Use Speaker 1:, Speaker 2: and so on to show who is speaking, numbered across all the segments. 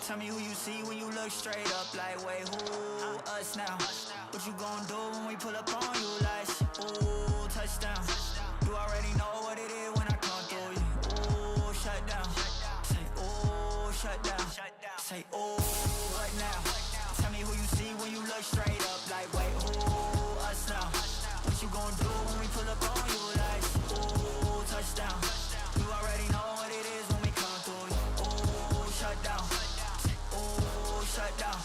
Speaker 1: Tell me who you see when you look straight up like, wait, who? Us now. What you gon' do when we pull up on you like, ooh, touchdown. You already know what it is when I come through you. Ooh, shut down. Say, ooh, shut down. Say, ooh, what now? Tell me who you see when you look straight up like, wait, who? Us now. What you gon' do when we pull up on you like, ooh, touchdown. You already know what it is when we come through you. Ooh, shut down. Ooh, shut down.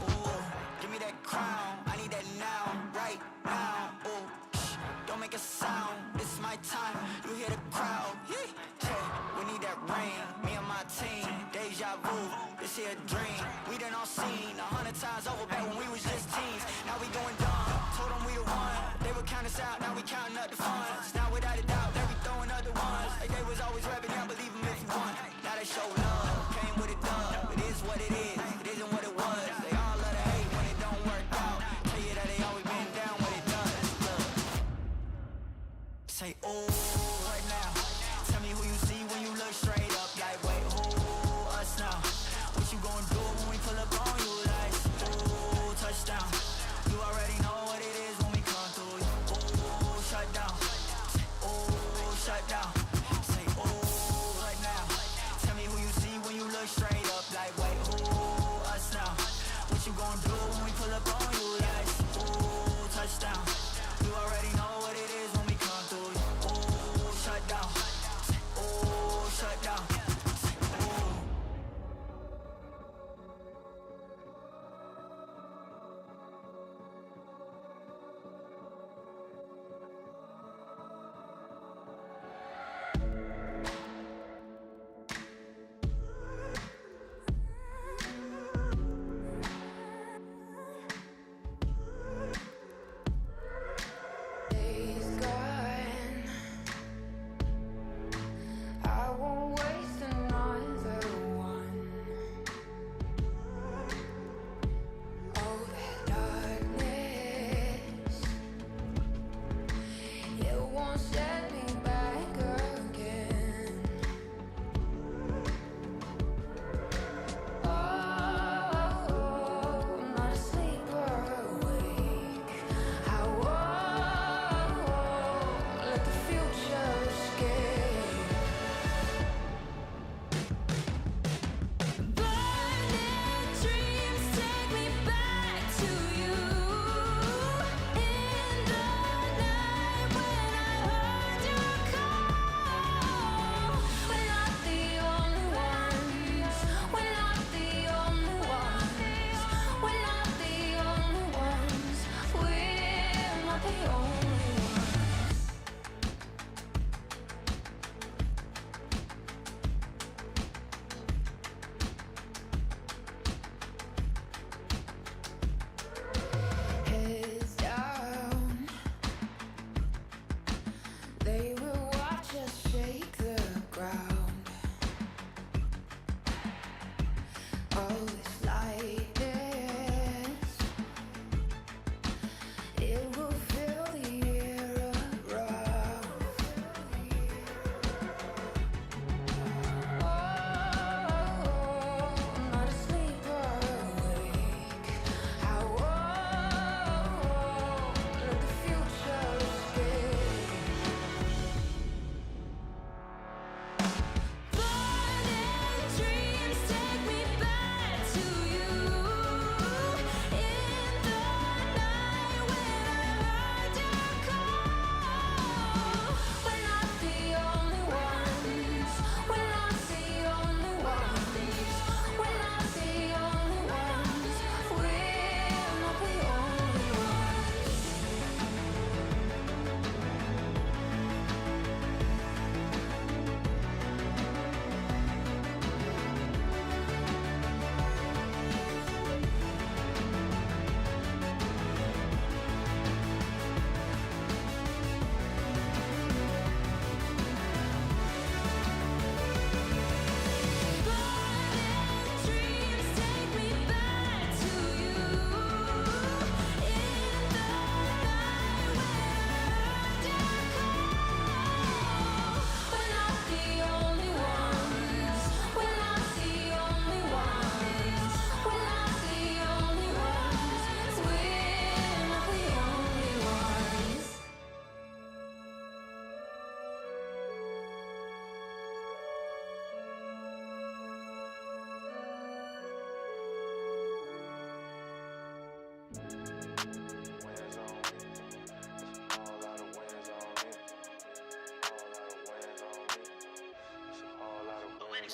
Speaker 1: Ooh, give me that crown. I need that now, right now. Ooh, don't make a sound. This is my time. You hear the crowd. Yeah, we need that rain. Me and my team. Deja vu. This here a dream. We done all seen 100 times over back when we was just teens. Now we going dumb. Told them we the one. They would count us out. Now we counting up the funds. Now without a doubt, they we throwing other ones. Like they was always rapping. I believe them if you want. Now they show love. Came with a dub. It is what it is. It isn't what it was. They all love to hate when it don't work out. Tell you that they always been down when it does. Look. Say, ooh, right now. Tell me who you see when you look straight up. Like, wait, who? Us now. What you gon' do when we pull up on you? Like, ooh, touchdown. You already know what it is when we come through you. Ooh, shut down. Ooh, shut down. Say, ooh, right now. Tell me who you see when you look straight up. Like, wait, who? Us now. What you gon' do when we pull up on you? Like, ooh, touchdown. You already know what it is when we come through you. Ooh, shut down. Ooh, shut down. Ooh.
Speaker 2: Days gone, I won't waste another one. Oh, that darkness, it won't set me back again. Oh, I'm not asleep or awake. I won't let the future escape. Burning dreams take me back to you. In the night when I heard your call. We're not the only ones. We're not the only ones. We're not the only ones. We're not the only ones. Heads down, they will watch us shake the ground. All this lightness, it will fill the air around. Oh, I'm not asleep or awake. I won't let the future escape. Burning dreams take me back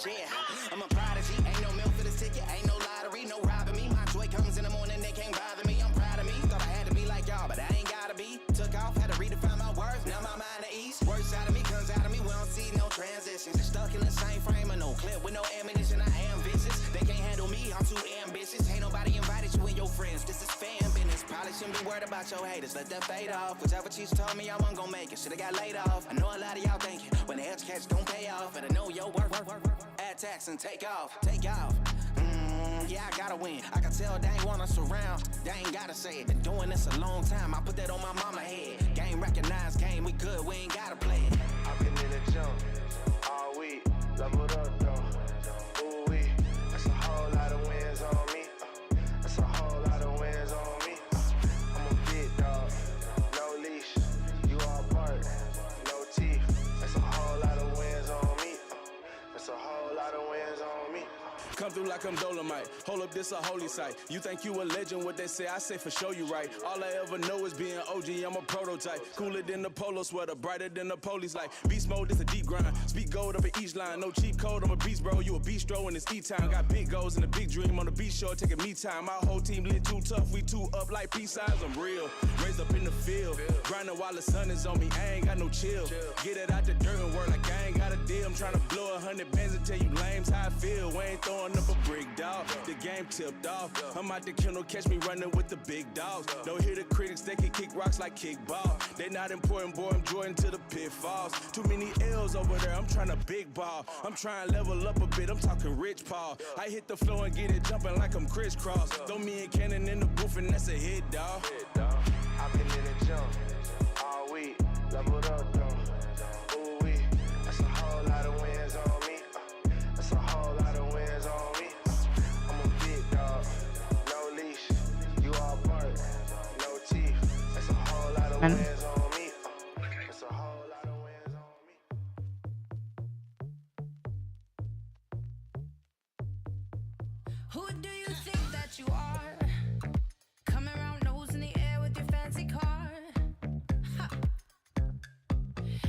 Speaker 3: Yeah, I'm a prodigy, ain't no milk for this ticket, ain't no lottery, no robbing me. My joy comes in the morning, they can't bother me. I'm proud of me, thought I had to be like y'all, but I ain't gotta be. Took off, had to redefine my worth, now my mind at ease. Words out of me, comes out of me, we don't see no transitions. Stuck in the same frame of no clip with no ammunition, I am vicious. They can't handle me, I'm too ambitious. Ain't nobody invited you and your friends, this is fan business. Probably shouldn't be worried about your haters, let that fade off. Whichever cheese told me I wasn't gonna make it, should've got laid off. I know a lot of y'all thinking, when the edge catch don't pay off. And I know your work. Add tax and take off. Yeah, I gotta win. I can tell they ain't want us around. They ain't gotta say it. Been doing this a long time. I put that on my mama head. Game recognized, game we good. We ain't gotta play it.
Speaker 4: I've been in the jump all week. Leveled up though. Ooh wee. That's a whole lot of wins on me. That's a whole lot of wins on me. I'm a big dog. No leash. You all bark. No teeth. That's a whole lot of wins on me. That's a whole lot of wins on me.
Speaker 5: Come through like I'm Dolomite. Hold up, this a holy site. You think you a legend, what they say, I say for sure you right. All I ever know is being OG, I'm a prototype. Cooler than the polo sweater, brighter than the police light. Beast mode, this a deep grind. Speak gold up at each line. No cheat code, I'm a beast, bro. You a bistro in this E-time. Got big goals and a big dream on the beach shore, taking me time. My whole team lit too tough, we too up like peace signs. I'm real, raised up in the field. Grinding while the sun is on me, I ain't got no chill. Get it out the dirt and work like I ain't got a deal. I'm trying to blow 100 bands and tell you lames how I feel. We ain't throwing up a brick, dog. The game tipped off. I'm out the kennel, catch me running with the big dogs. Don't hear the critics, they can kick rocks like kickball. They not important, boy, I'm Jordan to the pitfalls. Too many L's over there, I'm trying to big ball. I'm trying to level up a bit, I'm talking Rich Paul. I hit the floor and get it jumping like I'm crisscross. Throw me and Cannon in the booth and that's a hit, dog.
Speaker 4: I've been in the jump all week. Leveled up though. Ooh wee. That's a whole lot of wins on me. That's a whole lot of wins on me. I'm a big dog, no leash. You all bark, no teeth. That's a whole lot of wins on me. That's a whole lot of wins on me.
Speaker 2: Who do you think that you are? Coming around nose in the air with your fancy car. Ha.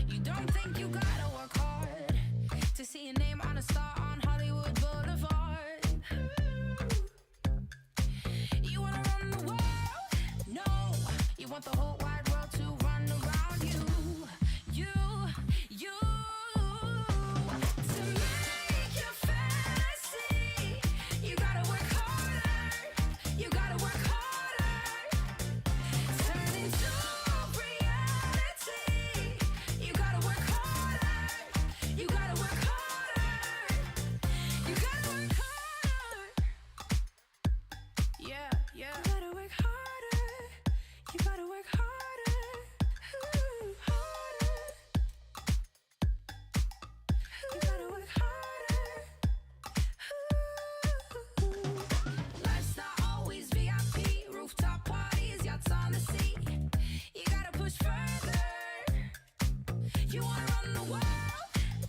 Speaker 2: You don't think you gotta work hard to see your name on a star on Hollywood Boulevard. You wanna run the world? No, you want the whole wide world to run around you. To make your fantasy, you gotta work harder. You gotta work harder. Turn into reality. You gotta work harder. You gotta work harder. You gotta work harder. Yeah. You gotta work harder. You gotta work harder. Ooh, harder. You gotta work harder. Ooh. Life's not always VIP. Rooftop parties, yachts on the sea. You gotta push further. You wanna run the world?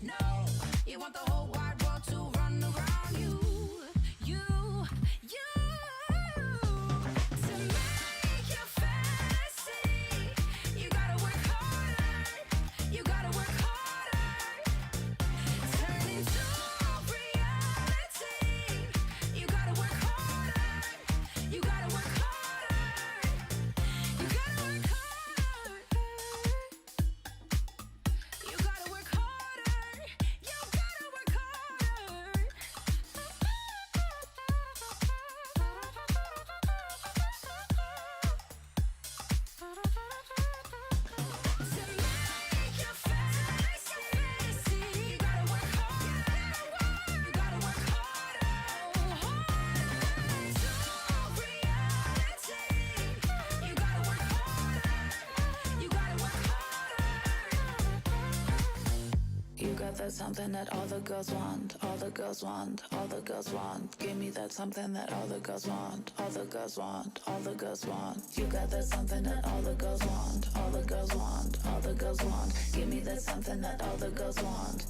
Speaker 2: No, you want the whole wide world to run around you. To make your fantasy, you gotta work harder. You gotta work harder. Turn into reality. You gotta work harder. You gotta work harder. You gotta work harder. You gotta work harder. You gotta work harder. To make your fantasy, you gotta work harder. You gotta work harder. To reality, you gotta work harder. You gotta work harder. You got that something that all the girls want, all the girls want, all the girls want. Give me that something that all the girls want, all the girls want, all the girls want. You got that something that all the girls want, all the girls want, all the girls want. Give me that something that all the girls want.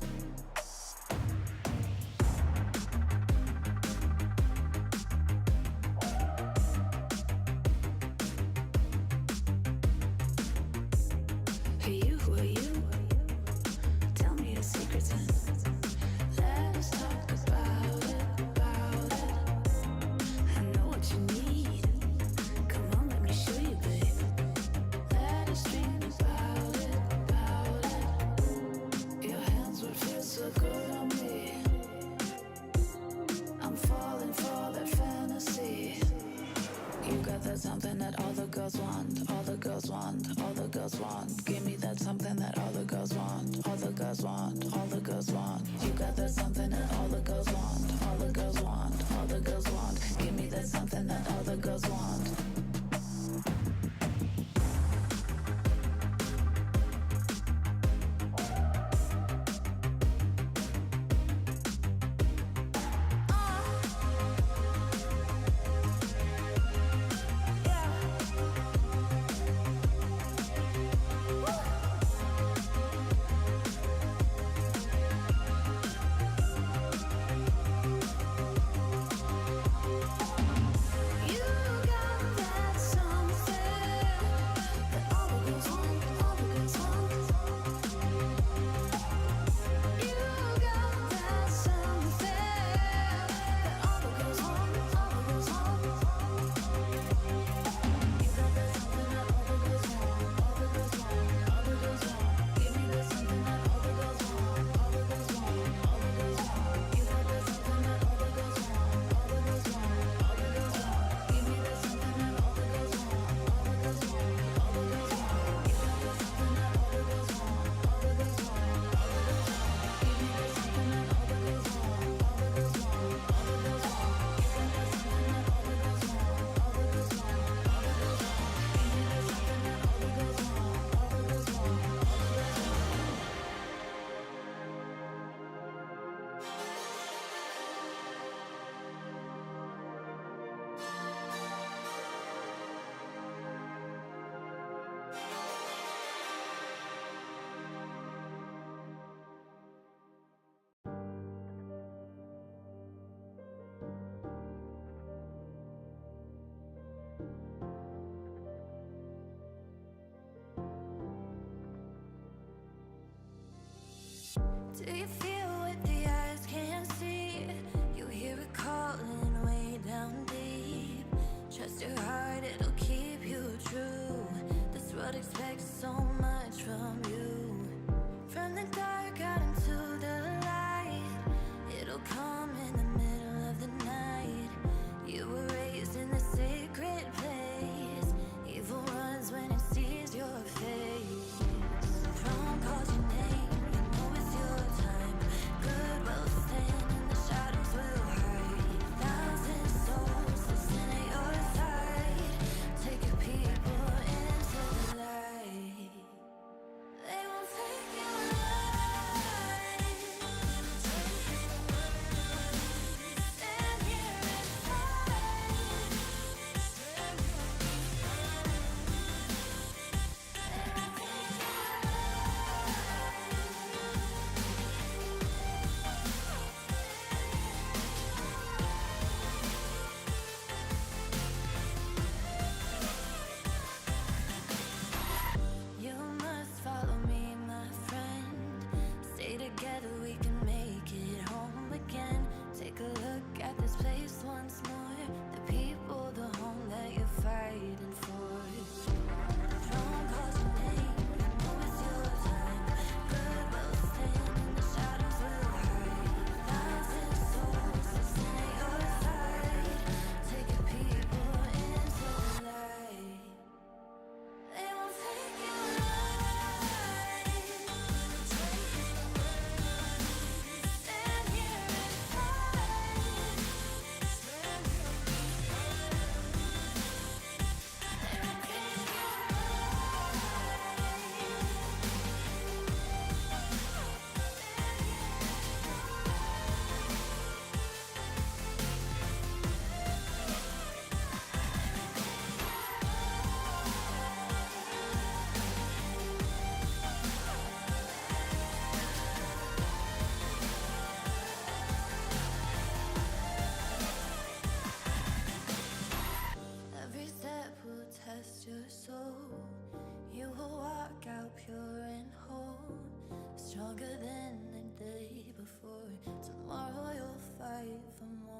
Speaker 2: for more.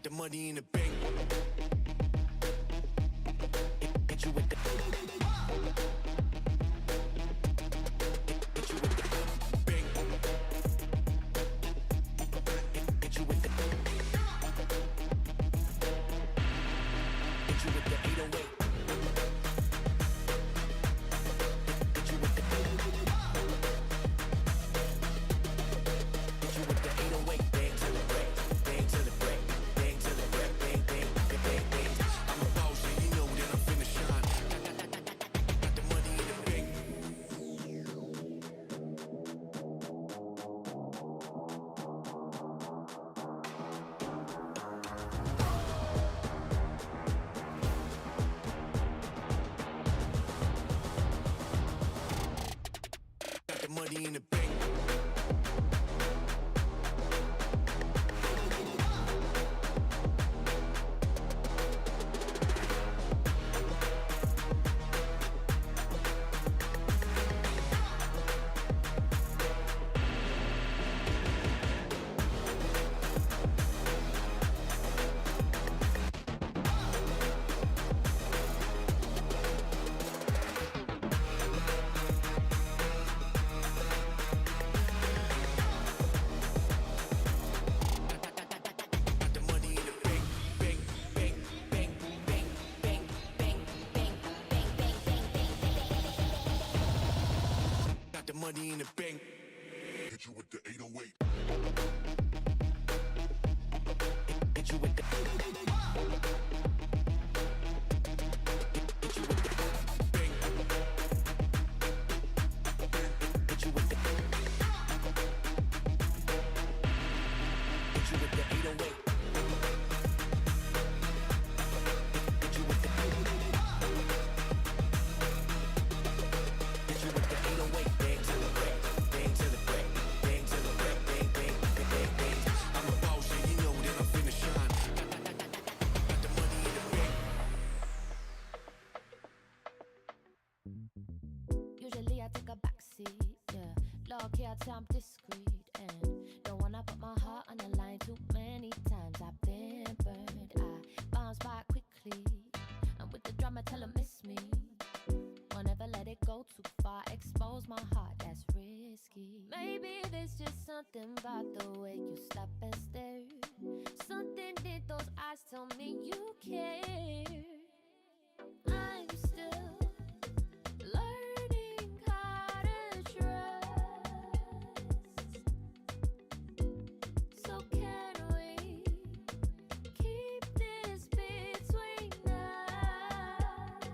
Speaker 3: The money in the bank. Hit you with the. Hit you with the bank. Hit you with the. Hit you with the 808. Hit you with the. Hit you with the 808. Bang to the break. Bang to the break. Bang to the break. Bang money in the bank. Money in the bank. Hit you with the 808. Hit you with the. Hit you with the bank. Hit you with the. Hit you with the 808. Hit you with the. Hit you with the 808.
Speaker 2: Usually I take a backseat, yeah. Low key, I tell I'm discreet and don't wanna put my heart on the line too many times. I've been burned, I bounce back quickly, and with the drama tell her miss me. Won't ever let it go too far, expose my heart, that's risky. Maybe there's just something about the way you stop and stare. Something in those eyes tell me you care. I'm still learning how to trust. So can we keep this between us?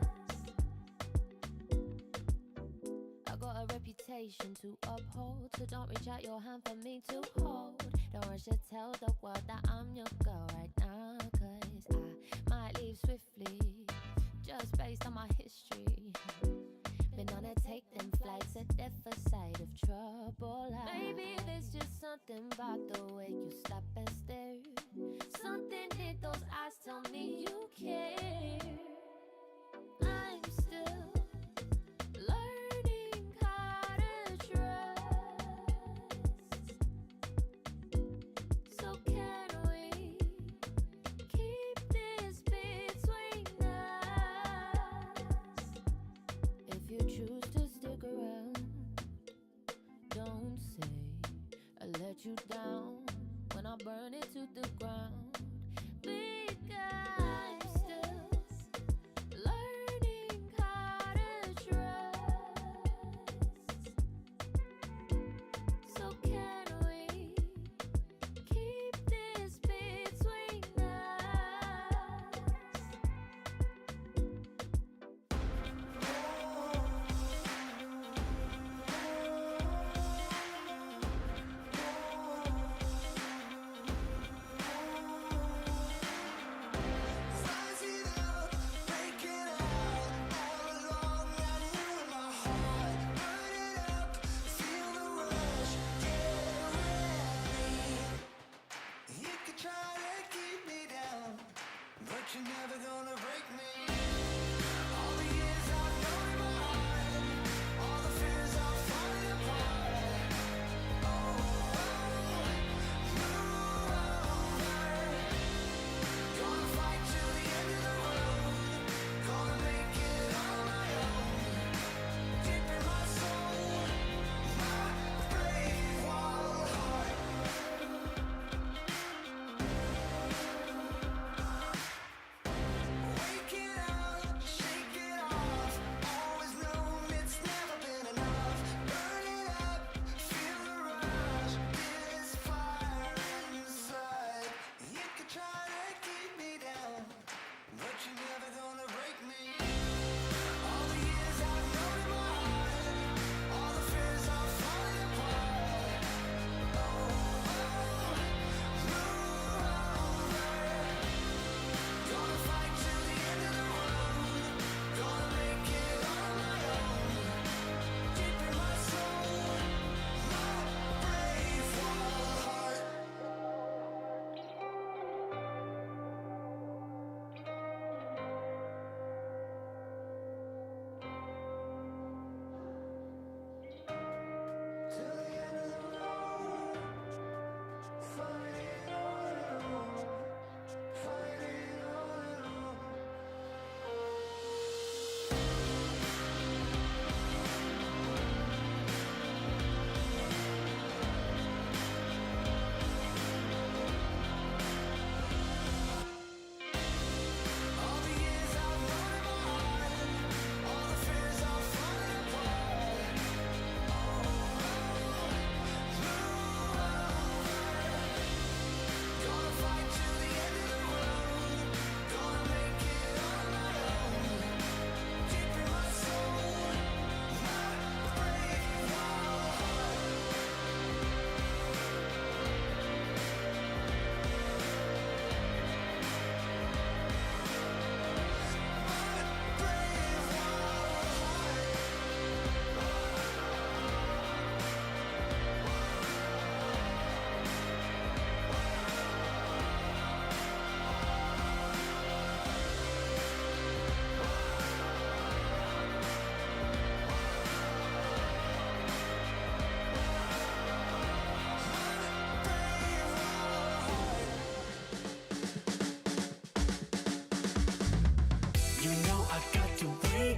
Speaker 2: I got a reputation to uphold, so don't reach out your hand for me to hold. Don't rush to tell the world that I'm your girl right now, 'cause I might leave swiftly, just based on my history. Been on a take them flights, a different side of trouble. Maybe there's just something about the way you stop and stare. Something in those eyes tell me you care. I'm still learning how to trust. So can we keep this between us? If you choose to stick around, don't say I let you down when I burn it to the ground. Because I'm still learning how to trust. So can we keep this between us?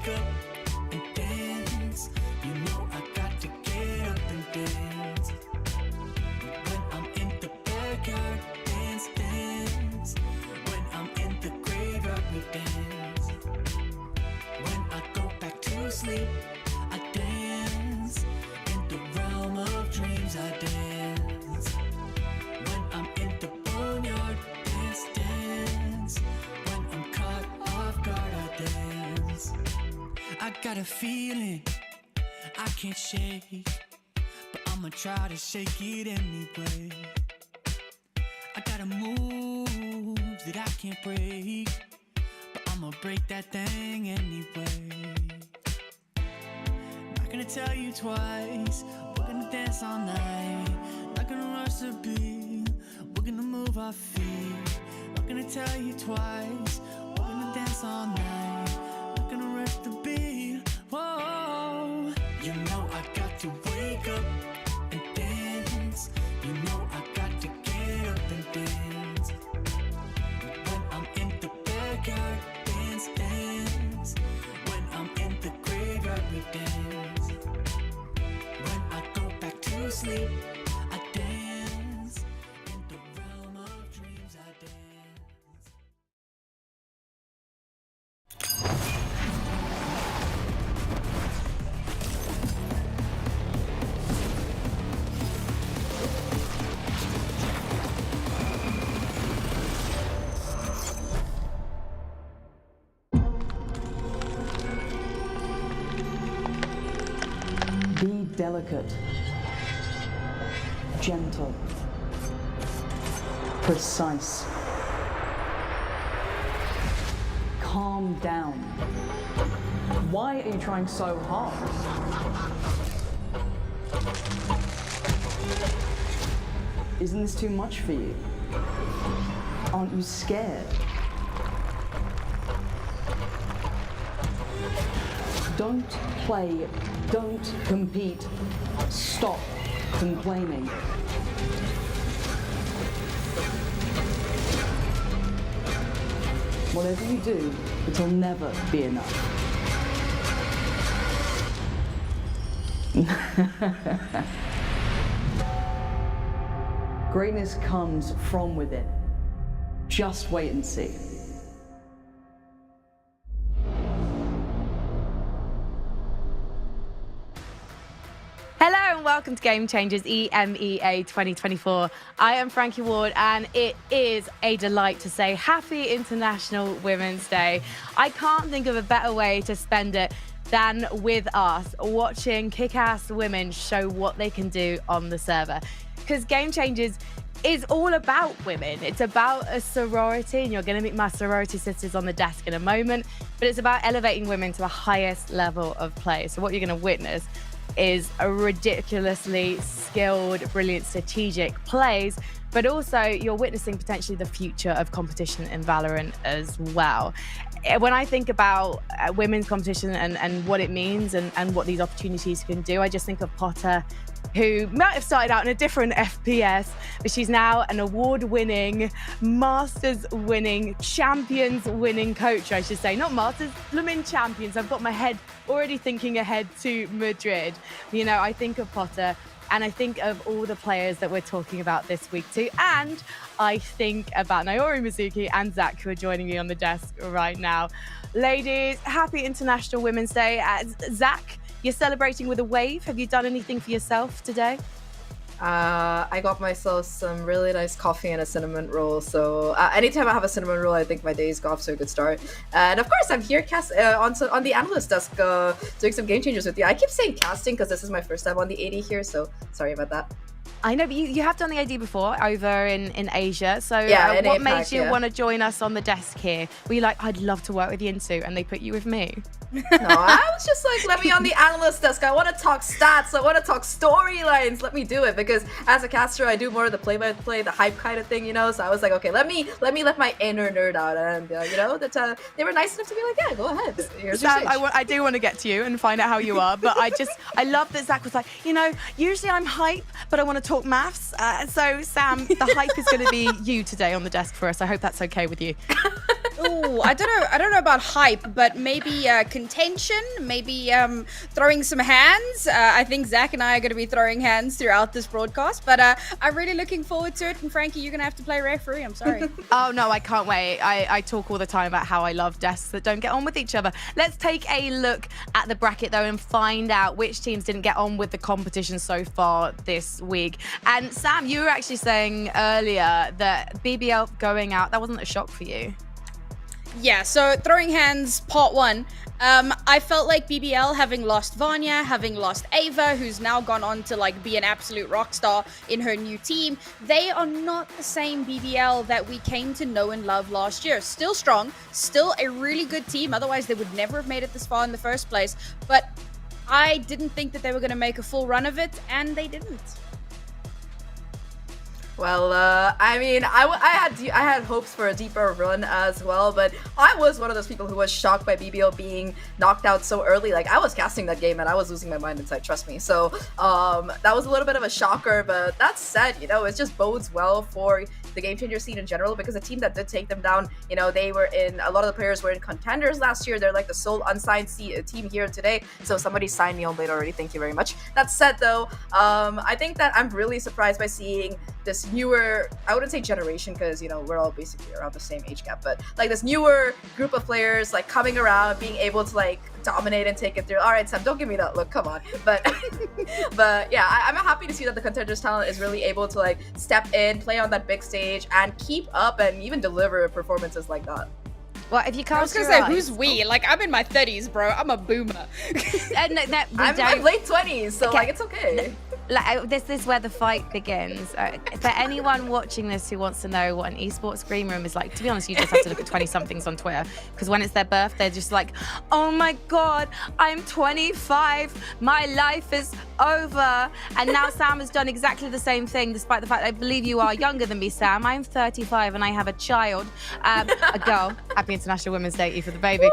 Speaker 1: wake up and dance. You know I got to get up and dance. When I'm in the backyard, dance, dance. When I'm in the graveyard, we dance. When I go back to sleep, I dance. In the realm of dreams, I dance. When I'm in the boneyard, dance, dance. When I'm caught off guard, I dance. I got a feeling I can't shake, but I'ma try to shake it anyway. I got a move that I can't break, but I'ma break that thing anyway. Not gonna tell you twice, we're gonna dance all night. Not gonna rush the beat, we're gonna move our feet. Not gonna tell you twice, we're gonna dance all night. Not gonna rush the beat, whoa. You know I got to wake up and dance. You know I got to get up and dance. When I'm in the backyard, dance, dance. When I'm in the graveyard, we dance. When I go back to sleep, I dance. In the realm of dreams, I dance.
Speaker 6: Be delicate, gentle, precise. Calm down. Why are you trying so hard? Isn't this too much for you? Aren't you scared? Don't play, don't compete, stop complaining. Whatever you do, it'll never be enough. Greatness comes from within. Just wait and see.
Speaker 7: Hello and welcome to Game Changers EMEA 2024. I am Frankie Ward and it is a delight to say Happy International Women's Day. I can't think of a better way to spend it than with us, watching kick-ass women show what they can do on the server. Because Game Changers is all about women. It's about a sorority, and you're going to meet my sorority sisters on the desk in a moment, but it's about elevating women to the highest level of play. So what you're going to witness is a ridiculously skilled, brilliant, strategic plays, but also you're witnessing potentially the future of competition in Valorant as well. When I think about women's competition and what it means and what these opportunities can do, I just think of Potter, who might have started out in a different FPS, but she's now an award-winning, Masters-winning, Champions-winning coach, I should say. Not Masters, blooming Champions. I've got my head already thinking ahead to Madrid. You know, I think of Potter, and I think of all the players that we're talking about this week too. And I think about Naori Mizuki and Zach, who are joining me on the desk right now. Ladies, happy International Women's Day. Zach, you're celebrating with a wave. Have you done anything for yourself today?
Speaker 8: I got myself some really nice coffee and a cinnamon roll. So anytime I have a cinnamon roll, I think my day's off to a good start. And of course, I'm here on the analyst desk doing some game changers with you. I keep saying casting because this is my first time on the AD here, so sorry about that.
Speaker 7: I know, but you have done the AD before over in Asia. So
Speaker 8: yeah,
Speaker 7: what
Speaker 8: APAC,
Speaker 7: made you want to join us on the desk here? Were you like, I'd love to work with Yinsu, and they put you with me?
Speaker 8: No, I was just like, let me on the analyst desk. I want to talk stats. I want to talk storylines. Let me do it, because as a caster, I do more of the play-by-play, the hype kind of thing, you know. So I was like, okay, let me let my inner nerd out, and you know, that they were nice enough to be like, yeah, go ahead. Here's your
Speaker 7: Sam,
Speaker 8: stage.
Speaker 7: I do want to get to you and find out how you are, but I love that Zach was like, you know, usually I'm hype, but I want to talk maths. So Sam, the hype is going to be you today on the desk for us. I hope that's okay with you.
Speaker 9: Ooh, I don't know about hype, but maybe contention, maybe throwing some hands. I think Zach and I are going to be throwing hands throughout this broadcast, but I'm really looking forward to it. And Frankie, you're going to have to play referee. I'm sorry.
Speaker 7: Oh no, I can't wait. I talk all the time about how I love desks that don't get on with each other. Let's take a look at the bracket though and find out which teams didn't get on with the competition so far this week. And Sam, you were actually saying earlier that BBL going out, that wasn't a shock for you.
Speaker 9: Yeah, so throwing hands part 1. I felt like BBL, having lost Vanya, having lost Ava, who's now gone on to like be an absolute rock star in her new team, they are not the same BBL that we came to know and love last year. Still strong, still a really good team, otherwise they would never have made it this far in the first place. But I didn't think that they were going to make a full run of it, and they didn't.
Speaker 8: Well, I mean, I had hopes for a deeper run as well, but I was one of those people who was shocked by BBL being knocked out so early. Like, I was casting that game and I was losing my mind inside, trust me. So, that was a little bit of a shocker, but that said, you know, it just bodes well for the game changer scene in general, because a team that did take them down, you know, they were in, a lot of the players were in contenders last year. They're like the sole unsigned team here today. So somebody signed me on late already. Thank you very much. That said though, I think that I'm really surprised by seeing this newer, I wouldn't say generation, because, you know, we're all basically around the same age gap, but like this newer group of players like coming around, being able to like dominate and take it through. All right, Sam, don't give me that look, come on. But but yeah, I'm happy to see that the contenders talent is really able to like step in, play on that big stage, and keep up and even deliver performances like that.
Speaker 7: Well, if you can't,
Speaker 9: I was gonna say, who's we? Like, I'm in my 30s, bro. I'm a boomer.
Speaker 8: I'm late 20s, so okay. Like it's okay.
Speaker 7: Like, this is where the fight begins. For anyone watching this who wants to know what an esports green room is like, to be honest, you just have to look at 20-somethings on Twitter, because when it's their birthday, they're just like, oh my God, I'm 25, my life is over. And now Sam has done exactly the same thing, despite the fact I believe you are younger than me, Sam. I'm 35 and I have a child, a girl. Happy International Women's Day for the baby.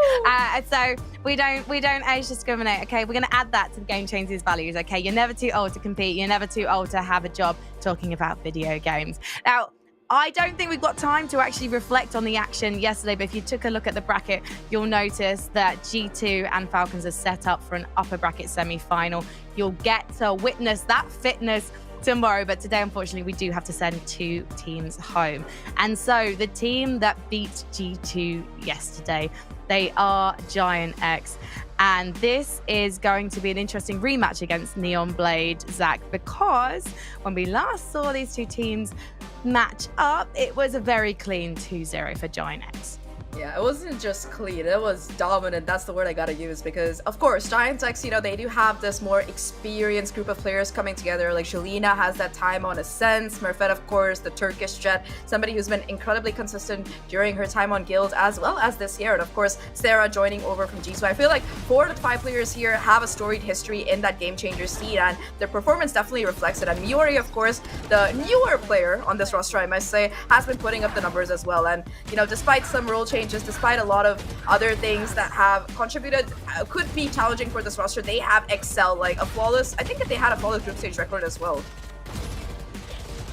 Speaker 7: So we don't age discriminate, okay? We're gonna add that to the Game Changers values, okay? You're never too old to compete. You're never too old to have a job talking about video games. Now, I don't think we've got time to actually reflect on the action yesterday, but if you took a look at the bracket, you'll notice that G2 and Falcons are set up for an upper bracket semi-final. You'll get to witness that fitness tomorrow, but today, unfortunately, we do have to send 2 teams home. And so the team that beat G2 yesterday, they are GiantX. And this is going to be an interesting rematch against Neon Blade, Zach, because when we last saw these 2 teams match up, it was a very clean 2-0 for GiantX.
Speaker 8: Yeah, it wasn't just clean, it was dominant. That's the word I gotta use, because of course GiantX, you know, they do have this more experienced group of players coming together. Like Jelena has that time on Ascent, Smurfette, of course, the Turkish Jet, somebody who's been incredibly consistent during her time on Guild as well as this year. And of course, Sarah joining over from G2. I feel like 4 to 5 players here have a storied history in that Game Changer scene, and their performance definitely reflects it. And Miori, of course, the newer player on this roster, I must say, has been putting up the numbers as well. And, you know, despite some role changes, despite a lot of other things that have contributed, could be challenging for this roster, they have excelled. Like a flawless, I think that they had a flawless group stage record as well.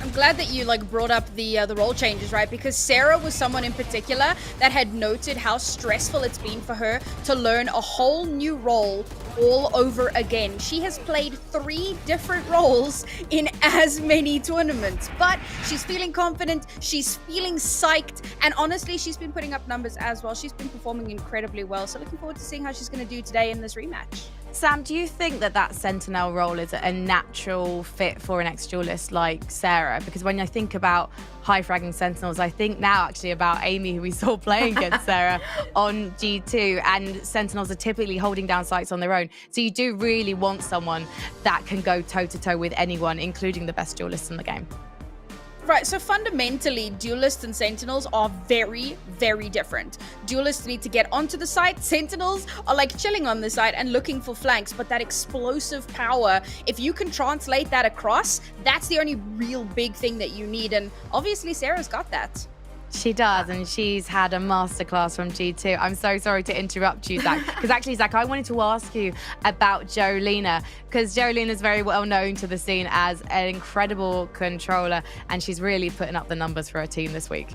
Speaker 9: I'm glad that you like brought up the role changes, right? Because Sarah was someone in particular that had noted how stressful it's been for her to learn a whole new role all over again. She has played 3 different roles in as many tournaments, but she's feeling confident, she's feeling psyched, and honestly, she's been putting up numbers as well. She's been performing incredibly well, so looking forward to seeing how she's going to do today in this rematch.
Speaker 7: Sam, do you think that Sentinel role is a natural fit for an ex-duelist like Sarah? Because when I think about high-fragging Sentinels, I think now actually about Amy, who we saw playing against Sarah on G2, and Sentinels are typically holding down sites on their own. So you do really want someone that can go toe-to-toe with anyone, including the best duelists in the game.
Speaker 9: Right, so fundamentally, duelists and sentinels are very, very different. Duelists need to get onto the site. Sentinels are like chilling on the site and looking for flanks, but that explosive power, if you can translate that across, that's the only real big thing that you need. And obviously, Sarah's got that.
Speaker 7: She does, and she's had a masterclass from G2. I'm so sorry to interrupt you, Zach, because actually, Zach, I wanted to ask you about Jolena, because Jolena is very well known to the scene as an incredible controller, and she's really putting up the numbers for her team this week.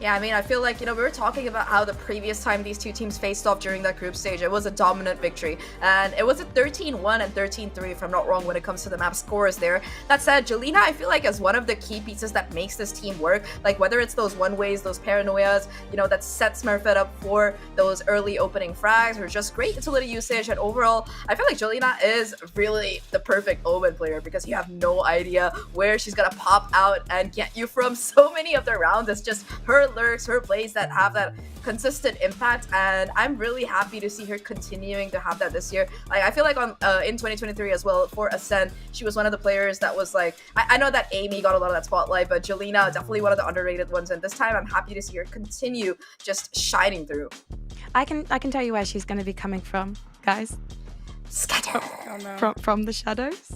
Speaker 8: Yeah, I mean, I feel like, we were talking about how the previous time these two teams faced off during that group stage, it was a dominant victory. And it was a 13-1 and 13-3, if I'm not wrong, when it comes to the map scores there. That said, Jelena, I feel like, is one of the key pieces that makes this team work. Like, whether it's those one-ways, those paranoias, that set Smurfette up for those early opening frags, or just great utility usage. And overall, I feel like Jelena is really the perfect Omen player, because you have no idea where she's gonna pop out and get you from so many of the rounds. It's just her lurks, her plays that have that consistent impact, and I'm really happy to see her continuing to have that this year. Like, I feel like in 2023 as well, for Ascent, she was one of the players that was like, I know that Amy got a lot of that spotlight, but Jelena, definitely one of the underrated ones, and this time I'm happy to see her continue just shining through.
Speaker 7: I can tell you where she's going to be coming from, guys.
Speaker 8: Scatter.
Speaker 9: Oh, no.
Speaker 7: From the shadows.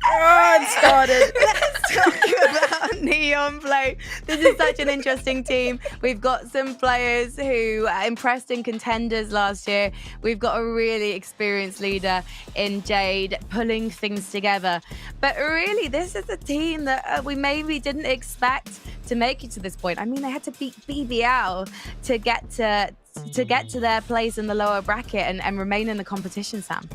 Speaker 9: Oh, it started.
Speaker 7: Let's talk about Neon Blade. This is such an interesting team. We've got some players who impressed in contenders last year. We've got a really experienced leader in Jade pulling things together. But really, this is a team that we maybe didn't expect to make it to this point. I mean, they had to beat BBL to get to their place in the lower bracket and remain in the competition, Sam.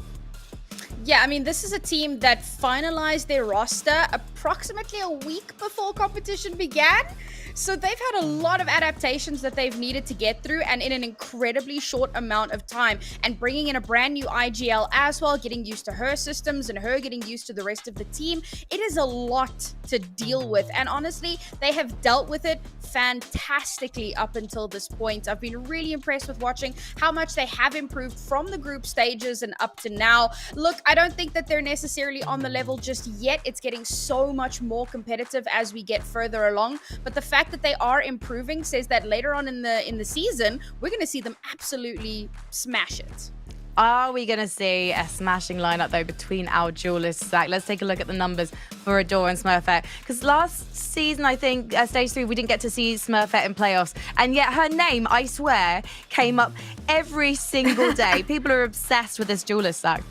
Speaker 9: Yeah, I mean, this is a team that finalized their roster approximately a week before competition began. So they've had a lot of adaptations that they've needed to get through, and in an incredibly short amount of time. And bringing in a brand new IGL as well, getting used to her systems and her getting used to the rest of the team. It is a lot to deal with. And honestly, they have dealt with it fantastically up until this point. I've been really impressed with watching how much they have improved from the group stages and up to now. Look, I don't think that they're necessarily on the level just yet. It's getting so much more competitive as we get further along. But the fact that they are improving says that later on in the season, we're going to see them absolutely smash it.
Speaker 7: Are we going to see a smashing lineup, though, between our duelists, Zach? Let's take a look at the numbers for Adore and Smurfette. Because last season, I think, Stage 3, we didn't get to see Smurfette in playoffs. And yet her name, I swear, came up every single day. People are obsessed with this duelist, Zach.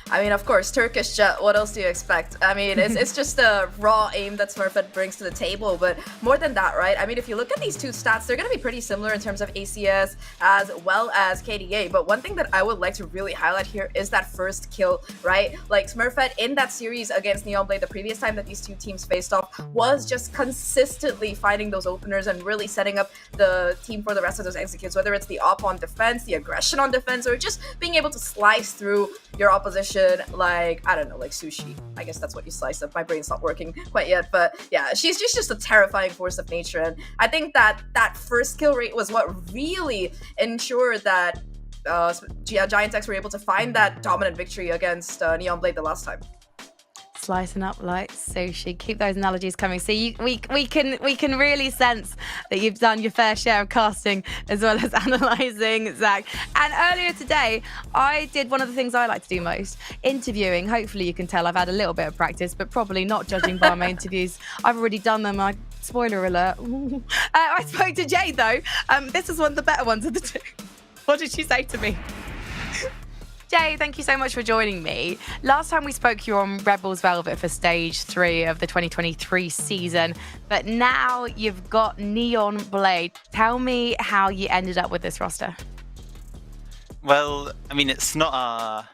Speaker 8: I mean, of course, Turkish Jet, what else do you expect? I mean, it's just the raw aim that Smurfette brings to the table, but more than that, right? I mean, if you look at these two stats, they're going to be pretty similar in terms of ACS as well as KDA, but one thing that I would like to really highlight here is that first kill, right? Like, Smurfette in that series against Neon Blade, the previous time that these two teams faced off, was just consistently finding those openers and really setting up the team for the rest of those executes, whether it's the op on defense, the aggression on defense, or just being able to slice through your opposition like, I don't know, like sushi. I guess that's what you slice up. My brain's not working quite yet, but yeah, she's just a terrifying force of nature, and I think that first kill rate was what really ensured that GiantX were able to find that dominant victory against Neon Blade the last time.
Speaker 7: Slicing up like sushi. Keep those analogies coming. So we can really sense that you've done your fair share of casting as well as analysing, Zach. And earlier today, I did one of the things I like to do most, interviewing. Hopefully you can tell I've had a little bit of practice, but probably not judging by my interviews. I've already done them. Spoiler alert. I spoke to Jade though. This is one of the better ones of the two. What did she say to me? Jay, thank you so much for joining me. Last time we spoke, you were on Rebels Velvet for Stage 3 of the 2023 season, but now you've got Neon Blade. Tell me how you ended up with this roster.
Speaker 10: Well, I mean, it's not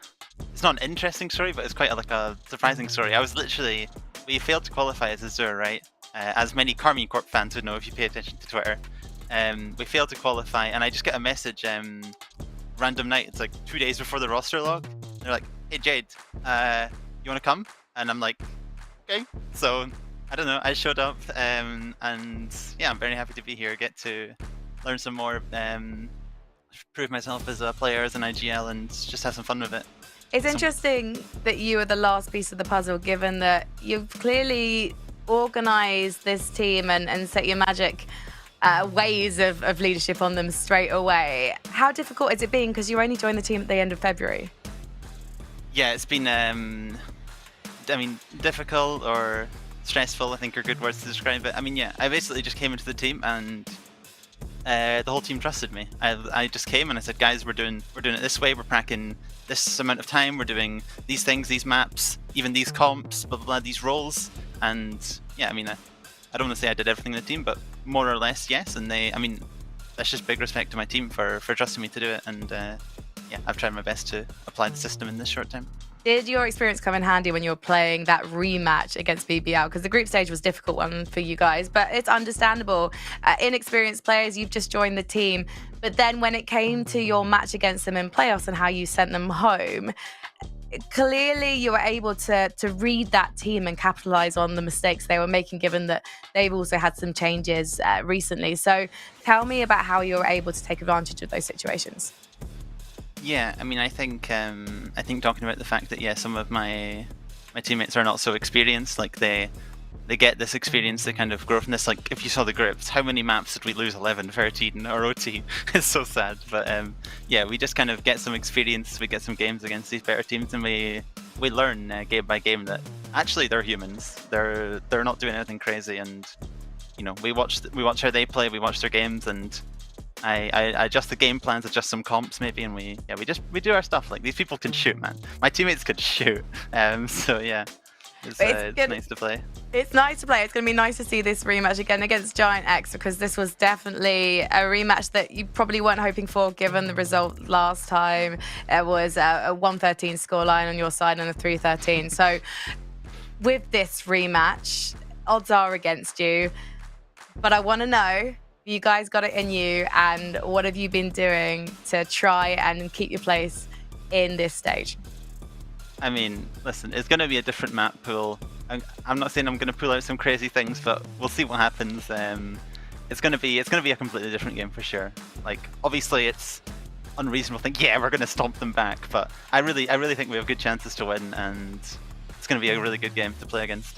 Speaker 10: an interesting story, but it's quite a surprising story. We failed to qualify as Azure, right? As many Carmine Corp fans would know if you pay attention to Twitter. We failed to qualify, and I just get a message random night, it's like 2 days before the roster log. They're like, hey Jade, you want to come? And I'm like, okay. So I don't know, I showed up, and yeah, I'm very happy to be here, get to learn some more, prove myself as a player, as an IGL, and just have some fun with it.
Speaker 7: It's interesting that you are the last piece of the puzzle, given that you've clearly organised this team and set your magic ways of leadership on them straight away. How difficult is it been? Because you only joined the team at the end of February.
Speaker 10: Yeah, it's been, difficult or stressful, I think are good words to describe it. I mean, yeah, I basically just came into the team and the whole team trusted me. I just came and I said, guys, we're doing it this way. We're packing this amount of time. We're doing these things, these maps, even these comps, blah, blah, blah, these roles. And yeah, I mean, I don't want to say I did everything in the team, but more or less yes. And that's just big respect to my team for trusting me to do it. And yeah, I've tried my best to apply the system in this short time.
Speaker 7: Did your experience come in handy when you were playing that rematch against BBL? Because the group stage was a difficult one for you guys, but it's understandable. Inexperienced players, you've just joined the team. But then when it came to your match against them in playoffs and how you sent them home, clearly you were able to read that team and capitalize on the mistakes they were making, given that they've also had some changes recently. So tell me about how you were able to take advantage of those situations.
Speaker 10: Yeah, I think talking about the fact that some of my teammates are not so experienced, like they get this experience, they kind of grow from this. Like if you saw the groups, how many maps did we lose? 11, 13 or OT? It's so sad. But yeah, we just kind of get some experience, we get some games against these better teams, and we learn game by game that actually they're humans. They're not doing anything crazy, and we watch how they play, we watch their games, and I adjust the game plans, adjust some comps maybe, and we do our stuff. Like these people can shoot, man. My teammates can shoot. So yeah, it's nice to play.
Speaker 7: It's nice to play. It's going to be nice to see this rematch again against GiantX, because this was definitely a rematch that you probably weren't hoping for, given the result last time. It was a 113 scoreline on your side and a 313. So with this rematch, odds are against you. But I want to know, you guys got it in you, and what have you been doing to try and keep your place in this stage?
Speaker 10: Listen, it's going to be a different map pool. I'm not saying I'm going to pull out some crazy things, but we'll see what happens. It's going to be a completely different game for sure. Like obviously it's unreasonable to think, yeah, we're going to stomp them back, but I really think we have good chances to win, and it's going to be a really good game to play against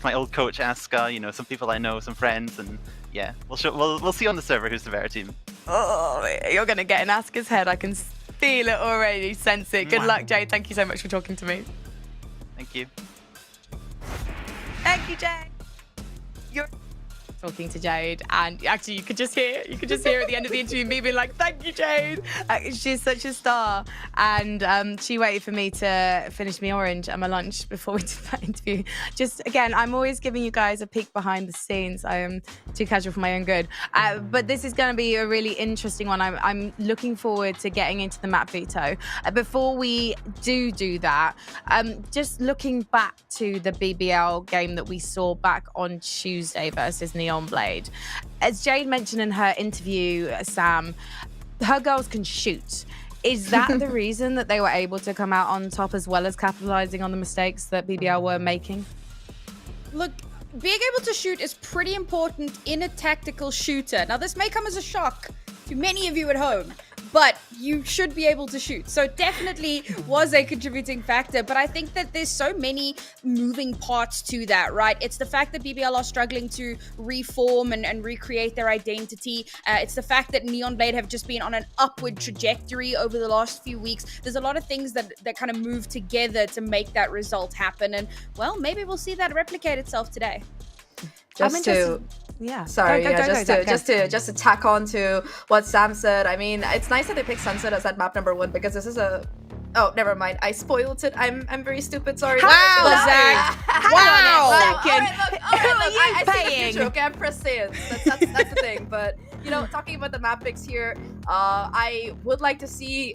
Speaker 10: my old coach Aska, some people I know, some friends, and yeah, we'll see on the server who's the better team.
Speaker 7: Oh, you're going to get in Aska's head. I can feel it already, sense it. Good luck, Jade. Thank you so much for talking to me.
Speaker 10: Thank you.
Speaker 7: Thank you, Jade. You're talking to Jade, and actually you could just hear at the end of the interview me being like, thank you, Jade. She's such a star, and she waited for me to finish my orange and my lunch before we did that interview. Just again, I'm always giving you guys a peek behind the scenes. I am too casual for my own good, but this is going to be a really interesting one. I'm looking forward to getting into the map veto. Before we do that, just looking back to the BBL game that we saw back on Tuesday versus Blade. As Jade mentioned in her interview, Sam, her girls can shoot. Is that the reason that they were able to come out on top, as well as capitalizing on the mistakes that BBL were making?
Speaker 9: Look, being able to shoot is pretty important in a tactical shooter. Now, this may come as a shock to many of you at home, but you should be able to shoot. So definitely was a contributing factor. But I think that there's so many moving parts to that, right? It's the fact that BBL are struggling to reform and recreate their identity. It's the fact that Neon Blade have just been on an upward trajectory over the last few weeks. There's a lot of things that kind of move together to make that result happen. And, well, maybe we'll see that replicate itself today.
Speaker 8: Just to tack on to what Sam said. It's nice that they picked Sunset as that map number 1, because this is a... Oh, never mind. I spoiled it. I'm very stupid. Sorry.
Speaker 9: Wow, Zach.
Speaker 8: Wow.
Speaker 7: Second.
Speaker 8: I see the joke. I'm Prescience. That's the thing. But talking about the map picks here, I would like to see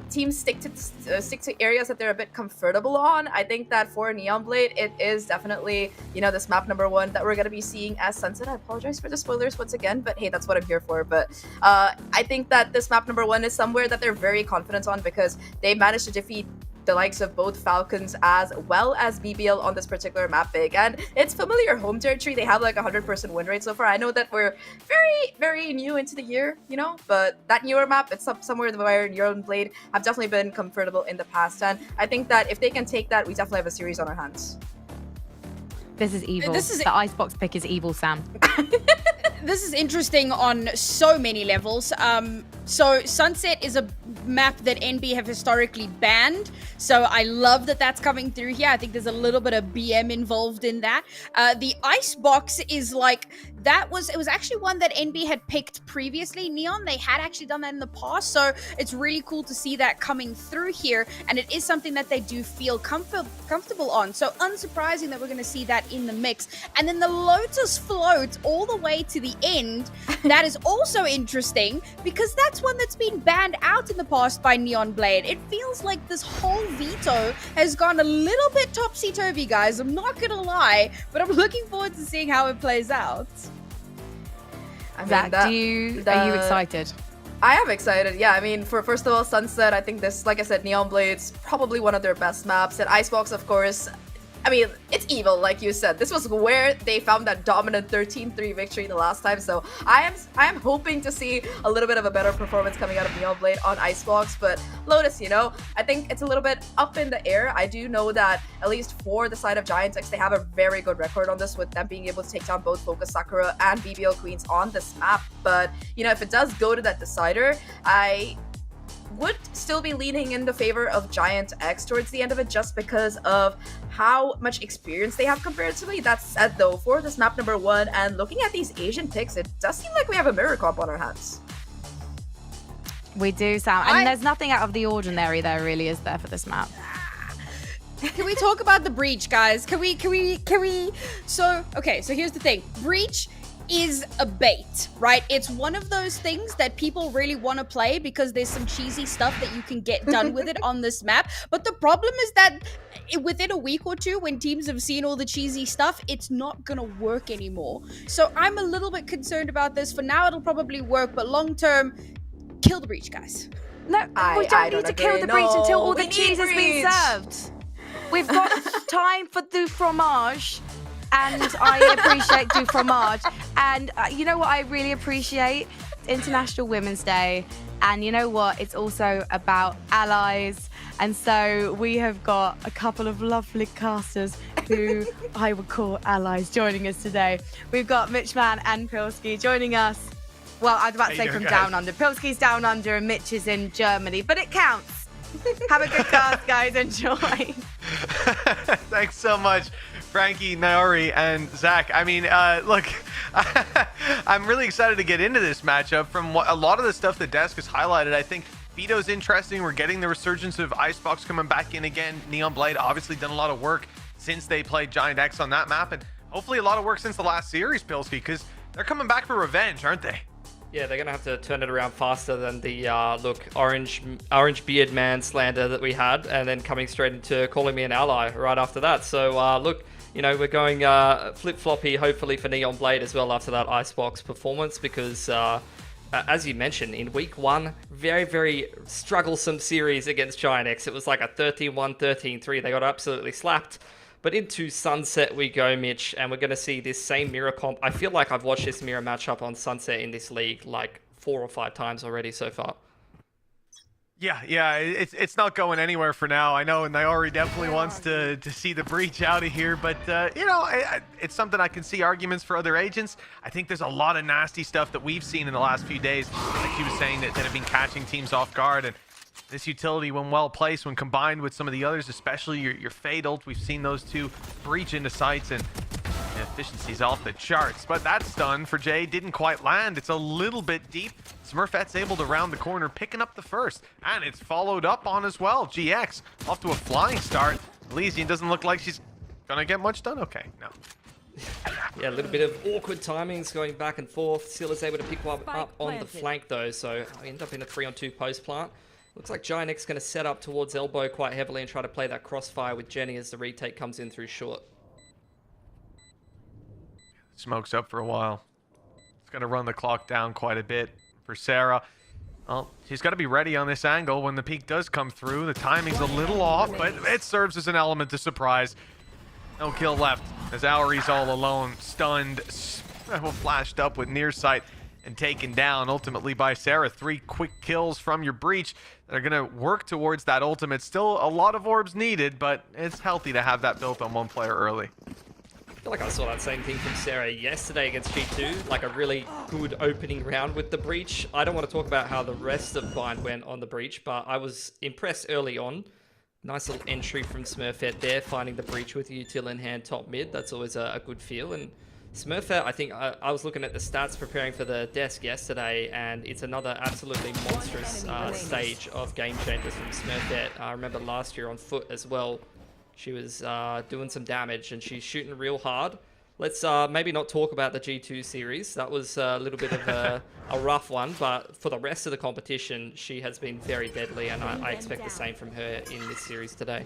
Speaker 8: teams stick to areas that they're a bit comfortable on. I think that for Neon Blade, it is definitely this map number 1 that we're gonna be seeing as Sunset. I apologize for the spoilers once again, but hey, that's what I'm here for. But I think that this map number 1 is somewhere that they're very confident on, because they managed to defeat the likes of both Falcons as well as BBL on this particular map pick, and it's familiar home territory. They have like 100% win rate so far. I know that we're very, very new into the year, but that newer map, it's somewhere where Neon Blade have definitely been comfortable in the past, and I think that if they can take that, we definitely have a series on our hands.
Speaker 7: This is evil. The Icebox pick is evil, Sam.
Speaker 9: This is interesting on so many levels. So Sunset is a map that NB have historically banned. So I love that that's coming through here. I think there's a little bit of BM involved in that. The Icebox is like it was actually one that NB had picked previously. Neon, they had actually done that in the past, so it's really cool to see that coming through here, and it is something that they do feel comfortable on. So unsurprising that we're going to see that in the mix. And then the Lotus float all the way to the end. That is also interesting because that's one that's been banned out in the past by Neon Blade. It feels like this whole veto has gone a little bit topsy-turvy, guys. I'm not gonna lie, but I'm looking forward to seeing how it plays out.
Speaker 8: I mean,
Speaker 7: Zach, are you excited?
Speaker 8: I am excited. Yeah, I mean, for first of all, Sunset, I think this, like I said, Neon Blade's probably one of their best maps. And Icebox, of course, I mean, it's evil, like you said. This was where they found that dominant 13-3 victory the last time. So I am hoping to see a little bit of a better performance coming out of Neon Blade on Icebox. But Lotus, you know, I think it's a little bit up in the air. I do know that, at least for the side of GiantX, they have a very good record on this with them being able to take down both Focus Sakura and BBL Queens on this map. But, you know, if it does go to that decider, I would still be leaning in the favor of GiantX towards the end of it, just because of how much experience they have comparatively. That said, though, for this map number 1 and looking at these Asian picks, it does seem like we have a mirror comp on our hands.
Speaker 7: We do, Sam. And there's nothing out of the ordinary there, really, is there, for this map?
Speaker 9: Can we talk about the breach, guys? Can we? So here's the thing. Breach is a bait, right? It's one of those things that people really want to play because there's some cheesy stuff that you can get done with it on this map. But the problem is that within a week or two, when teams have seen all the cheesy stuff, it's not gonna work anymore. So I'm a little bit concerned about this. For now, it'll probably work, but long term, kill the breach, guys.
Speaker 7: No, we don't need to kill the breach until all the cheese has been served. We've got time for the fromage. And I appreciate du fromage. And you know what I really appreciate? International Women's Day. And you know what? It's also about allies. And so we have got a couple of lovely casters who I would call allies joining us today. We've got Mitchman and Pilski joining us. Well, I was about to say from Down Under. Pilski's Down Under and Mitch is in Germany, but it counts. Have a good cast, guys. Enjoy.
Speaker 11: Thanks so much, Frankie, Naori, and Zach. I mean, look, I'm really excited to get into this matchup. From what, a lot of the stuff that Desk has highlighted, I think Veto's interesting. We're getting the resurgence of Icebox coming back in again. Neon Blade obviously done a lot of work since they played GiantX on that map, and hopefully a lot of work since the last series, Pilski, because they're coming back for revenge, aren't they?
Speaker 12: Yeah, they're going to have to turn it around faster than the, orange beard man slander that we had, and then coming straight into calling me an ally right after that. So, look, you know, we're going flip-floppy, hopefully, for Neon Blade as well after that Icebox performance, because, as you mentioned, in week 1, very, very strugglesome series against GiantX. It was like a 13-1, 13-3. They got absolutely slapped. But into Sunset we go, Mitch, and we're going to see this same mirror comp. I feel like I've watched this mirror matchup on Sunset in this league like 4 or 5 times already so far.
Speaker 11: Yeah, it's not going anywhere for now. I know Naori definitely wants to see the breach out of here, but you know, it's something I can see arguments for other agents. I think there's a lot of nasty stuff that we've seen in the last few days, like he was saying, that have been catching teams off guard, and this utility, when well placed, when combined with some of the others, especially your Fade ult, we've seen those two breach into sites, and the efficiency's off the charts. But that stun for Jade didn't quite land. It's a little bit deep. Smurfette's able to round the corner, picking up the first, and it's followed up on as well. GX off to a flying start. Elysian doesn't look like she's gonna get much done. Okay, no.
Speaker 12: Yeah, a little bit of awkward timings going back and forth. Still is able to pick one up on the flank though, so I end up in a 3-on-2 post plant. Looks like GiantX going to set up towards elbow quite heavily and try to play that crossfire with Jenny as the retake comes in through short.
Speaker 11: Smoke's up for a while. It's going to run the clock down quite a bit for Sarah. Well, she's got to be ready on this angle when the peak does come through. The timing's a little off, but it serves as an element of surprise. No kill left as Auri's all alone, stunned, flashed up with near sight and taken down ultimately by Sarah. 3 quick kills from your breach that are going to work towards that ultimate. Still a lot of orbs needed, but it's healthy to have that built on one player early.
Speaker 12: I feel like I saw that same thing from Sarah yesterday against G2, like a really good opening round with the breach. I don't want to talk about how the rest of Bind went on the breach, but I was impressed early on. Nice little entry from Smurfette there, finding the breach with util in hand top mid. That's always a good feel. And Smurfette, I think I was looking at the stats preparing for the desk yesterday, and it's another absolutely monstrous stage of game changers from Smurfette. I remember last year on foot as well, she was doing some damage and she's shooting real hard. Let's maybe not talk about the G2 series. That was a little bit of a rough one, but for the rest of the competition, she has been very deadly, and I expect the same from her in this series today.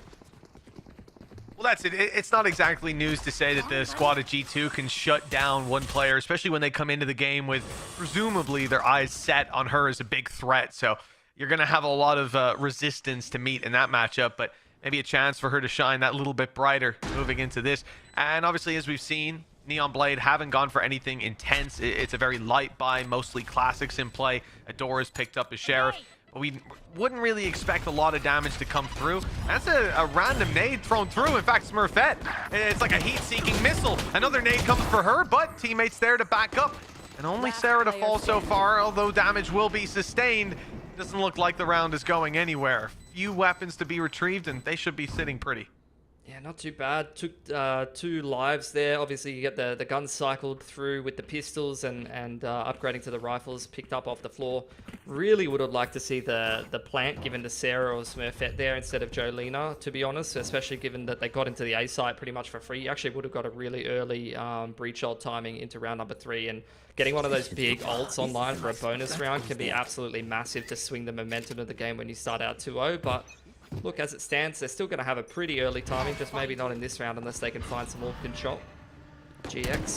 Speaker 11: Well, that's it. It's not exactly news to say that the squad at G2 can shut down one player, especially when they come into the game with presumably their eyes set on her as a big threat. So you're going to have a lot of resistance to meet in that matchup, but maybe a chance for her to shine that little bit brighter moving into this. And obviously, as we've seen, Neon Blade haven't gone for anything intense. It's a very light buy, mostly classics in play. Adora's picked up as Sheriff. We wouldn't really expect a lot of damage to come through. That's a random nade thrown through. In fact, Smurfette, it's like a heat-seeking missile. Another nade comes for her, but teammates there to back up. And only Sarah to fall so far, although damage will be sustained. Doesn't look like the round is going anywhere. Few weapons to be retrieved, and they should be sitting pretty.
Speaker 12: Yeah, not too bad. Took 2 lives there. Obviously, you get the guns cycled through with the pistols and upgrading to the rifles picked up off the floor. Really would have liked to see the plant given to Sarah or Smurfette there instead of Jolena, to be honest, especially given that they got into the A site pretty much for free. You actually would have got a really early breach ult timing into round number 3, and getting one of those big ults online for a bonus round can be absolutely massive to swing the momentum of the game when you start out 2-0, but look, as it stands, they're still going to have a pretty early timing, just maybe not in this round unless they can find some more control. GX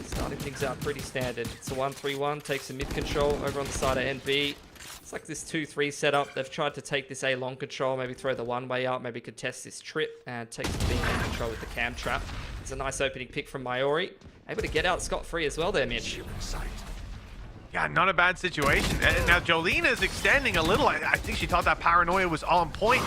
Speaker 12: starting things out pretty standard. It's a 1-3-1, takes the mid control over on the side of NB. It's like this 2-3 setup. They've tried to take this A long control, maybe throw the one-way out, maybe contest this trip and take the B main control with the cam trap. It's a nice opening pick from Maori. Able to get out scot-free as well there, Mitch.
Speaker 11: Yeah, not a bad situation. And now Jolena is extending a little. I think she thought that paranoia was on point.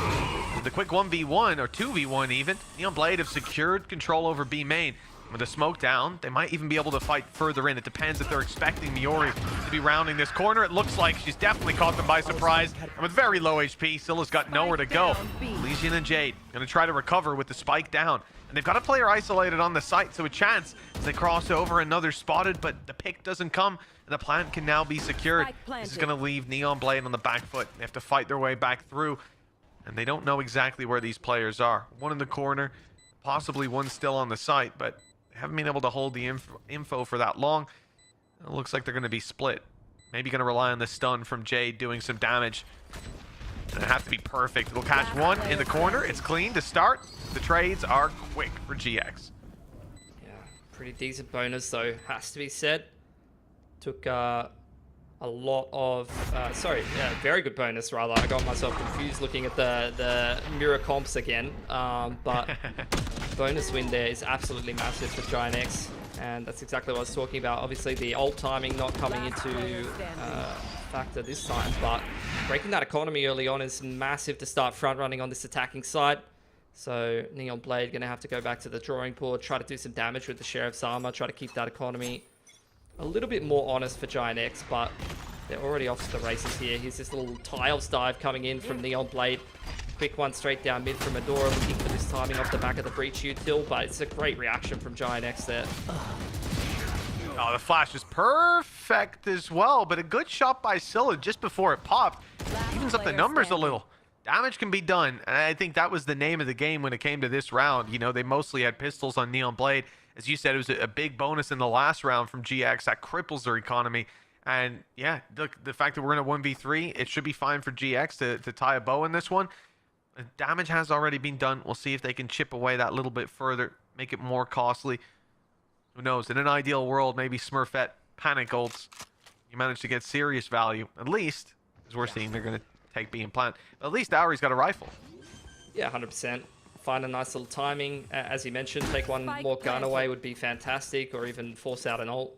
Speaker 11: The quick 1v1 or 2v1 even. Neon Blade have secured control over B main. With the smoke down, they might even be able to fight further in. It depends if they're expecting Miori to be rounding this corner. It looks like she's definitely caught them by surprise. And with very low HP, Scylla's got nowhere to go. Legion and Jade going to try to recover with the spike down. And they've got a player isolated on the site, so a chance as they cross over. Another spotted, but the pick doesn't come. And the plant can now be secured. This is going to leave Neon Blade on the back foot. They have to fight their way back through. And they don't know exactly where these players are. One in the corner, possibly one still on the site, but they haven't been able to hold the info for that long. It looks like they're going to be split. Maybe going to rely on the stun from Jade doing some damage. And it has to be perfect. It'll catch one in the corner. It's clean to start. The trades are quick for GX.
Speaker 12: Yeah, pretty decent bonus though, has to be said. Took a lot of, very good bonus rather. I got myself confused looking at the mirror comps again. But bonus win there is absolutely massive for GiantX. And that's exactly what I was talking about. Obviously the ult timing not coming into factor this time, but breaking that economy early on is massive to start front running on this attacking side. So Neon Blade going to have to go back to the drawing board, try to do some damage with the Sheriff's armor, try to keep that economy a little bit more honest for GiantX, but they're already off to the races here. Here's this little tiles dive coming in from Neon Blade. Quick one straight down mid from Adora, looking for this timing off the back of the breach util, but it's a great reaction from GiantX there.
Speaker 11: Oh, the flash is perfect as well, but a good shot by Scylla just before it popped. Evens up the numbers a little. Damage can be done, and I think that was the name of the game when it came to this round. You know, they mostly had pistols on Neon Blade. As you said, it was a big bonus in the last round from GX. That cripples their economy. And yeah, the fact that we're in a 1v3, it should be fine for GX to tie a bow in this one. The damage has already been done. We'll see if they can chip away that little bit further, make it more costly. Who knows? In an ideal world, maybe Smurfette panic ults. You manage to get serious value. At least, as we're seeing, they're going to take B and plant. But at least Auri's got a rifle.
Speaker 12: Yeah, 100%. Find a nice little timing. As you mentioned, take one more gun away would be fantastic, or even force out an ult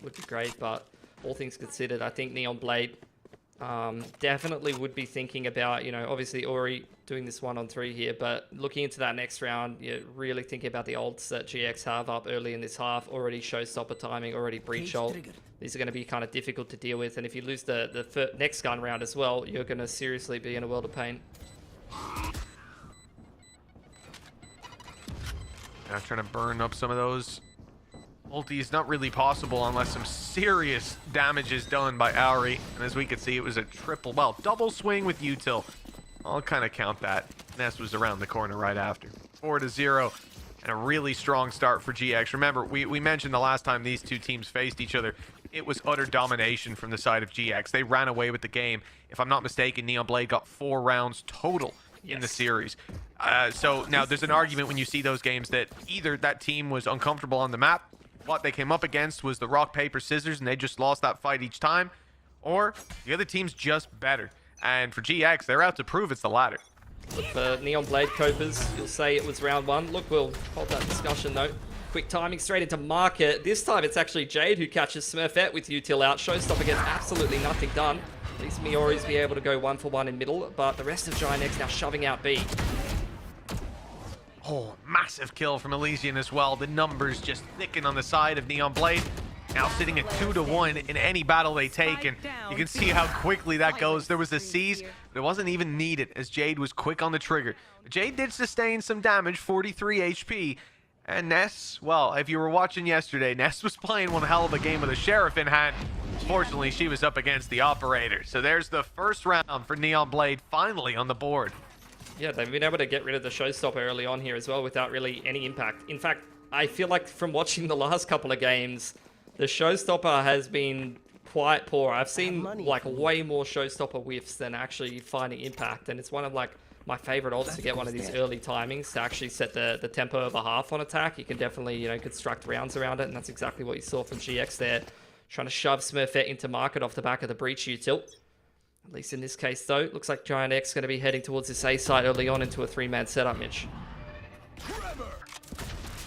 Speaker 12: would be great. But all things considered, I think Neon Blade definitely would be thinking about, you know, obviously Ori doing this 1-on-3 here, but looking into that next round, you're really thinking about the ults that GX have up early in this half. Already showstopper timing, already breach ult. These are going to be kind of difficult to deal with, and if you lose the next gun round as well, you're going to seriously be in a world of pain.
Speaker 11: Now trying to burn up some of those Ulti is not really possible unless some serious damage is done by Auri. And as we could see, it was a double swing with util. I'll kind of count that. Ness was around the corner right after. 4-0, and a really strong start for GX. Remember, we mentioned the last time these two teams faced each other, it was utter domination from the side of GX. They ran away with the game. If I'm not mistaken, Neon Blade got 4 rounds total in the series. So now there's an argument when you see those games that either that team was uncomfortable on the map, what they came up against was the rock, paper, scissors, and they just lost that fight each time, or the other team's just better. And for GX, they're out to prove it's the latter.
Speaker 12: Look, for Neon Blade Copers, you'll say it was round 1. Look, we'll hold that discussion though. Quick timing straight into market. This time it's actually Jade who catches Smurfette with util out. Showstopper gets absolutely nothing done. At least Miori's be able to go 1-for-1 in middle, but the rest of GiantX now shoving out B.
Speaker 11: Oh, massive kill from Elysian as well. The numbers just thicken on the side of Neon Blade. Now sitting at 2-1 in any battle they take, and you can see how quickly that goes. There was a seize, but it wasn't even needed as Jade was quick on the trigger. But Jade did sustain some damage, 43 HP. And Ness, well, if you were watching yesterday, Ness was playing one hell of a game with a Sheriff in hand. Fortunately, she was up against the Operator. So there's the first round for Neon Blade finally on the board.
Speaker 12: Yeah, they've been able to get rid of the Showstopper early on here as well without really any impact. In fact, I feel like from watching the last couple of games, the Showstopper has been quite poor. I've seen like way more Showstopper whiffs than actually finding impact, and it's one of like my favorite ults to get one of these early timings to actually set the tempo of a half on attack. You can definitely, you know, construct rounds around it, and that's exactly what you saw from GX there, trying to shove Smurfette into market off the back of the breach util. At least in this case though, looks like GiantX going to be heading towards this A site early on into a 3-man setup, Mitch.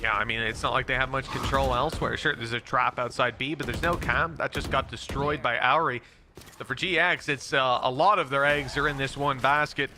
Speaker 11: Yeah, I mean, it's not like they have much control elsewhere. Sure, there's a trap outside B, but there's no cam. That just got destroyed by Auri. So for GX, it's a lot of their eggs are in this one basket.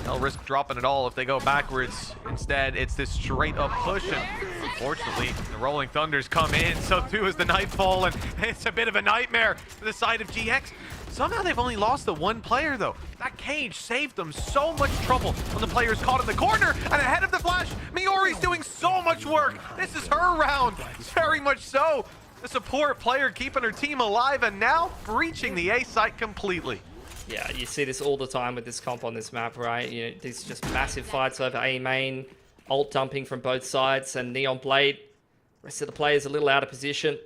Speaker 11: They'll risk dropping it all if they go backwards. Instead, it's this straight up push. And unfortunately, the Rolling Thunders come in. So too is the Nightfall, and it's a bit of a nightmare for the side of GX. Somehow they've only lost the 1 player though. That cage saved them so much trouble when the player's caught in the corner and ahead of the flash. Miori's doing so much work. This is her round, very much so. The support player keeping her team alive and now breaching the A site completely.
Speaker 12: Yeah, you see this all the time with this comp on this map, right? You know, these just massive fights over A main, ult dumping from both sides, and Neon Blade. Rest of the players a little out of position,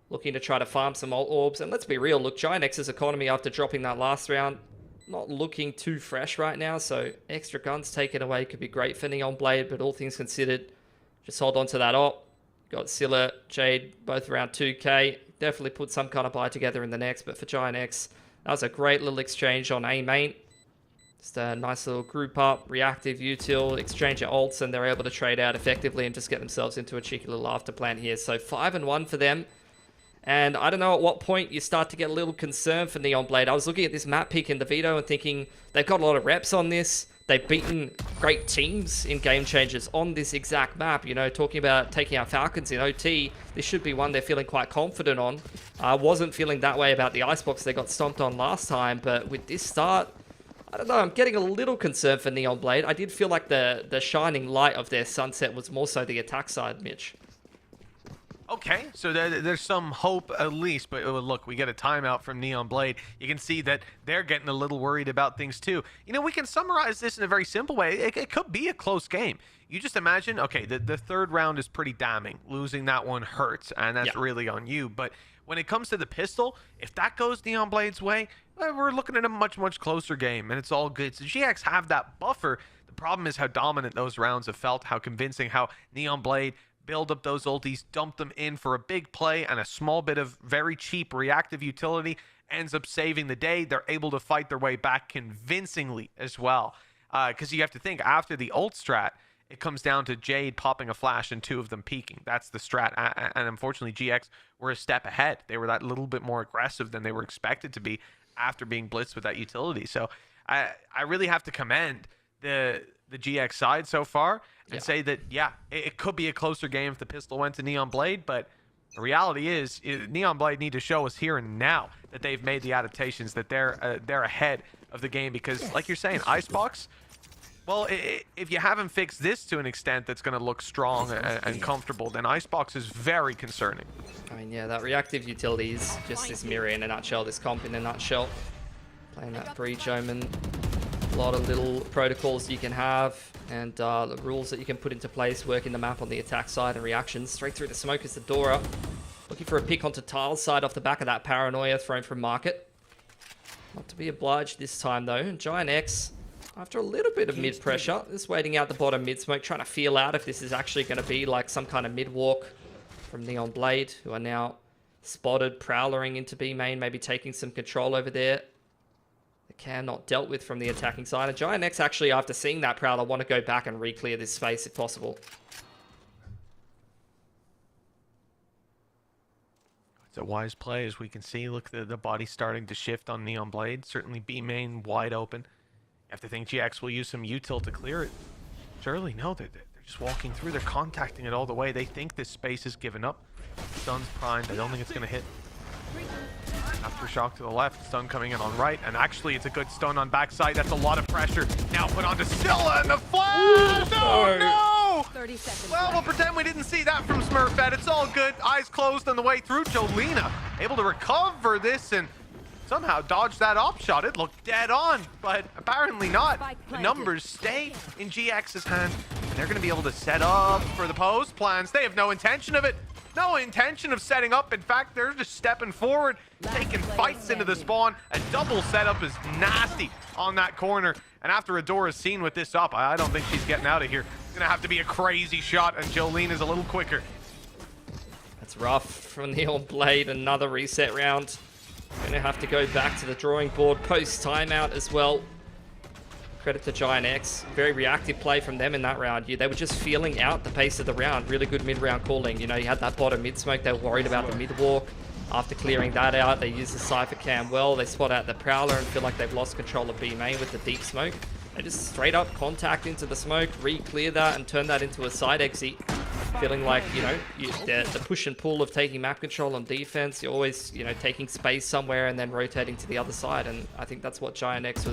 Speaker 12: looking to try to farm some ult orbs. And let's be real, look, GiantX's economy after dropping that last round, not looking too fresh right now, so extra guns taken away could be great for Neon Blade, but all things considered, just hold on to that ult. Got Scylla, Jade, both around 2k. Definitely put some kind of buy together in the next, but for GiantX, that was a great little exchange on A main. Just a nice little group up, reactive util, exchange of ults, and they're able to trade out effectively and just get themselves into a cheeky little after plan here. So 5-1 for them. And I don't know at what point you start to get a little concerned for Neon Blade. I was looking at this map pick in the veto and thinking they've got a lot of reps on this. They've beaten great teams in game changers on this exact map. You know, talking about taking out Falcons in OT, this should be one they're feeling quite confident on. I wasn't feeling that way about the Icebox they got stomped on last time, but with this start, I don't know, I'm getting a little concerned for Neon Blade. I did feel like the shining light of their sunset was more so the attack side, Mitch.
Speaker 11: Okay, so there's some hope at least, but look, we get a timeout from Neon Blade. You can see that they're getting a little worried about things too. You know, we can summarize this in a very simple way. It could be a close game. You just imagine, okay, the third round is pretty damning. Losing that one hurts, and that's really on you. But when it comes to the pistol, if that goes Neon Blade's way, we're looking at a much, much closer game, and it's all good. So GX have that buffer. The problem is how dominant those rounds have felt, how convincing, how Neon Blade build up those ultis, dump them in for a big play, and a small bit of very cheap reactive utility ends up saving the day. They're able to fight their way back convincingly as well. Because you have to think, after the ult strat, it comes down to Jade popping a flash and 2 of them peeking. That's the strat. And unfortunately, GX were a step ahead. They were that little bit more aggressive than they were expected to be after being blitzed with that utility. So I really have to commend the GX side so far and say that, yeah, it could be a closer game if the pistol went to Neon Blade, but the reality is Neon Blade need to show us here and now that they've made the adaptations, that they're ahead of the game, because like you're saying, Icebox, Well, if you haven't fixed this to an extent that's going to look strong and comfortable, then Icebox is very concerning.
Speaker 12: I mean, yeah, that reactive utility is just this mirror in a nutshell, this comp in a nutshell. Playing that breach omen. A lot of little protocols you can have and the rules that you can put into place, working the map on the attack side and reactions. Straight through the smoke is the Dora. Looking for a pick onto Tile's side off the back of that paranoia thrown from Market. Not to be obliged this time though. And GiantX, after a little bit of mid pressure, just waiting out the bottom mid smoke, trying to feel out if this is actually going to be like some kind of mid walk from Neon Blade, who are now spotted, prowling into B main, maybe taking some control over there. The cam not dealt with from the attacking side. And GiantX actually, after seeing that Prowler, want to go back and re-clear this space if possible.
Speaker 11: It's a wise play, as we can see. Look, the body starting to shift on Neon Blade. Certainly B main wide open. You have to think GX will use some util to clear it. Surely, no, they're just walking through. They're contacting it all the way. They think this space is given up. Stun's primed. I don't think it's going to hit. Aftershock to the left, stun coming in on right, and actually it's a good stun on backside. That's a lot of pressure. Now put onto Scylla and the flash! Oh no!
Speaker 2: 30 seconds
Speaker 11: Well, we'll pretend we didn't see that from Smurfette. It's all good. Eyes closed on the way through. Jolina able to recover this and somehow dodge that op shot. It looked dead on, but apparently not. The numbers stay in GX's hand, and they're going to be able to set up for the post plans. They have no intention of it. No intention of setting up. In fact, they're just stepping forward, taking fights into the spawn. A double setup is nasty on that corner. And after Adora's seen with this up, I don't think she's getting out of here. It's going to have to be a crazy shot, and Jolene is a little quicker.
Speaker 12: That's rough from Neon Blade. Another reset round. Going to have to go back to the drawing board post timeout as well. Credit to GiantX. Very reactive play from them in that round. They were just feeling out the pace of the round. Really good mid-round calling. You know, you had that bottom mid-smoke. They were worried about the mid-walk. After clearing that out, they used the Cypher Cam well. They spot out the Prowler and feel like they've lost control of B main with the deep smoke. They just straight up contact into the smoke, re-clear that, and turn that into a side exit. Feeling like, you know, the push and pull of taking map control on defense. You're always, you know, taking space somewhere and then rotating to the other side. And I think that's what GiantX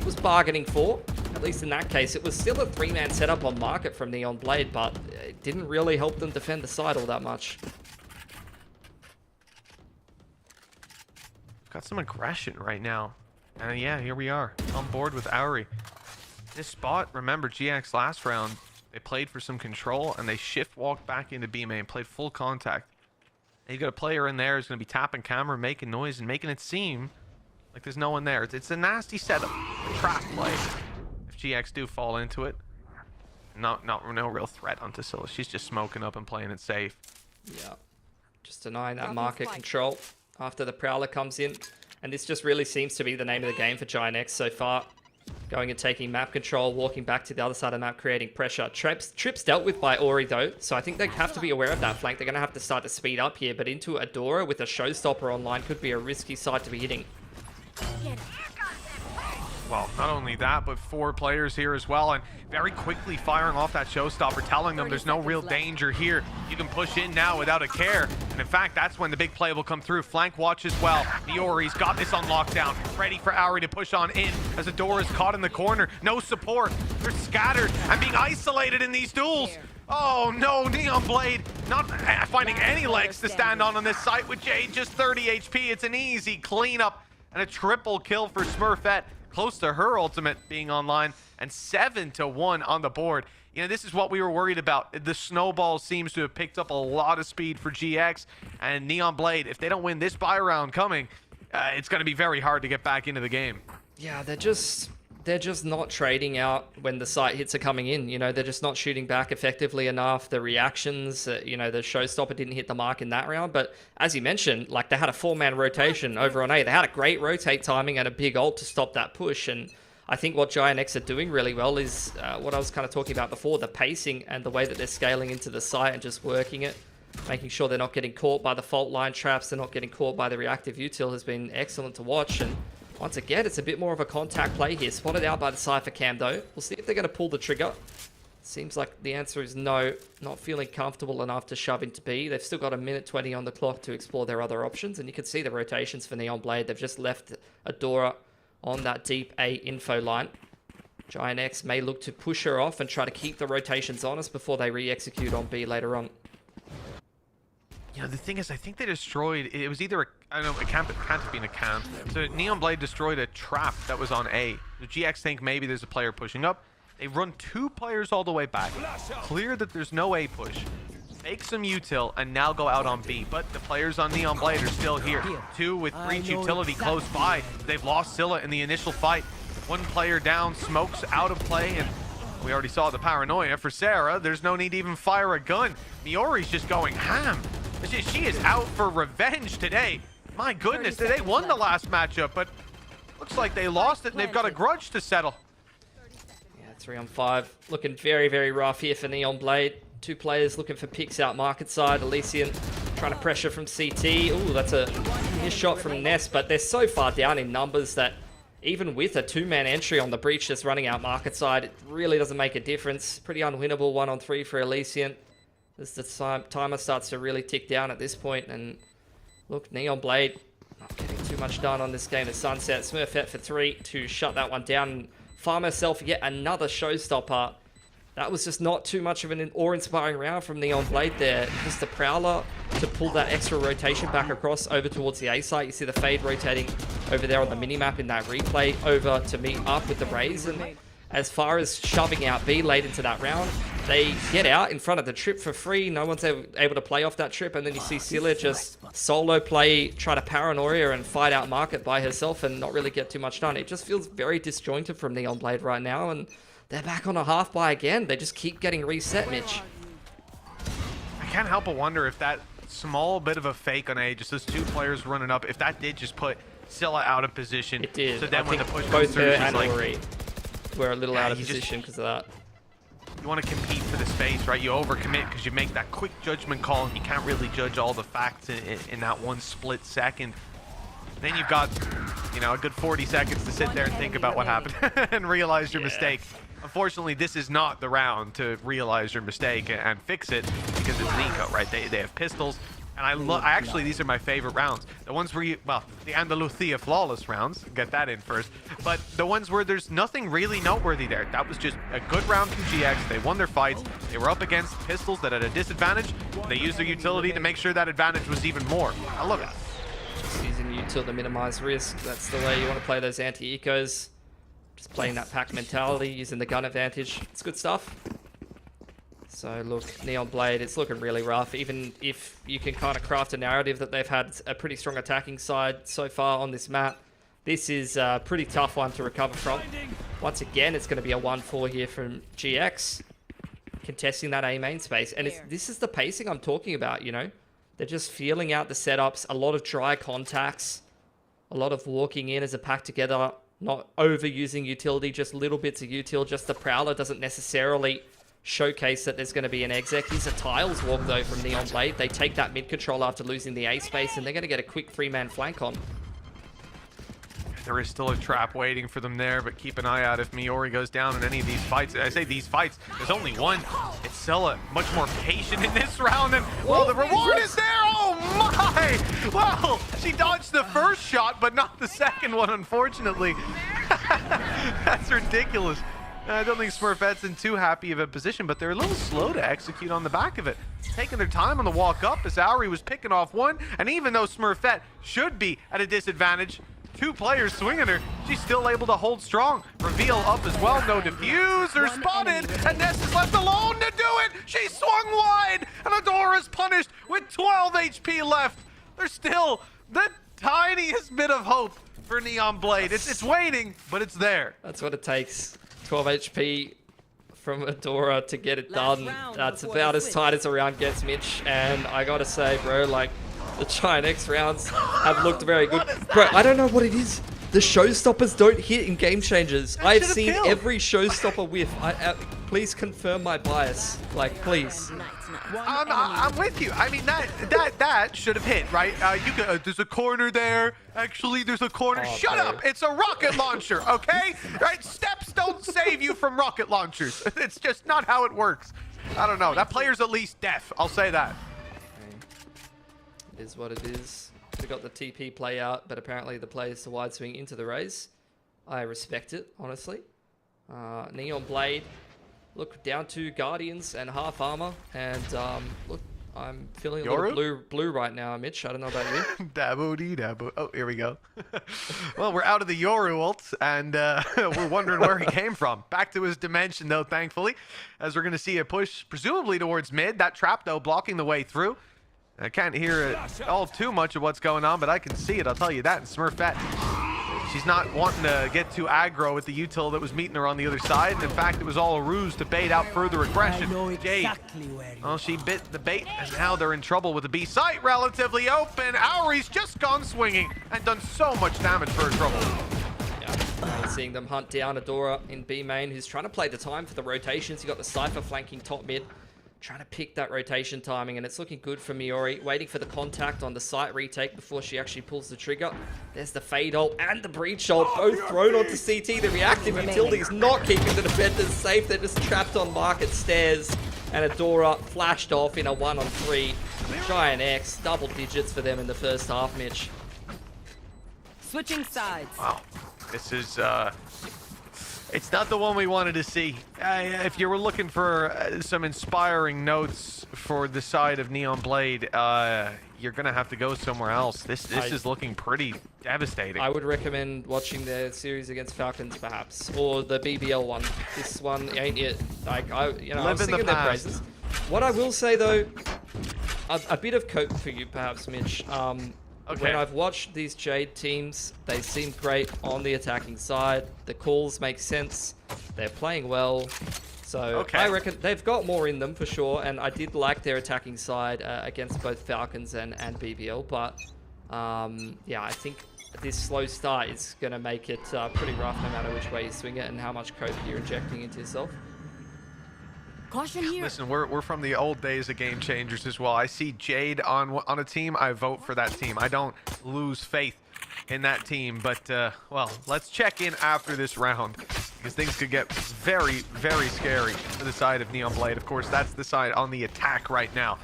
Speaker 12: was bargaining for. At least in that case, it was still a three-man setup on Market from Neon Blade, but it didn't really help them defend the side all that much.
Speaker 11: Got some aggression right now. And yeah, here we are on board with Auri. This spot, remember GX last round, they played for some control and they shift walked back into B main, played full contact. And you got a player in there who's going to be tapping camera, making noise and making it seem like there's no one there. It's a nasty setup, a trap play. If GX do fall into it, no real threat onto Scylla. She's just smoking up and playing it safe.
Speaker 12: Yeah, just denying that Market control after the Prowler comes in. And this just really seems to be the name of the game for GiantX so far. Going and taking map control, walking back to the other side of the map, creating pressure. Trips dealt with by Ori though, so I think they have to be aware of that flank. They're going to have to start to speed up here, but into Adora with a showstopper online could be a risky side to be hitting.
Speaker 11: Well, not only that, but 4 players here as well, and very quickly firing off that showstopper, telling them there's no real danger here. You can push in now without a care. And in fact, that's when the big play will come through. Flank watch as well. Niori's got this on lockdown, ready for Auri to push on in as Adora is caught in the corner. No support. They're scattered and being isolated in these duels. Oh no, Neon Blade not finding any legs to stand on this site with Jade just 30 HP. It's an easy cleanup and a triple kill for Smurfette. Close to her ultimate being online, and 7-1 on the board. You know, this is what we were worried about. The snowball seems to have picked up a lot of speed for GX and Neon Blade. If they don't win this buy round coming, it's going to be very hard to get back into the game.
Speaker 12: Yeah, they're just not trading out when the site hits are coming in. You know, they're just not shooting back effectively enough. The reactions, you know, the showstopper didn't hit the mark in that round. But as you mentioned, like they had a 4-man rotation over on A. They had a great rotate timing and a big ult to stop that push. And I think what GiantX are doing really well is what I was kind of talking about before, the pacing and the way that they're scaling into the site and just working it. Making sure they're not getting caught by the fault line traps. They're not getting caught by the reactive util has been excellent to watch. And once again, it's a bit more of a contact play here. Spotted out by the Cypher Cam, though. We'll see if they're going to pull the trigger. Seems like the answer is no. Not feeling comfortable enough to shove into B. They've still got a minute 20 on the clock to explore their other options. And you can see the rotations for Neon Blade. They've just left Adora on that deep A info line. GiantX may look to push her off and try to keep the rotations honest before they re-execute on B later on.
Speaker 11: You know, the thing is, I think they destroyed, it was either, I don't know, it can't have been a camp. So Neon Blade destroyed a trap that was on A. The GX think maybe there's a player pushing up. They run 2 players all the way back, clear that there's no A push, make some util, and now go out on B. But the players on Neon Blade are still here. 2 with breach utility close by. They've lost Scylla in the initial fight. 1 player down, smokes out of play, and we already saw the paranoia for Sarah. There's no need to even fire a gun. Miori's just going ham. She is out for revenge today. My goodness, they won the last matchup, but looks like they lost it and they've got a grudge to settle.
Speaker 12: Yeah, 3 on 5. Looking very, very rough here for Neon Blade. 2 players looking for picks out market side. Elysian trying to pressure from CT. Ooh, that's a nice shot from Ness, but they're so far down in numbers that even with a 2-man entry on the breach that's running out market side, it really doesn't make a difference. Pretty unwinnable 1 on 3 for Elysian. As the timer starts to really tick down at this point, and look, Neon Blade not getting too much done on this game of Sunset. Smurfette for 3 to shut that one down and farm herself yet another showstopper. That was just not too much of an awe-inspiring round from Neon Blade there. Just the Prowler to pull that extra rotation back across over towards the A site. You see the Fade rotating over there on the minimap in that replay over to meet up with the Raze. And as far as shoving out B late into that round, they get out in front of the trip for free. No one's able to play off that trip. And then you see Scylla just solo play, try to paranoia and fight out market by herself and not really get too much done. It just feels very disjointed from Neon Blade right now. And they're back on a half buy again. They just keep getting reset, Mitch.
Speaker 11: I can't help but wonder if that small bit of a fake on A, just those 2 players running up, if that did just put Scylla out of position.
Speaker 12: It did.
Speaker 11: So then when the push
Speaker 12: both
Speaker 11: comes through,
Speaker 12: her
Speaker 11: she's
Speaker 12: and
Speaker 11: like,
Speaker 12: Ori were a little out of position because of that.
Speaker 11: You want to compete for the space, right? You overcommit because you make that quick judgment call and you can't really judge all the facts in that 1 split second. Then you've got, you know, a good 40 seconds to sit there and think about what happened and realize your mistake. Unfortunately, this is not the round to realize your mistake and fix it because it's Nico, right? They have pistols. And actually, these are my favorite rounds. The ones where you, well, the Andalucia flawless rounds, get that in first. But the ones where there's nothing really noteworthy there. That was just a good round from GX. They won their fights. They were up against pistols that had a disadvantage. They used their utility to make sure that advantage was even more. I love it.
Speaker 12: Just using util to minimize risk. That's the way you want to play those anti-ecos. Just playing that pack mentality, using the gun advantage. It's good stuff. So look, Neon Blade, it's looking really rough. Even if you can kind of craft a narrative that they've had a pretty strong attacking side so far on this map, this is a pretty tough one to recover from. Once again, it's going to be a 1-4 here from GX, contesting that A main space. And this is the pacing I'm talking about, you know. They're just feeling out the setups, a lot of dry contacts, a lot of walking in as a pack together, not overusing utility, just little bits of util. Just the Prowler doesn't necessarily showcase that there's going to be an exec. Here's a Tiles walk, though, from Neon Blade. They take that mid control after losing the A space, and they're going to get a quick 3-man flank on.
Speaker 11: There is still a trap waiting for them there, but keep an eye out if Miori goes down in any of these fights. I say these fights, there's only one. It's Scylla, much more patient in this round, and well, the reward is there. Oh my! Well, she dodged the first shot, but not the second one, unfortunately. That's ridiculous. I don't think Smurfette's in too happy of a position, but they're a little slow to execute on the back of it. Taking their time on the walk up as Auri was picking off one, and even though Smurfette should be at a disadvantage, 2 players swinging her, she's still able to hold strong. Reveal up as well, no diffuser spotted, and Ness is left alone to do it. She swung wide, and Adora's punished with 12 HP left. There's still the tiniest bit of hope for Neon Blade. It's waiting, but it's there.
Speaker 12: That's what it takes. 12 HP from Adora to get it done. That's about as tight as a round gets, Mitch. And I gotta say, bro, like, the GiantX rounds have looked very good. Bro, I don't know what it is. The showstoppers don't hit in Game Changers. I've seen every showstopper whiff. Please confirm my bias. Like, please.
Speaker 11: I'm with you. I mean, that should have hit, right? You could, there's a corner there. Actually, there's a corner. Shut up! It's a rocket launcher, okay? Right? Steps don't save you from rocket launchers. It's just not how it works. I don't know. That player's at least deaf. I'll say that.
Speaker 12: It is what it is. We got the TP play out, but apparently the play is to wide swing into the Raze. I respect it, honestly. Neon Blade, look, down to Guardians and half armor. And look, I'm feeling a little blue right now, Mitch. I don't know about you.
Speaker 11: Dabo-dee-dabo. Oh, here we go. Well, we're out of the Yoru ult, and we're wondering where he came from. Back to his dimension, though, thankfully, as we're going to see a push, presumably towards mid. That trap, though, blocking the way through. I can't hear all too much of what's going on, but I can see it, I'll tell you that. And Smurfette, she's not wanting to get too aggro with the util that was meeting her on the other side. And in fact, it was all a ruse to bait out further aggression. Jade, well, she bit the bait, and now they're in trouble with the B site relatively open. Auri's just gone swinging and done so much damage for her trouble.
Speaker 12: Yeah, seeing them hunt down Adora in B main, who's trying to play the time for the rotations. You got the Cypher flanking top mid, trying to pick that rotation timing, and it's looking good for Miori, waiting for the contact on the site retake before she actually pulls the trigger. There's the fade ult and the breach ult, both thrown onto CT. The reactive utility is not keeping the defenders safe. They're just trapped on market stairs, and Adora flashed off in a 1-on-3. GiantX, double digits for them in the first half, Mitch.
Speaker 13: Switching sides.
Speaker 11: Wow, this is it's not the one we wanted to see. If you were looking for some inspiring notes for the side of Neon Blade, you're gonna have to go somewhere else. This is looking pretty devastating.
Speaker 12: I would recommend watching the series against Falcons, perhaps, or the BBL one. This one ain't it. Like I was singing their praises. What I will say though, a bit of cope for you, perhaps, Mitch. When I've watched these Jade teams, they seem great on the attacking side. The calls make sense. They're playing well. So I reckon they've got more in them for sure. And I did like their attacking side against both Falcons and BBL. But yeah, I think this slow start is going to make it pretty rough no matter which way you swing it and how much cope you're injecting into yourself.
Speaker 13: Caution here.
Speaker 11: Listen, we're from the old days of Game Changers as well. I see Jade on a team, I vote for that team. I don't lose faith in that team. But, well, let's check in after this round, because things could get very, very scary for the side of Neon Blade. Of course, that's the side on the attack right now.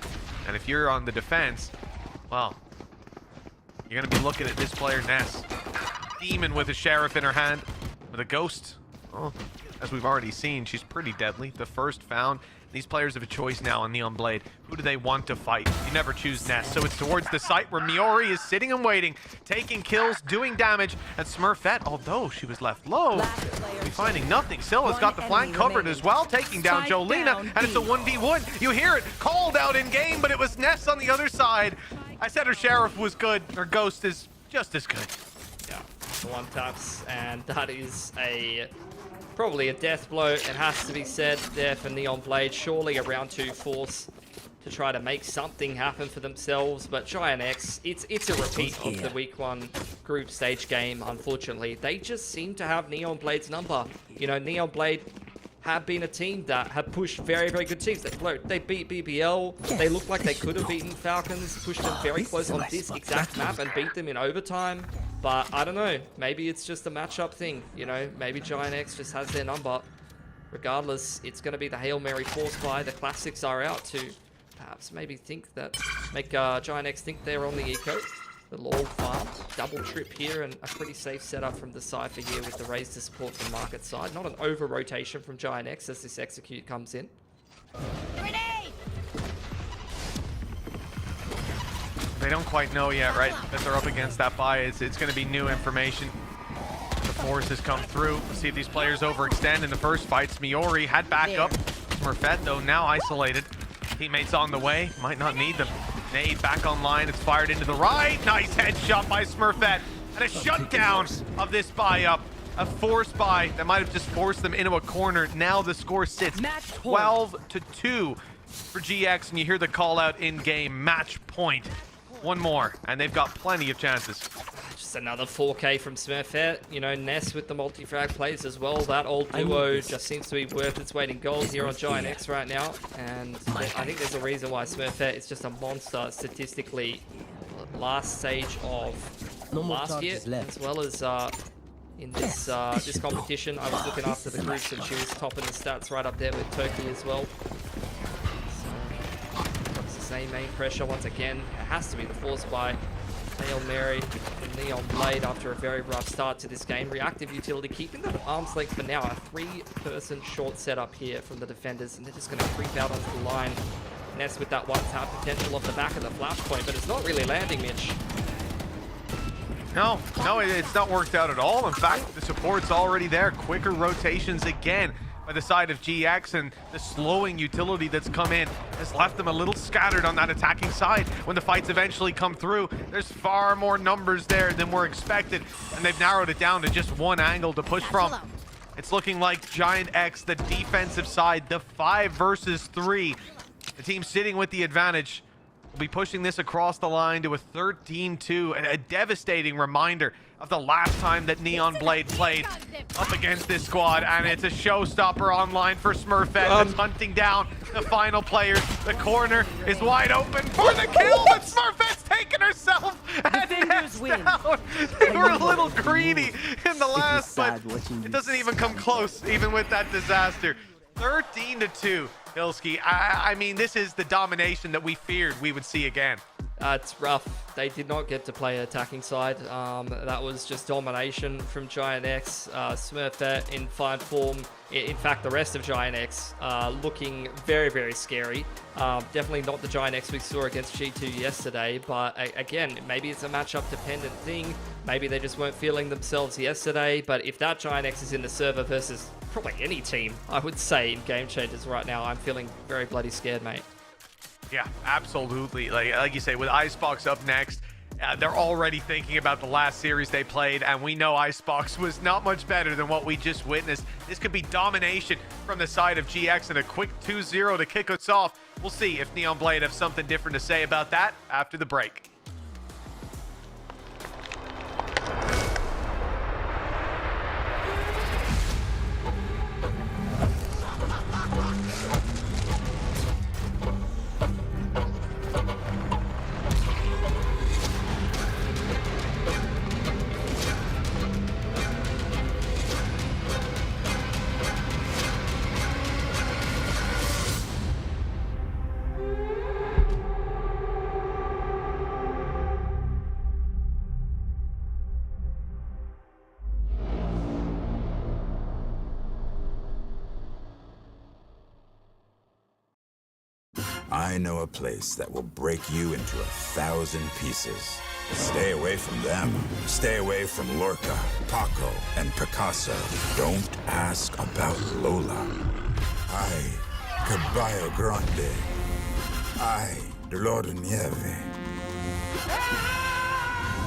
Speaker 11: And if you're on the defense, well, you're going to be looking at this player, Ness. Demon with a Sheriff in her hand, with a Ghost. Oh, as we've already seen, she's pretty deadly. The first found. These players have a choice now on Neon Blade. Who do they want to fight? You never choose Ness. So it's towards the site where Miori is sitting and waiting, taking kills, doing damage. And Smurfette, although she was left low, we're finding nothing. Silla's got the flank covered as well, taking down Jolina. And it's a 1v1. You hear it called out in game, but it was Ness on the other side. I said her Sheriff was good. Her Ghost is just as good.
Speaker 12: Yeah, the one taps, and that is probably a death blow. It has to be said there for Neon Blade. Surely a round 2 force to try to make something happen for themselves. But GiantX, it's a repeat of the week 1 group stage game, unfortunately. They just seem to have Neon Blade's number. You know, Neon Blade have been a team that have pushed very, very good teams. They beat BBL. They look like they could have beaten Falcons, pushed them very close on this exact map and beat them in overtime. But I don't know. Maybe it's just a matchup thing. You know, maybe GiantX just has their number. Regardless, it's going to be the Hail Mary force buy. The classics are out to perhaps maybe make GiantX think they're on the eco. The Lord farm, double trip here, and a pretty safe setup from the Cypher here with the raise to support from market side. Not an over rotation from GiantX as this execute comes in.
Speaker 11: They don't quite know yet, right, that they're up against that buy. It's going to be new information. The force has come through. Let's see if these players overextend in the first fights. Miori had backup. Smurfette, though, now isolated. Teammates on the way. Might not need them. Nade back online. It's fired into the right. Nice headshot by Smurfette. And a shutdown of this buy-up. A force buy that might have just forced them into a corner. Now the score sits 12-2 for GX. And you hear the call out in-game. Match point. One more, and they've got plenty of chances.
Speaker 12: Just another 4K from Smurfette. You know, Ness with the multi-frag plays as well. That old duo just seems to be worth its weight in gold here on GiantX right now. And I think there's a reason why Smurfette is just a monster statistically. Last stage of last year, as well as in this this competition. I was looking after the groups, and she was topping the stats right up there with Turkey as well. Same main pressure once again. It has to be the force buy. Hail Mary from Neon Blade after a very rough start to this game. Reactive utility keeping them at arm's length for now. A 3-person short setup here from the defenders, and they're just going to creep out onto the line. Ness with that one-tap potential off the back of the flashpoint, but it's not really landing, Mitch.
Speaker 11: No, it's not worked out at all. In fact, the support's already there. Quicker rotations again by the side of GX, and the slowing utility that's come in has left them a little scattered on that attacking side. When the fights eventually come through, there's far more numbers there than were expected, and they've narrowed it down to just one angle to push from. It's looking like GiantX, the defensive side, the 5 versus 3. The team sitting with the advantage will be pushing this across the line to a 13-2, and a devastating reminder of the last time that Neon Blade played up against this squad, and it's a showstopper online for Smurfette that's hunting down the final players. The corner is wide open for the kill, but Smurfette's taken herself and Ness down. They were a little greedy in the last, but it doesn't even come close, even with that disaster. 13-2, Hilski. I mean, this is the domination that we feared we would see again.
Speaker 12: It's rough. They did not get to play attacking side. That was just domination from GiantX. Smurfette in fine form. In fact, the rest of GiantX looking very, very scary. Definitely not the GiantX we saw against G2 yesterday, but again, maybe it's a matchup dependent thing. Maybe they just weren't feeling themselves yesterday, but if that GiantX is in the server versus probably any team, I would say in Game Changers right now, I'm feeling very bloody scared, mate.
Speaker 11: Yeah, absolutely. Like you say, with Icebox up next, they're already thinking about the last series they played, and we know Icebox was not much better than what we just witnessed. This could be domination from the side of GX, and a quick 2-0 to kick us off. We'll see if Neon Blade have something different to say about that after the break.
Speaker 14: I know a place that will break you into 1,000 pieces. Stay away from them. Stay away from Lorca, Paco, and Picasso. Don't ask about Lola. Ay, Caballo Grande. Ay, Dolor de Nieve.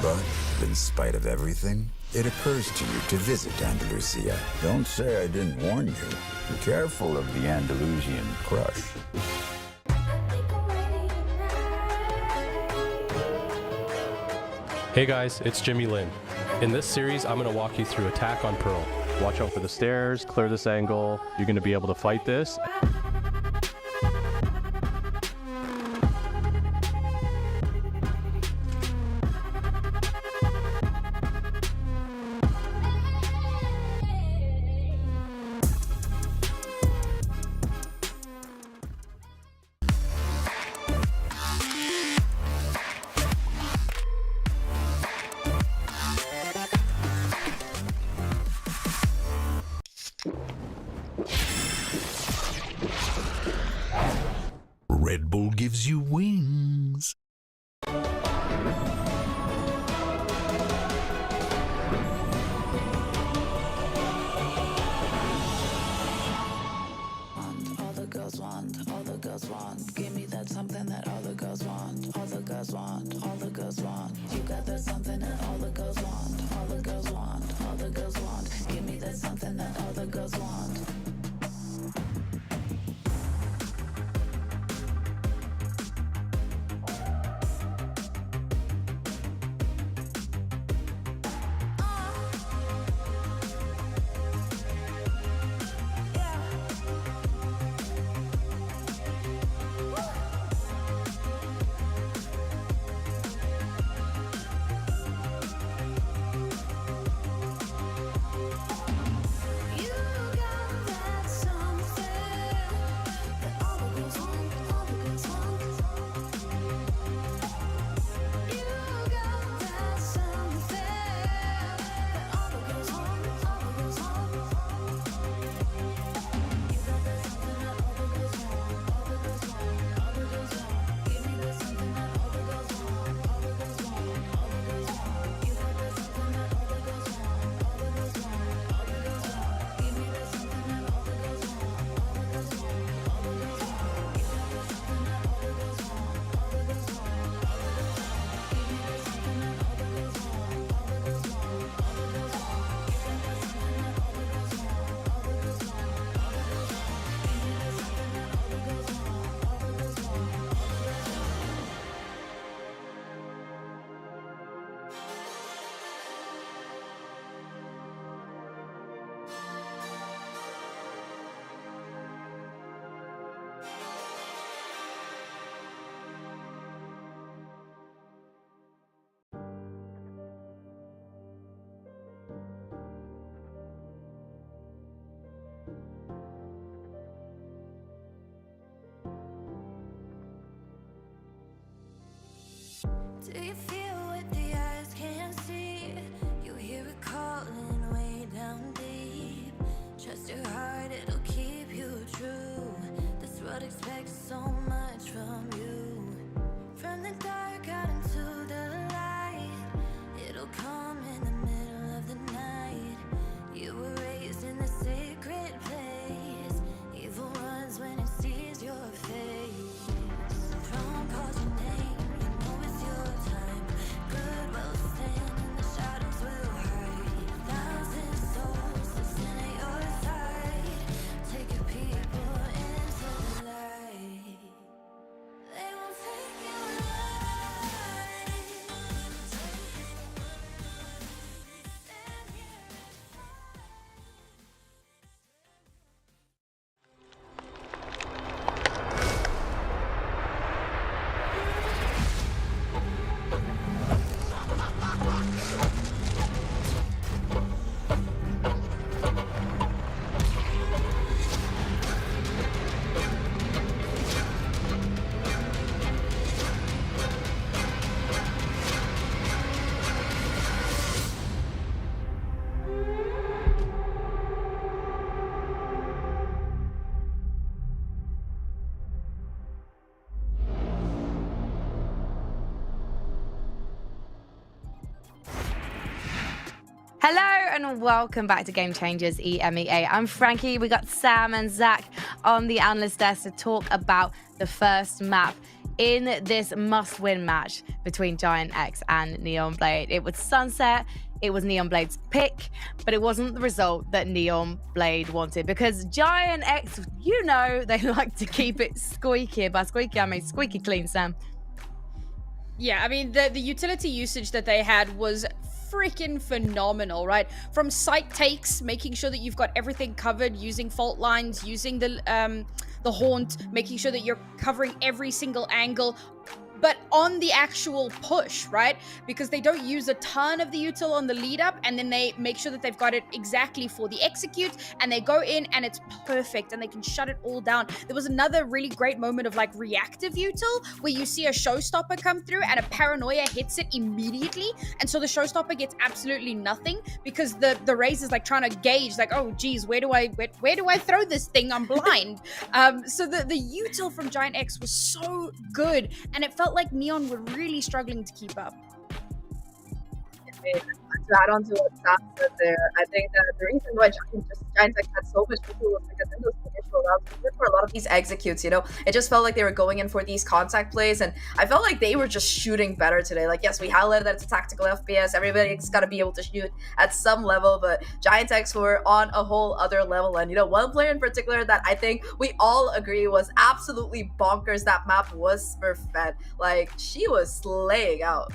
Speaker 14: But in spite of everything, it occurs to you to visit Andalusia. Don't say I didn't warn you. Be careful of the Andalusian crush.
Speaker 15: Hey guys, it's Jimmy Lin. In this series, I'm going to walk you through Attack on Pearl. Watch out for the stairs, clear this angle. You're going to be able to fight this.
Speaker 2: Do you feel what the eyes can't see? You hear it calling way down deep. Trust your heart, it'll keep you true. This world expects so much from you. From the dark out into the light, it'll come in the middle of the night. You were raised in the sacred place. Evil runs when it sees your face. Throne calls your name, you know it's your time. Good will stand and the shadows will hide. 1,000 souls to stand at your side. Take your people into the light. They won't take you alive. Stand here and fight.
Speaker 7: Hello and welcome back to Game Changers EMEA. I'm Frankie. We got Sam and Zach on the analyst desk to talk about the first map in this must-win match between GiantX and Neon Blade. It was Sunset. It was Neon Blade's pick, but it wasn't the result that Neon Blade wanted because GiantX, you know, they like to keep it squeaky. By squeaky, I mean squeaky clean, Sam.
Speaker 9: Yeah, I mean, the utility usage that they had was freaking phenomenal, right? From site takes, making sure that you've got everything covered, using fault lines, using the haunt, making sure that you're covering every single angle, but on the actual push, right? Because they don't use a ton of the util on the lead up, and then they make sure that they've got it exactly for the execute, and they go in and it's perfect, and they can shut it all down. There was another really great moment of like reactive util, where you see a showstopper come through and a paranoia hits it immediately, and so the showstopper gets absolutely nothing because the Raze is like trying to gauge, like, oh geez, where do I throw this thing? I'm blind. So the util from GiantX was so good, and it felt like Neon were really struggling to keep up.
Speaker 8: To add on to what Sam said there, I think that the reason why GiantX had so much control was because in those initial rounds, for a lot of these executes, you know, it just felt like they were going in for these contact plays, and I felt like they were just shooting better today. Like, yes, we highlighted that it's a tactical FPS, everybody's got to be able to shoot at some level, but GiantX were on a whole other level, and you know, one player in particular that I think we all agree was absolutely bonkers that map was Smurfette. Like, she was slaying out.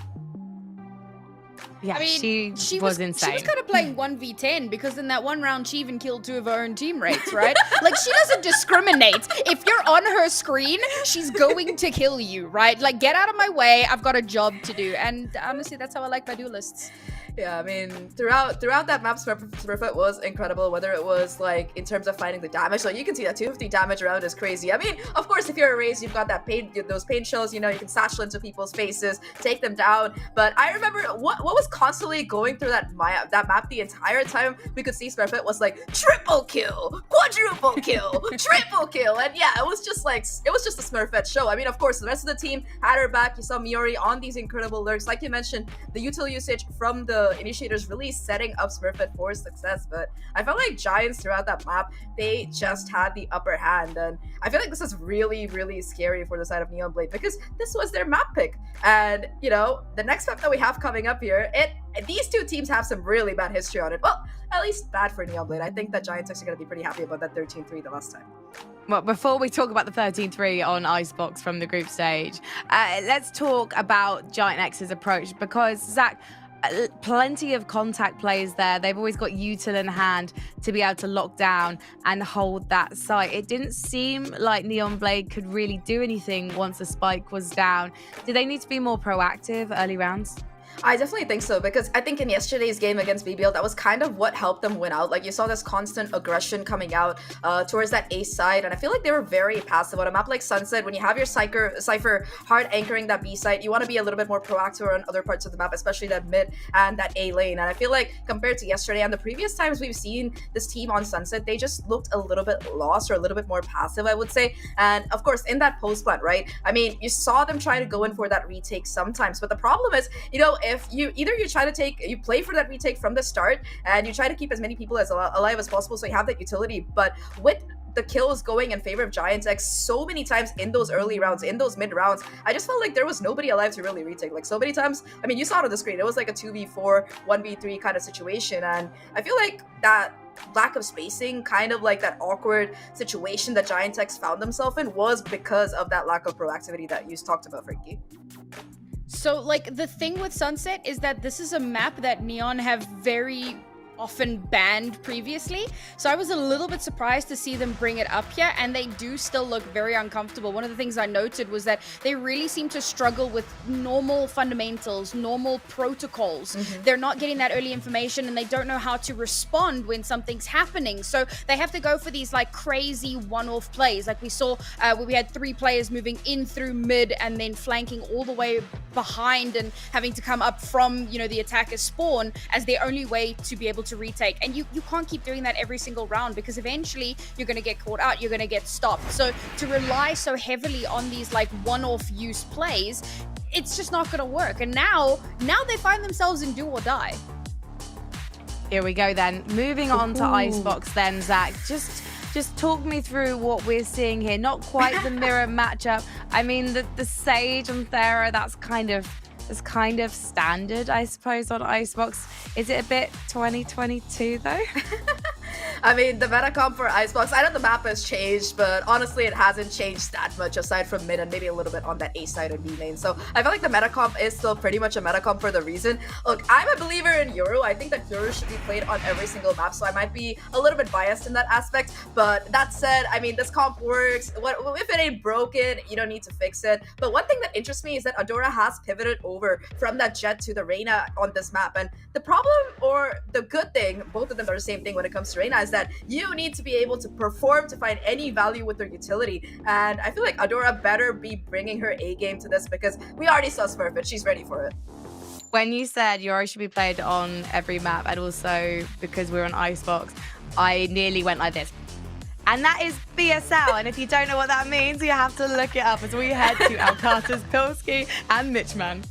Speaker 7: Yeah,
Speaker 9: I mean,
Speaker 7: she was insane.
Speaker 9: She was kind of playing 1v10 because in that one round she even killed 2 of her own teammates, right? Like, she doesn't discriminate. If you're on her screen, she's going to kill you, right? Like, get out of my way. I've got a job to do. And honestly, that's how I like my duelists.
Speaker 8: Yeah, I mean, throughout that map, Smurfette was incredible, whether it was, like, in terms of fighting the damage. Like, you can see that 250 damage around is crazy. I mean, of course, if you're a Raze, you've got that those pain shells, you know, you can satchel into people's faces, take them down. But I remember what was constantly going through that map the entire time we could see Smurfette was, like, triple kill, quadruple kill, triple kill. And yeah, it was just a Smurfette show. I mean, of course, the rest of the team had her back. You saw Miori on these incredible lurks. Like you mentioned, the util usage from the initiators really setting up Smurfette for success, but I felt like Giants throughout that map, they just had the upper hand, and I feel like this is really, really scary for the side of Neon Blade because this was their map pick. And you know, the next map that we have coming up here, these two teams have some really bad history on it. Well, at least bad for Neon Blade. I think that GiantX are going to be pretty happy about that 13-3 the last time.
Speaker 7: Well, before we talk about the 13-3 on Icebox from the group stage, let's talk about GiantX's approach because, Zach, plenty of contact plays there. They've always got util in hand to be able to lock down and hold that site. It didn't seem like Neon Blade could really do anything once the spike was down. Do they need to be more proactive early rounds?
Speaker 8: I definitely think so, because I think in yesterday's game against BBL, that was kind of what helped them win out. Like, you saw this constant aggression coming out towards that A side, and I feel like they were very passive on a map like Sunset. When you have your Cypher hard anchoring that B side, you want to be a little bit more proactive on other parts of the map, especially that mid and that A lane. And I feel like compared to yesterday and the previous times we've seen this team on Sunset, they just looked a little bit lost or a little bit more passive, I would say. And of course, in that post plant, right? I mean, you saw them try to go in for that retake sometimes, but the problem is, you know, if you play for that retake from the start and you try to keep as many people as alive as possible, so you have that utility. But with the kills going in favor of GiantX so many times in those early rounds, in those mid rounds, I just felt like there was nobody alive to really retake. Like, so many times, I mean, you saw it on the screen, it was like a 2v4, 1v3 kind of situation. And I feel like that lack of spacing, kind of like that awkward situation that GiantX found themselves in, was because of that lack of proactivity that you talked about, Frankie.
Speaker 9: So, like, the thing with Sunset is that this is a map that Neon have very often banned previously, so I was a little bit surprised to see them bring it up here, and they do still look very uncomfortable. One of the things I noted was that they really seem to struggle with normal fundamentals, normal protocols. They're not getting that early information, and they don't know how to respond when something's happening, so they have to go for these like crazy one-off plays, like we saw where we had 3 players moving in through mid and then flanking all the way behind and having to come up from, you know, the attacker's spawn as their only way to be able to retake. And you can't keep doing that every single round, because eventually you're going to get caught out, you're going to get stopped. So to rely so heavily on these like one-off use plays, it's just not going to work. And now they find themselves in do or die.
Speaker 7: Here we go then. Moving on to Icebox then, Zach. Just talk me through what we're seeing here. Not quite the mirror matchup. I mean, the Sage and Thera, that's kind of standard, I suppose, on Icebox. Is it a bit 2022 though?
Speaker 8: I mean, the meta comp for Icebox, I know the map has changed, but honestly, it hasn't changed that much aside from mid and maybe a little bit on that A side and B lane. So I feel like the meta comp is still pretty much a meta comp for the reason. Look, I'm a believer in Euro. I think that Euro should be played on every single map, so I might be a little bit biased in that aspect. But that said, I mean, this comp works. If it ain't broken, you don't need to fix it. But one thing that interests me is that Adora has pivoted over from that Jet to the Reyna on this map. And the problem, or the good thing, both of them are the same thing when it comes to Reyna, is that you need to be able to perform to find any value with their utility. And I feel like Adora better be bringing her A game to this, because we already saw Smurf it. She's ready for it.
Speaker 7: When you said Yori should be played on every map, and also because we're on Icebox, I nearly went like this. And that is BSL. And if you don't know what that means, you have to look it up as we head to Alcata's Pilski and Mitchman.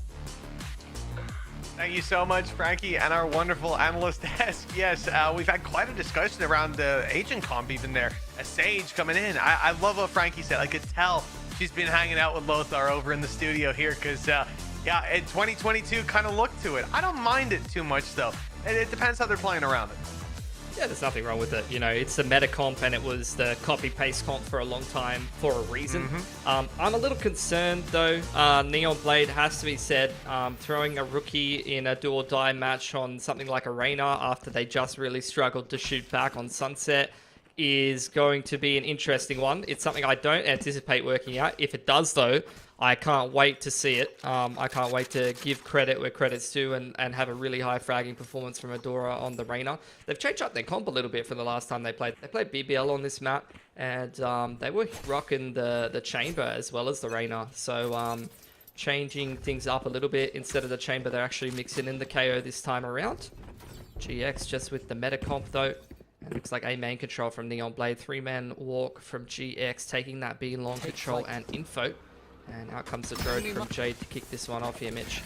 Speaker 11: Thank you so much, Frankie, and our wonderful analyst. Yes, we've had quite a discussion around the agent comp even there. A Sage coming in. I love what Frankie said. I could tell she's been hanging out with Lothar over in the studio here, because, yeah, in 2022 kind of look to it. I don't mind it too much, though. It depends how they're playing around it.
Speaker 12: Yeah, there's nothing wrong with it. You know, it's the meta comp, and it was the copy-paste comp for a long time for a reason. I'm a little concerned, though. Neon Blade has to be said. Throwing a rookie in a do-or-die match on something like Arena after they just really struggled to shoot back on Sunset is going to be an interesting one. It's something I don't anticipate working out. If it does, though, I can't wait to see it. I can't wait to give credit where credit's due and have a really high fragging performance from Adora on the Reyna. They've changed up their comp a little bit from the last time they played. They played BBL on this map, and they were rocking the Chamber as well as the Reyna. So changing things up a little bit. Instead of the Chamber, they're actually mixing in the KO this time around. GX just with the meta comp, though. It looks like a main control from Neon Blade. 3-man walk from GX, taking that B long control and info. And out comes the drone from Jade to kick this one off here, Mitch.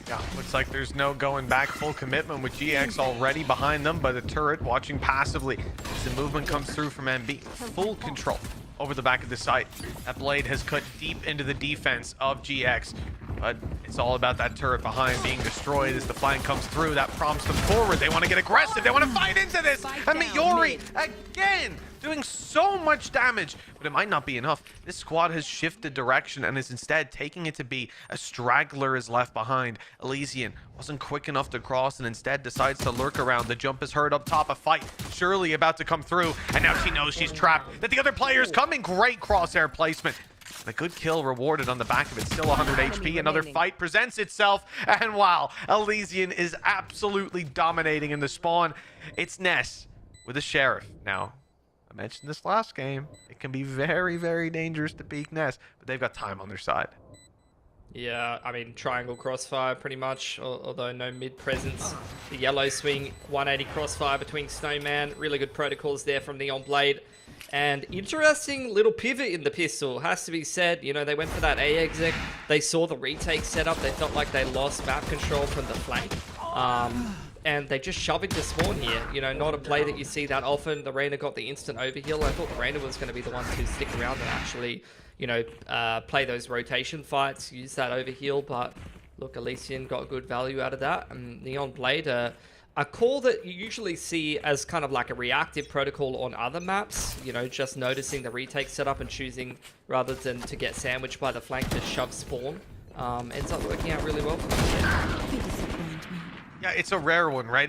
Speaker 11: Yeah, looks like there's no going back. Full commitment with GX already behind them, but the turret watching passively as the movement comes through from MB. Full control over the back of the site. That Blade has cut deep into the defense of GX, but it's all about that turret behind being destroyed as the flank comes through. That prompts them forward. They want to get aggressive. They want to fight into this. And Mayori again doing so much damage, but it might not be enough. This squad has shifted direction and is instead taking it to be a straggler is left behind. Elysian wasn't quick enough to cross and instead decides to lurk around. The jump is heard up top. A fight surely about to come through, and now she knows she's trapped. That the other player's coming. Great crosshair placement. A good kill rewarded on the back of it. Still 100 HP. Another fight presents itself. And wow, Elysian is absolutely dominating in the spawn. It's Ness with a Sheriff. Now, I mentioned this last game. It can be very, very dangerous to peek Ness, but they've got time on their side.
Speaker 12: Yeah, I mean, triangle crossfire pretty much, although no mid presence. The yellow swing, 180 crossfire between Snowman. Really good protocols there from Neon Blade. And interesting little pivot in the pistol, has to be said. You know, they went for that A exec. They saw the retake setup. They felt like they lost map control from the flank. And they just shove into spawn here. You know, not a play that you see that often. The Reyna got the instant overheal. I thought the Reyna was going to be the one to stick around and actually, you know, play those rotation fights, use that overheal. But look, Elysian got good value out of that. And Neon Blade, a call that you usually see as kind of like a reactive protocol on other maps. You know, just noticing the retake setup and choosing, rather than to get sandwiched by the flank, to shove spawn. Ends up working out really well for them.
Speaker 11: Yeah, it's a rare one, right?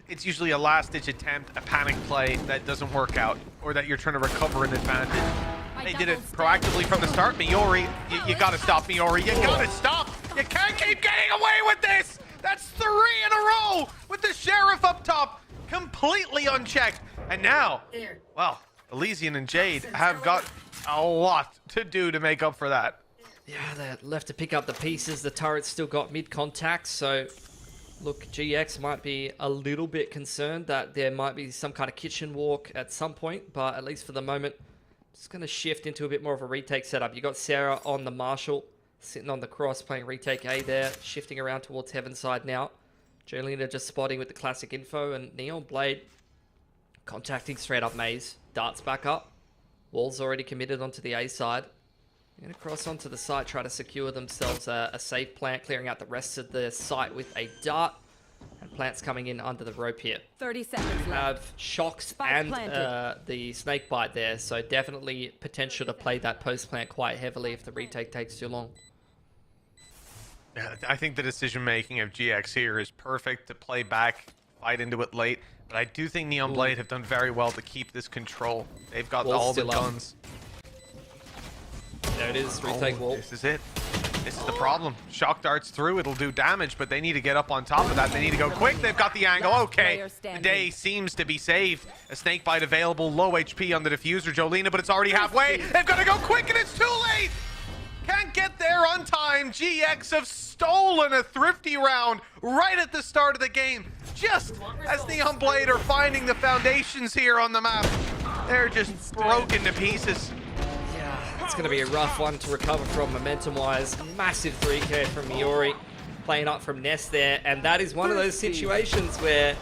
Speaker 11: It's usually a last-ditch attempt, a panic play that doesn't work out, or that you're trying to recover an advantage. They did it proactively from the start. Miori, you gotta stop, Miori. You gotta stop! You can't keep getting away with this! That's 3 in a row with the Sheriff up top, completely unchecked. And now, well, Elysian and Jade have got a lot to do to make up for that.
Speaker 12: Yeah, they're left to pick up the pieces. The turret's still got mid-contact, so look, GX might be a little bit concerned that there might be some kind of kitchen walk at some point, but at least for the moment, just going to shift into a bit more of a retake setup. You got Sarah on the Marshall, sitting on the cross, playing retake A there, shifting around towards Heaven side now. Jolina just spotting with the classic info, and Neon Blade contacting straight up maze. Darts back up. Wall's already committed onto the A side. Going to cross onto the site, try to secure themselves a safe plant, clearing out the rest of the site with a dart. And plants coming in under the rope here.
Speaker 13: 30 seconds left.
Speaker 12: Have shocks and the snake bite there, so definitely potential to play that post plant quite heavily if the retake takes too long.
Speaker 11: Yeah, I think the decision making of GX here is perfect to play back, fight into it late. But I do think Neon Blade have done very well to keep this control. They've got all the guns.
Speaker 12: There it is, retake wall.
Speaker 11: This is it. This is the problem. Shock darts through, it'll do damage, but they need to get up on top of that. They need to go quick. They've got the angle. Okay, the day seems to be saved. A snake bite available, low HP on the diffuser, Jolina, but it's already halfway. They've got to go quick, and it's too late. Can't get there on time. GX have stolen a thrifty round right at the start of the game, just as Neon Blade are finding the foundations here on the map. They're just broken to pieces.
Speaker 12: It's going to be a rough one to recover from momentum-wise. Massive 3K from Miori, playing up from Ness there. And that is one of those situations where,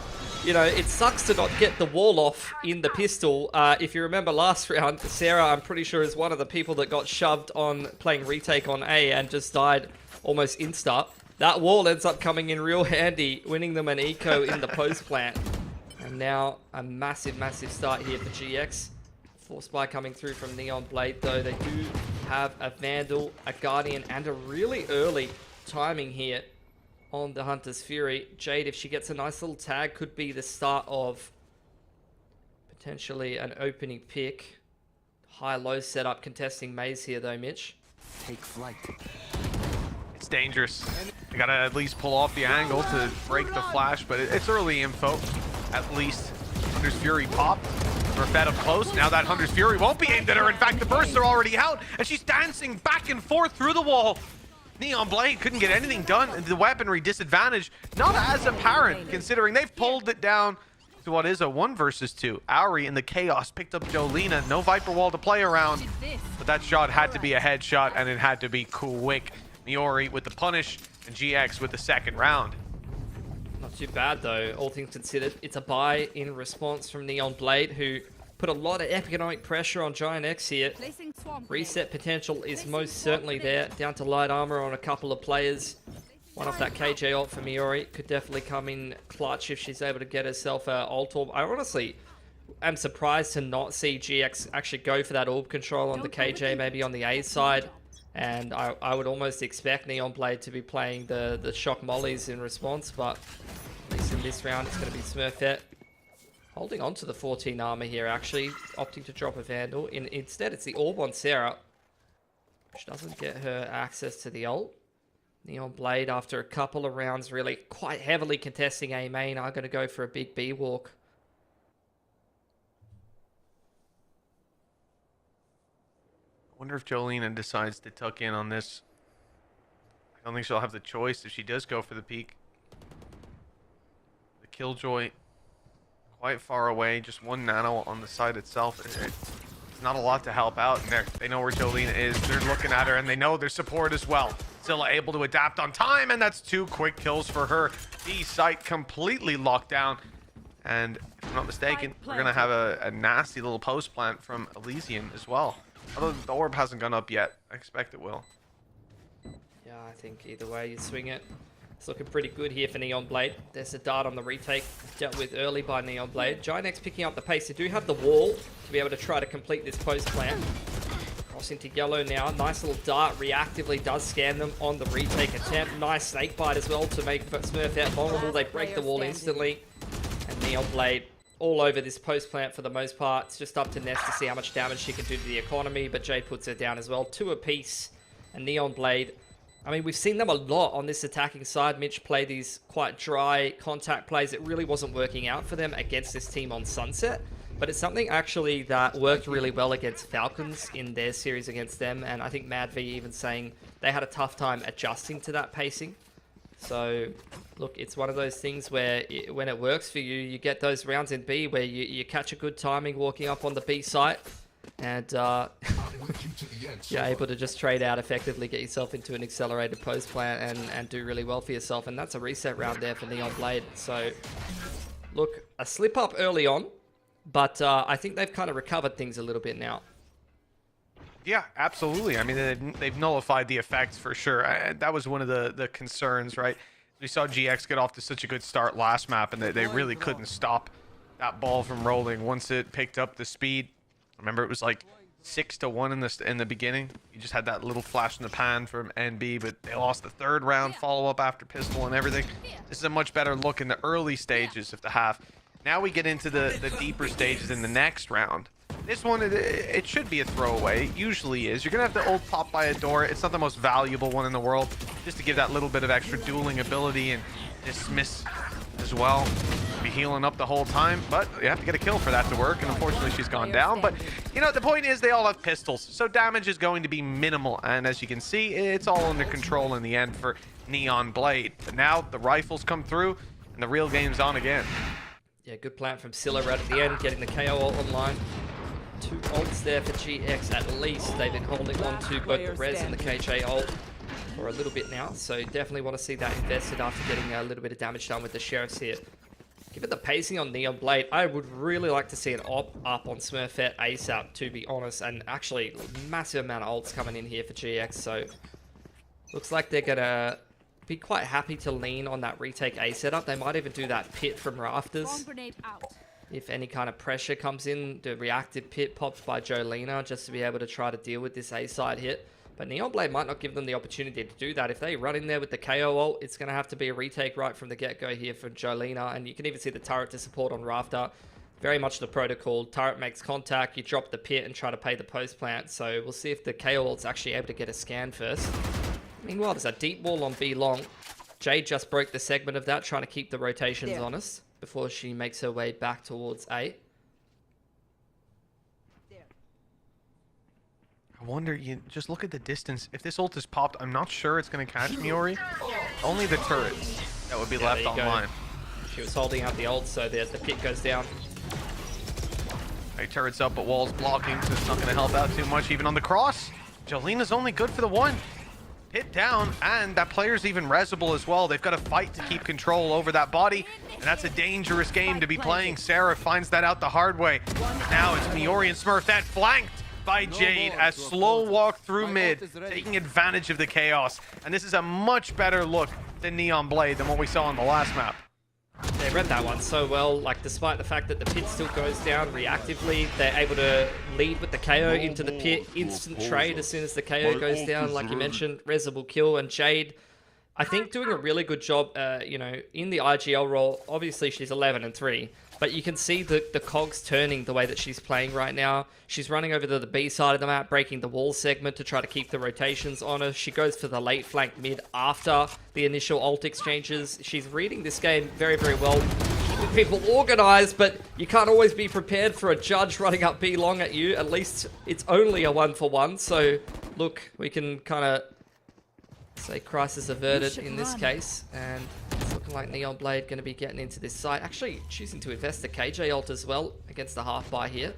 Speaker 12: you know, it sucks to not get the wall off in the pistol. If you remember last round, Sarah, I'm pretty sure, is one of the people that got shoved on playing retake on A and just died almost insta. That wall ends up coming in real handy, winning them an eco in the post plant. And now a massive, massive start here for GX. Force buy coming through from Neon Blade, though. They do have a Vandal, a Guardian, and a really early timing here on the Hunter's Fury. Jade, if she gets a nice little tag, could be the start of potentially an opening pick. High-low setup contesting maze here, though, Mitch.
Speaker 11: Take flight. It's dangerous. They gotta at least pull off the angle to break the flash, but it's early info, at least. Hunter's Fury popped. We're fed up close. Now that Hunter's Fury won't be aimed at her. In fact, the bursts are already out, and she's dancing back and forth through the wall. Neon Blade couldn't get anything done. The weaponry disadvantage, not as apparent, considering they've pulled it down to what is a 1 versus 2. Auri in the chaos picked up Jolina. No Viper Wall to play around, but that shot had to be a headshot, and it had to be quick. Miori with the punish, and GX with the second round.
Speaker 12: Not too bad, though, all things considered. It's a buy in response from Neon Blade, who put a lot of economic pressure on GiantX here. Reset potential is most certainly there. Down to light armor on a couple of players. One off that KJ ult for Miori. Could definitely come in clutch if she's able to get herself an ult orb. I honestly am surprised to not see GX actually go for that orb control on the KJ, maybe on the A side. And I would almost expect Neon Blade to be playing the shock mollies in response, but at least in this round it's going to be Smurfette holding on to the 14 armor here, actually opting to drop a Vandal. Instead, it's the orb on Sarah. She doesn't get her access to the ult. Neon Blade, after a couple of rounds, really quite heavily contesting A main, are going to go for a big B walk.
Speaker 11: I wonder if Jolena decides to tuck in on this. I don't think she'll have the choice if she does go for the peak. The Killjoy quite far away, just one nano on the side itself. It's not a lot to help out, and they know where Jolena is. They're looking at her, and they know their support as well. Still able to adapt on time, and that's 2 quick kills for her. The site completely locked down, and if I'm not mistaken, we're going to have a nasty little post plant from Elysian as well. Although the orb hasn't gone up yet. I expect it will.
Speaker 12: Yeah, I think either way you swing it. It's looking pretty good here for Neon Blade. There's a dart on the retake, dealt with early by Neon Blade. GiantX picking up the pace. They do have the wall to be able to try to complete this post plant. Cross into yellow now. Nice little dart. Reactively does scan them on the retake attempt. Nice snake bite as well to make Smurf out vulnerable. They break the wall instantly. And Neon Blade all over this post plant for the most part. It's just up to Ness to see how much damage she can do to the economy, but Jade puts her down as well. 2 apiece. And Neon Blade, I mean, we've seen them a lot on this attacking side. Mitch play these quite dry contact plays. It really wasn't working out for them against this team on Sunset. But it's something actually that worked really well against Falcons in their series against them. And I think Mad V even saying they had a tough time adjusting to that pacing. So, look, it's one of those things where when it works for you, you get those rounds in B where you catch a good timing walking up on the B site. And you're able to just trade out effectively, get yourself into an accelerated post plant and do really well for yourself. And that's a reset round there for Neon Blade. So, look, a slip up early on. But I think they've kind of recovered things a little bit now.
Speaker 11: Yeah, absolutely. I mean, they've nullified the effects for sure. That was one of the concerns, right? We saw GX get off to such a good start last map, and they really couldn't stop that ball from rolling once it picked up the speed. Remember, it was like 6-1 in the beginning. You just had that little flash in the pan from NB, but they lost the 3rd round follow-up after pistol and everything. This is a much better look in the early stages of the half. Now we get into the deeper stages in the next round. This one, it should be a throwaway. It usually is. You're going to have the ult pop by a door. It's not the most valuable one in the world, just to give that little bit of extra dueling ability, and dismiss as well. Be healing up the whole time, but you have to get a kill for that to work, and unfortunately she's gone down. But, you know, the point is they all have pistols, so damage is going to be minimal. And as you can see, it's all under control in the end for Neon Blade. But now the rifles come through, and the real game's on again.
Speaker 12: Yeah, good plant from Scylla right at the end, getting the KO ult online. 2 ults there for GX at least. They've been holding on to both the Res and the KJ ult for a little bit now, so definitely want to see that invested after getting a little bit of damage done with the Sheriffs here. Given the pacing on Neon Blade, I would really like to see an op up on Smurfette ASAP, to be honest, and actually massive amount of ults coming in here for GX, so looks like they're gonna be quite happy to lean on that retake A setup. They might even do that pit from rafters. If any kind of pressure comes in, the reactive pit pops by Jolena just to be able to try to deal with this A side hit. But Neon Blade might not give them the opportunity to do that. If they run in there with the KO ult, it's going to have to be a retake right from the get-go here for Jolena. And you can even see the turret to support on Rafter. Very much the protocol. Turret makes contact, you drop the pit and try to pay the post plant. So we'll see if the KO ult's actually able to get a scan first. Meanwhile, there's a deep wall on B long. Jade just broke the segment of that, trying to keep the rotations honest before she makes her way back towards A.
Speaker 11: I wonder, you just look at the distance. If this ult is popped, I'm not sure it's going to catch Miori. Only the turret that would be left online.
Speaker 12: She was holding out the ult, so the pit goes down.
Speaker 11: Hey, turret's up, but wall's blocking, so it's not going to help out too much. Even on the cross, Jolena's only good for the 1. Hit down, and that player's even resable as well. They've got to fight to keep control over that body, and that's a dangerous game to be playing. Sarah finds that out the hard way. Now it's Miori and Smurfette flanked by Jade. A slow walk through mid, taking advantage of the chaos. And this is a much better look than Neon Blade than what we saw on the last map.
Speaker 12: They read that one so well, like despite the fact that the pit still goes down reactively, they're able to lead with the KO into the pit, instant trade as soon as the KO goes down, like you mentioned, resable kill, and Jade, I think doing a really good job, you know, in the IGL role. Obviously, she's 11-3, but you can see the cogs turning the way that she's playing right now. She's running over to the B side of the map, breaking the wall segment to try to keep the rotations on her. She goes for the late flank mid after the initial ult exchanges. She's reading this game very, very well. Keeping people organized, but you can't always be prepared for a judge running up B long at you. At least it's only a 1-for-1. So, look, we can kind of say crisis averted in this case, and it's looking like Neon Blade going to be getting into this site. Actually choosing to invest the KJ ult as well against the half buy here.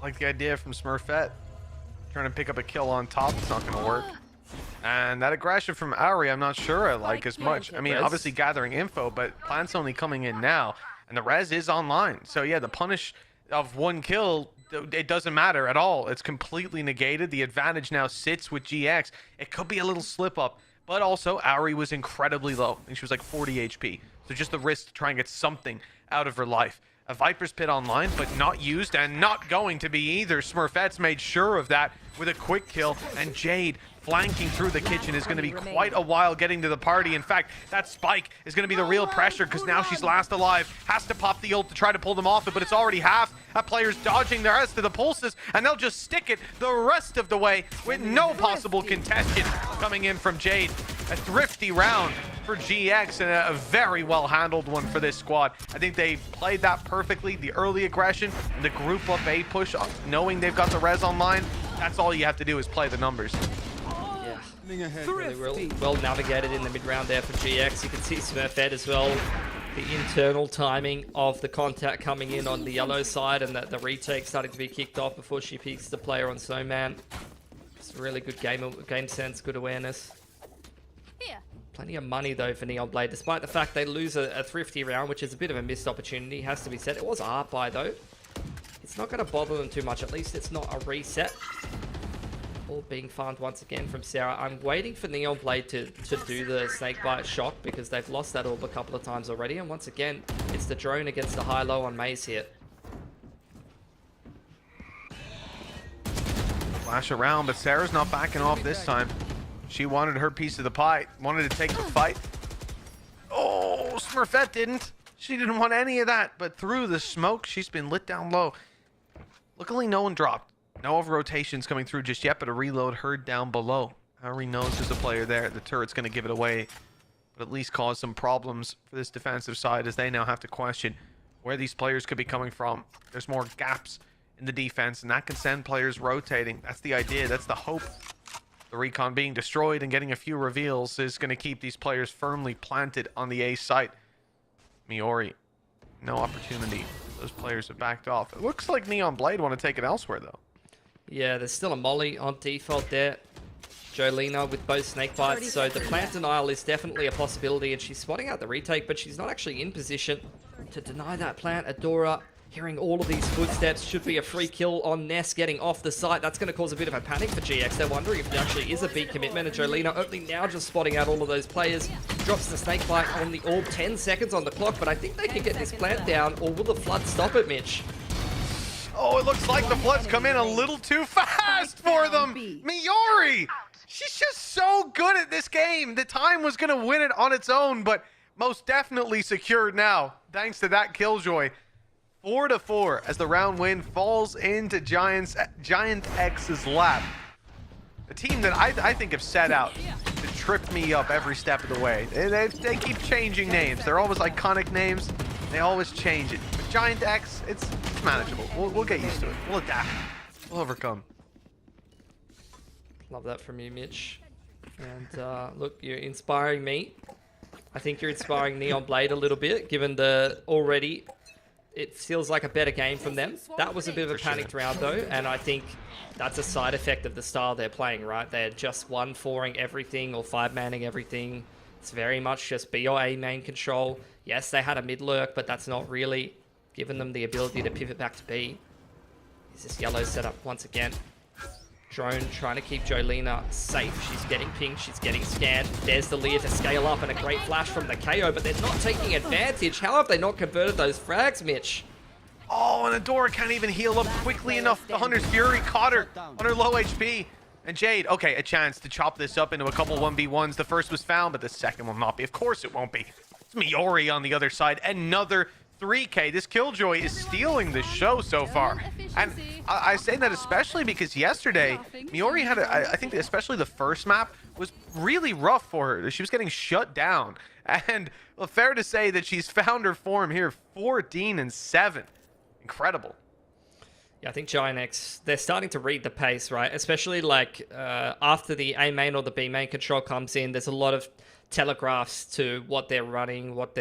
Speaker 11: I like the idea from Smurfette. Trying to pick up a kill on top, it's not going to work. And that aggression from Auri, I'm not sure I like as much. I mean, obviously gathering info, but plant's only coming in now, and the res is online. So yeah, the punish of 1 kill, it doesn't matter at all. It's completely negated. The advantage now sits with GX. It could be a little slip up, but also Auri was incredibly low. I think she was like 40 HP. So just the risk to try and get something out of her life. A Viper's Pit online, but not used and not going to be either. Smurfette's made sure of that with a quick kill, and Jade flanking through the kitchen is going to be quite a while getting to the party. In fact, that spike is going to be the real pressure because now she's last alive. Has to pop the ult to try to pull them off it, but it's already half. That player's dodging the rest of the pulses, and they'll just stick it the rest of the way with no possible contention coming in from Jade. A thrifty round for GX and a very well handled one for this squad. I think they played that perfectly. The early aggression, the group up A push, knowing they've got the res online. That's all you have to do is play the numbers.
Speaker 12: Yeah, really well navigated in the mid round there for GX. You can see Smurfette as well. The internal timing of the contact coming in on the yellow side, and the retake starting to be kicked off before she peeks the player on Snowman. It's a really good game sense, good awareness. Plenty of money though for Neon Blade, despite the fact they lose a thrifty round, which is a bit of a missed opportunity, has to be said. It was a hard buy though. It's not going to bother them too much. At least it's not a reset. All being farmed once again from Sarah. I'm waiting for Neon Blade to do the snakebite shock because they've lost that orb a couple of times already. And once again, it's the drone against the high-low on Maze here.
Speaker 11: Flash around, but Sarah's not backing off this time. She wanted her piece of the pie, wanted to take the fight. Oh, Smurfette didn't. She didn't want any of that, but through the smoke, she's been lit down low. Luckily, no one dropped. No over rotations coming through just yet, but a reload heard down below. Auri knows there's a player there. The turret's going to give it away, but at least cause some problems for this defensive side as they now have to question where these players could be coming from. There's more gaps in the defense, and that can send players rotating. That's the idea. That's the hope. The recon being destroyed and getting a few reveals is going to keep these players firmly planted on the A site. Miori, no opportunity. Those players have backed off. It looks like Neon Blade want to take it elsewhere, though.
Speaker 12: Yeah, there's still a molly on default there. Jolena with both snake bites, so the plant denial is definitely a possibility, and she's spotting out the retake, but she's not actually in position to deny that plant. Adora hearing all of these footsteps, should be a free kill on Ness getting off the site. That's going to cause a bit of a panic for GX. They're wondering if there actually is a B commitment, and Jolena only now just spotting out all of those players. Drops the snake bite on the orb, 10 seconds on the clock, but I think they can get this plant down, or will the flood stop it, Mitch?
Speaker 11: Oh, it looks like the floods come in a little too fast for them. Miori, she's just so good at this game. The time was going to win it on its own, but most definitely secured now, thanks to that Killjoy. 4-4 as the round win falls into GiantX's lap. A team that I think have set out to trip me up every step of the way. They keep changing names. They're always iconic names. They always change it. But GiantX, it's manageable. We'll get used to it. We'll adapt. We'll overcome.
Speaker 12: Love that from you, Mitch. And look, you're inspiring me. I think you're inspiring Neon Blade a little bit, given the already... It feels like a better game from them. That was a bit of a panicked round, though, and I think that's a side effect of the style they're playing, right? They're just 1-4ing everything or 5-manning everything. It's very much just B or A main control. Yes, they had a mid lurk, but that's not really given them the ability to pivot back to B. Is this yellow set up once again? Drone trying to keep Jolena safe. She's getting pinged, she's getting scanned. There's the leer to scale up and a great flash from the KO, but they're not taking advantage. How have they not converted those frags, Mitch?
Speaker 11: Oh, and Adora can't even heal up quickly enough. The Hunter's Fury caught her on her low HP. And Jade, okay, a chance to chop this up into a couple 1v1s. The first was found, but the second will not be. Of course it won't be. It's Miori on the other side. Another 3K. This Killjoy is stealing the show so far. And I say that especially because yesterday, Miori had, I think especially the first map, was really rough for her. She was getting shut down. And well, fair to say that she's found her form here, 14-7. Incredible.
Speaker 12: Yeah, I think GiantX, they're starting to read the pace, right? Especially like after the A main or the B main control comes in, there's a lot of telegraphs to what they're running, what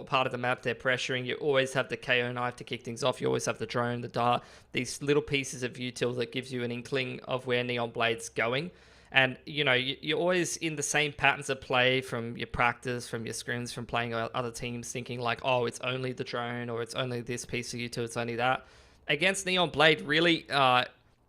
Speaker 12: part of the map they're pressuring. You always have the KO knife to kick things off. You always have the drone, the dart, these little pieces of util that gives you an inkling of where Neon Blade's going. And, you know, you're always in the same patterns of play from your practice, from your scrims, from playing other teams, thinking like, oh, it's only the drone, or it's only this piece of util, it's only that. Against Neon Blade, really,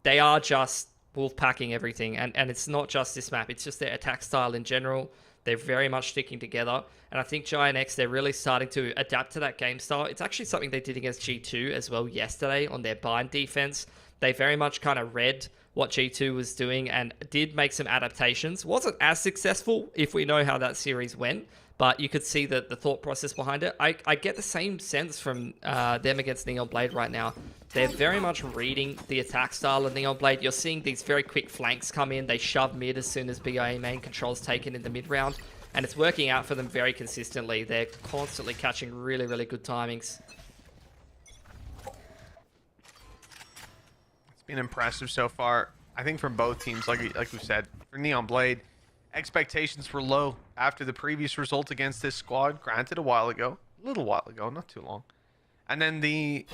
Speaker 12: they are just wolf-packing everything. And it's not just this map. It's just their attack style in general. They're very much sticking together. And I think GiantX, they're really starting to adapt to that game style. It's actually something they did against G2 as well yesterday on their bind defense. They very much kind of read what G2 was doing and did make some adaptations. Wasn't as successful if we know how that series went, but you could see the thought process behind it. I get the same sense from them against Neon Blade right now. They're very much reading the attack style of Neon Blade. You're seeing these very quick flanks come in. They shove mid as soon as BIA main control's taken in the mid round, and it's working out for them very consistently. They're constantly catching really, really good timings.
Speaker 11: It's been impressive so far. I think from both teams, like we've said, for Neon Blade, expectations were low after the previous result against this squad, granted a little while ago, not too long. And then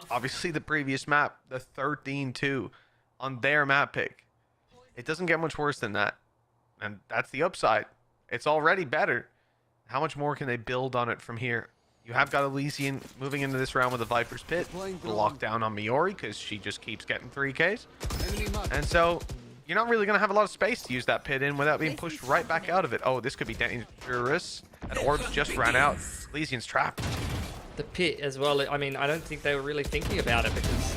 Speaker 11: obviously the previous map, the 13-2 on their map pick. It doesn't get much worse than that. And that's the upside. It's already better. How much more can they build on it from here? You have got Elysian moving into this round with a Viper's Pit. Lock down on Miori because she just keeps getting 3Ks. And so you're not really going to have a lot of space to use that pit in without being pushed right back out of it. Oh, this could be dangerous. And orbs just ran out. Elysian's trapped.
Speaker 12: The pit as well. I mean, I don't think they were really thinking about it because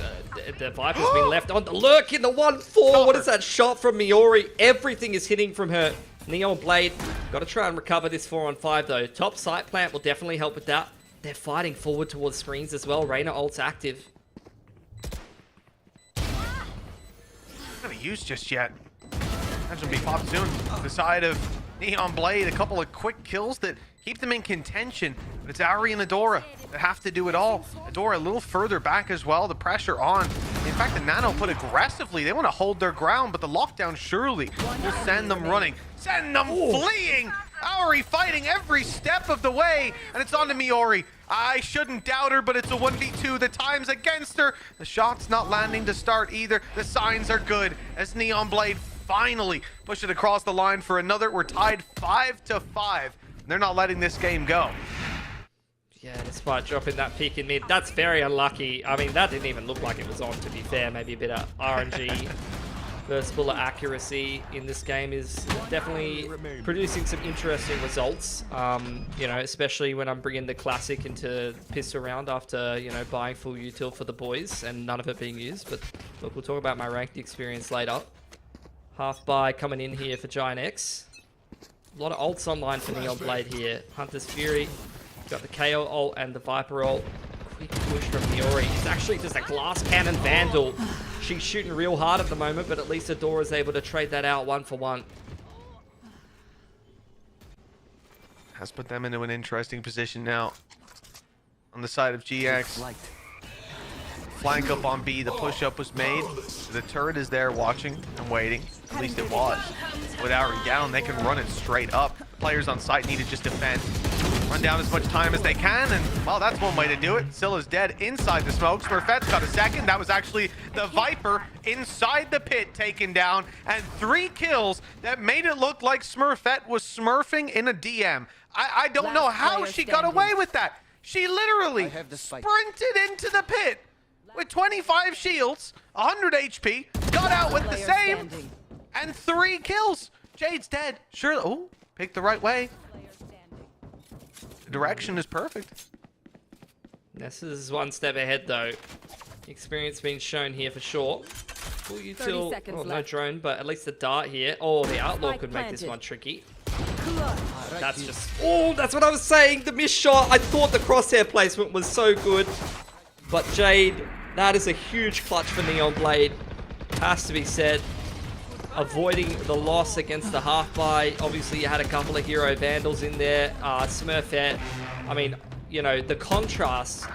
Speaker 12: the Viper's been left on the lurk in the 1-4. What is that shot from Miori? Everything is hitting from her. Neon Blade, got to try and recover this 4-on-5 though. Top site plant will definitely help with that. They're fighting forward towards screens as well. Reyna ult's active.
Speaker 11: Not gonna use just yet. Imagine be popped soon. The side of Neon Blade, a couple of quick kills that keep them in contention. But it's Ari and Adora that have to do it all. Adora a little further back as well. The pressure on. In fact, the Nano put aggressively. They want to hold their ground, but the lockdown surely will send them running. Send them fleeing! Ari fighting every step of the way, and it's on to Miori. I shouldn't doubt her, but it's a 1v2. The time's against her. The shot's not landing to start either. The signs are good as Neon Blade finally push it across the line for another. We're tied 5-5. They're not letting this game go.
Speaker 12: Yeah, despite dropping that peak in mid, that's very unlucky. I mean, that didn't even look like it was on, to be fair. Maybe a bit of RNG versus bullet accuracy in this game is definitely producing some interesting results. You know, especially when I'm bringing the classic into piss around after, you know, buying full util for the boys and none of it being used. But look, we'll talk about my ranked experience later. Half buy coming in here for GiantX. A lot of ults online for Neon Blade here. Hunter's Fury, got the KO ult and the Viper ult. Quick push from Miori. It's actually just a glass cannon Vandal. She's shooting real hard at the moment, but at least Adora's able to trade that out 1-for-1.
Speaker 11: Has put them into an interesting position now. On the side of GX. Flank up on B, the push-up was made. The turret is there watching and waiting. At least it was. With Ari down, they can run it straight up. The players on site need to just defend. Run down as much time as they can, and, well, that's one way to do it. Scylla's dead inside the smoke. Smurfette's got a second. That was actually the Viper inside the pit taken down, and 3 kills that made it look like Smurfette was smurfing in a DM. I don't know how she got away with that. She literally sprinted into the pit with 25 shields, 100 HP, got out with the same, and 3 kills. Jade's dead. Sure. Oh, picked the right way. The direction is perfect.
Speaker 12: This is one step ahead, though. Experience being shown here for sure. Full
Speaker 13: 30
Speaker 12: util.
Speaker 13: seconds
Speaker 12: Oh, no
Speaker 13: left.
Speaker 12: drone, but at least the dart here. Oh, the outlaw
Speaker 13: Spike
Speaker 12: could make this
Speaker 13: planted.
Speaker 12: one tricky. That's just... Oh, that's what I was saying. The missed shot. I thought the crosshair placement was so good. But Jade, that is a huge clutch for Neon Blade. Has to be said. Avoiding the loss against the half buy. Obviously, you had a couple of hero vandals in there. Smurfette. I mean, you know, the contrast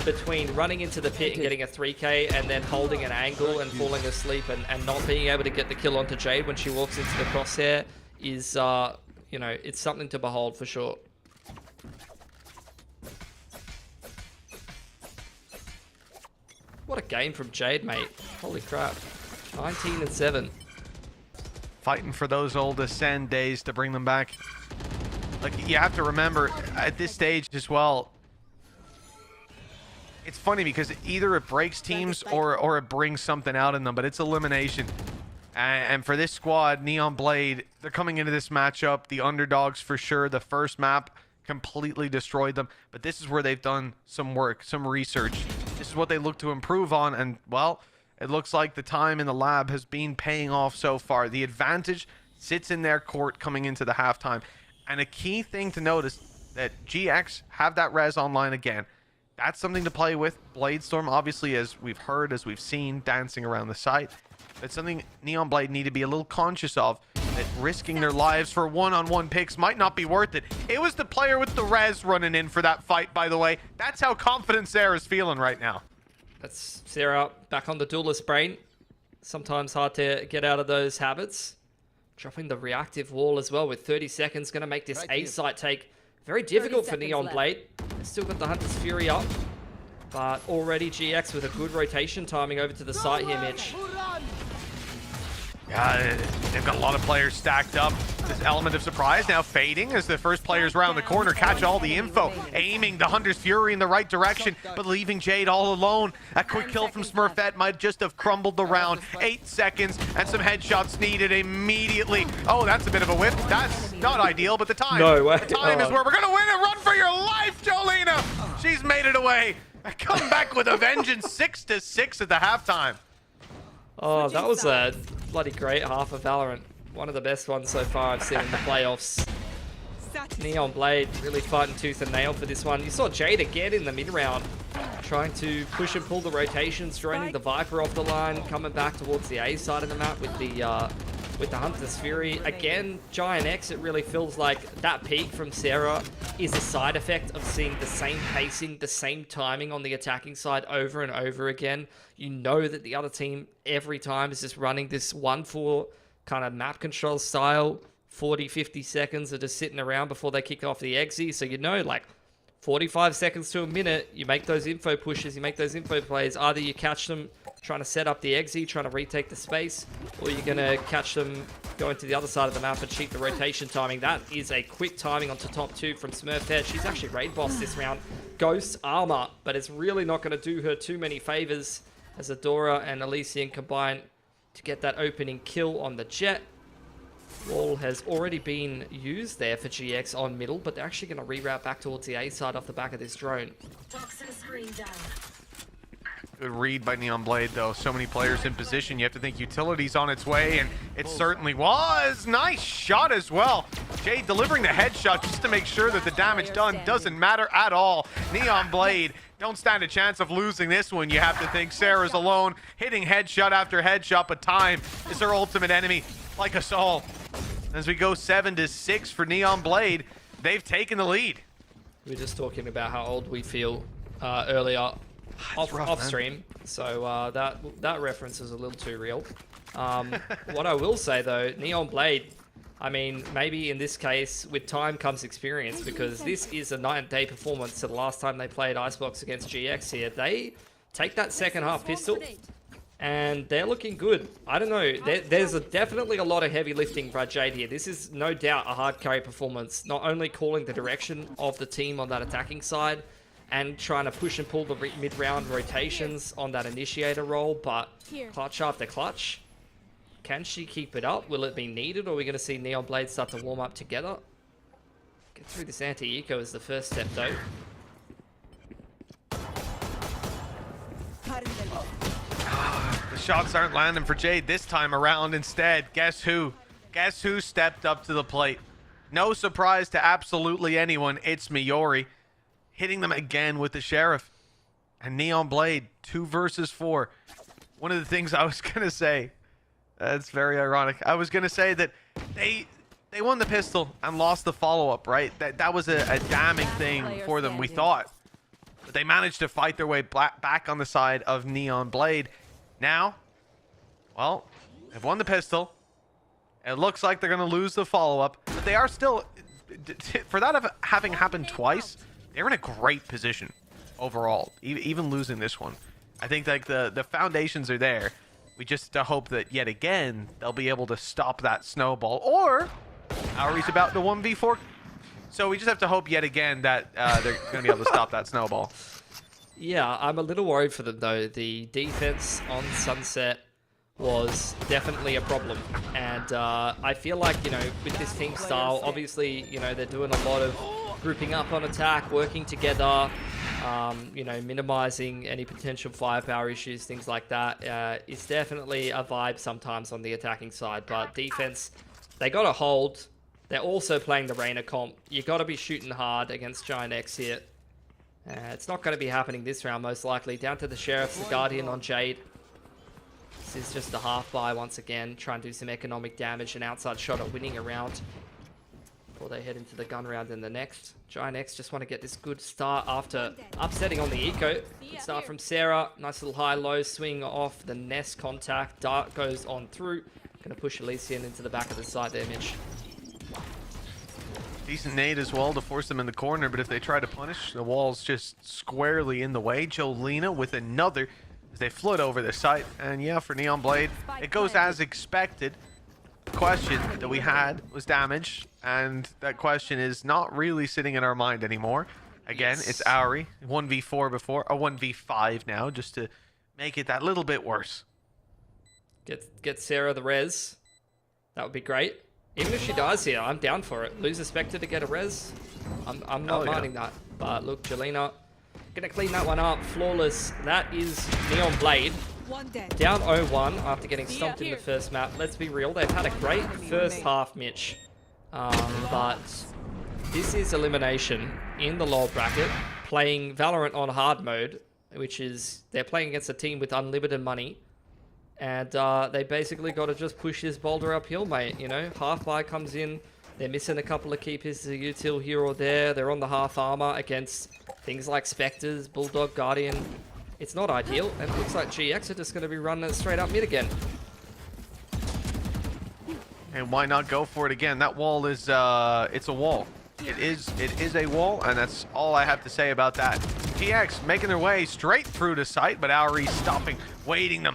Speaker 12: between running into the pit and getting a 3k and then holding an angle and falling asleep and not being able to get the kill onto Jade when she walks into the crosshair is, you know, it's something to behold for sure. What a game from Jade, mate. Holy crap. 19-7.
Speaker 11: Fighting for those old Ascend days to bring them back. Like, you have to remember, at this stage as well, it's funny because either it breaks teams or it brings something out in them, but it's elimination. And for this squad, Neon Blade, they're coming into this matchup, the underdogs for sure. The first map completely destroyed them, but this is where they've done some work, some research. This is what they look to improve on, and, well, it looks like the time in the lab has been paying off so far. The advantage sits in their court coming into the halftime. And a key thing to notice that GX have that res online again. That's something to play with. Bladestorm, obviously, as we've heard, as we've seen, dancing around the site. That's something Neon Blade need to be a little conscious of, that risking their lives for one-on-one picks might not be worth it. It was the player with the res running in for that fight, by the way. That's how confident Sarah's feeling right now.
Speaker 12: That's Sarah back on the duelist brain. Sometimes hard to get out of those habits. Dropping the reactive wall as well with 30 seconds. Going to make this A-site take very difficult for Neon Blade. They've still got the Hunter's Fury up. But already GX with a good rotation timing over to the site here, Mitch.
Speaker 11: Yeah, they've got a lot of players stacked up. This element of surprise now fading as the first players round the corner catch all the info, aiming the Hunter's Fury in the right direction, but leaving Jade all alone. A quick kill from Smurfette might just have crumbled the round. 8 seconds and some headshots needed immediately. Oh, that's a bit of a whip. That's not ideal, but the time.
Speaker 12: No way.
Speaker 11: The time is where we're going to win it. Run for your life, Jolena. She's made it away. Come back with a vengeance. 6-6 at the halftime.
Speaker 12: Oh, that was a bloody great half of Valorant. One of the best ones so far I've seen in the playoffs. Neon Blade really fighting tooth and nail for this one. You saw Jade again in the mid-round, trying to push and pull the rotations, droning the Viper off the line, coming back towards the A side of the map with the Hunter's Fury. Again, GiantX, it really feels like that peak from Sarah is a side effect of seeing the same pacing, the same timing on the attacking side over and over again. You know that the other team every time is just running this 1-4 kind of map control style. 40, 50 seconds are just sitting around before they kick off the exi. So you know, like 45 seconds to a minute, you make those info pushes, you make those info plays. Either you catch them trying to set up the exi, trying to retake the space, or you're going to catch them going to the other side of the map and cheat the rotation timing. That is a quick timing onto top 2 from Smurfette. She's actually raid boss this round. Ghost armor, but it's really not going to do her too many favors as Adora and Elysian combine to get that opening kill on the Jet. Wall has already been used there for GX on middle, but they're actually going to reroute back towards the A side off the back of this drone.
Speaker 11: Good read by Neon Blade, though. So many players in position. You have to think utility's on its way, and it certainly was. Nice shot as well. Jade delivering the headshot just to make sure that the damage done doesn't matter at all. Neon Blade don't stand a chance of losing this one. You have to think Sarah's alone, hitting headshot after headshot, but time is her ultimate enemy, like us all. As we go 7-6 for Neon Blade, they've taken the lead.
Speaker 12: We were just talking about how old we feel earlier off stream, so that reference is a little too real. What I will say though, Neon Blade, I mean, maybe in this case with time comes experience, because this is a night and day performance to the last time they played Icebox against GX here. They take that second half pistol and they're looking good. I don't know, there's definitely a lot of heavy lifting by Jade here. This is no doubt a hard carry performance, not only calling the direction of the team on that attacking side and trying to push and pull the mid-round rotations on that initiator role, but clutch after clutch. Can she keep it up? Will it be needed, or are we going to see Neon Blade start to warm up together? Get through this anti-eco is the first step, though.
Speaker 11: The shots aren't landing for Jade this time around. Instead, guess who? Guess who stepped up to the plate? No surprise to absolutely anyone. It's Miori hitting them again with the Sheriff. And Neon Blade, 2 versus 4. One of the things I was going to say, it's very ironic. I was going to say that they won the pistol and lost the follow-up, right? That was a damning thing for them, we thought. But they managed to fight their way back on the side of Neon Blade. Now, well, they've won the pistol. It looks like they're going to lose the follow-up. But they are still, for that having happened twice, they're in a great position overall, even losing this one. I think like the foundations are there. We just hope that yet again they'll be able to stop that snowball. Or Auri's about to 1v4. So we just have to hope yet again that they're going to be able to stop that snowball.
Speaker 12: Yeah, I'm a little worried for them though. The defense on Sunset was definitely a problem, and I feel like, you know, with this team style, obviously, you know, they're doing a lot of grouping up on attack, working together, you know, minimizing any potential firepower issues, things like that. It's definitely a vibe sometimes on the attacking side, but defense, they got to hold. They're also playing the Reyna comp. You got to be shooting hard against GiantX here. It's not going to be happening this round, most likely. Down to the Sheriff, the Guardian on Jade. This is just a half buy once again. Try and do some economic damage. An outside shot at winning a round before they head into the gun round in the next. GiantX just want to get this good start after upsetting on the eco. Good start from Sarah. Nice little high-low swing off the nest contact. Dart goes on through. Going to push Elysian into the back of the side there, Mitch.
Speaker 11: Decent nade as well to force them in the corner, but if they try to punish, the wall's just squarely in the way. Jolena with another as they float over the site. And yeah, for Neon Blade, it goes as expected. The question that we had was damage, and that question is not really sitting in our mind anymore. Again, yes. It's Auri, 1v4 before, or 1v5 now, just to make it that little bit worse.
Speaker 12: Get Sarah the res. That would be great. Even if she dies here, I'm down for it. Lose a Spectre to get a res. I'm not minding that. But look, Jelena gonna clean that one up. Flawless. That is Neon Blade. Down 0-1 after getting stomped in the first map. Let's be real, they've had a great first half, Mitch. But this is elimination in the lower bracket. Playing Valorant on hard mode, which is they're playing against a team with unlimited money. And they basically got to just push this boulder uphill, mate. You know, half buy comes in. They're missing a couple of key pieces of util here or there. They're on the half armor against things like Spectres, Bulldog, Guardian. It's not ideal. And it looks like GX are just going to be running it straight up mid again.
Speaker 11: And why not go for it again? That wall is, it's a wall. It is a wall, and that's all I have to say about that. GX making their way straight through the site, but Auri stopping, waiting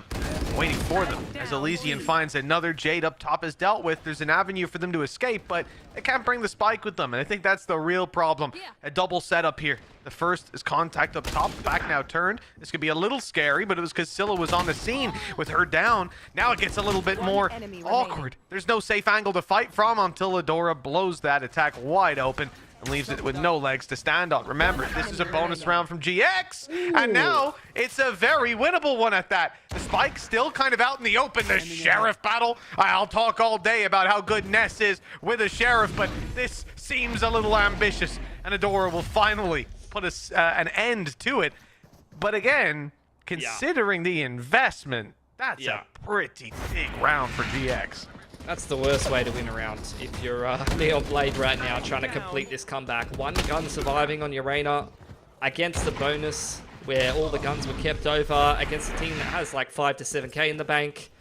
Speaker 11: for them. As Elysian finds another Jade up top is dealt with, there's an avenue for them to escape, but they can't bring the spike with them, and I think that's the real problem. A double setup here. The first is contact up top, back now turned. This could be a little scary, but it was because Scylla was on the scene with her down. Now it gets a little bit more awkward. There's no safe angle to fight from until Adora blows that attack wide open and leaves it with no legs to stand on. Remember, this is a bonus round from GX, and now it's a very winnable one at that. The spike still kind of out in the open. The Sheriff battle. I'll talk all day about how good Ness is with a Sheriff, but this seems a little ambitious, and Adora will finally put an end to it. But again, considering the investment, that's a pretty big round for GX.
Speaker 12: That's the worst way to win a round. If you're Neon Blade right now trying to complete this comeback. One gun surviving on your Reyna against the bonus where all the guns were kept over against a team that has like 5 to 7k in the bank.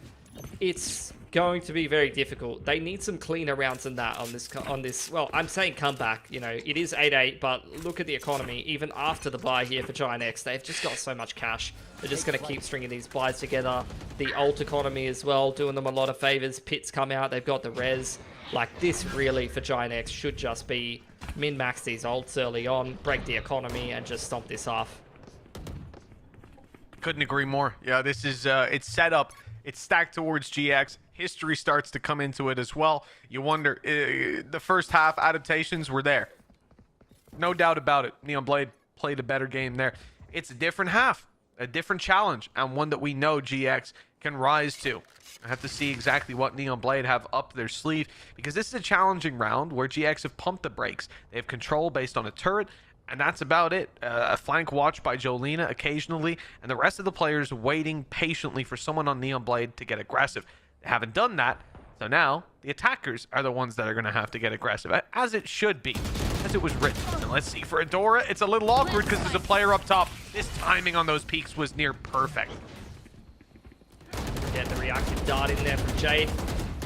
Speaker 12: It's going to be very difficult. They need some cleaner rounds than that on this. Well, I'm saying comeback. You know, it is 8-8, but look at the economy. Even after the buy here for GiantX, they've just got so much cash. They're just going to keep stringing these buys together. The ult economy as well, doing them a lot of favors. Pits come out. They've got the res. Like, this really for GiantX should just be min-max these ults early on, break the economy, and just stomp this off.
Speaker 11: Couldn't agree more. Yeah, this is it's set up. It's stacked towards GX. History starts to come into it as well. You wonder, the first half adaptations were there. No doubt about it. Neon Blade played a better game there. It's a different half, a different challenge, and one that we know GX can rise to. I have to see exactly what Neon Blade have up their sleeve, because this is a challenging round where GX have pumped the brakes. They have control based on a turret, and that's about it. A flank watch by Jolina occasionally, and the rest of the players waiting patiently for someone on Neon Blade to get aggressive. They haven't done that, so now the attackers are the ones that are going to have to get aggressive, as it should be, as it was written. And let's see for Adora. It's a little awkward because there's a player up top. This timing on those peaks was near perfect.
Speaker 12: Get the reactive dart in there from Jade.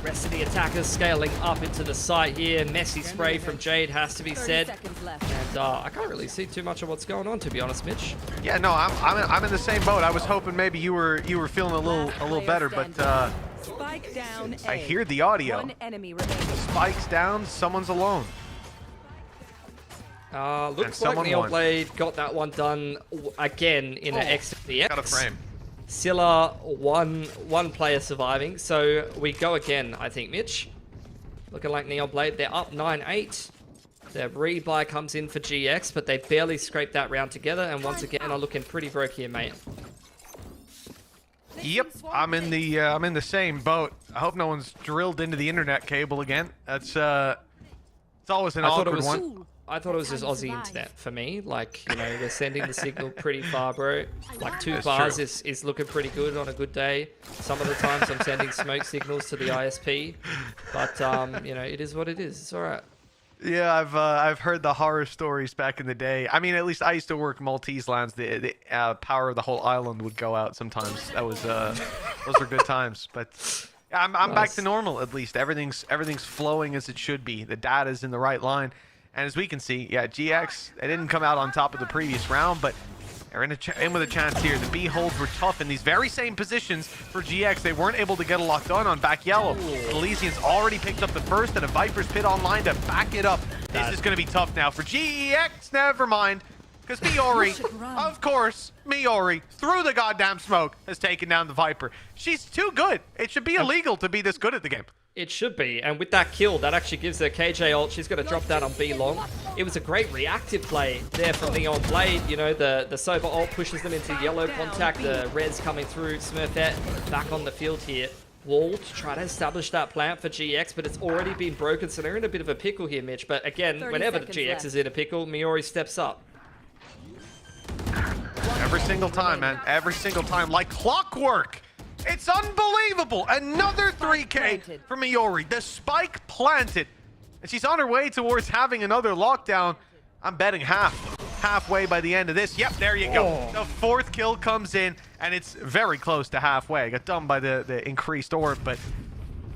Speaker 12: Rest of the attackers scaling up into the site here. Messy spray from Jade has to be said. And I can't really see too much of what's going on, to be honest, Mitch.
Speaker 11: Yeah, no, I'm in the same boat. I was hoping maybe you were feeling a little better, but
Speaker 13: Spike down
Speaker 11: I hear the audio.
Speaker 13: One enemy remaining.
Speaker 11: Spike's down, someone's alone.
Speaker 12: Looks like Neon Blade got that one done again in an XVX.
Speaker 11: Got a frame.
Speaker 12: Scylla, one player surviving, so we go again, I think, Mitch. Looking like Neon Blade, they're up 9-8. Their rebuy comes in for GX, but they barely scraped that round together, and once again are looking pretty broke here, mate.
Speaker 11: Yep, I'm in the same boat. I hope no one's drilled into the internet cable again. That's it's always an awkward one.
Speaker 12: I thought it was just Aussie internet for me. Like, you know, we're sending the signal pretty far, bro. Like 2 bars is looking pretty good on a good day. Some of the times I'm sending smoke signals to the ISP, but you know, it is what it is. It's all right.
Speaker 11: Yeah, I've heard the horror stories back in the day. I mean, at least I used to work Maltese lands. The power of the whole island would go out sometimes. That was those were good times. But yeah, I'm
Speaker 12: Nice.
Speaker 11: back to normal at least. Everything's flowing as it should be. The data's in the right line. And as we can see, yeah, GX, they didn't come out on top of the previous round, but they're in with a chance here. The B holds were tough in these very same positions for GX. They weren't able to get a lot done on back yellow. Elysian's already picked up the first, and a Viper's Pit online to back it up. This is going to be tough now for GX. Never mind. Because Miori, of course, Miori, through the goddamn smoke, has taken down the Viper. She's too good. It should be illegal to be this good at the game.
Speaker 12: It should be, and with that kill, that actually gives her KJ ult. She's going to drop that on B long. It was a great reactive play there from Neon Blade. You know, the Sober ult pushes them into yellow contact. The Reds coming through. Smurfette back on the field here. Wall to try to establish that plant for GX, but it's already been broken, so they're in a bit of a pickle here, Mitch. But again, whenever the GX is in a pickle, Miori steps up.
Speaker 11: Every single time, man. Every single time. Like clockwork. It's unbelievable. Another 3K from Miori. The spike planted. And she's on her way towards having another lockdown. I'm betting halfway by the end of this. Yep, there you go. The 4th kill comes in, and it's very close to halfway. Got done by the increased orb, but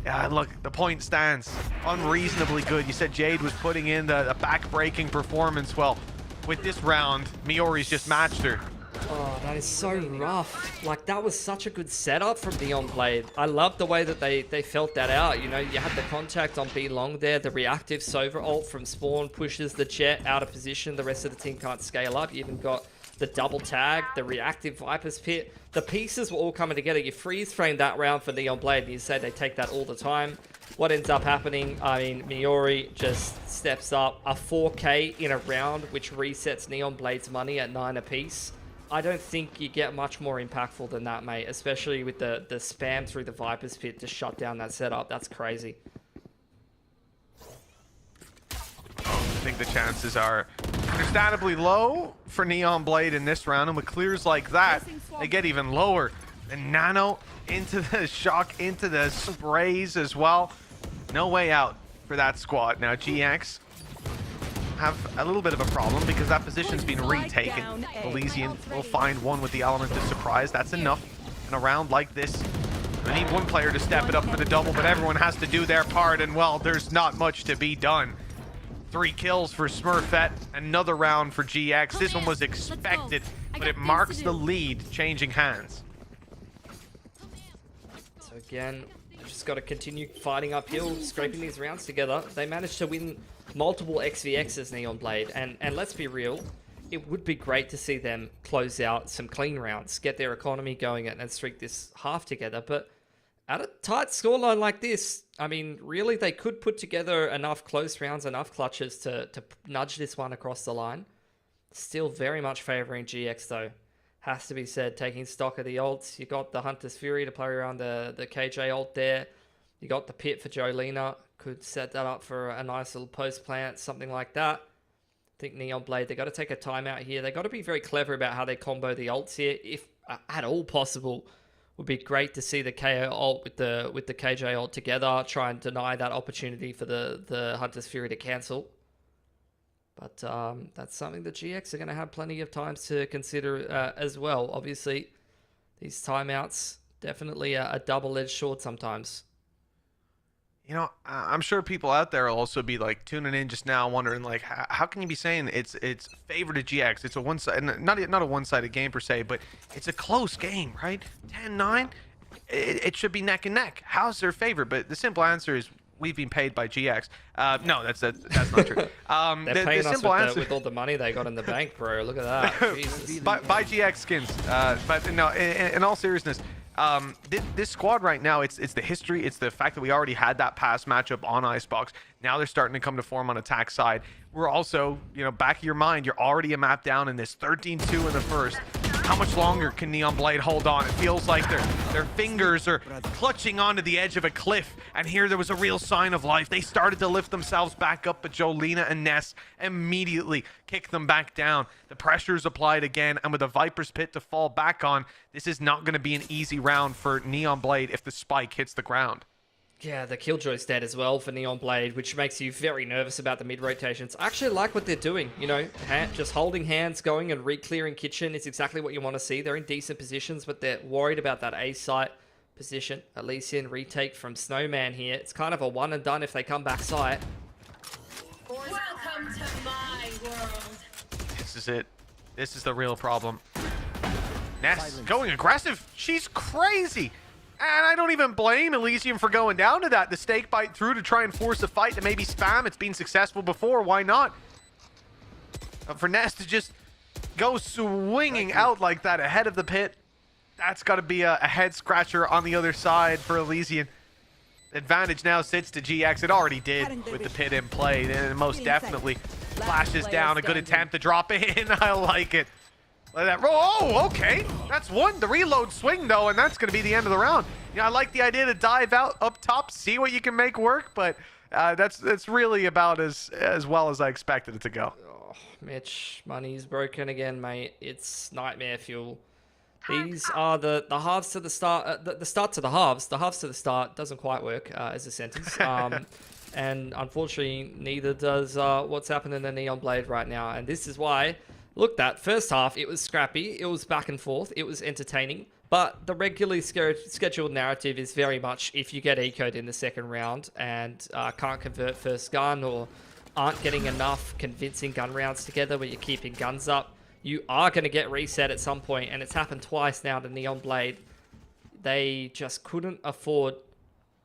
Speaker 11: yeah, look, the point stands. Unreasonably good. You said Jade was putting in the back-breaking performance. Well, with this round, Miori's just matched her.
Speaker 12: Oh, that is so rough. Like, that was such a good setup from Neon Blade. I love the way that they felt that out. You know, you had the contact on B long there. The reactive Sova ult from spawn pushes the Jet out of position. The rest of the team can't scale up. You even got the double tag, the reactive Viper's Pit. The pieces were all coming together. You freeze frame that round for Neon Blade, and you say they take that all the time. What ends up happening, I mean, Miori just steps up a 4K in a round, which resets Neon Blade's money at 9 apiece. I don't think you get much more impactful than that, mate, especially with the spam through the Viper's Pit to shut down that setup. That's crazy.
Speaker 11: I think the chances are understandably low for Neon Blade in this round, and with clears like that, they get even lower. And Nano into the shock, into the sprays as well. No way out for that squad. Now GX have a little bit of a problem because that position's been retaken. Elysian will find one with the element of surprise. That's enough in a round like this. I need one player to step it up for the double, but everyone has to do their part, and well, there's not much to be done. 3 kills for Smurfette, another round for GX. This one was expected, but it marks the lead changing hands.
Speaker 12: So again, just got to continue fighting uphill, scraping these rounds together. They managed to win multiple XVXs, Neon Blade, and let's be real, it would be great to see them close out some clean rounds, get their economy going and streak this half together, but at a tight scoreline like this, I mean, really, they could put together enough close rounds, enough clutches to nudge this one across the line. Still very much favoring GX, though. has to be said. Taking stock of the ults, you got the Hunter's Fury to play around the KJ ult there. You got the Pit for Jolena, could set that up for a nice little post plant, something like that. I think Neon Blade, they got to take a timeout here. They got to be very clever about how they combo the ults here, if at all possible. Would be great to see the KO ult with the KJ ult together, try and deny that opportunity for the Hunter's Fury to cancel. But that's something that GX are going to have plenty of times to consider as well. Obviously, these timeouts, definitely a double-edged sword sometimes.
Speaker 11: You know, I'm sure people out there will also be like tuning in just now, wondering like, how can you be saying it's favor to GX? It's a one-side, not a one-sided game per se, but it's a close game, right? 10-9, it should be neck and neck. How's their favor? But the simple answer is we've been paid by GX. No, that's not true.
Speaker 12: They're paying us with all the money they got in the bank, bro. Look at that. Jesus.
Speaker 11: Buy GX skins. But no, in all seriousness. This squad right now, it's the history, it's the fact that we already had that past matchup on Icebox. Now they're starting to come to form on attack side. We're also, you know, back of your mind, you're already a map down in this 13-2 in the first. How much longer can Neon Blade hold on? It feels like their fingers are clutching onto the edge of a cliff. And here there was a real sign of life. They started to lift themselves back up, but Jolena and Ness immediately kicked them back down. The pressure's applied again, and with the Viper's Pit to fall back on, this is not going to be an easy round for Neon Blade if the spike hits the ground.
Speaker 12: Yeah, the Killjoy's dead as well for Neon Blade, which makes you very nervous about the mid-rotations. I actually like what they're doing, you know, just holding hands, going and re-clearing kitchen is exactly what you want to see. They're in decent positions, but they're worried about that A-site position. Elysian retake from Snowman here. It's kind of a one and done if they come back site.
Speaker 2: Welcome to my world.
Speaker 11: This is it. This is the real problem. Ness going aggressive. She's crazy. And I don't even blame Elysium for going down to that. The stake bite through to try and force a fight to maybe spam. It's been successful before. Why not? But for Ness to just go swinging out like that ahead of the pit, that's got to be a head scratcher on the other side for Elysian. Advantage now sits to GX. It already did with the pit in play. And it most definitely flashes down. A good attempt to drop in. I like it. Let that roll. Oh, okay. That's one. The reload swing, though, and that's going to be the end of the round. You know, I like the idea to dive out up top, see what you can make work, but that's really about as well as I expected it to go.
Speaker 12: Oh, Mitch, money's broken again, mate. It's nightmare fuel. These are the halves to the start. The start to the halves. The halves to the start doesn't quite work as a sentence. And unfortunately, neither does what's happening to Neon Blade right now. And this is why... Look, that first half, it was scrappy, it was back and forth, it was entertaining, but the regularly scheduled narrative is very much if you get eco'd in the second round and can't convert first gun or aren't getting enough convincing gun rounds together where you're keeping guns up, you are going to get reset at some point, and it's happened twice now to Neon Blade. They just couldn't afford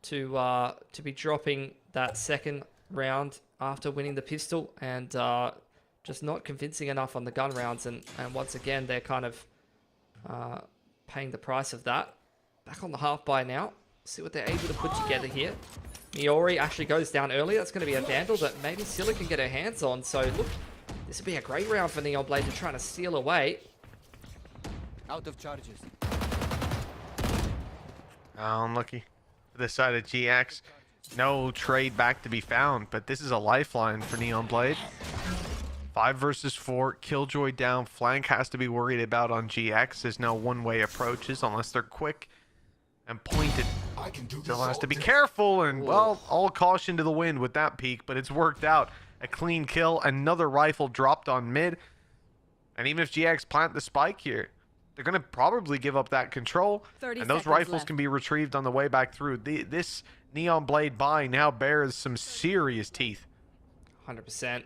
Speaker 12: to be dropping that second round after winning the pistol, and... just not convincing enough on the gun rounds, and once again, they're kind of paying the price of that. Back on the half by now. See what they're able to put together here. Miori actually goes down early. That's going to be a Vandal that maybe Scylla can get her hands on. So, look, this would be a great round for Neon Blade to try to steal away.
Speaker 16: Out of charges.
Speaker 11: Oh, unlucky. This side of GX. No trade back to be found, but this is a lifeline for Neon Blade. 5 versus 4, Killjoy down, flank has to be worried about on GX. There's no one-way approaches unless they're quick and pointed. Still has to be careful, and well, all caution to the wind with that peek, but it's worked out. A clean kill, another rifle dropped on mid, and even if GX plant the spike here, they're going to probably give up that control, and those rifles can be retrieved on the way back through. This Neon Blade buy now bears some serious teeth.
Speaker 12: 100%.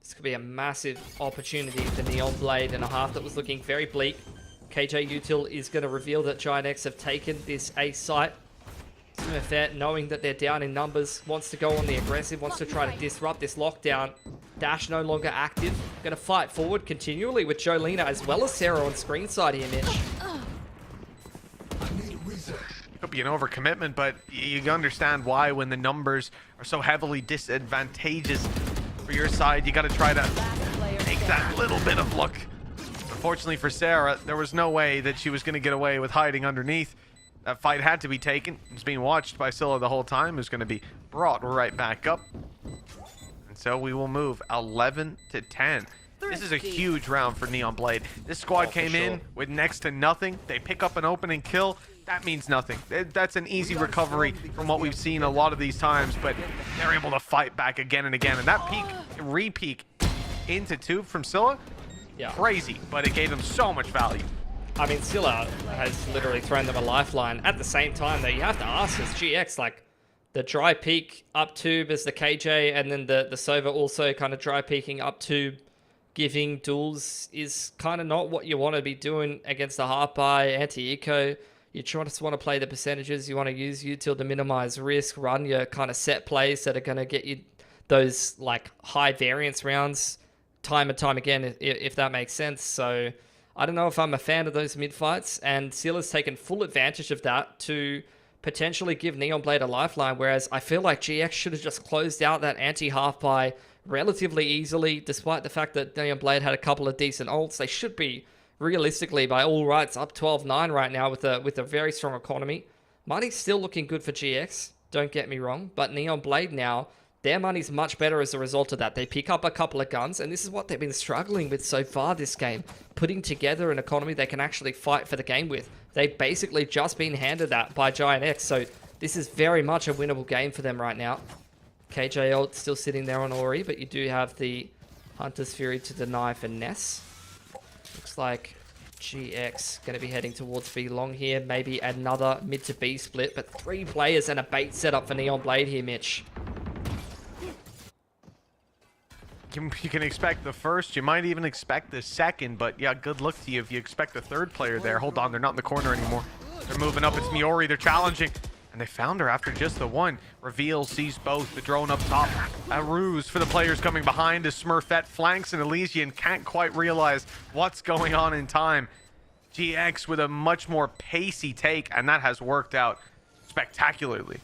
Speaker 12: This could be a massive opportunity for Neon Blade in a half that was looking very bleak. KJ Util is going to reveal that GiantX have taken this A site. Smurfette, knowing that they're down in numbers, wants to go on the aggressive, wants to try to disrupt this lockdown. Dash no longer active. Going to fight forward continually with Jolena as well as Sarah on screen side here, Mitch.
Speaker 11: Could be an overcommitment, but you understand why when the numbers are so heavily disadvantageous for your side, you got to try to take that little bit of luck. Unfortunately for Sarah, there was no way that she was going to get away with hiding underneath. That fight had to be taken. It's being watched by Scylla the whole time. It's going to be brought right back up. And so we will move 11 to 10. This is a huge round for Neon Blade. This squad came in with next to nothing. They pick up an opening kill. That means nothing. That's an easy recovery from what we've seen a lot of these times, but they're able to fight back again and again. And that peak, re-peak into tube from Scylla, crazy, but it gave them so much value.
Speaker 12: I mean, Scylla has literally thrown them a lifeline. At the same time, though, you have to ask, is GX like the dry peak up tube as the KJ, and then the Sova also kind of dry peaking up tube, giving duels is kind of not what you want to be doing against a half buy anti-eco. You just want to play the percentages. You want to use util to minimize risk, run your kind of set plays that are going to get you those like high variance rounds time and time again, if that makes sense. So I don't know if I'm a fan of those mid fights, and Scylla's taken full advantage of that to potentially give Neon Blade a lifeline, whereas I feel like GX should have just closed out that anti-half buy relatively easily, despite the fact that Neon Blade had a couple of decent ults. They should be realistically by all rights up 12-9 right now with a very strong economy. Money's still looking good for GX, don't get me wrong, but Neon Blade now, their money's much better as a result of that. They pick up a couple of guns, and this is what they've been struggling with so far this game, putting together an economy they can actually fight for the game with. They've basically just been handed that by GiantX, so this is very much a winnable game for them right now. KJ ult still sitting there on Ori, but you do have the Hunter's Fury to deny for Ness. Looks like GX going to be heading towards B long here. Maybe another mid to B split, but 3 players and a bait setup for Neon Blade here, Mitch.
Speaker 11: You can expect the first, you might even expect the second, but yeah, good luck to you if you expect the third player there. Hold on, they're not in the corner anymore. They're moving up, it's Miori, they're challenging. And they found her after just the one. Reveal sees both, the drone up top. A ruse for the players coming behind as Smurfette flanks, and Elysian can't quite realize what's going on in time. GX with a much more pacey take, and that has worked out spectacularly.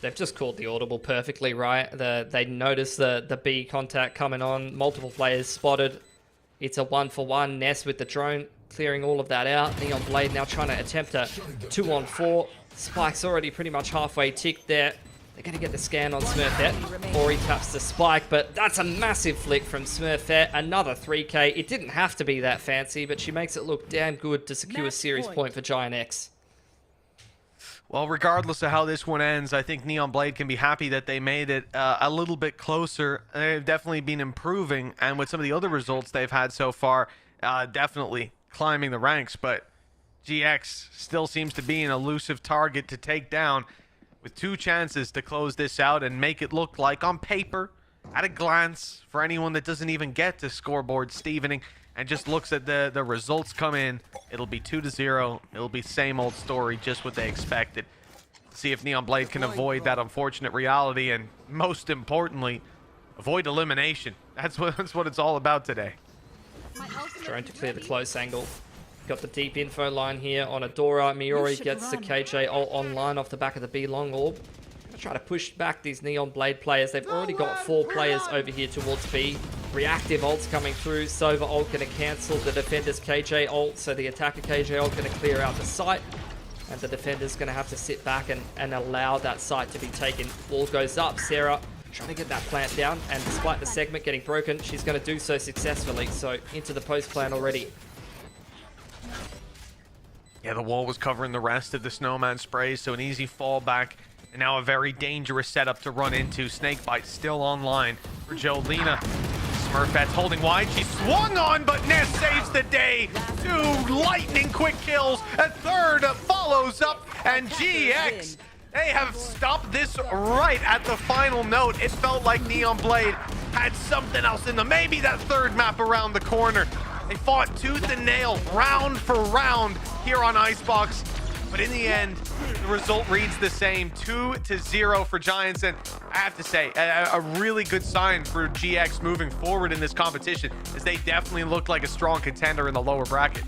Speaker 12: They've just called the audible perfectly, right? They noticed the B contact coming on, multiple players spotted. It's a 1-for-1, Ness with the drone, clearing all of that out. Neon Blade now trying to attempt a 2-on-4. Spike's already pretty much halfway ticked there. They're going to get the scan on Smurfette. Ori taps the Spike, but that's a massive flick from Smurfette. Another 3k. It didn't have to be that fancy, but she makes it look damn good to secure a series point for GiantX.
Speaker 11: Well, regardless of how this one ends, I think Neon Blade can be happy that they made it a little bit closer. They've definitely been improving, and with some of the other results they've had so far, definitely climbing the ranks, but GX still seems to be an elusive target to take down, with 2 chances to close this out and make it look like, on paper, at a glance, for anyone that doesn't even get to scoreboard Stevening and just looks at the results come in, it'll be 2-0. It'll be same old story, just what they expected. See if Neon Blade can avoid that unfortunate reality, and most importantly, avoid elimination. That's what it's all about today.
Speaker 12: Trying to clear the close angle. Got the deep info line here on Adora. Miori gets the KJ ult online off the back of the B long orb. Gonna try to push back these Neon Blade players. They've already got 4 players over here towards B. Reactive ults coming through. Sova ult gonna cancel the defender's KJ ult, so the attacker KJ ult gonna clear out the site. And the defender's gonna have to sit back and allow that site to be taken. Ball goes up. Sarah trying to get that plant down, and despite the segment getting broken, she's gonna do so successfully. So into the post plant already.
Speaker 11: Yeah, the wall was covering the rest of the snowman sprays, so an easy fallback. And now a very dangerous setup to run into. Snakebite still online for Jolina. Smurfette's holding wide. She swung on, but Ness saves the day. 2 lightning quick kills. A third follows up, and GX, they have stopped this right at the final note. It felt like Neon Blade had something else in them. Maybe that third map around the corner. They fought tooth and nail, round for round here on Icebox. But in the end, the result reads the same, 2-0 for Giants. And I have to say, a really good sign for GX moving forward in this competition, as they definitely look like a strong contender in the lower bracket.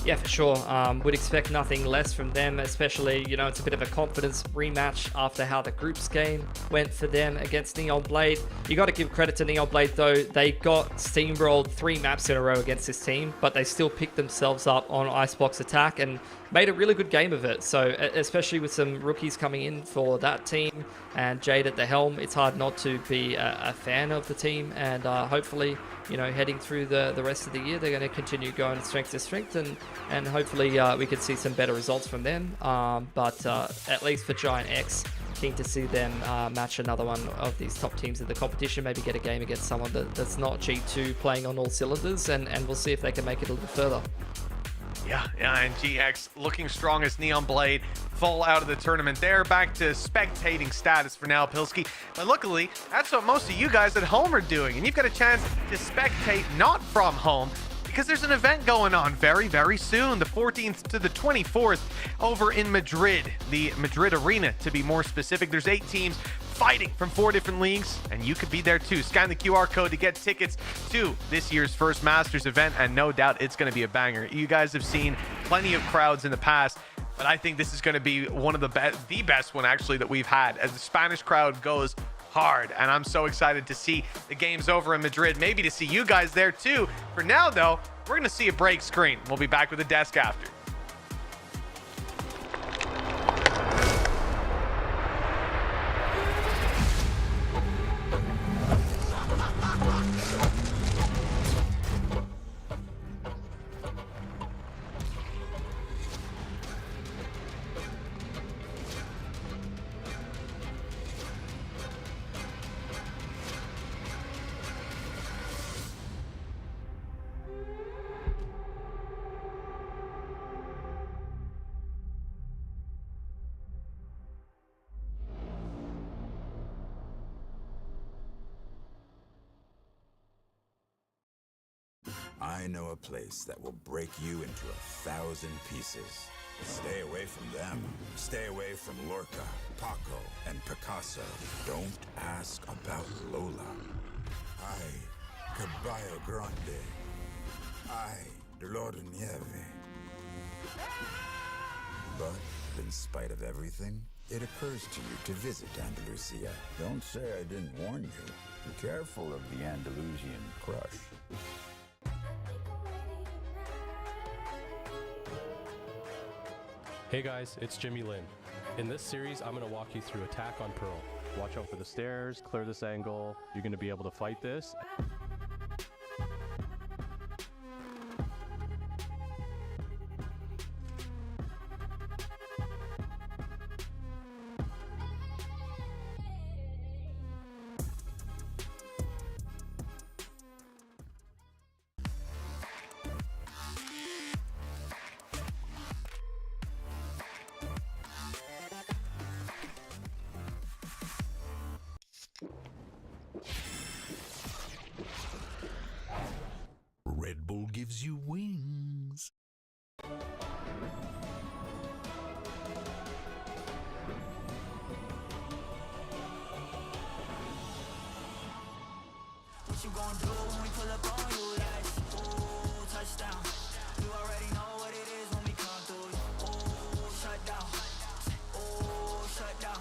Speaker 12: Yeah, for sure. Would expect nothing less from them, especially, you know, it's a bit of a confidence rematch after how the groups game went for them against Neon Blade. You got to give credit to Neon Blade, though. They got steamrolled 3 maps in a row against this team, but they still picked themselves up on Icebox attack and made a really good game of it. So, especially with some rookies coming in for that team and Jade at the helm, it's hard not to be a fan of the team. And hopefully, you know, heading through the rest of the year, they're going to continue going strength to strength, and hopefully we could see some better results from them. But at least for GiantX, keen to see them match another one of these top teams in the competition, maybe get a game against someone that's not G2 playing on all cylinders, and we'll see if they can make it a little further.
Speaker 11: Yeah, and GX looking strong as Neon Blade fall out of the tournament. They're back to spectating status for now, Pilski. But luckily, that's what most of you guys at home are doing. And you've got a chance to spectate not from home, because there's an event going on very, very soon, the 14th to the 24th over in Madrid, the Madrid Arena to be more specific. There's 8 teams fighting from 4 different leagues, and you could be there too. Scan the QR code to get tickets to this year's first Masters event, and no doubt it's going to be a banger. You guys have seen plenty of crowds in the past, but I think this is going to be one of the best one actually that we've had, as the Spanish crowd goes hard, and I'm so excited to see the games over in Madrid, maybe to see you guys there too. For now though, we're going to see a break screen. We'll be back with the desk after.
Speaker 14: I know a place that will break you into 1,000 pieces. Stay away from them. Stay away from Lorca, Paco, and Picasso. Don't ask about Lola. Ay, Caballo Grande. Ay, Dolor de Nieve. But in spite of everything, it occurs to you to visit Andalusia.
Speaker 17: Don't say I didn't warn you. Be careful of the Andalusian crush.
Speaker 15: Hey guys, it's Jimmy Lin. In this series, I'm going to walk you through attack on Pearl. Watch out for the stairs, clear this angle. You're going to be able to fight this.
Speaker 18: Red Bull gives you wings.
Speaker 1: What you gonna do when we pull up on you like, ooh, touchdown. You already know what it is when we come through. Ooh, shut down. Ooh, shut down.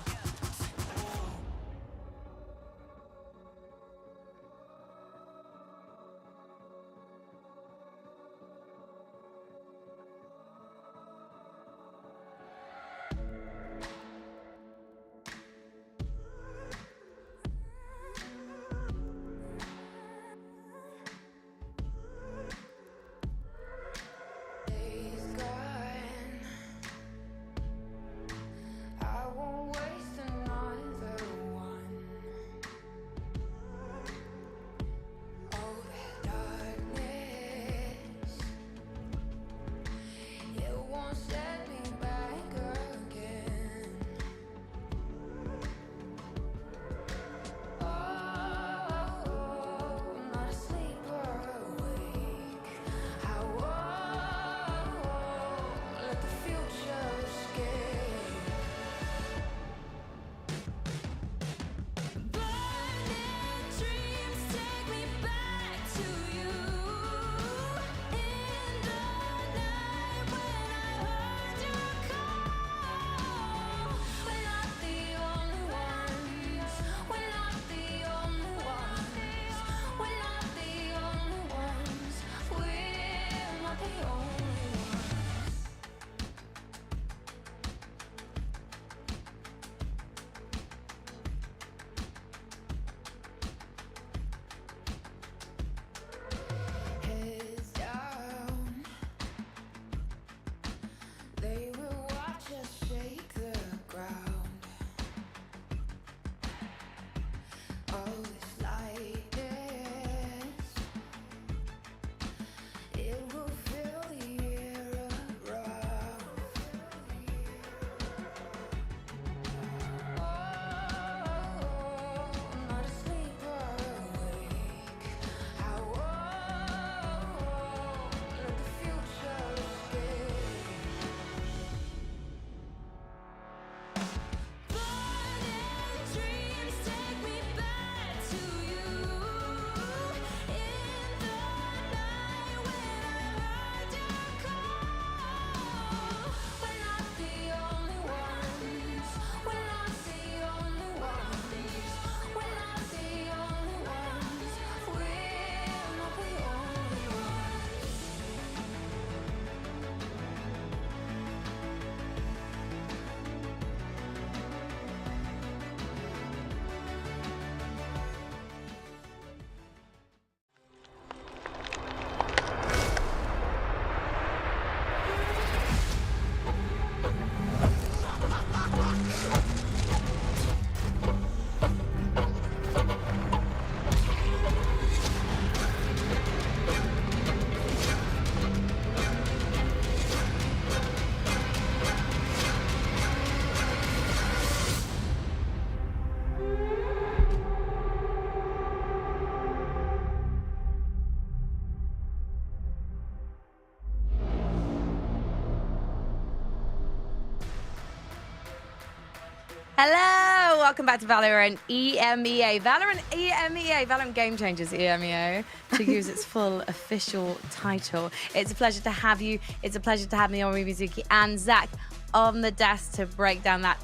Speaker 7: Hello, welcome back to Valorant EMEA. Valorant Game Changers EMEA, to use its full official title. It's a pleasure to have you. It's a pleasure to have Naomi Mizuki and Zach on the desk to break down that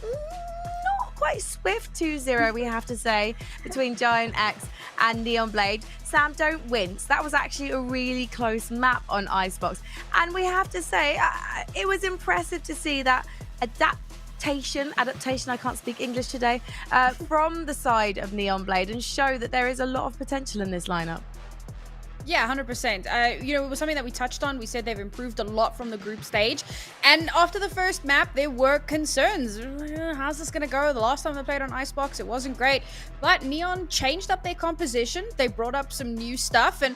Speaker 7: not quite swift 2-0, we have to say, between GiantX and Neon Blade. Sam, don't wince. That was actually a really close map on Icebox. And we have to say, it was impressive to see that adaptation, I can't speak English today, from the side of Neon Blade, and show that there is a lot of potential in this lineup.
Speaker 9: Yeah, 100%. You know, it was something that we touched on. We said they've improved a lot from the group stage. And after the first map, there were concerns. How's this going to go? The last time they played on Icebox, it wasn't great. But Neon changed up their composition. They brought up some new stuff. And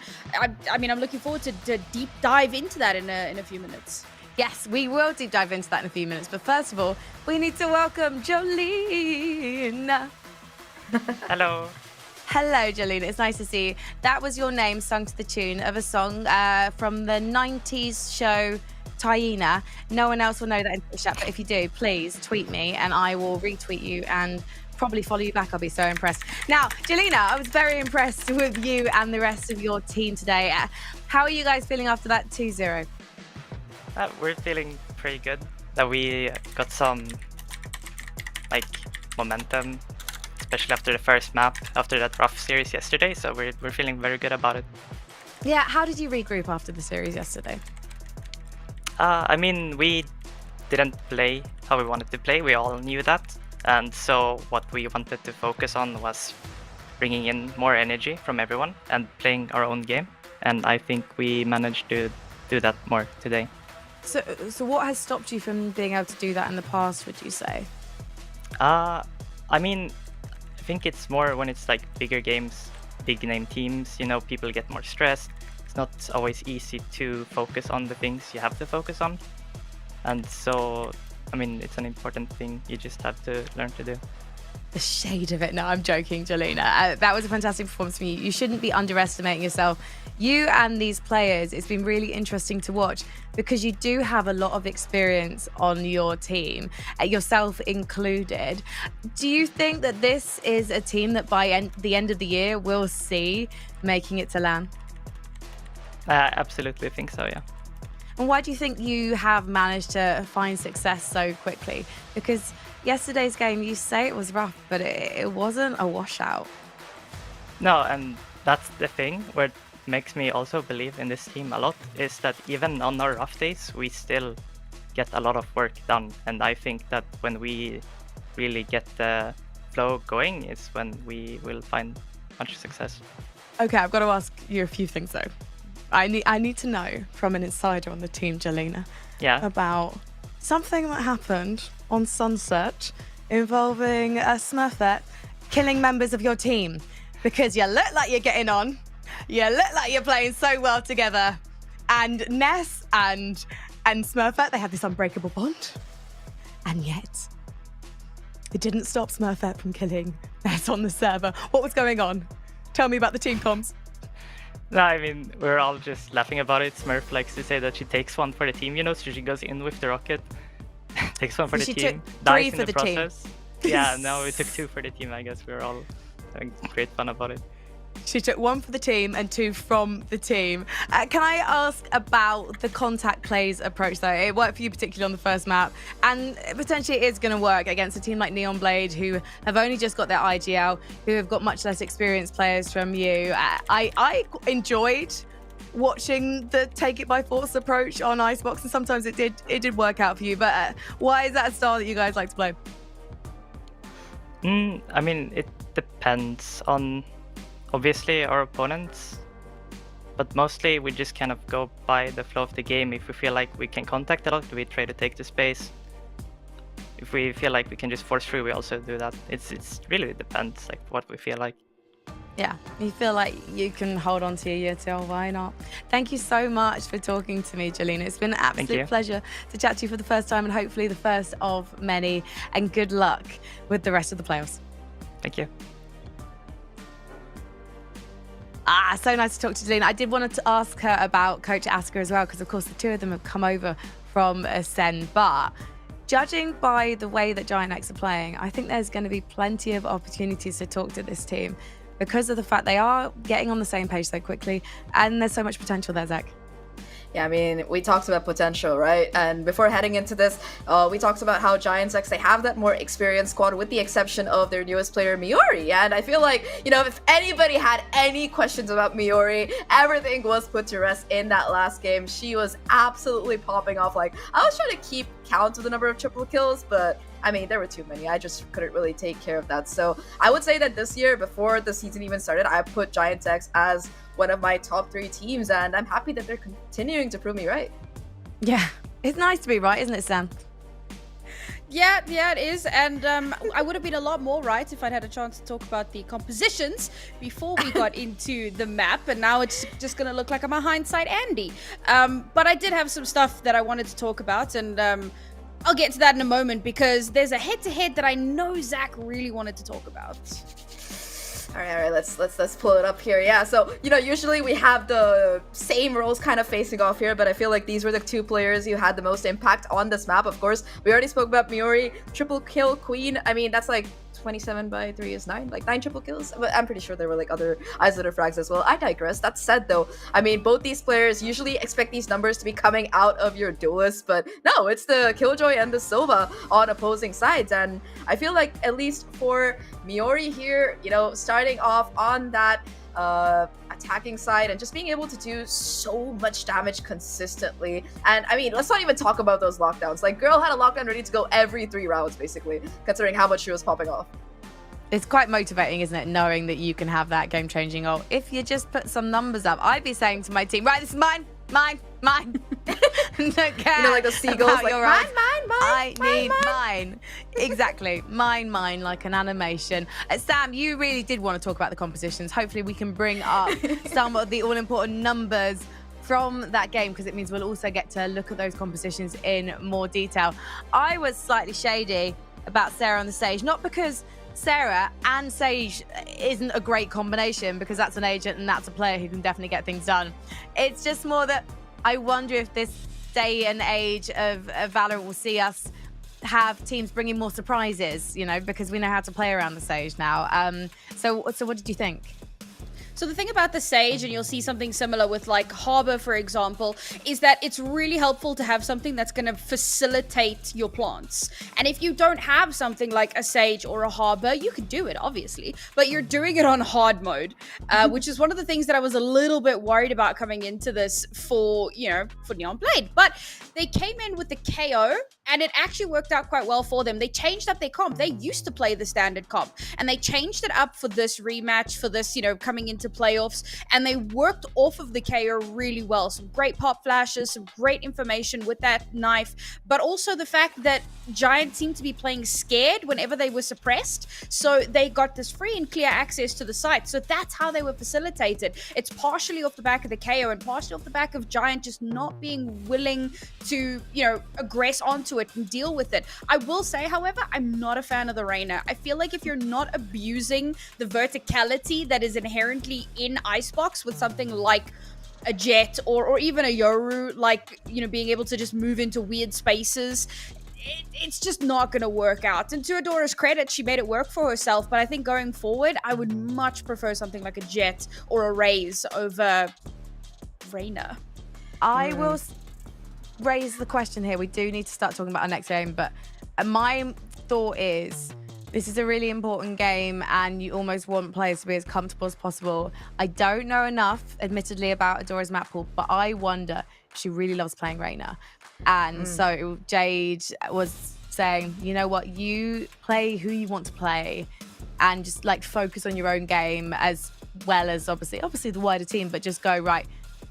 Speaker 9: I mean, I'm looking forward to deep dive into that in a few minutes.
Speaker 7: Yes, we will deep dive into that in a few minutes. But first of all, we need to welcome Jolene.
Speaker 19: Hello.
Speaker 7: Hello, Jolene. It's nice to see you. That was your name sung to the tune of a song from the 90s show Tyena. No one else will know that in the chat, but if you do, please tweet me and I will retweet you and probably follow you back. I'll be so impressed. Now, Jolena, I was very impressed with you and the rest of your team today. How are you guys feeling after that 2-0?
Speaker 19: We're feeling pretty good. That we got some momentum, especially after the first map, after that rough series yesterday. So we're feeling very good about it.
Speaker 7: Yeah, how did you regroup after the series yesterday?
Speaker 19: I mean, we didn't play how we wanted to play. We all knew that. And so what we wanted to focus on was bringing in more energy from everyone and playing our own game. And I think we managed to do that more today.
Speaker 7: So what has stopped you from being able to do that in the past, would you say?
Speaker 19: I mean, I think it's more when it's like bigger games, big name teams, you know, people get more stressed. It's not always easy to focus on the things you have to focus on. And so, I mean, it's an important thing you just have to learn to do.
Speaker 7: The shade of it. No, I'm joking, Jolena. That was a fantastic performance from you. You shouldn't be underestimating yourself. You and these players, it's been really interesting to watch because you do have a lot of experience on your team, yourself included. Do you think that this is a team that by the end of the year we'll see making it to LAN?
Speaker 19: Absolutely think so, yeah.
Speaker 7: And why do you think you have managed to find success so quickly? Because yesterday's game, you say it was rough, but it wasn't a washout.
Speaker 19: No, and that's the thing where it makes me also believe in this team a lot, is that even on our rough days, we still get a lot of work done. And I think that when we really get the flow going is when we will find much success.
Speaker 7: Okay, I've got to ask you a few things though. I need to know from an insider on the team, Jolena, about something that happened on Sunset involving a Smurfette killing members of your team, because you look like you're getting on, you look like you're playing so well together, and Ness and Smurfette, they have this unbreakable bond, and yet it didn't stop Smurfette from killing Ness on the server. What was going on? Tell me about the team comms.
Speaker 19: No, I mean, we're all just laughing about it. Smurf likes to say that she takes one for the team, you know, so she goes in with the rocket, takes one for the team, dies in the process. Yeah, no, we took 2 for the team, I guess. We were all having great fun about it.
Speaker 7: She took 1 for the team and 2 from the team. Can I ask about the contact plays approach, though? It worked for you particularly on the first map, and potentially it is going to work against a team like Neon Blade, who have only just got their IGL, who have got much less experienced players from you. I enjoyed watching the take it by force approach on Icebox, and sometimes it did work out for you. But why is that a style that you guys like to play?
Speaker 19: I mean, it depends on obviously our opponents, but mostly we just kind of go by the flow of the game. If we feel like we can contact a lot, we try to take the space. If we feel like we can just force through, we also do that. It's really depends, like what we feel like.
Speaker 7: Yeah, you feel like you can hold on to your UTL, why not? Thank you so much for talking to me, Jolena. It's been an absolute pleasure to chat to you for the first time, and hopefully the first of many, and good luck with the rest of the playoffs.
Speaker 19: Thank you.
Speaker 7: So nice to talk to Jolene. I did want to ask her about Coach Asker as well, because of course the two of them have come over from Ascend. But judging by the way that GiantX are playing, I think there's going to be plenty of opportunities to talk to this team because of the fact they are getting on the same page so quickly, and there's so much potential there, Zach.
Speaker 8: Yeah, I mean, we talked about potential, right? And before heading into this, we talked about how GiantX, they have that more experienced squad with the exception of their newest player, Miori. And I feel like, you know, if anybody had any questions about Miori, everything was put to rest in that last game. She was absolutely popping off. Like, I was trying to keep count of the number of triple kills, but I mean, there were too many. I just couldn't really take care of that. So I would say that this year, before the season even started, I put GiantX as one of my top 3 teams, and I'm happy that they're continuing to prove me right.
Speaker 7: Yeah, it's nice to be right, isn't it, Sam?
Speaker 9: Yeah, it is. And I would have been a lot more right if I'd had a chance to talk about the compositions before we got into the map. And now it's just going to look like I'm a hindsight Andy. But I did have some stuff that I wanted to talk about, and I'll get to that in a moment because there's a head-to-head that I know Zach really wanted to talk about.
Speaker 8: All right, let's pull it up here. Yeah, so, you know, usually we have the same roles kind of facing off here, but I feel like these were the 2 players who had the most impact on this map. Of course, we already spoke about Miori, triple kill queen. I mean, that's like 27 by 3 is 9, like 9 triple kills, but I'm pretty sure there were like other isolator frags as well. I digress. That said, though, I mean, both these players usually expect these numbers to be coming out of your duelists, but no, it's the Killjoy and the Sova on opposing sides. And I feel like, at least for Miori here, you know, starting off on that attacking side and just being able to do so much damage consistently. And I mean, let's not even talk about those lockdowns. Like, girl had a lockdown ready to go every 3 rounds, basically, considering how much she was popping off.
Speaker 7: It's quite motivating, isn't it, knowing that you can have that game-changing ult. If you just put some numbers up, I'd be saying to my team, right, this is mine. Don't care. You know, like the seagulls, like, mine. I need mine. Exactly. Mine, like an animation. Sam, you really did want to talk about the compositions. Hopefully we can bring up some of the all-important numbers from that game, because it means we'll also get to look at those compositions in more detail. I was slightly shady about Sarah on the stage, not because Sarah and Sage isn't a great combination, because that's an agent and that's a player who can definitely get things done. It's just more that I wonder if this day and age of Valorant will see us have teams bringing more surprises, you know, because we know how to play around the Sage now. So what did you think?
Speaker 9: So the thing about the Sage, and you'll see something similar with like Harbor, for example, is that it's really helpful to have something that's going to facilitate your plants. And if you don't have something like a Sage or a Harbor, you could do it, obviously, but you're doing it on hard mode, which is one of the things that I was a little bit worried about coming into this for Neon Blade. But they came in with the KO, and it actually worked out quite well for them. They changed up their comp. They used to play the standard comp, and they changed it up for this rematch, for this, coming into playoffs, and they worked off of the KO really well. Some great pop flashes, some great information with that knife, but also the fact that Giant seemed to be playing scared whenever they were suppressed, so they got this free and clear access to the site. So that's how they were facilitated. It's partially off the back of the KO and partially off the back of Giant just not being willing to, aggress onto it and deal with it. I will say, however, I'm not a fan of the Reyna. I feel like if you're not abusing the verticality that is inherently in Icebox with something like a Jet or even a Yoru, like, being able to just move into weird spaces, it's just not going to work out. And to Adora's credit, she made it work for herself, but I think going forward, I would much prefer something like a Jet or a Raze over Reyna.
Speaker 7: I will raise the question here. We do need to start talking about our next game, but my thought is this is a really important game and you almost want players to be as comfortable as possible. I don't know enough, admittedly, about Adora's map pool, but I wonder if she really loves playing Reyna. And so Jade was saying, you know what, you play who you want to play and just like focus on your own game, as well as obviously the wider team, but just go, right,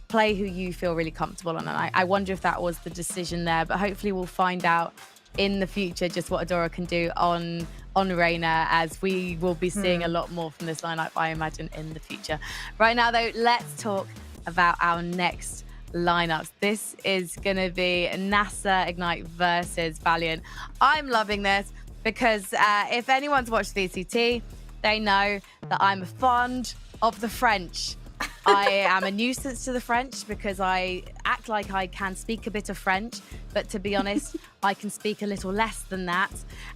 Speaker 7: play who you feel really comfortable on. And I wonder if that was the decision there, but hopefully we'll find out in the future just what Adora can do on Reyna, as we will be seeing a lot more from this lineup, I imagine, in the future. Right now, though, let's talk about our next lineups. This is going to be NASR Ignite versus Valiant. I'm loving this because if anyone's watched VCT, they know that I'm fond of the French. I am a nuisance to the French because I act like I can speak a bit of French, but to be honest, I can speak a little less than that.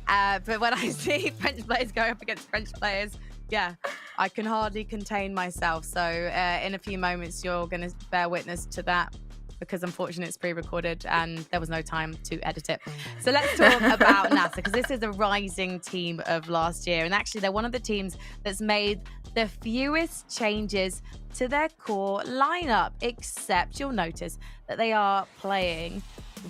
Speaker 7: But when I see French players going up against French players, yeah, I can hardly contain myself. So in a few moments, you're going to bear witness to that, because unfortunately it's pre-recorded and there was no time to edit it. So let's talk about NASR, because this is a rising team of last year. And actually, they're one of the teams that's made the fewest changes to their core lineup, except you'll notice that they are playing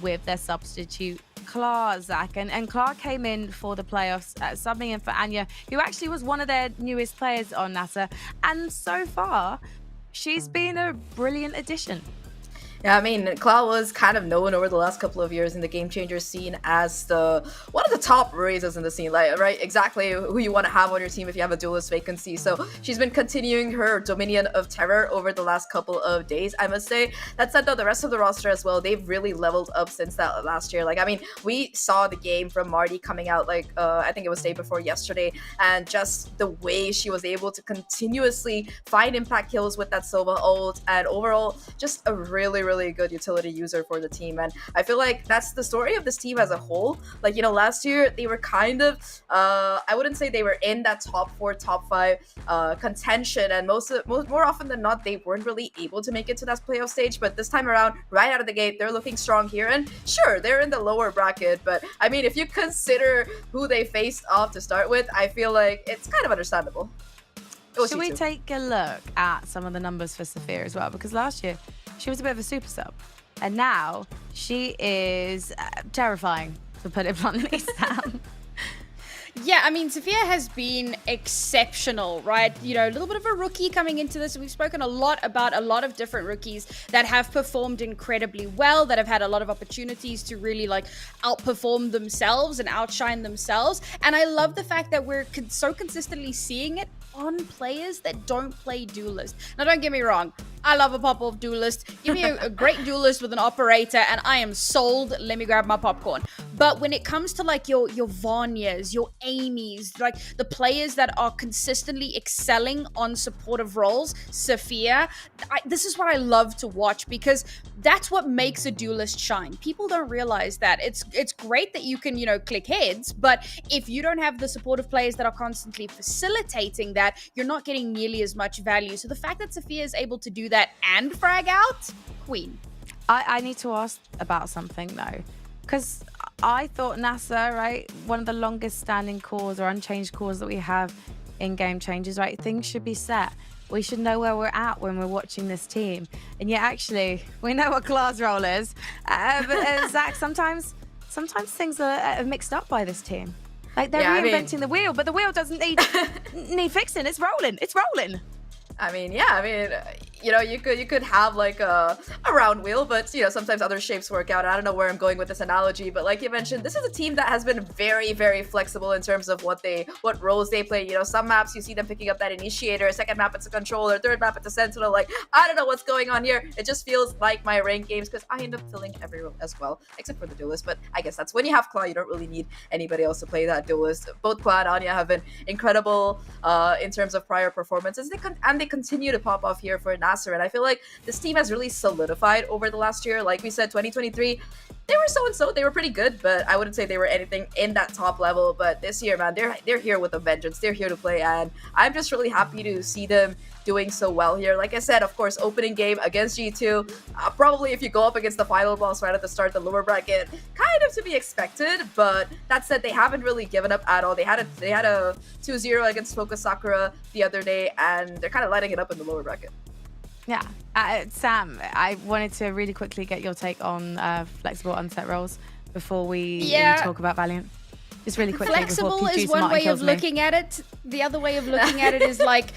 Speaker 7: with their substitute Klar, Zach. And Klar came in for the playoffs, subbing in for Anya, who actually was one of their newest players on NASR. And so far, she's been a brilliant addition.
Speaker 8: Yeah, I mean, Cloud was kind of known over the last couple of years in the game changer scene as one of the top raisers in the scene, like, right? Exactly who you want to have on your team if you have a duelist vacancy. So she's been continuing her dominion of terror over the last couple of days, I must say. That said, though, the rest of the roster as well, they've really leveled up since that last year. Like, I mean, we saw the game from Marty coming out, like, I think it was day before yesterday, and just the way she was able to continuously find impact kills with that Sova ult, and overall, just a really good utility user for the team. And I feel like that's the story of this team as a whole. Like, you know, last year they were kind of I wouldn't say they were in that top 4, top 5 contention, and more often than not they weren't really able to make it to that playoff stage. But this time around, right out of the gate, they're looking strong here. And sure, they're in the lower bracket, but I mean, if you consider who they faced off to start with, I feel like it's kind of understandable.
Speaker 7: Should we take a look at some of the numbers for Sophia as well? Because last year she was a bit of a super sub, and now she is terrifying, to put it bluntly, Sam.
Speaker 9: Yeah, I mean, Sophia has been exceptional, right? You know, a little bit of a rookie coming into this. We've spoken a lot about a lot of different rookies that have performed incredibly well, that have had a lot of opportunities to really, like, outperform themselves and outshine themselves. And I love the fact that we're so consistently seeing it on players that don't play duelist. Now, don't get me wrong, I love a pop-off duelist. Give me a great duelist with an operator and I am sold. Let me grab my popcorn. But when it comes to, like, your Vanyas, your Amy's, like the players that are consistently excelling on supportive roles, Sophia, this is what I love to watch, because that's what makes a duelist shine. People don't realize that. It's great that you can, you know, click heads, but if you don't have the supportive players that are constantly facilitating that, you're not getting nearly as much value. So the fact that Sophia is able to do that and frag out, queen.
Speaker 7: I need to ask about something though, because I thought NASR, right, one of the longest standing cores or unchanged cores that we have in game changes, right, things should be set. We should know where we're at when we're watching this team. And yet actually, we know what Clar's role is. But Zach, sometimes things are mixed up by this team. Like, they're reinventing the wheel, but the wheel doesn't need fixing. It's rolling. It's rolling.
Speaker 8: I mean, yeah, I mean, you know, you could have like a round wheel, but you know, sometimes other shapes work out. I don't know where I'm going with this analogy, but like you mentioned, this is a team that has been very flexible in terms of what roles they play. You know, some maps you see them picking up that initiator, second map it's a controller, third map it's a sentinel. Like, I don't know what's going on here. It just feels like my ranked games, because I end up filling every role as well, except for the duelist. But I guess that's when you have Claw, you don't really need anybody else to play that duelist. Both Claw and Anya have been incredible in terms of prior performances, and they continue to pop off here for NASR. And I feel like this team has really solidified over the last year. Like we said, 2023, they were so-and-so. They were pretty good, but I wouldn't say they were anything in that top level. But this year, man, they're here with a vengeance. They're here to play, and I'm just really happy to see them doing so well here. Like I said, of course, opening game against G2. Probably if you go up against the final boss right at the start, the lower bracket, kind of to be expected. But that said, they haven't really given up at all. They had a 2-0 against Focus Sakura the other day, and they're kind of lighting it up in the lower bracket.
Speaker 7: Yeah. Sam, I wanted to really quickly get your take on flexible unset roles before we talk about Valiant. Just really quickly.
Speaker 9: Flexible is one way of looking at it. The other way of looking at it is like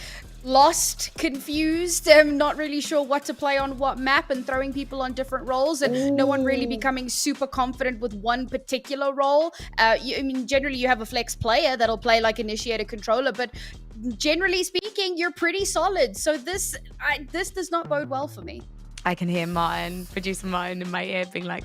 Speaker 9: lost, confused, not really sure what to play on what map, and throwing people on different roles, and no one really becoming super confident with one particular role. I mean, generally you have a flex player that'll play like initiator controller, but generally speaking, you're pretty solid. So this does not bode well for me.
Speaker 7: I can hear producer Martin in my ear being like,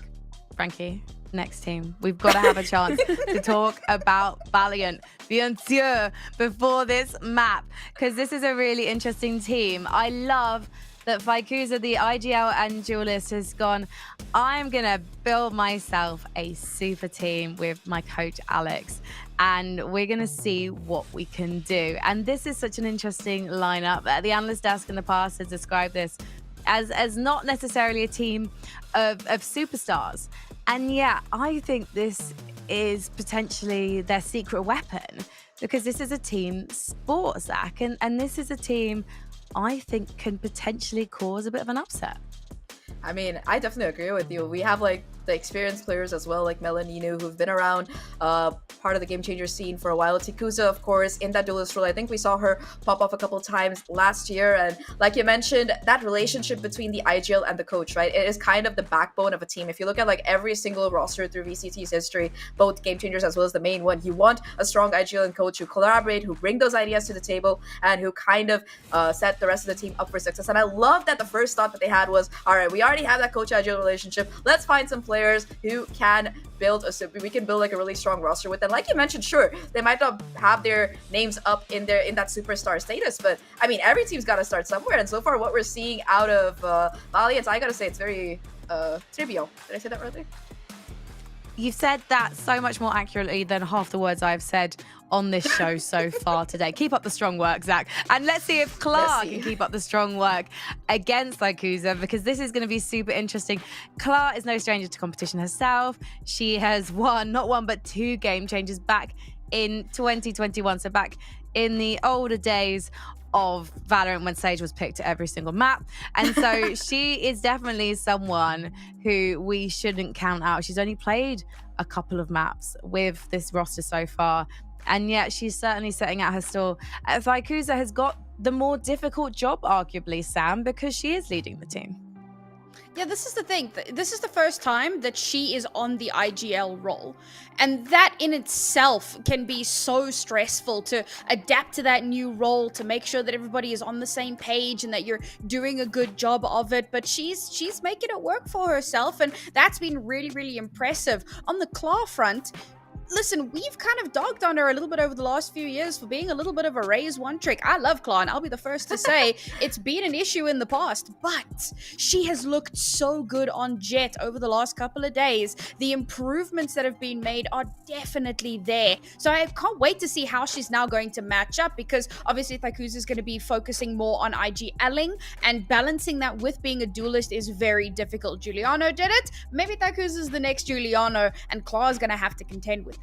Speaker 7: Frankie, next team. We've got to have a chance to talk about Valiant, bien sûr, before this map, because this is a really interesting team. I love that Vaikuza, the IGL and Duelist, has gone, I'm going to build myself a super team with my coach, Alex, and we're going to see what we can do. And this is such an interesting lineup. The Analyst desk in the past has described this as not necessarily a team of superstars. And yeah, I think this is potentially their secret weapon, because this is a team sport, Zach, and this is a team I think can potentially cause a bit of an upset.
Speaker 8: I mean, I definitely agree with you. We have like the experienced players as well, like Melaninu, who've been around part of the game changer scene for a while. Tikuza, of course, in that duelist role. I think we saw her pop off a couple times last year. And like you mentioned, that relationship between the IGL and the coach, right? It is kind of the backbone of a team. If you look at like every single roster through VCT's history, both game changers as well as the main one, you want a strong IGL and coach who collaborate, who bring those ideas to the table, and who kind of set the rest of the team up for success. And I love that the first thought that they had was, all right, we already have that coach IGL relationship. Let's find some players who can build we can build like a really strong roster with them. Like you mentioned, sure, they might not have their names up in that superstar status, but I mean, every team's got to start somewhere. And so far, what we're seeing out of Valiant, I gotta say, it's very trivial. Did I say that right?
Speaker 7: You've said that so much more accurately than half the words I've said on this show so far today. Keep up the strong work, Zach. And let's see if Klar can keep up the strong work against Vaikuza, because this is going to be super interesting. Klar is no stranger to competition herself. She has won, not one, but 2 game changers back in 2021. So back in the older days of Valorant, when Sage was picked to every single map. And so she is definitely someone who we shouldn't count out. She's only played a couple of maps with this roster so far, and yet she's certainly setting out her stall. Vaikuza has got the more difficult job, arguably, Sam, because she is leading the team.
Speaker 9: Yeah, this is the thing. This is the first time that she is on the IGL role. And that in itself can be so stressful to adapt to that new role, to make sure that everybody is on the same page and that you're doing a good job of it. But she's making it work for herself, and that's been really, really impressive. On the Klar front, listen, we've kind of dogged on her a little bit over the last few years for being a little bit of a raise one trick. I love Klar, and I'll be the first to say it's been an issue in the past, but she has looked so good on Jet over the last couple of days. The improvements that have been made are definitely there. So I can't wait to see how she's now going to match up, because obviously Vaikuza is going to be focusing more on IGLing, and balancing that with being a duelist is very difficult. Giuliano did it. Maybe Vaikuza is the next Giuliano, and Klar is going to have to contend with that.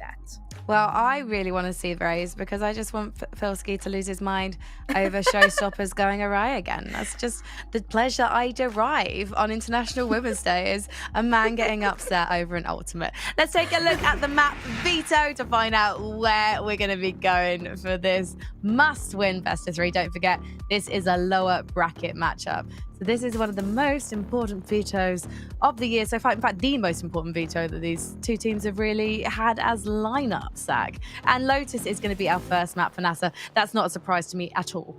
Speaker 7: Well, I really want to see the Rays, because I just want Filski to lose his mind over showstoppers going awry again. That's just the pleasure I derive on International Women's Day, is a man getting upset over an ultimate. Let's take a look at the map Veto to find out where we're going to be going for this must-win best of 3. Don't forget, this is a lower bracket matchup. So this is one of the most important vetoes of the year so far. In fact, the most important veto that these two teams have really had as lineups, Zach. And Lotus is going to be our first map for NASR. That's not a surprise to me at all.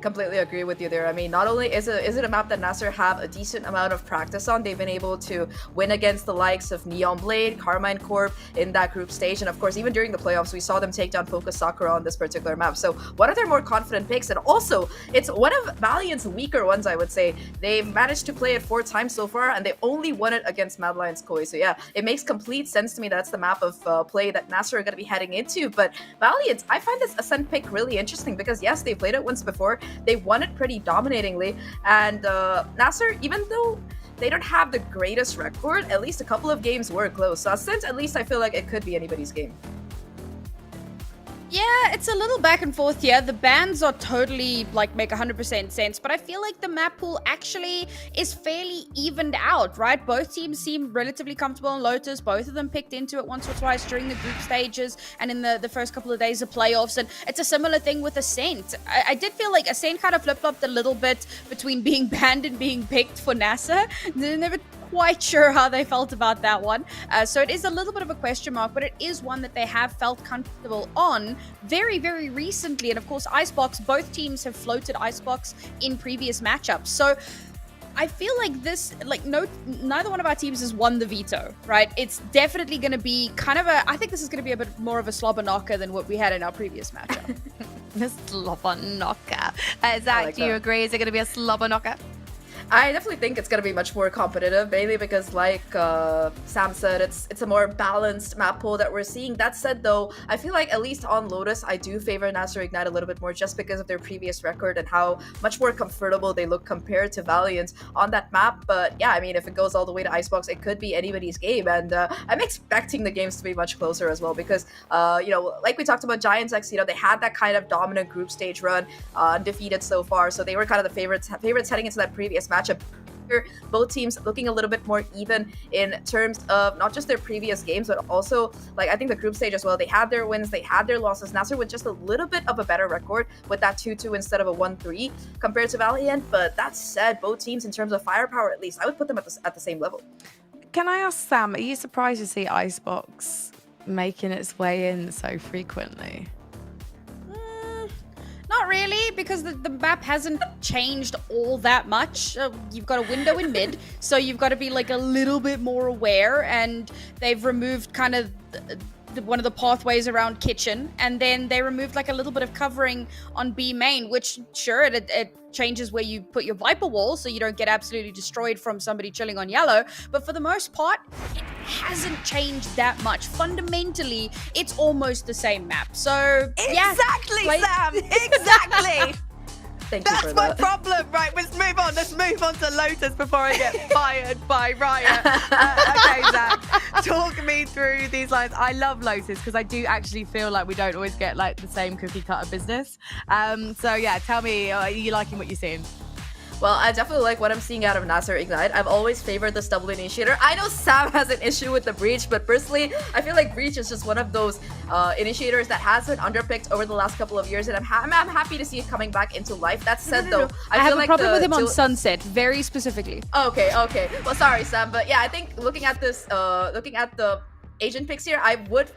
Speaker 8: Completely agree with you there. I mean, not only is it a map that NASR have a decent amount of practice on, they've been able to win against the likes of Neon Blade, Carmine Corp in that group stage, and of course, even during the playoffs, we saw them take down Focus Sakura on this particular map. So one of their more confident picks, and also it's one of Valiant's weaker ones, I would say. They've managed to play it 4 times so far, and they only won it against Mad Lions Koi. So yeah, it makes complete sense to me that's the map of play that NASR are going to be heading into. But Valiant, I find this Ascent pick really interesting, because yes, they played it once before. They won it pretty dominatingly, and NASR, even though they don't have the greatest record, at least a couple of games were close. So Ascent, at least I feel like it could be anybody's game.
Speaker 9: Yeah, it's a little back and forth here. The bans are totally, like, make 100% sense, but I feel like the map pool actually is fairly evened out, right? Both teams seem relatively comfortable on Lotus. Both of them picked into it once or twice during the group stages and in the first couple of days of playoffs, and it's a similar thing with Ascent. I did feel like Ascent kind of flip-flopped a little bit between being banned and being picked for NASR. They're never quite sure how they felt about that one. So it is a little bit of a question mark, but it is one that they have felt comfortable on very, very recently. And of course, Icebox, both teams have floated Icebox in previous matchups. So I feel like this, like, neither one of our teams has won the veto, right? It's definitely going to be kind of I think this is going to be a bit more of a slobber knocker than what we had in our previous matchup.
Speaker 7: A slobber knocker. Zach,
Speaker 8: like
Speaker 7: do you
Speaker 8: that.
Speaker 7: agree? Is it going to be a slobber knocker?
Speaker 8: I definitely think it's going to be much more competitive, mainly because, like Sam said, it's a more balanced map pool that we're seeing. That said, though, I feel like at least on Lotus, I do favor NASR Ignite a little bit more just because of their previous record and how much more comfortable they look compared to Valiant on that map. But yeah, I mean, if it goes all the way to Icebox, it could be anybody's game. And I'm expecting the games to be much closer as well because, like we talked about GiantX, they had that kind of dominant group stage run, undefeated so far. So they were kind of the favorites heading into that previous matchup. Both teams looking a little bit more even in terms of not just their previous games, but also, like, I think the group stage as well. They had their wins, they had their losses. NASR with just a little bit of a better record with that 2-2 instead of a 1-3 compared to Valiant. But that said, both teams in terms of firepower, at least, I would put them at the same level.
Speaker 7: Can I ask Sam, are you surprised to see Icebox making its way in so frequently?
Speaker 9: Not really, because the map hasn't changed all that much. You've got a window in mid, so you've got to be like a little bit more aware, and they've removed kind of one of the pathways around kitchen, and then they removed like a little bit of covering on B main, which sure, it changes where you put your Viper wall so you don't get absolutely destroyed from somebody chilling on yellow, but for the most part, it hasn't changed that much. Fundamentally, it's almost the same map. So
Speaker 7: Exactly,
Speaker 9: yeah,
Speaker 7: Sam! Exactly!
Speaker 8: Thank you
Speaker 7: That's
Speaker 8: for
Speaker 7: my
Speaker 8: that.
Speaker 7: problem. Right, let's move on. Let's move on to Lotus before I get fired by Riot. Okay, Zach, talk me through these lines. I love Lotus because I do actually feel like we don't always get like the same cookie cutter business. So yeah, tell me, are you liking what you're seeing?
Speaker 8: Well, I definitely like what I'm seeing out of NASR Ignite. I've always favored this double initiator. I know Sam has an issue with the Breach, but personally, I feel like Breach is just one of those initiators that has been underpicked over the last couple of years, and I'm happy to see it coming back into life. That said, though,
Speaker 9: I
Speaker 8: feel
Speaker 9: have a
Speaker 8: like
Speaker 9: problem with him on Sunset, very specifically.
Speaker 8: Okay. Well, sorry, Sam, but yeah, I think looking at this, looking at the agent picks here, I would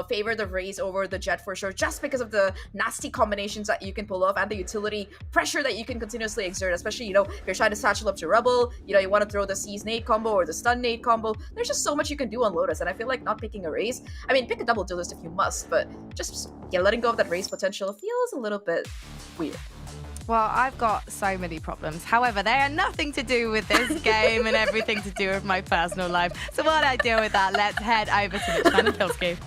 Speaker 8: favor the Raze over the Jet for sure, just because of the nasty combinations that you can pull off and the utility pressure that you can continuously exert, especially, if you're trying to satchel up to Rebel, you want to throw the Seize nade combo or the stun nade combo. There's just so much you can do on Lotus, and I feel like not picking a Raze, I mean, pick a double duelist if you must, but just letting go of that Raze potential feels a little bit weird.
Speaker 7: Well, I've got so many problems. However, they are nothing to do with this game and everything to do with my personal life. So while I deal with that, let's head over to Mitchman and Pilsky.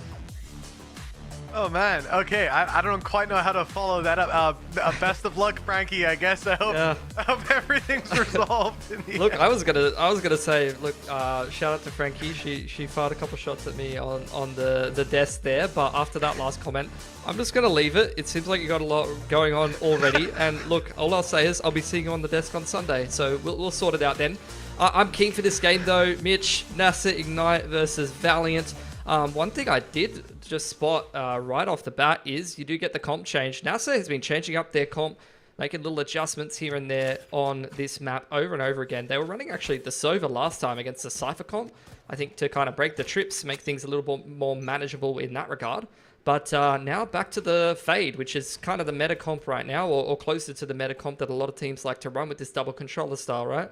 Speaker 11: Oh man, okay, I don't quite know how to follow that up. Best of luck, Frankie. I guess I hope everything's resolved. In the
Speaker 12: Look,
Speaker 11: end.
Speaker 12: I was gonna say, look, shout out to Frankie. She fired a couple shots at me on the desk there, but after that last comment, I'm just gonna leave it. It seems like you got a lot going on already, and look, all I'll say is I'll be seeing you on the desk on Sunday, so we'll sort it out then. I'm keen for this game though, Mitch. NASR Ignite versus Valiant. One thing I did just spot right off the bat is you do get the comp change. NASR has been changing up their comp, making little adjustments here and there on this map over and over again. They were running actually the Sova last time against the Cypher comp, I think, to kind of break the trips, make things a little bit more manageable in that regard. But now back to the Fade, which is kind of the meta comp right now, or closer to the meta comp that a lot of teams like to run with this double controller style, right?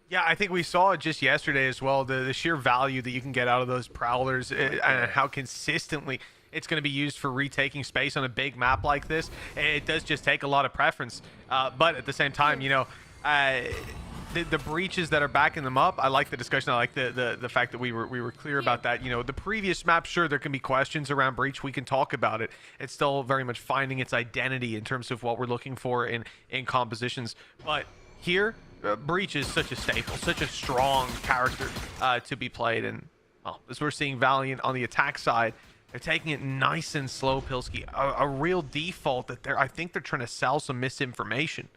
Speaker 11: Yeah, I think we saw it just yesterday as well, the sheer value that you can get out of those Prowlers and how consistently it's going to be used for retaking space on a big map like this. It does just take a lot of preference. But at the same time, the breaches that are backing them up, I like the discussion. I like the fact that we were clear about that. The previous map, sure, there can be questions around breach. We can talk about it. It's still very much finding its identity in terms of what we're looking for in compositions. But here, breach is such a staple, such a strong character to be played. And well, as we're seeing Valiant on the attack side, they're taking it nice and slow, Pilsky. A real default that I think they're trying to sell some misinformation.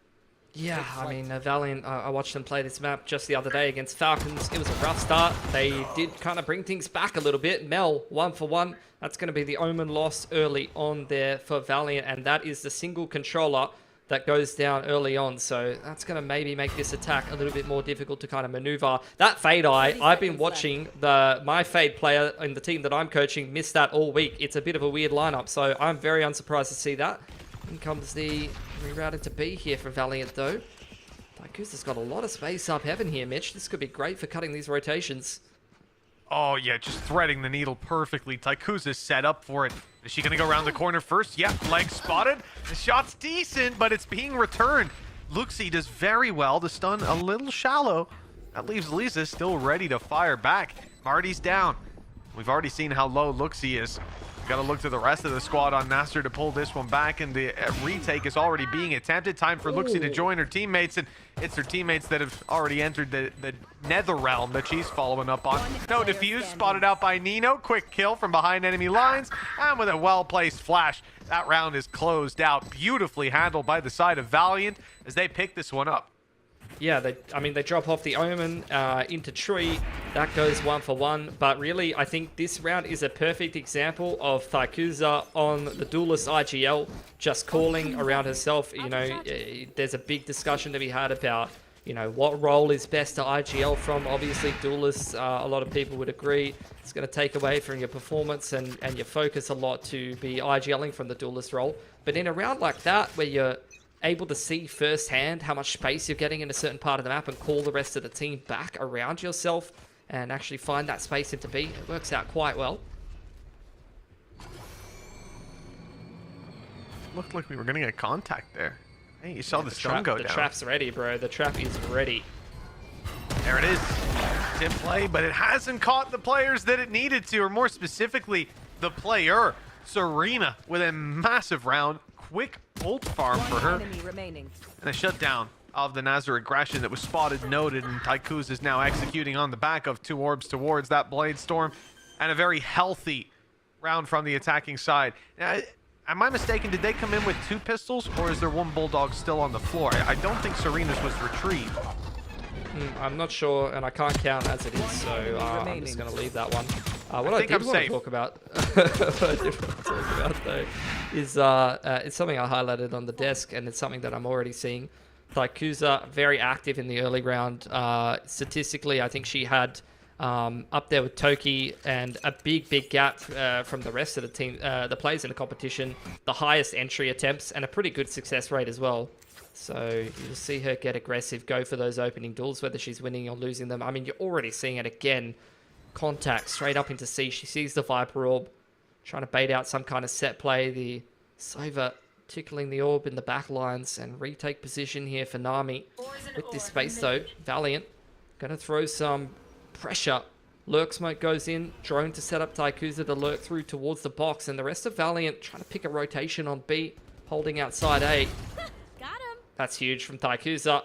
Speaker 12: Yeah, I mean, Valiant, I watched them play this map just the other day against Falcons. It was a rough start. They did kind of bring things back a little bit. Mel, 1-for-1. That's going to be the Omen loss early on there for Valiant, and that is the single controller that goes down early on. So that's going to maybe make this attack a little bit more difficult to kind of maneuver. That Fade Eye, I've been watching my Fade player in the team that I'm coaching miss that all week. It's a bit of a weird lineup, so I'm very unsurprised to see that. In comes the rerouted to B here for Valiant though. Tykuza's got a lot of space up heaven here, Mitch. This could be great for cutting these rotations.
Speaker 11: Oh, yeah, just threading the needle perfectly. Tykuza's set up for it. Is she going to go around the corner first? Yep, leg spotted. The shot's decent, but it's being returned. Luxie does very well to stun a little shallow. That leaves Lisa still ready to fire back. Marty's down. We've already seen how low Luxie is. Got to look to the rest of the squad on NASR to pull this one back, and the retake is already being attempted. Time for Luxie to join her teammates, and it's her teammates that have already entered the nether realm that she's following up on. No defuse, spotted out by Nino. Quick kill from behind enemy lines, and with a well-placed flash, that round is closed out. Beautifully handled by the side of Valiant as they pick this one up.
Speaker 12: Yeah, they drop off the Omen into Tree. That goes 1 for 1. But really, I think this round is a perfect example of Tykuza on the Duelist IGL, just calling around herself. You know, there's a big discussion to be had about, you know, what role is best to IGL from. Obviously, Duelists, a lot of people would agree, it's going to take away from your performance and your focus a lot to be IGLing from the Duelist role. But in a round like that, where you're able to see firsthand how much space you're getting in a certain part of the map and call the rest of the team back around yourself and actually find that space into B, it works out quite well.
Speaker 11: Looked like we were going to get contact there. Hey, you saw the stun go down.
Speaker 12: The trap's ready, bro. The trap is ready.
Speaker 11: There it is. It's in play, but it hasn't caught the players that it needed to, or more specifically, the player, Serena, with a massive round. Quick ult farm for her. And a shutdown of the NASR aggression that was spotted, noted, and Tykuza is now executing on the back of 2 orbs towards that Blade Storm, and a very healthy round from the attacking side. Now, am I mistaken? Did they come in with 2 pistols, or is there 1 Bulldog still on the floor? I don't think Serena's was retrieved.
Speaker 12: I'm not sure, and I can't count as it is, so I'm just going to leave that one. What I did want to talk about, though, is it's something I highlighted on the desk, and it's something that I'm already seeing. Tykuza, very active in the early round. Statistically, I think she had up there with Toki and a big gap from the rest of the team, the players in the competition, the highest entry attempts, and a pretty good success rate as well. So you'll see her get aggressive, go for those opening duels, whether she's winning or losing them. I mean, you're already seeing it again. Contact straight up into C. She sees the Viper Orb, trying to bait out some kind of set play. The Sova tickling the orb in the back lines and retake position here for Nami. With this space though, Valiant going to throw some pressure. Lurk smoke goes in, drone to set up Tykuza to lurk through towards the box, and the rest of Valiant trying to pick a rotation on B, holding outside A. That's huge from Tykuza.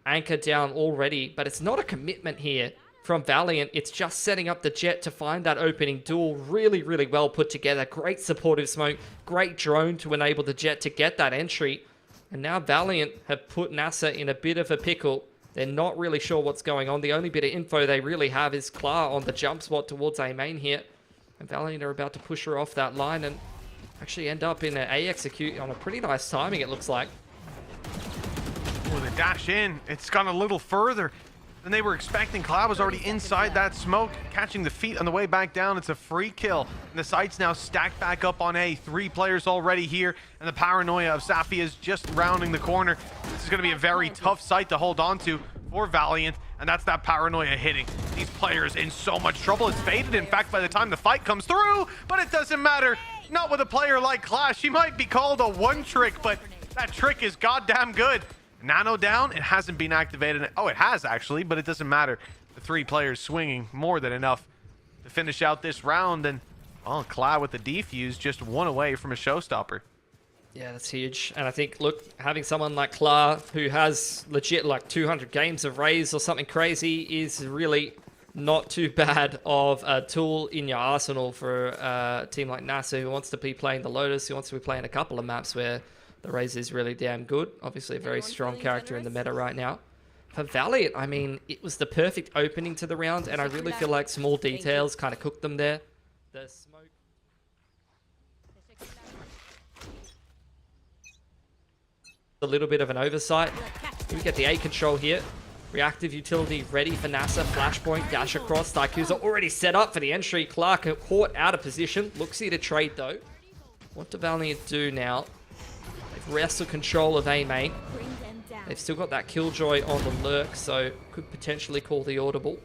Speaker 12: Anchor down already, but it's not a commitment here from Valiant. It's just setting up the Jet to find that opening duel. Really well put together. Great supportive smoke. Great drone to enable the Jet to get that entry. And now Valiant have put NASR in a bit of a pickle. They're not really sure what's going on. The only bit of info they really have is Klar on the jump spot towards A main here. And Valiant are about to push her off that line and actually end up in an A execute on a pretty nice timing, it looks like.
Speaker 11: Oh, the dash in. It's gone a little further than they were expecting. Cloud was already inside that smoke, catching the feet on the way back down. It's a free kill. And the site's now stacked back up on A. 3 players already here, and the paranoia of Safi is just rounding the corner. This is going to be a very tough site to hold on to for Valiant, and that's that paranoia hitting these players in so much trouble. It's faded, in fact, by the time the fight comes through, but it doesn't matter. Not with a player like Clash. She might be called a one-trick, but that trick is goddamn good. Nano down, it hasn't been activated. Oh, it has actually, but it doesn't matter. The 3 players swinging more than enough to finish out this round, and well, Cloud with the defuse, just 1 away from a showstopper.
Speaker 12: Yeah, that's huge. And I think, look, having someone like Klar, who has legit like 200 games of Raze or something crazy, is really not too bad of a tool in your arsenal for a team like NASR, who wants to be playing the Lotus, who wants to be playing a couple of maps where the Raze is really damn good. Obviously a very strong character in the meta right now. For Valiant, I mean, it was the perfect opening to the round, and I really feel like small details kind of cooked them there. The smoke. A little bit of an oversight. We get the A control here. Reactive utility ready for NASR. Flashpoint, dash across. Tykuza already set up for the entry. Clark caught out of position. Looks here to trade though. What do Valiant do now? They've wrestled control of A main. They've still got that Killjoy on the lurk, so could potentially call the audible.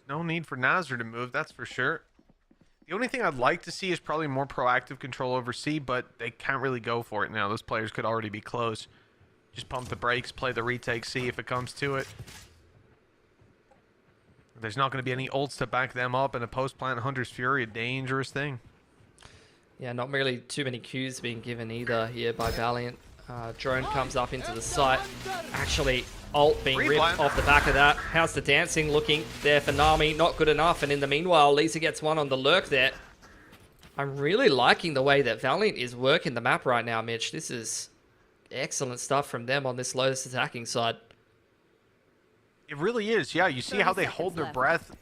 Speaker 11: No need for NASR to move, that's for sure. The only thing I'd like to see is probably more proactive control over C, but they can't really go for it now. Those players could already be close. Just pump the brakes, play the retake C if it comes to it. There's not going to be any ults to back them up, and a post-plant Hunter's Fury, a dangerous thing.
Speaker 12: Yeah, not really too many cues being given either here by Valiant. Drone comes up into the site. Actually, ult being ripped off the back of that. How's the dancing looking there for Nami? Not good enough. And in the meanwhile, Lisa gets one on the lurk there. I'm really liking the way that Valiant is working the map right now, Mitch. This is excellent stuff from them on this Lotus attacking side.
Speaker 11: It really is, yeah. You see how they hold their breath,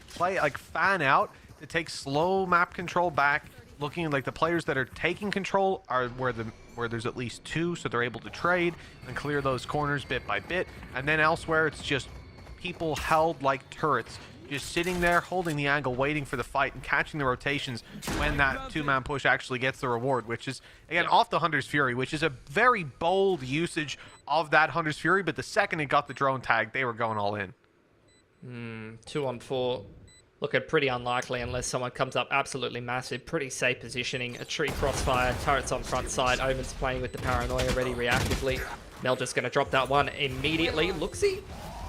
Speaker 11: play, like, fan out to take slow map control back, looking like the players that are taking control are where there's at least two, so they're able to trade and clear those corners bit by bit. And then elsewhere, it's just people held like turrets, just sitting there, holding the angle, waiting for the fight, and catching the rotations when that two-man push actually gets the reward, which is, again, off the Hunter's Fury, which is a very bold usage of that Hunter's Fury, but the second it got the drone tag, they were going all in.
Speaker 12: 2 on 4. Looking pretty unlikely unless someone comes up absolutely massive. Pretty safe positioning. A tree crossfire, turrets on front side. Omen's playing with the paranoia ready reactively. Mel just going to drop that one immediately. Looksy.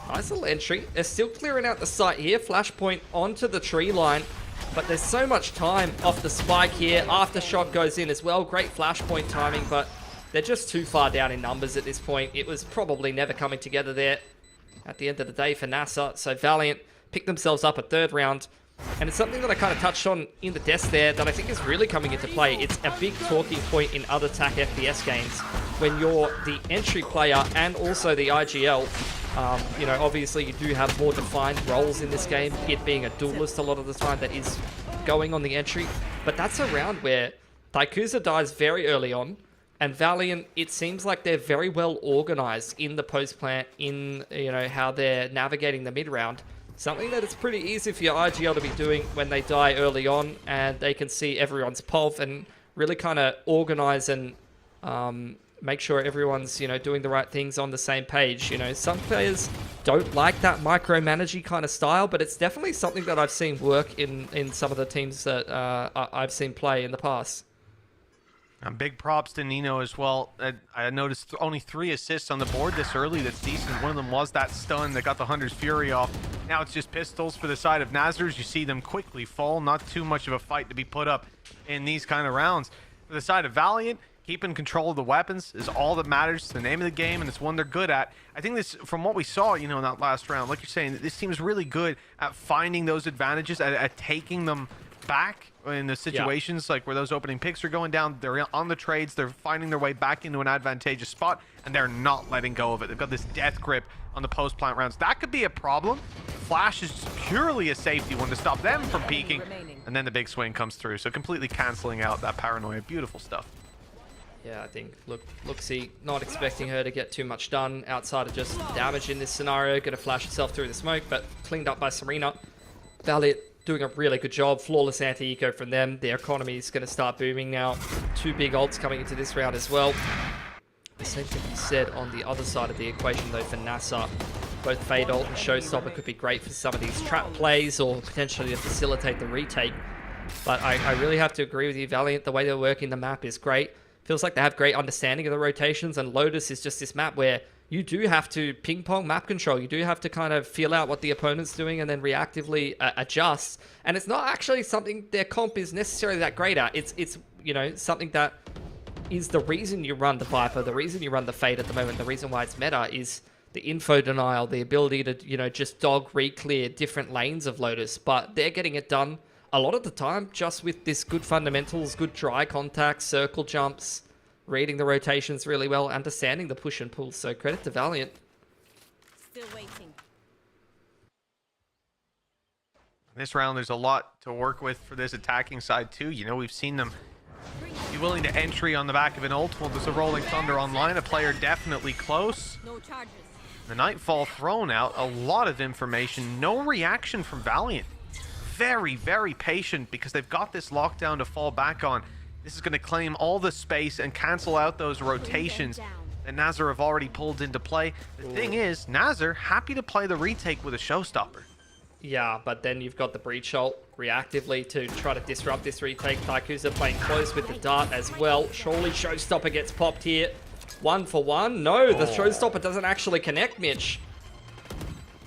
Speaker 12: Nice little entry. They're still clearing out the site here. Flashpoint onto the tree line. But there's so much time off the spike here. Aftershock goes in as well. Great flashpoint timing, but they're just too far down in numbers at this point. It was probably never coming together there at the end of the day for NASR. So Valiant pick themselves up a third round, and it's something that I kind of touched on in the desk there that I think is really coming into play. It's a big talking point in other TAC FPS games when you're the entry player and also the IGL. You know, obviously you do have more defined roles in this game, it being a duelist a lot of the time that is going on the entry, but that's a round where Daikusa dies very early on, and Valiant, it seems like they're very well organized in the post plant, in, you know, how they're navigating the mid round. Something that it's pretty easy for your IGL to be doing when they die early on, and they can see everyone's POV and really kind of organize and make sure everyone's, you know, doing the right things on the same page. You know, some players don't like that micromanagey kind of style, but it's definitely something that I've seen work in some of the teams that I've seen play in the past.
Speaker 11: Big props to Nino as well. I noticed only 3 assists on the board this early. That's decent. One of them was that stun that got the Hunter's Fury off. Now it's just pistols for the side of NASR's. You see them quickly fall. Not too much of a fight to be put up in these kind of rounds. For the side of Valiant, keeping control of the weapons is all that matters. It's the name of the game, and it's one they're good at. I think this, from what we saw, you know, in that last round, like you're saying, this team is really good at finding those advantages, at taking them back in the situations like where those opening picks are going down. They're on the trades, they're finding their way back into an advantageous spot, and they're not letting go of it. They've got this death grip on the post plant rounds. That could be a problem. Flash is purely a safety one to stop them from peeking, and then the big swing comes through, so completely canceling out that paranoia. Beautiful stuff.
Speaker 12: Yeah, I think, Looksy, not expecting her to get too much done outside of just damage in this scenario. Gonna flash herself through the smoke, but cleaned up by Serena. Valiant doing a really good job. Flawless anti-eco from them. Their economy is going to start booming now. 2 big ults coming into this round as well. The same thing you said on the other side of the equation, though, for NASR. Both Fade ult and Showstopper could be great for some of these trap plays or potentially to facilitate the retake. But I really have to agree with you, Valiant. The way they're working the map is great. Feels like they have great understanding of the rotations, and Lotus is just this map where you do have to ping-pong map control. You do have to kind of feel out what the opponent's doing and then reactively adjust. And it's not actually something their comp is necessarily that great at. It's you know, something that is the reason you run the Viper, the reason you run the Fade at the moment, the reason why it's meta is the info denial, the ability to, you know, just dog re-clear different lanes of Lotus. But they're getting it done a lot of the time just with this good fundamentals, good dry contacts, circle jumps, reading the rotations really well, understanding the push and pull. So credit to Valiant.
Speaker 13: Still waiting.
Speaker 11: This round, there's a lot to work with for this attacking side too. You know, we've seen them be willing to entry on the back of an ult. Well, there's a Rolling Thunder online, a player definitely close.
Speaker 13: No charges.
Speaker 11: The Nightfall thrown out, a lot of information, no reaction from Valiant. very, very patient because they've got this lockdown to fall back on. This is going to claim all the space and cancel out those rotations that NASR have already pulled into play. The thing is, NASR happy to play the retake with a showstopper.
Speaker 12: Yeah, but then you've got the breach ult reactively to try to disrupt this retake. Tykusa playing close with the dart as well. Surely showstopper gets popped here. 1 for 1. No, the showstopper doesn't actually connect, Mitch.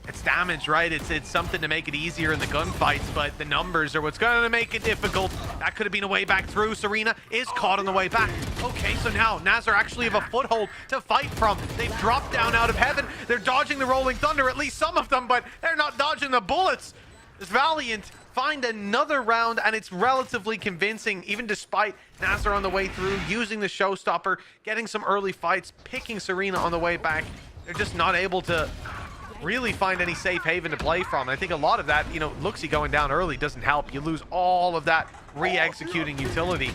Speaker 11: It's damage, right? It's something to make it easier in the gunfights, but the numbers are what's going to make it difficult. That could have been a way back through. Serena is caught on the way back. Okay, so now NASR actually have a foothold to fight from. They've dropped down out of heaven. They're dodging the Rolling Thunder, at least some of them, but they're not dodging the bullets. This Valiant find another round, and it's relatively convincing, even despite NASR on the way through, using the showstopper, getting some early fights, picking Serena on the way back. They're just not able to really find any safe haven to play from. I think a lot of that, you know, Luxie going down early doesn't help. You lose all of that re-executing utility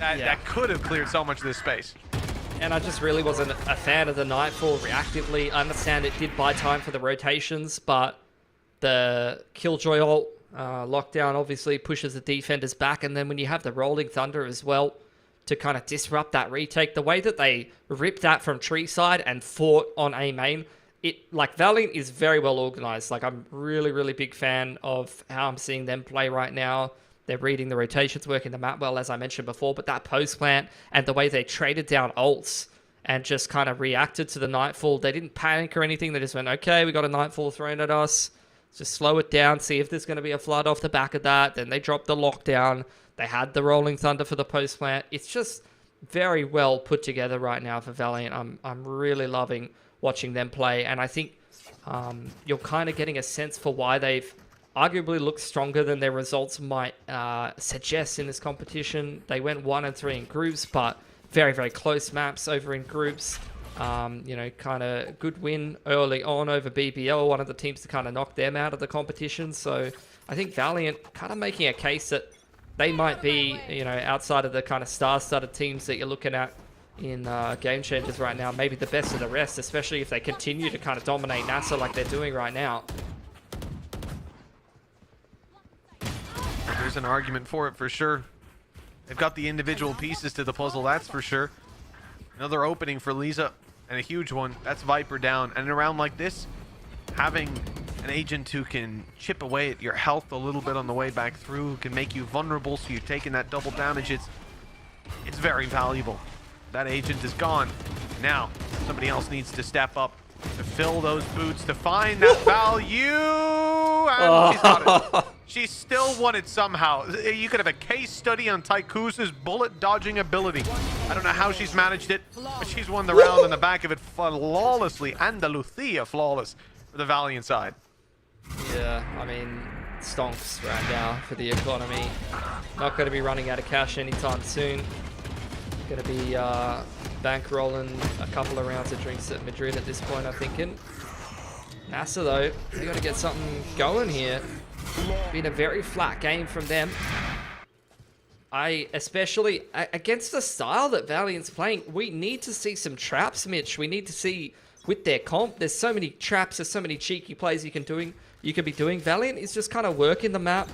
Speaker 11: that could have cleared so much of this space.
Speaker 12: And I just really wasn't a fan of the Nightfall reactively. I understand it did buy time for the rotations, but the Killjoy ult lockdown obviously pushes the defenders back, and then when you have the Rolling Thunder as well to kind of disrupt that retake, the way that they ripped that from tree side and fought on A main, like Valiant is very well organized. Like I'm really big fan of how I'm seeing them play right now. They're reading the rotations, working the map well, as I mentioned before, but that post plant and the way they traded down ults and just kind of reacted to the Nightfall. They didn't panic or anything. They just went, okay, we got a Nightfall thrown at us. Just slow it down, see if there's going to be a flood off the back of that. Then they dropped the lockdown. They had the Rolling Thunder for the post plant. It's just very well put together right now for Valiant. I'm really loving watching them play, and I think you're kind of getting a sense for why they've arguably looked stronger than their results might suggest in this competition. They went 1 and 3 in groups, but very close maps over in groups. You know, kind of good win early on over BBL, one of the teams to kind of knock them out of the competition. So I think Valiant kind of making a case that they might be, you know, outside of the kind of star-studded teams that you're looking at in Game Changers right now, maybe the best of the rest, especially if they continue to kind of dominate NASR like they're doing right now.
Speaker 11: There's an argument for it for sure. They've got the individual pieces to the puzzle, that's for sure. Another opening for Lisa, and a huge one. That's Viper down. And in a round like this, having an agent who can chip away at your health a little bit on the way back through, who can make you vulnerable so you're taking that double damage, it's very valuable. That agent is gone. Now, somebody else needs to step up to fill those boots, to find that value. And she's got it. She still won it somehow. You could have a case study on Tykusa's bullet dodging ability. I don't know how she's managed it, but she's won the round on the back of it flawlessly. Andalucia flawless for the Valiant side.
Speaker 12: Yeah, I mean, stonks right now for the economy. Not going to be running out of cash anytime soon. Going to be bankrolling a couple of rounds of drinks at Madrid at this point, I'm thinking. NASR, though, they got to get something going here. Been a very flat game from them. Especially against the style that Valiant's playing, we need to see some traps, Mitch. We need to see with their comp. There's so many traps, there's so many cheeky plays you can be doing. Valiant is just kind of working the map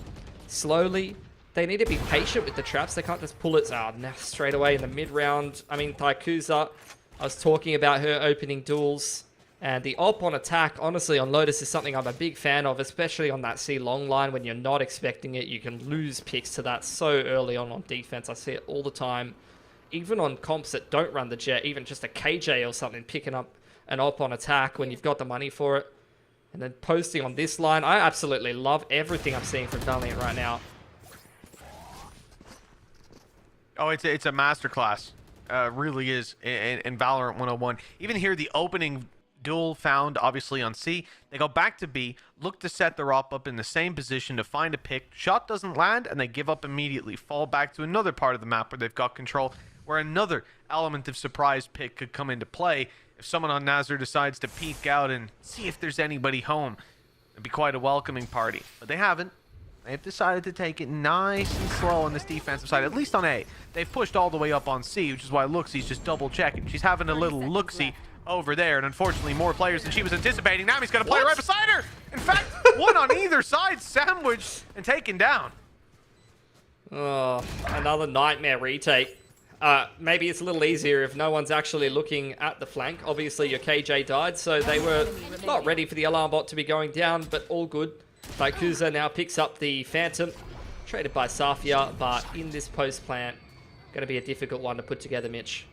Speaker 12: slowly. They need to be patient with the traps. They can't just pull it straight away in the mid-round. I mean, Tykusa, I was talking about her opening duels. And the op on attack, honestly, on Lotus is something I'm a big fan of, especially on that C long line when you're not expecting it. You can lose picks to that so early on defense. I see it all the time. Even on comps that don't run the jet, even just a KJ or something, picking up an op on attack when you've got the money for it. And then posting on this line. I absolutely love everything I'm seeing from Valiant right now.
Speaker 11: Oh, it's a masterclass. Really is in Valorant 101. Even here, the opening duel found obviously on C. They go back to B, look to set their op up in the same position to find a pick. Shot doesn't land, and they give up immediately. Fall back to another part of the map where they've got control, where another element of surprise pick could come into play. If someone on NASR decides to peek out and see if there's anybody home, it'd be quite a welcoming party. But they haven't. They've decided to take it nice and slow on this defensive side, at least on A. They've pushed all the way up on C, which is why Luxie's just double-checking. She's having a little look-see over there, and unfortunately more players than she was anticipating. Now he's going to play right beside her! In fact, One on either side, sandwiched and taken down.
Speaker 12: Oh, another nightmare retake. Maybe it's a little easier if no one's actually looking at the flank. Obviously, your KJ died, so they were not ready for the alarm bot to be going down, but all good. Taikuza now picks up the Phantom, traded by Safia, but in this post plant, going to be a difficult one to put together, Mitch.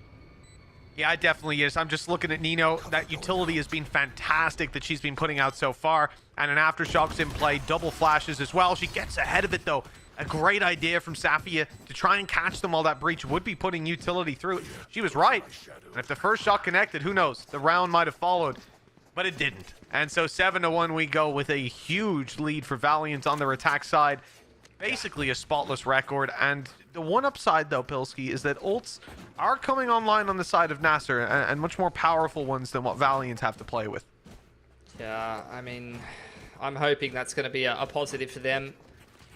Speaker 11: Yeah, it definitely is. I'm just looking at Nino. That utility has been fantastic that she's been putting out so far. And an Aftershock's in play, double flashes as well. She gets ahead of it, though. A great idea from Safia to try and catch them while that breach would be putting utility through it. She was right. And if the first shot connected, who knows? The round might have followed, but it didn't. And so 7-1 we go with a huge lead for Valiant on their attack side. Basically a spotless record. And the one upside, though, Pilski, is that ults are coming online on the side of NASR, and much more powerful ones than what Valiant have to play with.
Speaker 12: Yeah, I mean, I'm hoping that's going to be a positive for them.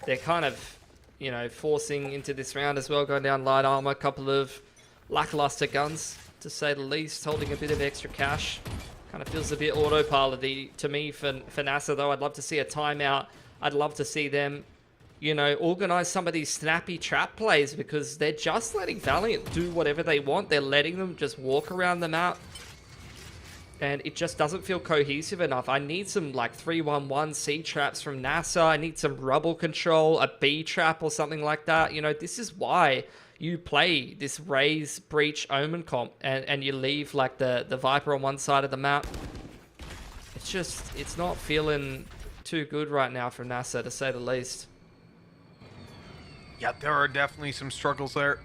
Speaker 12: They're kind of, you know, forcing into this round as well, going down light armor, a couple of lackluster guns, to say the least, holding a bit of extra cash. Kind of feels a bit autopilot-y to me for NASR, though. I'd love to see a timeout. I'd love to see them, you know, organize some of these snappy trap plays, because they're just letting Valiant do whatever they want. They're letting them just walk around the map, and it just doesn't feel cohesive enough. I need some, like, 3-1-1 C traps from NASR. I need some rubble control, a B trap or something like that. You know, this is why you play this Raze, Breach, Omen comp, and you leave, like, the Viper on one side of the map. It's just, it's not feeling too good right now from NASR, to say the least.
Speaker 11: Yeah, there are definitely some struggles there.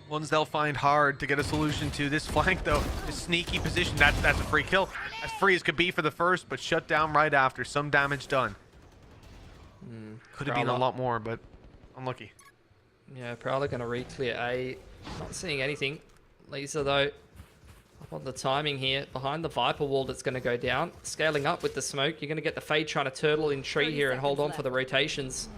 Speaker 11: Ones they'll find hard to get a solution to. This flank, though, this sneaky position, that's a free kill. As free as could be for the first, but shut down right after. Some damage done. Could have been a lot more, but unlucky.
Speaker 12: Yeah, probably going to re-clear A. Not seeing anything. Lisa, though, up on the timing here. Behind the Viper wall that's going to go down. Scaling up with the smoke. You're going to get the Fade trying to turtle in tree here and hold on for the rotations.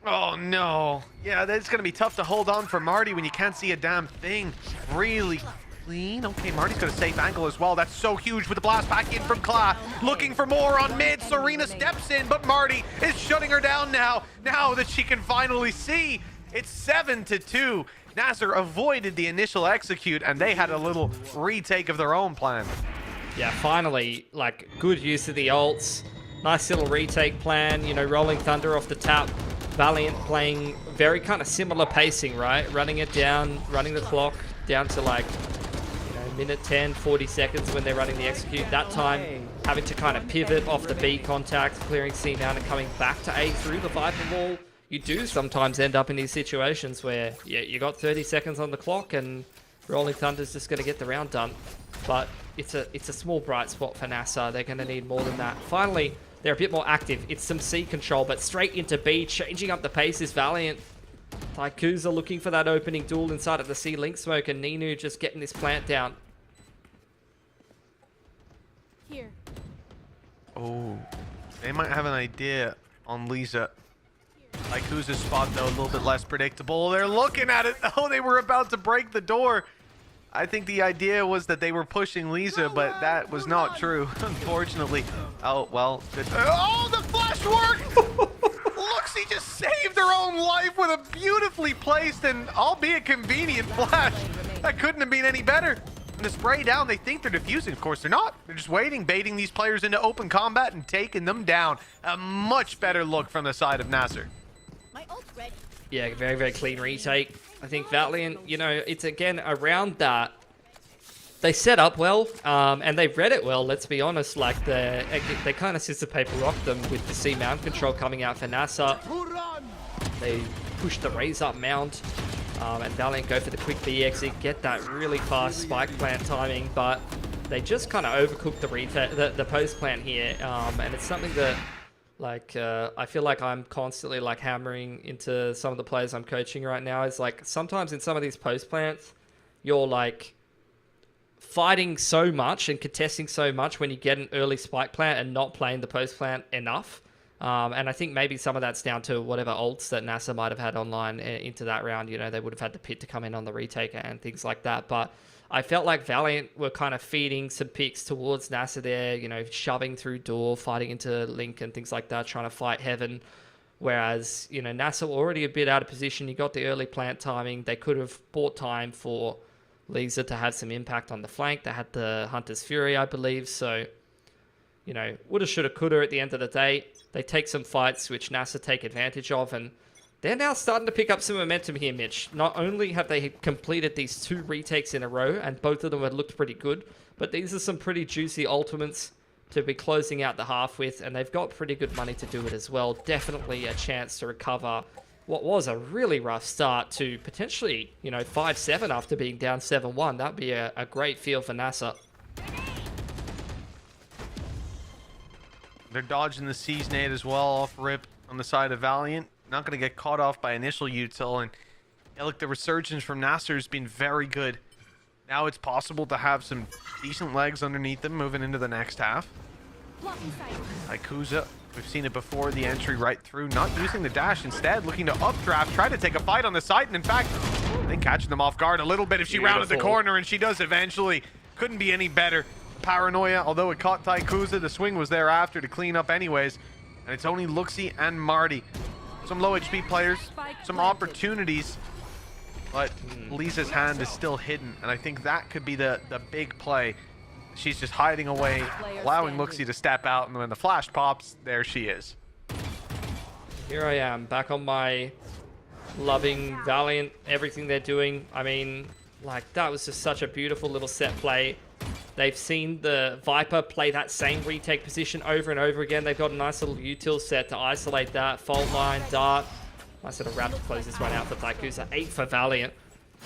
Speaker 11: Oh, no. Yeah, that's going to be tough to hold on for Marty when you can't see a damn thing. Really clean. Okay, Marty's got a safe angle as well. That's so huge with the blast back in from Kla. Looking for more on mid. Serena steps in, but Marty is shutting her down now. Now that she can finally see. It's 7-2. NASR avoided the initial execute, and they had a little retake of their own plan.
Speaker 12: Yeah, finally, like, good use of the ults. Nice little retake plan, you know, rolling Thunder off the tap. Valiant playing very kind of similar pacing, right? Running it down, running the clock down to, like, you know, minute 10, 40 seconds when they're running the execute. That time, having to kind of pivot off the B contact, clearing C down and coming back to A through the Viper wall. You do sometimes end up in these situations where you got 30 seconds on the clock and Rolling Thunder's just going to get the round done. But it's a small bright spot for NASR. They're going to need more than that. Finally, they're a bit more active. It's some C control, but straight into B, changing up the pace is Valiant. Taikuza looking for that opening duel inside of the C link smoke, and Ninu just getting this plant down.
Speaker 13: Here.
Speaker 11: Oh, they might have an idea on Lisa. Taikuza's spot, though, a little bit less predictable. They're looking at it. Oh, they were about to break the door. I think the idea was that they were pushing Lisa, but that was not true, unfortunately. Oh, well. Good. Oh, the flash worked! Luxie just saved her own life with a beautifully placed and albeit convenient flash. That couldn't have been any better. And the spray down, they think they're defusing. Of course, they're not. They're just waiting, baiting these players into open combat and taking them down. A much better look from the side of NASR.
Speaker 13: My ult's ready.
Speaker 12: Yeah, very, very clean retake. I think Valiant, you know, it's again around that. They set up well, and they read it well, let's be honest. Like, they kind of scissor paper rocked them with the C mount control coming out for NASR. They pushed the raise up mount, and Valiant go for the quick B exit, get that really fast spike plant timing, but they just kind of overcooked the post plant here, and it's something that, like, I feel like I'm constantly, like, hammering into some of the players I'm coaching right now. Is like, sometimes in some of these post plants, you're, like, fighting so much and contesting so much when you get an early spike plant and not playing the post plant enough. And I think maybe some of that's down to whatever ults that NASR might have had online into that round. You know, they would have had the pit to come in on the retake and things like that. But I felt like Valiant were kind of feeding some picks towards NASR there, you know, shoving through door, fighting into Link and things like that, trying to fight Heaven. Whereas, you know, NASR were already a bit out of position. You got the early plant timing. They could have bought time for Lisa to have some impact on the flank. They had the Hunter's Fury, I believe. So, you know, woulda, shoulda, coulda at the end of the day. They take some fights which NASR take advantage of, and they're now starting to pick up some momentum here, Mitch. Not only have they completed these 2 retakes in a row, and both of them have looked pretty good, but these are some pretty juicy ultimates to be closing out the half with, and they've got pretty good money to do it as well. Definitely a chance to recover what was a really rough start to potentially, you know, 5-7 after being down 7-1. That'd be a great feel for NASR.
Speaker 11: They're dodging the Seize nade as well off rip on the side of Valiant. Not going to get caught off by initial util. And yeah, look, the resurgence from NASR has been very good. Now it's possible to have some decent legs underneath them moving into the next half. Ikuza, we've seen it before, the entry right through, not using the dash, instead looking to updraft, try to take a fight on the side, and in fact, I think catching them off guard a little bit if she rounded the corner, and she does eventually. Couldn't be any better. Paranoia, although it caught Taikuza, the swing was there after to clean up anyways, and it's only Luxie and Marty. Some low HP players, some opportunities, but Lisa's hand is still hidden, and I think that could be the big play. She's just hiding away, allowing Luxie to step out, and when the flash pops, there she is.
Speaker 12: Here I am, back on my loving Valiant, everything they're doing. I mean, like, that was just such a beautiful little set play. They've seen the Viper play that same retake position over and over again. They've got a nice little util set to isolate that. Fault line, dart. Nice little wrap to close this one out for Taikuza. 8 for Valiant.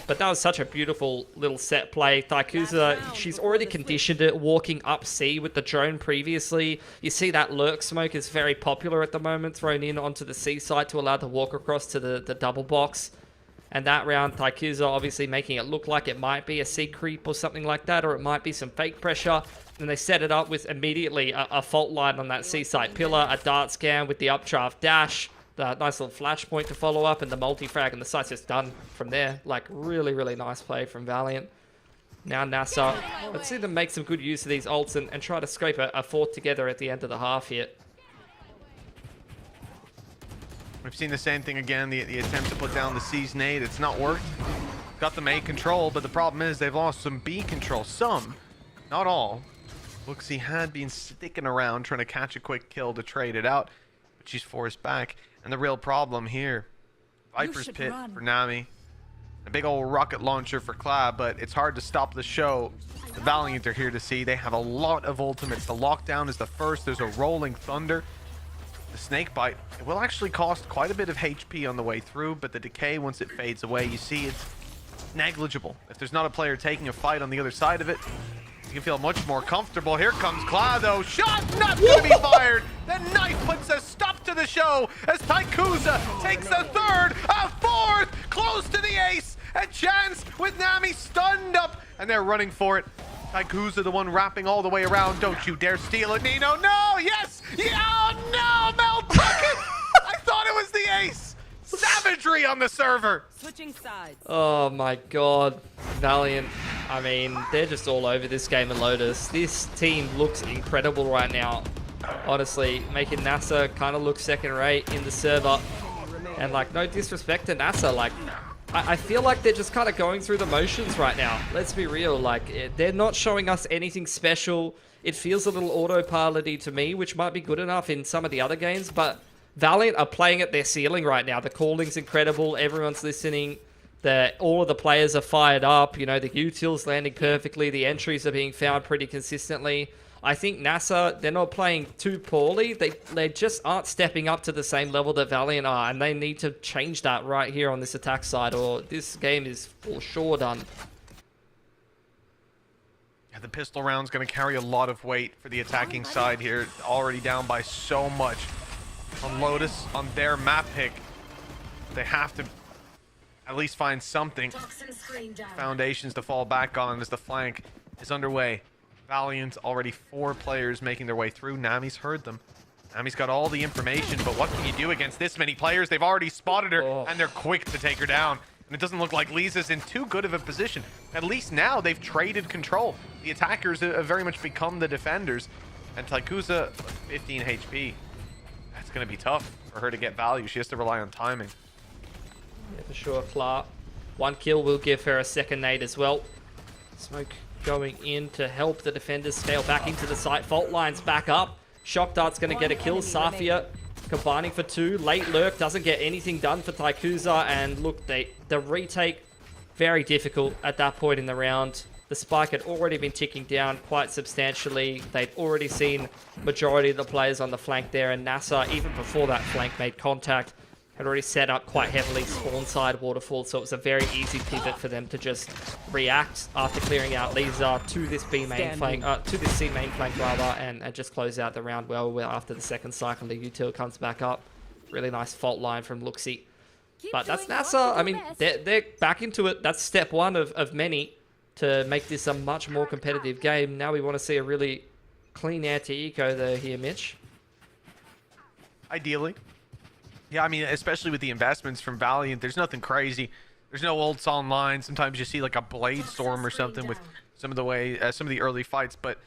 Speaker 12: But that was such a beautiful little set play. Taikuza, she's already conditioned it, walking up C with the drone previously. You see that lurk smoke is very popular at the moment, thrown in onto the C side to allow the walk across to the double box. And that round, Taikuza obviously making it look like it might be a C creep or something like that, or it might be some fake pressure. And they set it up with immediately a fault line on that C side pillar, a dart scan with the updraft dash. The nice little flashpoint to follow up, and the multi-frag, and the site's just done from there. Like, really, really nice play from Valiant. Now NASR, let's see them make some good use of these ults and try to scrape a fourth together at the end of the half here.
Speaker 11: We've seen the same thing again, the attempt to put down the Seize nade. It's not worked. Got them A control, but the problem is they've lost some B control. Some, not all. Luxie had been sticking around trying to catch a quick kill to trade it out, but she's forced back. And the real problem here, Viper's Pit for Nami, a big old rocket launcher for Clab, but it's hard to stop the show. The Valiant are here to see. They have a lot of ultimates. The lockdown is the first. There's a rolling thunder. The snake bite, it will actually cost quite a bit of HP on the way through, but the decay, once it fades away, you see it's negligible. If there's not a player taking a fight on the other side of it, you can feel much more comfortable. Here comes Clad, though. Shot not going to be fired. The knife puts a stop to the show as Taikuza takes a third, a fourth, close to the ace. A chance with Nami stunned up, and they're running for it. Taikuza, the one wrapping all the way around. Don't you dare steal it, Nino. No, yes. Yeah, oh, no, Mel took it. I thought it was the ace. Savagery on the server.
Speaker 20: Switching sides.
Speaker 12: Oh my god, Valiant. I mean, they're just all over this game of Lotus. This team looks incredible right now. Honestly, making NASR kind of look second rate in the server. And like, no disrespect to NASR, like, I feel like they're just kind of going through the motions right now. Let's be real, like, they're not showing us anything special. It feels a little autopilot-y to me, which might be good enough in some of the other games, but Valiant are playing at their ceiling right now. The calling's incredible, everyone's listening, all of the players are fired up, you know, the util's landing perfectly, the entries are being found pretty consistently. I think NASR, they're not playing too poorly. They just aren't stepping up to the same level that Valiant are, and they need to change that right here on this attack side, or this game is for sure done.
Speaker 11: Yeah, the pistol round's going to carry a lot of weight for the attacking side here. Already down by so much on Lotus, on their map pick. They have to at least find something, foundations to fall back on as the flank is underway. Valiant, already 4 players making their way through. Nami's heard them. Nami's got all the information, but what can you do against this many players? They've already spotted her, and they're quick to take her down. And it doesn't look like Lisa's in too good of a position. At least now they've traded control. The attackers have very much become the defenders. And Taikuza, 15 HP. That's going to be tough for her to get value. She has to rely on timing.
Speaker 12: Yeah, for sure, Clark. 1 kill will give her a second nade as well. Smoke going in to help the defenders scale back into the site. Fault lines back up. Shock Dart's going to get a kill. Safia combining for 2. Late lurk doesn't get anything done for Taikuza. And look, the retake, very difficult at that point in the round. The spike had already been ticking down quite substantially. They'd already seen majority of the players on the flank there. And NASR, even before that flank made contact, had already set up quite heavily spawn side waterfall. So it was a very easy pivot for them to just react after clearing out Lisa to this B main flank, to this C main flank rather, and just close out the round well after the second cycle. The util comes back up. Really nice fault line from Luxie. But that's NASR. I mean, they're back into it. That's step 1 of many to make this a much more competitive game. Now we want to see a really clean anti-eco though here, Mitch.
Speaker 11: Ideally. Yeah, I mean, especially with the investments from Valiant, there's nothing crazy. There's no ults online. Sometimes you see like a Blade Storm or something with some of the early fights, but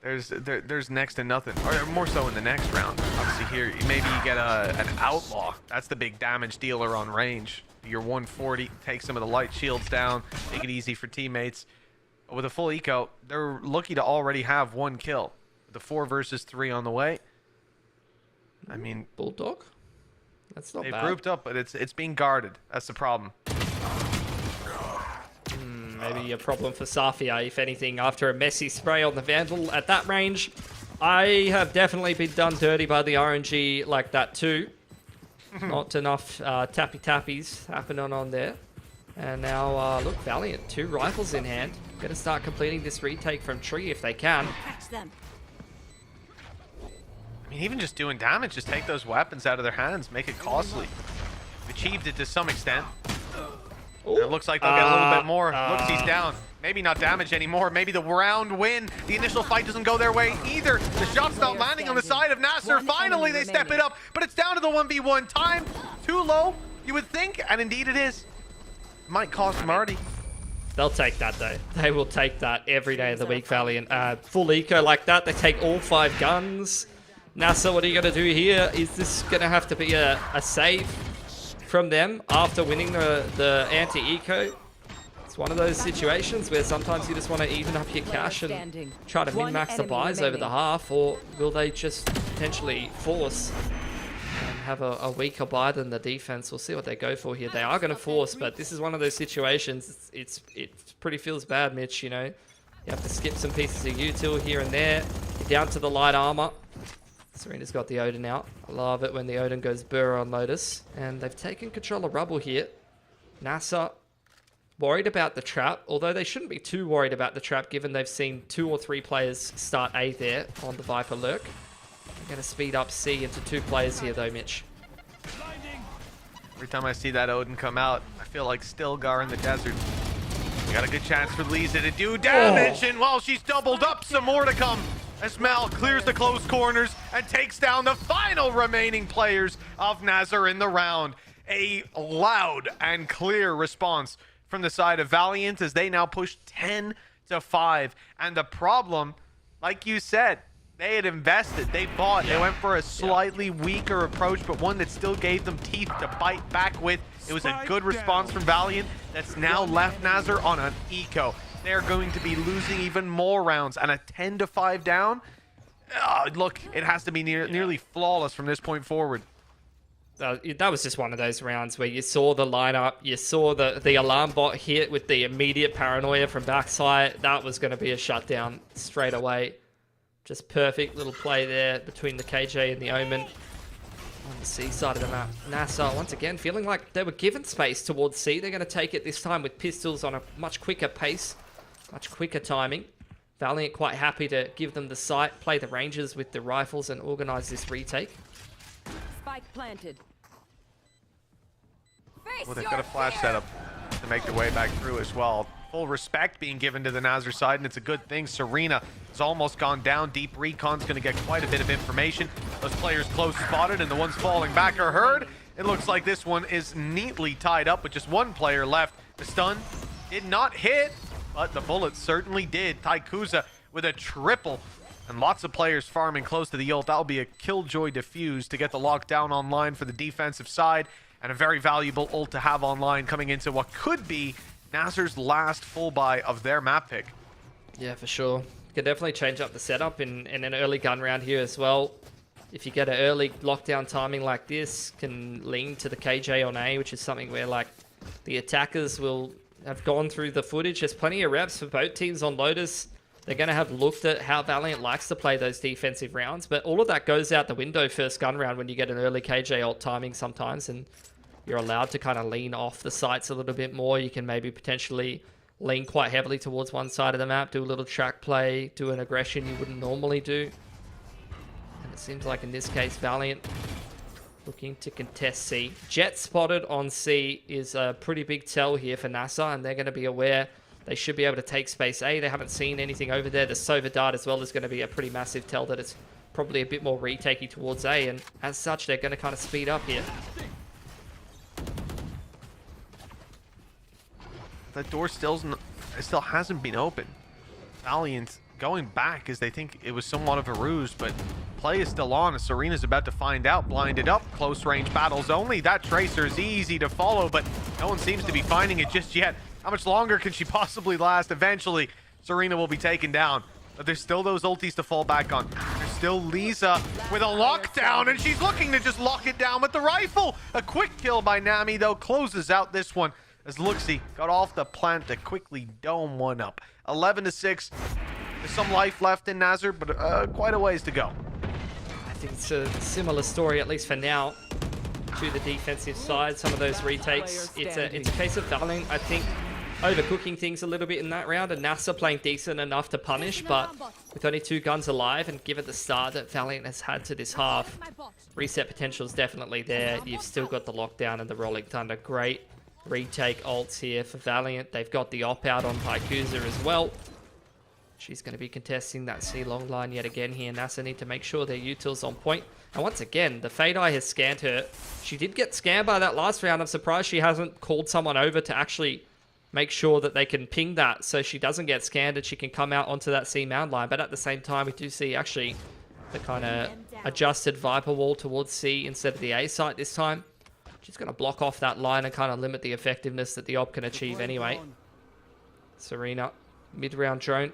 Speaker 11: there's next to nothing, or more so in the next round. Obviously here, maybe you get an Outlaw. That's the big damage dealer on range. Your 140, take some of the light shields down, make it easy for teammates. But with a full eco, they're lucky to already have 1 kill. With the 4 versus 3 on the way. I mean,
Speaker 12: Bulldog? That's not bad.
Speaker 11: They've grouped up, but it's being guarded. That's the problem.
Speaker 12: Maybe a problem for Safia, if anything, after a messy spray on the Vandal at that range. I have definitely been done dirty by the RNG like that too. Not enough tappy-tappies happening on there. And now, look, Valiant, 2 rifles in hand. Gonna start completing this retake from Tree if they can.
Speaker 11: I mean, even just doing damage, just take those weapons out of their hands, make it costly. We've achieved it to some extent. It looks like they'll get a little bit more. Looks he's down. Maybe not damaged anymore. Maybe the round win. The initial fight doesn't go their way either. The shot's not landing on the side of NASR. Finally, they step it up, but it's down to the 1v1. Time too low, you would think, and indeed it is. Might cost Marty.
Speaker 12: They'll take that though. They will take that every day of the week, Valiant. Full eco like that. They take all 5 guns. NASR, what are you going to do here? Is this going to have to be a save from them after winning the anti-eco? It's one of those situations where sometimes you just want to even up your cash and try to min-max the buys over the half, or will they just potentially force and have a weaker buy than the defense? We'll see what they go for here. They are going to force, but this is one of those situations. It pretty feels bad, Mitch, you know. You have to skip some pieces of util here and there. You're down to the light armor. Serena's got the Odin out. I love it when the Odin goes burr on Lotus. And they've taken control of Rubble here. NASR worried about the trap, although they shouldn't be too worried about the trap given they've seen 2 or 3 players start A there on the Viper lurk. They're going to speed up C into 2 players here though, Mitch.
Speaker 11: Every time I see that Odin come out, I feel like Stilgar in the desert. You got a good chance for Lisa to do damage, and while she's doubled up, some more to come. As Mel clears the close corners and takes down the final remaining players of NASR in the round. A loud and clear response from the side of Valiant as they now push 10-5. And the problem, like you said, they had invested, they bought, they went for a slightly weaker approach, but one that still gave them teeth to bite back with. It was a good response from Valiant that's now left NASR on an eco. They're going to be losing even more rounds, and a 10-5 down. Look, it has to be nearly flawless from this point forward.
Speaker 12: That was just one of those rounds where you saw the lineup, you saw the alarm bot hit with the immediate paranoia from backside. That was going to be a shutdown straight away. Just perfect little play there between the KJ and the Omen. On the C side of the map, NASR once again feeling like they were given space towards C. They're going to take it this time with pistols on a much quicker pace, much quicker timing. Valiant quite happy to give them the sight, play the ranges with the rifles, and organize this retake.
Speaker 13: Spike planted.
Speaker 11: Well, they've got a flash setup to make their way back through as well. Full respect being given to the NASR side, and it's a good thing. Serena has almost gone down. Deep Recon's going to get quite a bit of information. Those players close spotted, and the ones falling back are heard. It looks like this one is neatly tied up with just one player left. The stun did not hit, but the bullet certainly did. Taikuza with a triple, and lots of players farming close to the ult. That'll be a Killjoy defuse to get the lockdown online for the defensive side, and a very valuable ult to have online coming into what could be NASR's last full buy of their map pick.
Speaker 12: Yeah, for sure. Could definitely change up the setup in an early gun round here as well. If you get an early lockdown timing like this, can lean to the KJ on A, which is something where like the attackers will have gone through the footage. There's plenty of reps for both teams on Lotus. They're going to have looked at how Valiant likes to play those defensive rounds, but all of that goes out the window first gun round when you get an early KJ ult timing sometimes, and you're allowed to kind of lean off the sites a little bit more. You can maybe potentially lean quite heavily towards one side of the map, do a little track play, do an aggression you wouldn't normally do. And it seems like in this case, Valiant looking to contest C. Jet spotted on C is a pretty big tell here for NASR, and they're going to be aware they should be able to take space A. They haven't seen anything over there. The Sova dart as well is going to be a pretty massive tell that it's probably a bit more retakey towards A, and as such, they're going to kind of speed up here.
Speaker 11: That door still hasn't been open. Valiant going back as they think it was somewhat of a ruse, but play is still on as Serena's about to find out. Blinded up, close range battles only. That Tracer is easy to follow, but no one seems to be finding it just yet. How much longer can she possibly last? Eventually, Serena will be taken down, but there's still those ultis to fall back on. There's still Lisa with a lockdown, and she's looking to just lock it down with the rifle. A quick kill by Nami, though, closes out this one as Luxie got off the plant to quickly dome one up. 11-6. There's some life left in NASR, but quite a ways to go.
Speaker 12: I think it's a similar story, at least for now, to the defensive side. Some of those retakes, it's a case of Valiant, I think, overcooking things a little bit in that round, and NASR playing decent enough to punish, but with only 2 guns alive, and given the start that Valiant has had to this half, reset potential is definitely there. You've still got the lockdown and the Rolling Thunder. Great retake ults here for Valiant. They've got the op-out on Taikuza as well. She's going to be contesting that C long line yet again here. NASR need to make sure their util's on point. And once again, the Fade Eye has scanned her. She did get scanned by that last round. I'm surprised she hasn't called someone over to actually make sure that they can ping that so she doesn't get scanned and she can come out onto that C mound line. But at the same time, we do see actually the kind of adjusted Viper wall towards C instead of the A site this time. She's going to block off that line and kind of limit the effectiveness that the op can achieve anyway. Serena, mid-round drone,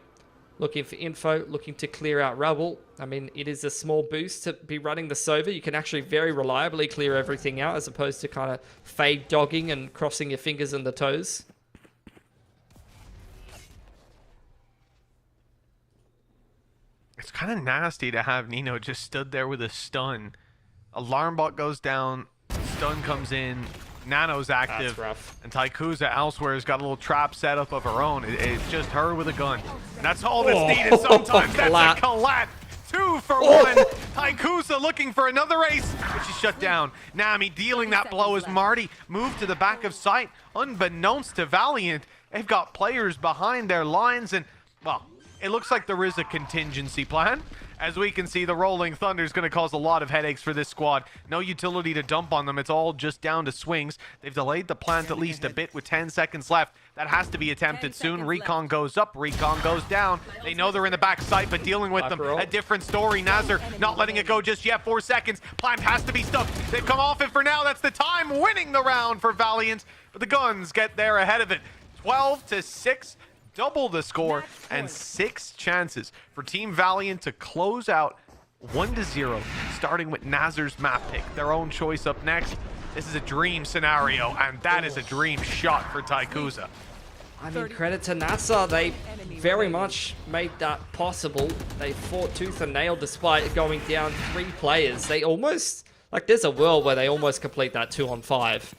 Speaker 12: looking for info, looking to clear out rubble. I mean, it is a small boost to be running the Sova. You can actually very reliably clear everything out as opposed to kind of fade dogging and crossing your fingers and the toes.
Speaker 11: It's kind of nasty to have Nino just stood there with a stun. Alarm bot goes down, stun comes in, Nano's active.
Speaker 12: That's rough.
Speaker 11: And Taikuza elsewhere has got a little trap set up of her own. It's just her with a gun. And that's all that's needed sometimes. That's a collat. 2 for 1. Taikuza looking for another ace, but she's shut down. Nami dealing that blow as Marty moved to the back of sight. Unbeknownst to Valiant, they've got players behind their lines, and, well, it looks like there is a contingency plan. As we can see, the Rolling Thunder is going to cause a lot of headaches for this squad. No utility to dump on them. It's all just down to swings. They've delayed the plant at least a bit with 10 seconds left. That has to be attempted soon. Recon goes up. Recon goes down. They know they're in the back site, but dealing with them. A different story. NASR not letting it go just yet. 4 seconds. Plant has to be stuck. They've come off it for now. That's the time. Winning the round for Valiant. But the guns get there ahead of it. 12-6. Double the score, and 6 chances for Team Valiant to close out 1-0, starting with NASR's map pick. Their own choice up next. This is a dream scenario, and that is a dream shot for Taikuza.
Speaker 12: I mean, credit to NASR. They very much made that possible. They fought tooth and nail despite going down 3 players. They almost, like, there's a world where they almost complete that 2-on-5.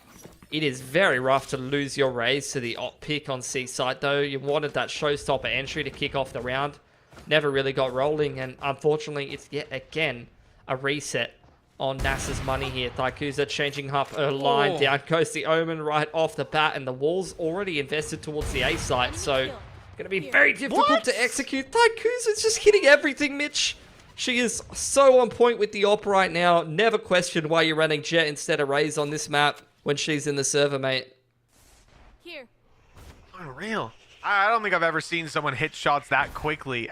Speaker 12: It is very rough to lose your raise to the op pick on C site, though. You wanted that showstopper entry to kick off the round. Never really got rolling, and unfortunately, it's yet again a reset on NASR's money here. Taikuza changing up her line. Down goes the Omen right off the bat, and the wall's already invested towards the A site, so going to be very difficult to execute. Taikuza's just hitting everything, Mitch. She is so on point with the op right now. Never question why you're running Jet instead of Raze on this map when she's in the server, mate.
Speaker 13: Here.
Speaker 11: Unreal. I don't think I've ever seen someone hit shots that quickly.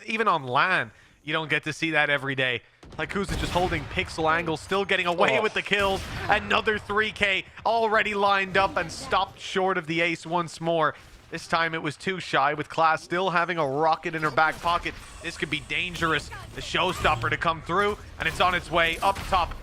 Speaker 11: Even on LAN, you don't get to see that every day. Like Kuza just holding pixel angle, still getting away with the kills. Another 3K already lined up and stopped short of the ace once more. This time it was too shy, with Class still having a rocket in her back pocket. This could be dangerous. The showstopper to come through, and it's on its way up top.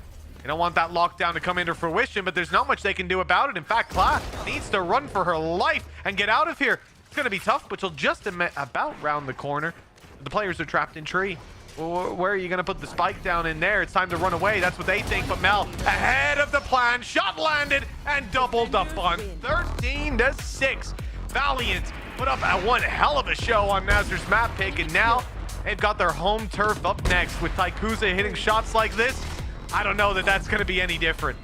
Speaker 11: They don't want that lockdown to come into fruition, but there's not much they can do about it. In fact, Class needs to run for her life and get out of here. It's going to be tough, but she'll just about round the corner. The players are trapped in tree. Where are you going to put the spike down in there? It's time to run away. That's what they think. But Mel, ahead of the plan, shot landed and doubled up on 13-6. Valiant put up one hell of a show on NASR's map pick, and now they've got their home turf up next. With Taikuza hitting shots like this, I don't know that that's going to be any different.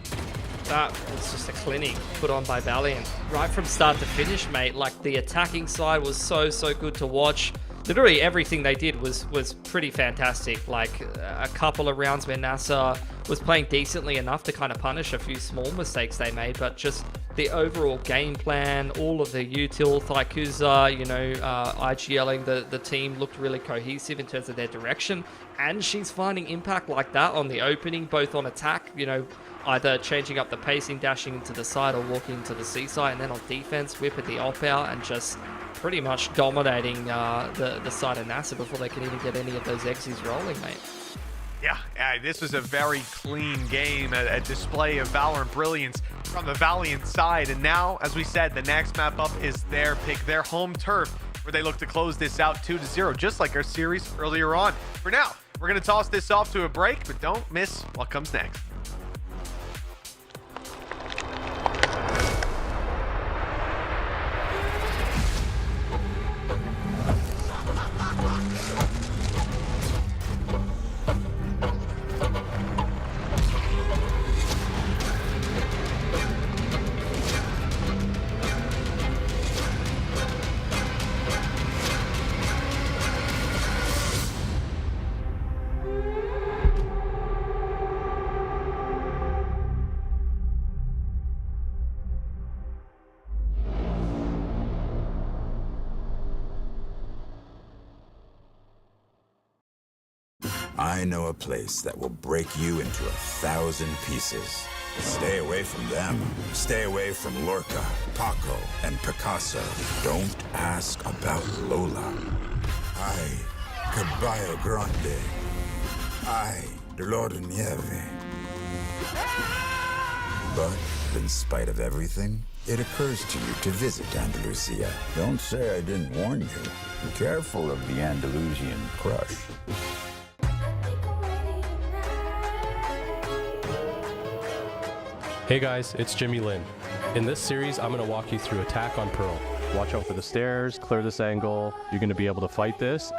Speaker 12: That was just a clinic put on by Valiant. Right from start to finish, mate. Like, the attacking side was so good to watch. Literally everything they did was pretty fantastic. Like, a couple of rounds where NASR was playing decently enough to kind of punish a few small mistakes they made, but just the overall game plan, all of the util, Taikuza, you know, IGLing the team looked really cohesive in terms of their direction, and she's finding impact like that on the opening, both on attack, you know, either changing up the pacing, dashing into the side, or walking into the C side, and then on defense, whip at the op out, and just pretty much dominating the side of NASR before they can even get any of those exes rolling, mate.
Speaker 11: Yeah, this was a very clean game, a display of Valorant brilliance from the Valiant side. And now, as we said, the next map up is their pick, their home turf, where they look to close this out 2-0, just like our series earlier on. For now, we're going to toss this off to a break, but don't miss what comes next.
Speaker 14: I know a place that will break you into 1,000 pieces. Stay away from them. Stay away from Lorca, Paco, and Picasso. Don't ask about Lola. Ay, Caballo Grande. Ay, Dolor de Nieve. But in spite of everything, it occurs to you to visit Andalusia.
Speaker 17: Don't say I didn't warn you. Be careful of the Andalusian crush.
Speaker 15: Hey guys, it's Jimmy Lin. In this series, I'm going to walk you through attack on Pearl. Watch out for the stairs, clear this angle. You're going to be able to fight this.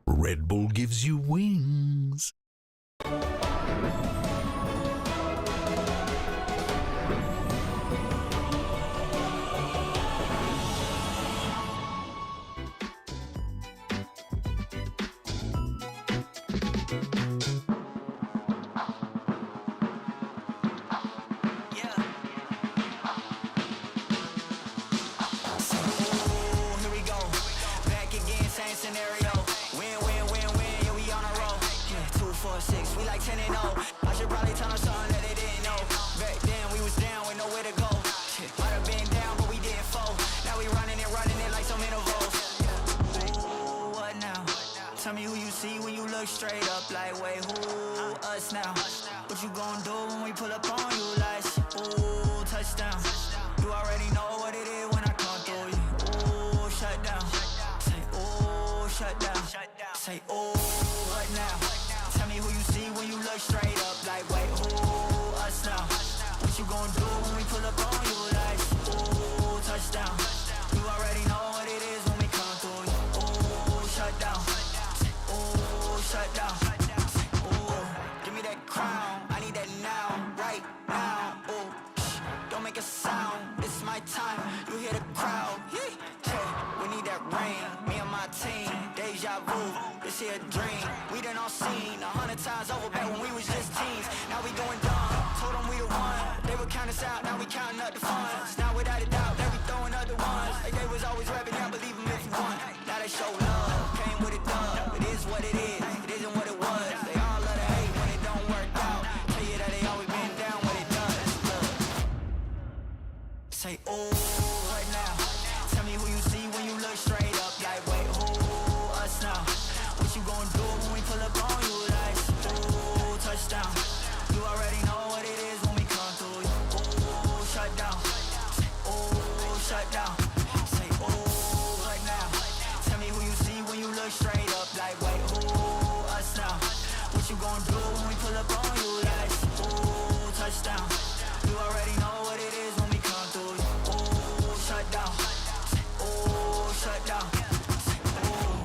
Speaker 18: Red Bull gives you wings.
Speaker 1: Tell me who you see when you look straight up, like, wait, who? Us now. What you gon' do when we pull up on you, like, ooh, touchdown. You already know what it is when I come through you. Ooh, shut down. Say, ooh, shut down. Say, ooh, what now? Tell me who you see when you look straight up. Like, wait, who? Us now. What you gonna do when we pull up on you? Like, ooh, touchdown. You already know what it is when we come through. Ooh, shut down. Ooh, shut down. Ooh, give me that crown. I need that now, right now. Ooh, don't make a sound. It's my time. You hear the crowd. Yeah, we need that rain. Me and my team. Deja vu. This here a dream. We done all seen 100 times over back when we was just teens. Now we going dumb. Told them we the one. They would count us out. Now we counting up the funds. Now without a doubt, they be throwing other ones. Like they was always rapping. I believe them if you want. Now they show love. Came with a dub. It is what it is. It isn't what it was. They all love to hate when it don't work out. Tell you that they always been down when it does. Look. Say, ooh, what now? Tell me who you see when you look straight up. Like, wait, who? Us now. What you gonna do when we pull up on you? Like, ooh, touchdown. You already know what it is when we come through. Ooh, shut down. Ooh, shut down. Say, ooh, what now? Tell me who you see when you look straight up. Like, wait, who? Us now. What you gonna do when we pull up on you? Like, ooh, touchdown. You already know what it is when we come through. Ooh, shut down. Ooh, shut down. Ooh.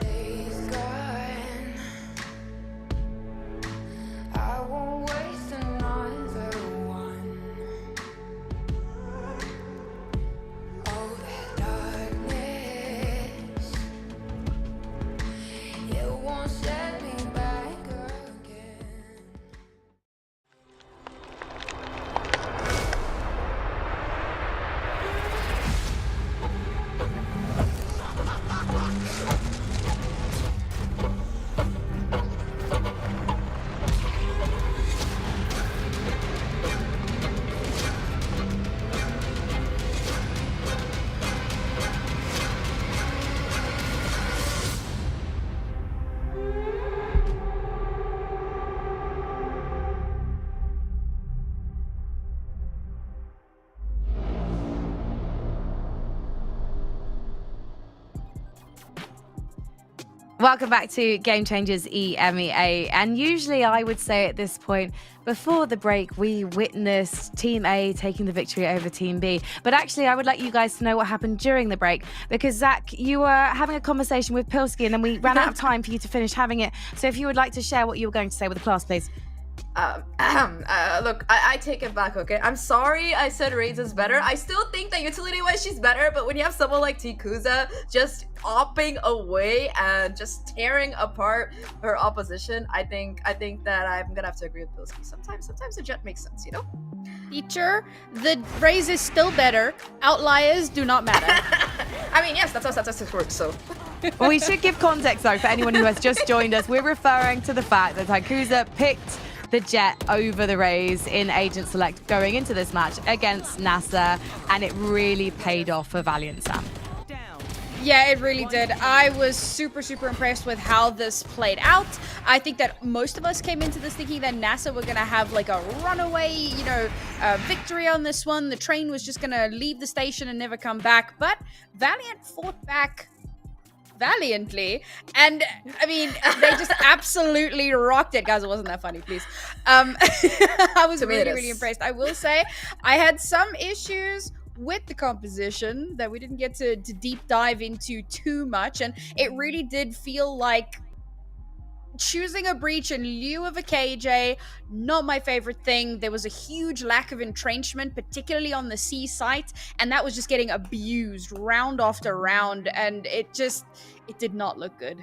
Speaker 2: Days gone. I won't waste another one. Oh, that darkness, it won't set me back again.
Speaker 7: Welcome back to Game Changers EMEA. And usually I would say at this point, before the break, we witnessed Team A taking the victory over Team B. But actually, I would like you guys to know what happened during the break. Because, Zach, you were having a conversation with Pilsky and then we ran out of time for you to finish having it. So if you would like to share what you were going to say with the class, please.
Speaker 8: Look, I take it back, okay? I'm sorry I said Raids is better. I still think that utility-wise she's better, but when you have someone like Tikuza just opping away and just tearing apart her opposition, I think that I'm gonna have to agree with Pilsky. Sometimes the Jet makes sense, you know?
Speaker 9: Teacher, the Raze is still better. Outliers do not matter.
Speaker 8: I mean, yes, that's how statistics work, so.
Speaker 7: Well, we should give context, though, for anyone who has just joined us. We're referring to the fact that Tikuza picked the Jet over the Raze in Agent Select going into this match against NASR, and it really paid off for Valiant, Sam.
Speaker 9: Yeah, it really did. I was super impressed with how this played out. I think that most of us came into this thinking that NASR were going to have like a runaway, victory on this one. The train was just going to leave the station and never come back. But Valiant fought back valiantly, and I mean, they just absolutely rocked it. Guys, it wasn't that funny, please. I was really impressed. I will say I had some issues with the composition that we didn't get to deep dive into too much, and it really did feel like choosing a breach in lieu of a KJ, not my favorite thing. There was a huge lack of entrenchment, particularly on the C site, and that was just getting abused round after round, and it did not look good.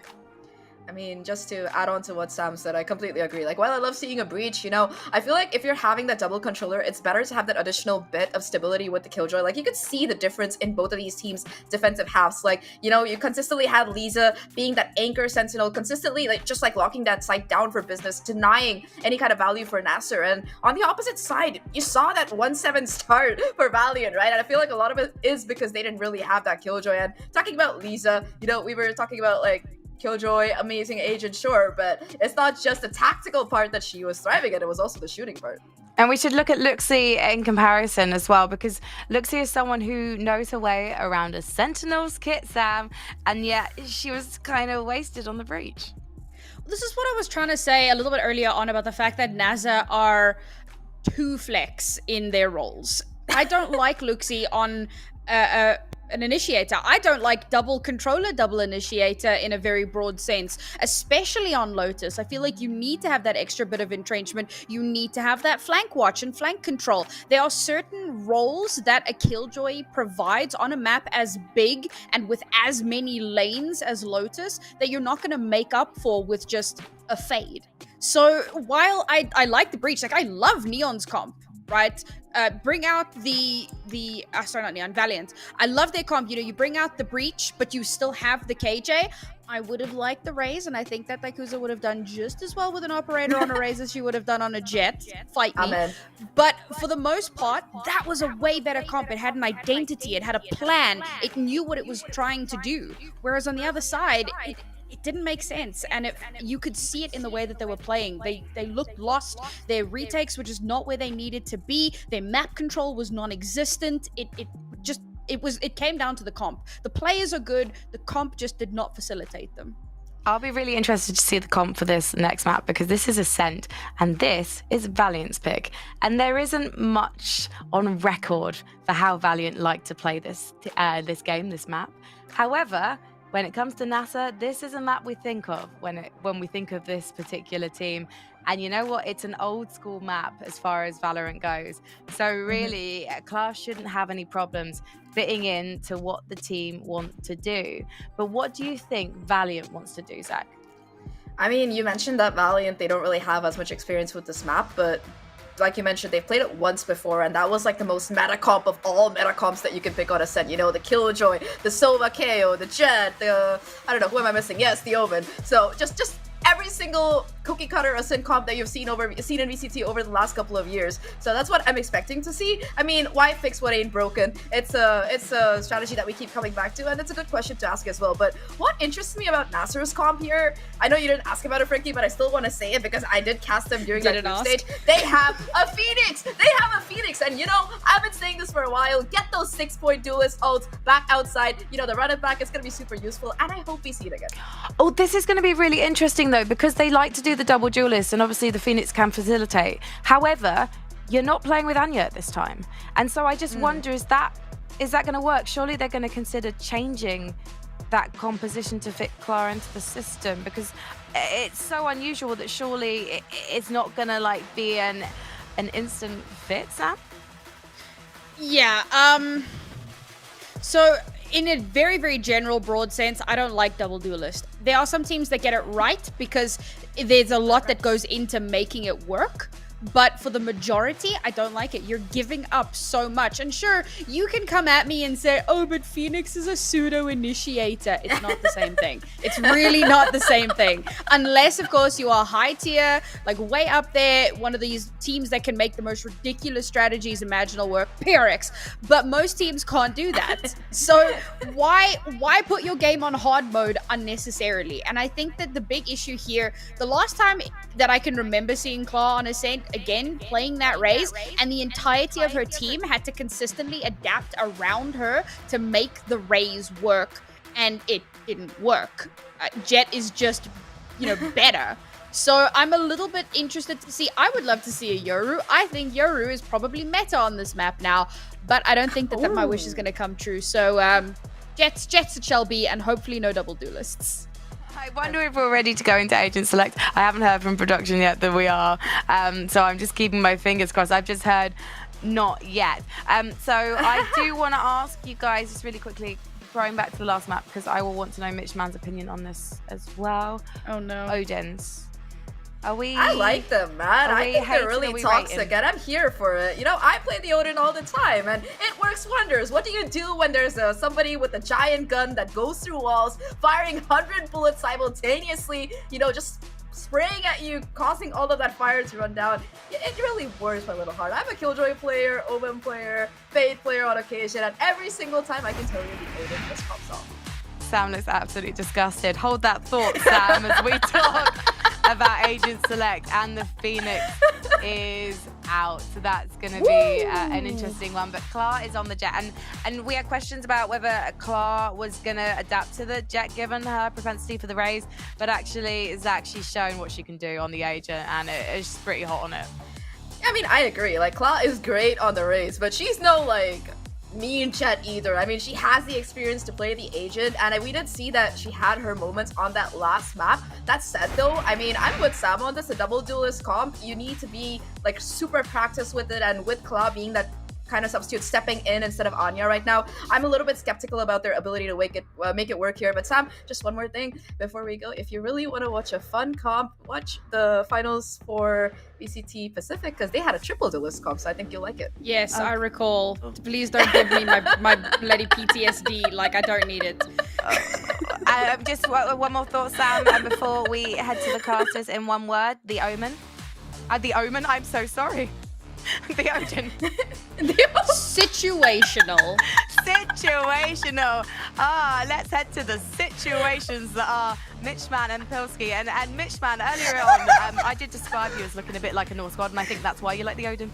Speaker 8: I mean, just to add on to what Sam said, I completely agree. Like, while I love seeing a breach, you know, I feel like if you're having that double controller, it's better to have that additional bit of stability with the Killjoy. Like, you could see the difference in both of these teams' defensive halves. Like, you know, you consistently had Lisa being that anchor sentinel, consistently, like, just like locking that site down for business, denying any kind of value for NASR. And on the opposite side, you saw that 1-7 start for Valiant, right? And I feel like a lot of it is because they didn't really have that Killjoy. And talking about Lisa, you know, we were talking about, like, Killjoy, amazing agent, sure, but it's not just the tactical part that she was thriving at, it was also the shooting part.
Speaker 7: And we should look at Luxie in comparison as well, because Luxie is someone who knows her way around a Sentinel's kit, Sam, and yet she was kind of wasted on the breach.
Speaker 9: This is what I was trying to say a little bit earlier on about the fact that NASR are too flex in their roles. I don't like Luxie on an initiator. I don't like double controller, double initiator in a very broad sense, especially on Lotus. I feel like you need to have that extra bit of entrenchment. You need to have that flank watch and flank control. There are certain roles that a Killjoy provides on a map as big and with as many lanes as Lotus that you're not going to make up for with just a fade. So while I like the breach, like I love Neon's comp, right? Bring out sorry, not Neon, Valiant. I love their comp. You know, you bring out the breach, but you still have the KJ. I would have liked the Raze, and I think that Daikuza would have done just as well with an operator on a Raze as she would have done on a Jet. Fight me.
Speaker 8: Amen.
Speaker 9: But for the most part, that was a way better comp. It had an identity. It had a plan. It knew what it was trying to do. Whereas on the other side, it didn't make sense, and you could see it in the way that they were playing. They looked lost. Their retakes were just not where they needed to be. Their map control was non-existent. It came down to the comp. The players are good. The comp just did not facilitate them.
Speaker 7: I'll be really interested to see the comp for this next map, because this is Ascent and this is Valiant's pick, and there isn't much on record for how Valiant like to play this game, this map. However, when it comes to NASR, this is a map we think of when we think of this particular team. And you know what? It's an old school map as far as Valorant goes. So really, Class shouldn't have any problems fitting into what the team want to do. But what do you think Valiant wants to do, Zach?
Speaker 8: I mean, you mentioned that Valiant, they don't really have as much experience with this map, but like you mentioned, they've played it once before, and that was like the most meta comp of all meta comps that you can pick on Ascent. You know, the Killjoy, the Sova KO, the Jet, I don't know, who am I missing? Yes, the Omen. So just every single cookie cutter Ascent comp that you've seen in VCT over the last couple of years. So that's what I'm expecting to see. I mean, why fix what ain't broken? It's a strategy that we keep coming back to, and it's a good question to ask as well. But what interests me about NASR's comp here, I know you didn't ask about it, Frankie, but I still want to say it because I did cast them during that group stage. They have a Phoenix! They have a Phoenix! And you know, I've been saying this for a while. Get those 6-point duelist ults back outside. You know, the run it back is going to be super useful, and I hope we see it again.
Speaker 7: Oh, this is going to be really interesting though, because they like to do the double duelist, and obviously the Phoenix can facilitate. However, you're not playing with Anya at this time, and so I just wonder, is that going to work? Surely they're going to consider changing that composition to fit Clara into the system, because it's so unusual that surely it's not going to like be an instant fit, Sam?
Speaker 9: Yeah. So in a very, very general, broad sense, I don't like double duelist. There are some teams that get it right because there's a lot that goes into making it work. But for the majority, I don't like it. You're giving up so much. And sure, you can come at me and say, oh, but Phoenix is a pseudo-initiator. It's not the same thing. It's really not the same thing. Unless, of course, you are high tier, like way up there, one of these teams that can make the most ridiculous strategies imaginable work, PRX. But most teams can't do that. So why put your game on hard mode unnecessarily? And I think that the big issue here, the last time that I can remember seeing Claw on Ascent, again, playing that Raze, and the entirety of her team had to consistently adapt around her to make the Raze work, and it didn't work. Jet is just, you know, better. So I'm a little bit interested to see. I would love to see a Yoru. I think Yoru is probably meta on this map now, but I don't think that my wish is going to come true. So Jets it shall be, and hopefully no double duelists.
Speaker 7: I wonder if we're ready to go into Agent Select. I haven't heard from production yet that we are, so I'm just keeping my fingers crossed. I've just heard not yet. So I do want to ask you guys just really quickly, throwing back to the last map because I will want to know Mitch Man's opinion on this as well.
Speaker 9: Oh no.
Speaker 7: Odin's. Are we?
Speaker 8: I like them, man. I think they're really toxic, and I'm here for it. You know, I play the Odin all the time, and it works wonders. What do you do when there's somebody with a giant gun that goes through walls, firing 100 bullets simultaneously, you know, just spraying at you, causing all of that fire to run down? It really warms my little heart. I'm a Killjoy player, Omen player, Fade player on occasion, and every single time I can tell you the Odin just pops off.
Speaker 7: Sam looks absolutely disgusted. Hold that thought, Sam, as we talk about Agent Select, and the Phoenix is out. So that's going to be an interesting one. But Klar is on the Jet. And we had questions about whether Klar was going to adapt to the Jet given her propensity for the Raze. But actually, Zach, she's shown what she can do on the Agent, and it's pretty hot on it.
Speaker 8: I mean, I agree. Like, Klar is great on the Raze, but she's no, like, mean Jet either. I mean, she has the experience to play the Agent, and we did see that she had her moments on that last map. That said, though, I mean, I'm with Sam on this. A double duelist comp, you need to be like super practiced with it, and with Klar being that kind of substitute stepping in instead of Anya right now, I'm a little bit skeptical about their ability to make it work here. But Sam, just one more thing before we go. If you really want to watch a fun comp, watch the finals for VCT Pacific, because they had a triple duelist comp, so I think you'll like it.
Speaker 9: Yes, I recall. Please don't give me my bloody PTSD. Like, I don't need it.
Speaker 7: Just one more thought, Sam, and before we head to the casters, in one word, the Omen. The Omen, I'm so sorry. The Odin.
Speaker 9: Situational.
Speaker 7: Situational. Let's head to the situations that are Mitchman and Pilski. And Mitchman, earlier on, I did describe you as looking a bit like a Norse god, and I think that's why you like the Odin.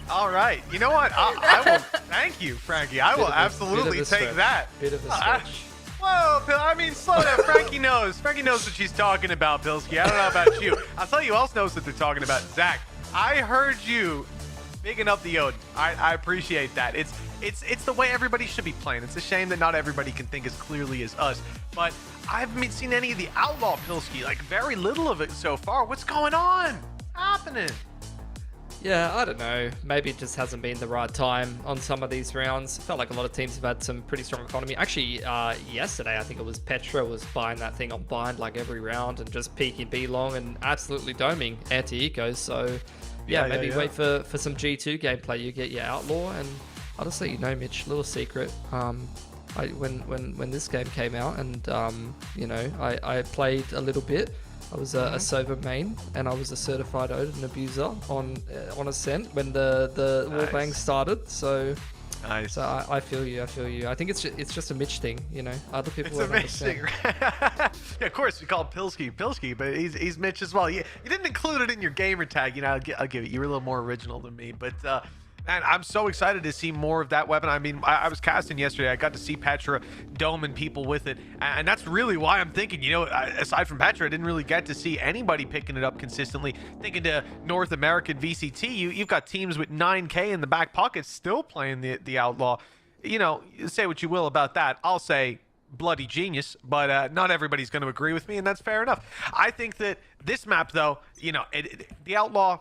Speaker 11: All right. You know what? I will. Thank you, Frankie. I will absolutely take that.
Speaker 12: Bit of a stretch.
Speaker 11: Whoa, I mean, slow down. Frankie knows. Frankie knows what she's talking about, Pilski. I don't know about you. I'll tell you who else knows what they're talking about. Zach, I heard you bigging up the Odin. I appreciate that. It's the way everybody should be playing. It's a shame that not everybody can think as clearly as us. But I haven't seen any of the Outlaw Pilski. Like, very little of it so far. What's going on? What's happening?
Speaker 12: Yeah, I don't know. Maybe it just hasn't been the right time on some of these rounds. I felt like a lot of teams have had some pretty strong economy. Actually, yesterday, I think it was Petra was buying that thing on bind like every round and just peeking B long and absolutely doming anti-eco. So, yeah, maybe wait for some G2 gameplay. You get your Outlaw, and I'll just let you know, Mitch, little secret. When this game came out, and I played a little bit. I was a Sova main, and I was a certified Odin abuser on Ascent when the wallbang started. So,
Speaker 11: nice.
Speaker 12: So I feel you. I think it's just a Mitch thing, you know. Other people
Speaker 11: it's a Mitch thing. Yeah, of course we call it Pilski, but he's Mitch as well. You didn't include it in your gamer tag, you know. I'll give it. You were a little more original than me, but. And I'm so excited to see more of that weapon. I mean, I was casting yesterday. I got to see Petra doming people with it. And that's really why I'm thinking, you know, aside from Petra, I didn't really get to see anybody picking it up consistently. Thinking to North American VCT, you've got teams with 9K in the back pocket still playing the Outlaw. You know, say what you will about that. I'll say bloody genius, but not everybody's going to agree with me, and that's fair enough. I think that this map, though, you know, the Outlaw,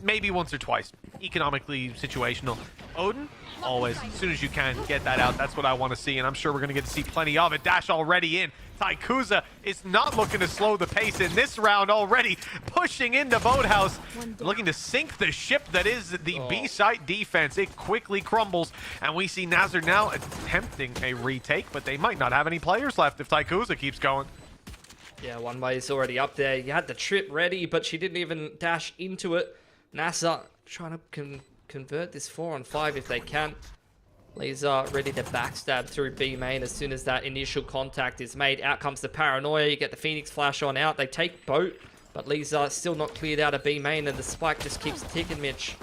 Speaker 11: maybe once or twice. Economically situational. Odin, always. As soon as you can, get that out. That's what I want to see, and I'm sure we're going to get to see plenty of it. Dash already in. Taikuza is not looking to slow the pace in this round already. Pushing into Boathouse. Looking to sink the ship that is the B-site defense. It quickly crumbles, and we see NASR now attempting a retake, but they might not have any players left if Taikuza keeps going.
Speaker 12: Yeah, one way is already up there. You had the trip ready, but she didn't even dash into it. NASR trying to convert this 4-on-5 if they can. Lisa ready to backstab through B main as soon as that initial contact is made. Out comes the paranoia. You get the Phoenix flash on out. They take boat, but Lisa still not cleared out of B main, and the spike just keeps ticking, Mitch.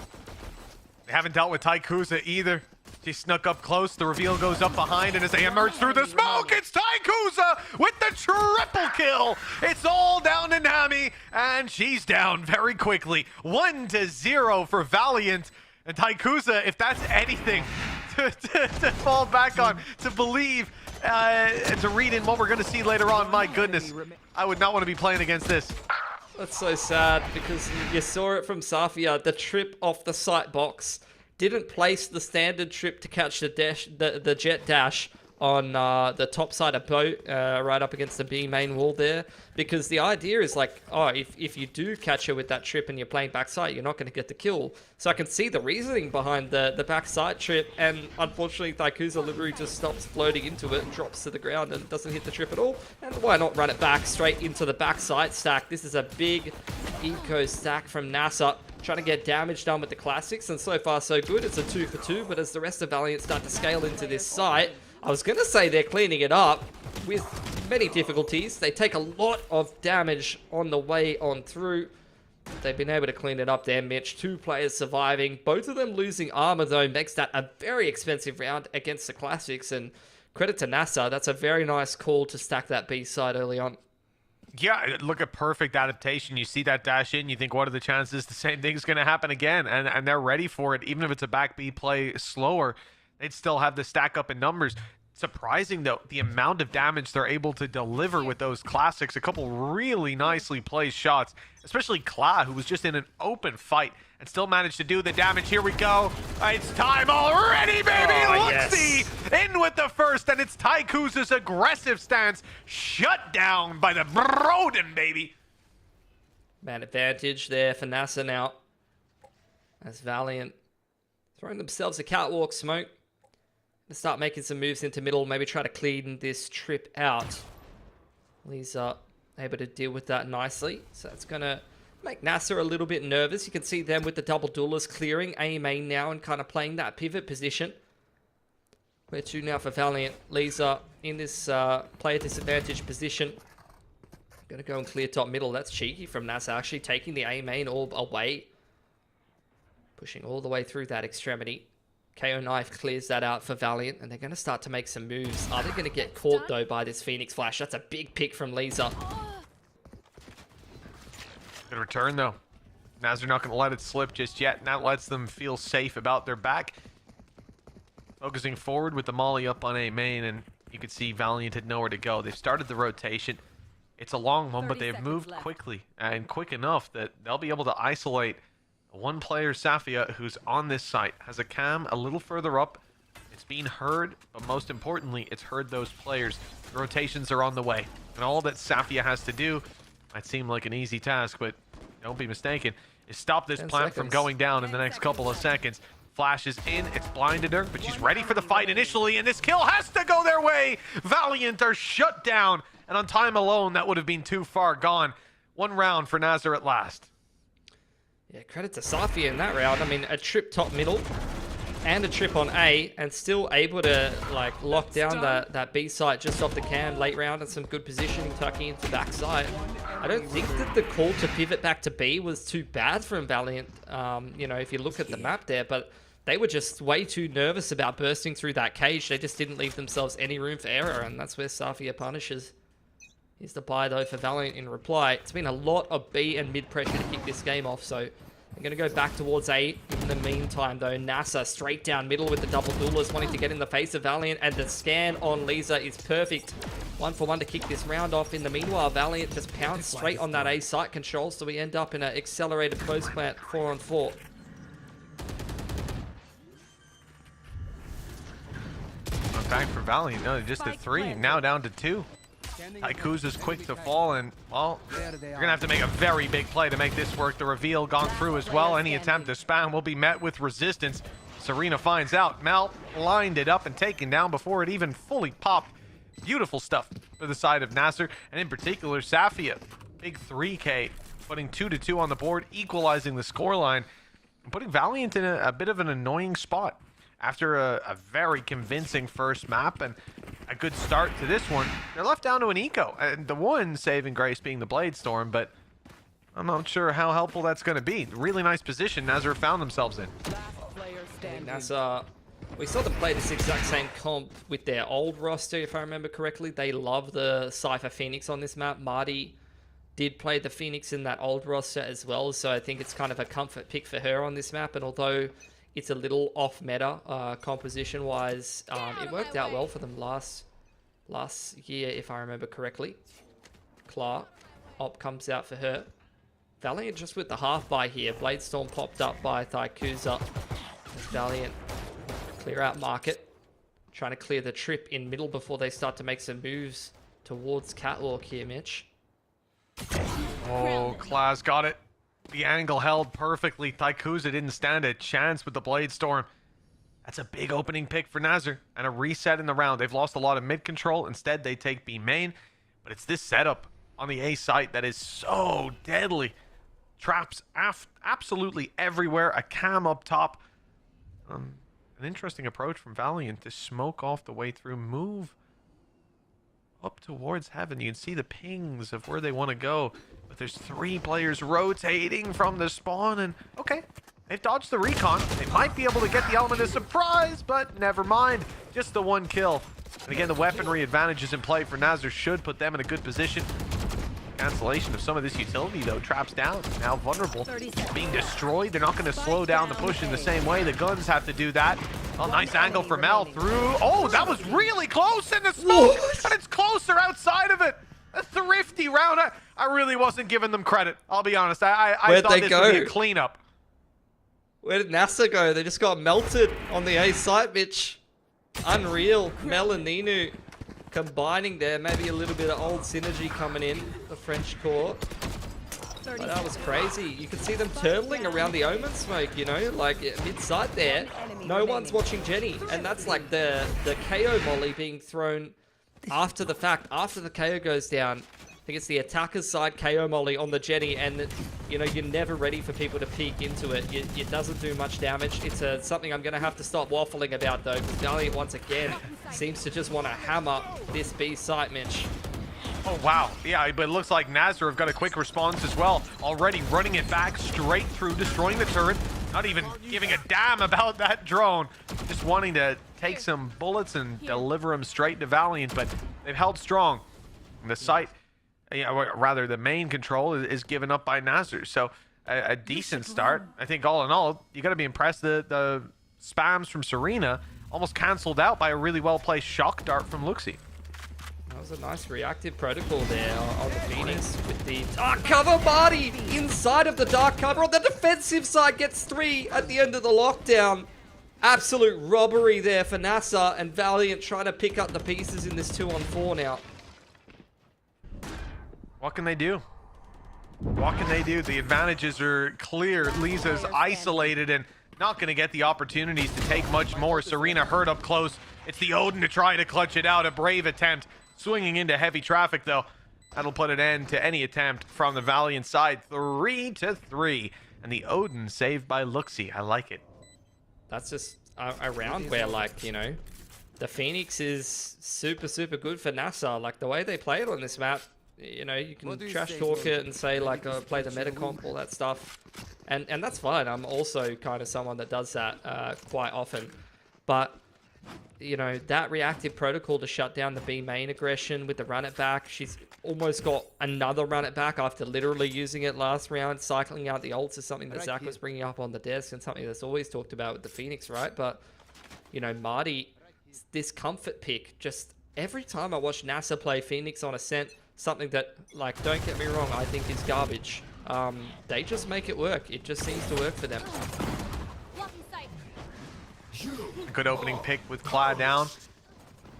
Speaker 11: They haven't dealt with Taikuza either. She snuck up close. The reveal goes up behind, and as they emerge through the smoke, it's Taikuza with the triple kill. It's all down to Nami, and she's down very quickly. 1-0 for Valiant. And Taikuza, if that's anything to fall back on, to believe, and to read in what we're going to see later on, my goodness, I would not want to be playing against this.
Speaker 12: That's so sad, because you saw it from Safia, the trip off the sight box. didn't place the standard trip to catch the jet dash on the top side of boat, right up against the B main wall there, because the idea is like, oh, if you do catch her with that trip and you're playing backside, you're not going to get the kill. So I can see the reasoning behind the backside trip, and unfortunately Thaikusa literally just stops floating into it and drops to the ground and doesn't hit the trip at all. And why not run it back straight into the backside stack? This is a big eco stack from NASR, trying to get damage done with the classics, and so far so good. It's a 2 for 2, but as the rest of Valiant start to scale into this site, I was going to say they're cleaning it up with many difficulties. They take a lot of damage on the way on through. They've been able to clean it up there, Mitch. 2 players surviving. Both of them losing armor, though, makes that a very expensive round against the Classics. And credit to NASR. That's a very nice call to stack that B side early on.
Speaker 11: Yeah, look at perfect adaptation. You see that dash in, you think, what are the chances the same thing's going to happen again? And they're ready for it. Even if it's a back B play slower, they'd still have the stack up in numbers. Surprising, though, the amount of damage they're able to deliver with those classics. A couple really nicely placed shots, especially Kla, who was just in an open fight and still managed to do the damage. Here we go. It's time already, baby. Luxy in with the first, and it's Thaikusa's aggressive stance shut down by the Broden, baby.
Speaker 12: Man advantage there for NASR now, as Valiant throwing themselves a catwalk smoke. Start making some moves into middle, maybe try to clean this trip out. Lisa able to deal with that nicely, so that's going to make NASR a little bit nervous. You can see them with the double duelers clearing A main now and kind of playing that pivot position. Where to now for Valiant? Lisa in this player disadvantage position. Going to go and clear top middle. That's cheeky from NASR, actually taking the A main orb away. Pushing all the way through that extremity. KO Knife clears that out for Valiant, and they're going to start to make some moves. Are they going to get caught, though, by this Phoenix Flash? That's a big pick from Lisa.
Speaker 11: Good return, though. NASR not going to let it slip just yet, and that lets them feel safe about their back. Focusing forward with the molly up on A main, and you can see Valiant had nowhere to go. They've started the rotation. It's a long one, but they've moved quickly, and quick enough that they'll be able to isolate one player, Safia, who's on this site, has a cam a little further up. It's being heard, but most importantly, it's heard those players. The rotations are on the way, and all that Safia has to do, might seem like an easy task, but don't be mistaken, is stop this plant from going down in the next couple of seconds. Flash is in, it's blinded her, but she's ready for the fight initially, and this kill has to go their way. Valiant are shut down, and on time alone, that would have been too far gone. 1 round for NASR at last.
Speaker 12: Yeah, credit to Safia in that round. I mean, a trip top middle and a trip on A, and still able to like lock down that B site just off the cam late round, and some good positioning tucking into backside. I don't think that the call to pivot back to B was too bad from Valiant, you know, if you look at the map there, but they were just way too nervous about bursting through that cage. They just didn't leave themselves any room for error, and that's where Safia punishes. Here's the buy, though, for Valiant in reply. It's been a lot of B and mid pressure to kick this game off, so I'm going to go back towards A. In the meantime, though, NASR straight down middle with the double duelers, wanting to get in the face of Valiant, and the scan on Lisa is perfect. 1 for 1 to kick this round off. In the meanwhile, Valiant just pounced straight on that A site control, so we end up in an accelerated post plant 4-on-4.
Speaker 11: Back for Valiant, no, just a 3, now down to 2. Thaikusa's quick to fall, and, well, you're going to have to make a very big play to make this work. The reveal gone through as well. Any attempt to spam will be met with resistance. Serena finds out. Mel lined it up and taken down before it even fully popped. Beautiful stuff for the side of NASR, and in particular, Safia. Big 3K, putting 2-2 on the board, equalizing the scoreline, and putting Valiant in a bit of an annoying spot. After a very convincing first map and a good start to this one, they're left down to an eco. And the one saving grace being the Blade Storm, but I'm not sure how helpful that's going to be. Really nice position NASR found themselves in.
Speaker 12: NASR, we saw them play this exact same comp with their old roster, if I remember correctly. They love the Cypher Phoenix on this map. Marty did play the Phoenix in that old roster as well, so I think it's kind of a comfort pick for her on this map. And although it's a little off meta composition wise, it worked out well for them last year, if I remember correctly. Clark op comes out for her. Valiant just with the half buy here. Blade Storm popped up by Thaikusa. Valiant clear out market. Trying to clear the trip in middle before they start to make some moves towards Catwalk here, Mitch.
Speaker 11: Oh, Class got it. The angle held perfectly. Thaikuza didn't stand a chance with the Blade Storm. That's a big opening pick for NASR and a reset in the round. They've lost a lot of mid control. Instead, they take B main. But it's this setup on the A site that is so deadly. Traps absolutely everywhere. A cam up top. An interesting approach from Valiant to smoke off the way through. Move up towards heaven. You can see the pings of where they want to go. But there's 3 players rotating from the spawn. And okay, they've dodged the recon. They might be able to get the element of surprise, but never mind. Just the 1 kill. And again, the weaponry advantages in play for NASR should put them in a good position. Cancellation of some of this utility, though. Traps down, now vulnerable. Being destroyed. They're not going to slow down the push in the same way. The guns have to do that. Oh, nice angle for Mel through. Oh, that was really close in the smoke. And it's closer outside of it. A thrifty round. I really wasn't giving them credit. I'll be honest. I thought this would be a cleanup.
Speaker 12: Where did NASA go? They just got melted on the A site, Mitch. Unreal. Mel and Ninu combining there. Maybe a little bit of old synergy coming in. The French core. But that was crazy. You could see them turtling around the Omen smoke, you know, like mid-site there. No one's watching Jenny. And that's like the KO molly being thrown after the fact. After the KO goes down, I think it's the attacker's side KO molly on the Jenny, and you know, you're never ready for people to peek into it. It doesn't do much damage. It's something I'm going to have to stop waffling about, though, because Valiant once again seems to just want to hammer this B site, Mitch.
Speaker 11: Oh, wow. Yeah, but it looks like NASR have got a quick response as well. Already running it back straight through, destroying the turret. Not even giving a damn about that drone. Just wanting to take some bullets and deliver them straight to Valiant, but they've held strong. The site, rather the main control is given up by NASR. So a decent start. I think all in all, you got to be impressed. The spams from Serena almost canceled out by a really well-placed shock dart from Luxie.
Speaker 12: That was a nice reactive protocol there on the Phoenix with the dark cover. Marty inside of the dark cover on the defensive side gets 3 at the end of the lockdown. Absolute robbery there for NASA, and Valiant trying to pick up the pieces in this 2-on-4 now.
Speaker 11: What can they do? What can they do? The advantages are clear. Lisa's isolated and not going to get the opportunities to take much more. Serena hurt up close. It's the Odin to try to clutch it out. A brave attempt. Swinging into heavy traffic, though. That'll put an end to any attempt from the Valiant side. 3-3. And the Odin saved by Luxie. I like it.
Speaker 12: That's just a round where, like, you know, the Phoenix is super, super good for NASA. Like, the way they play it on this map, you know, you can trash talk it and say, like, play the meta comp, all that stuff. And that's fine. I'm also kind of someone that does that quite often. But you know, that reactive protocol to shut down the B main aggression with the run it back. She's almost got another run it back after literally using it last round. Cycling out the ults is something that Zach was bringing up on the desk and something that's always talked about with the Phoenix, right? But, you know, Marty, this comfort pick, just every time I watch NASA play Phoenix on Ascent, something that, like, don't get me wrong, I think is garbage. They just make it work. It just seems to work for them.
Speaker 11: Good opening pick with Cla down.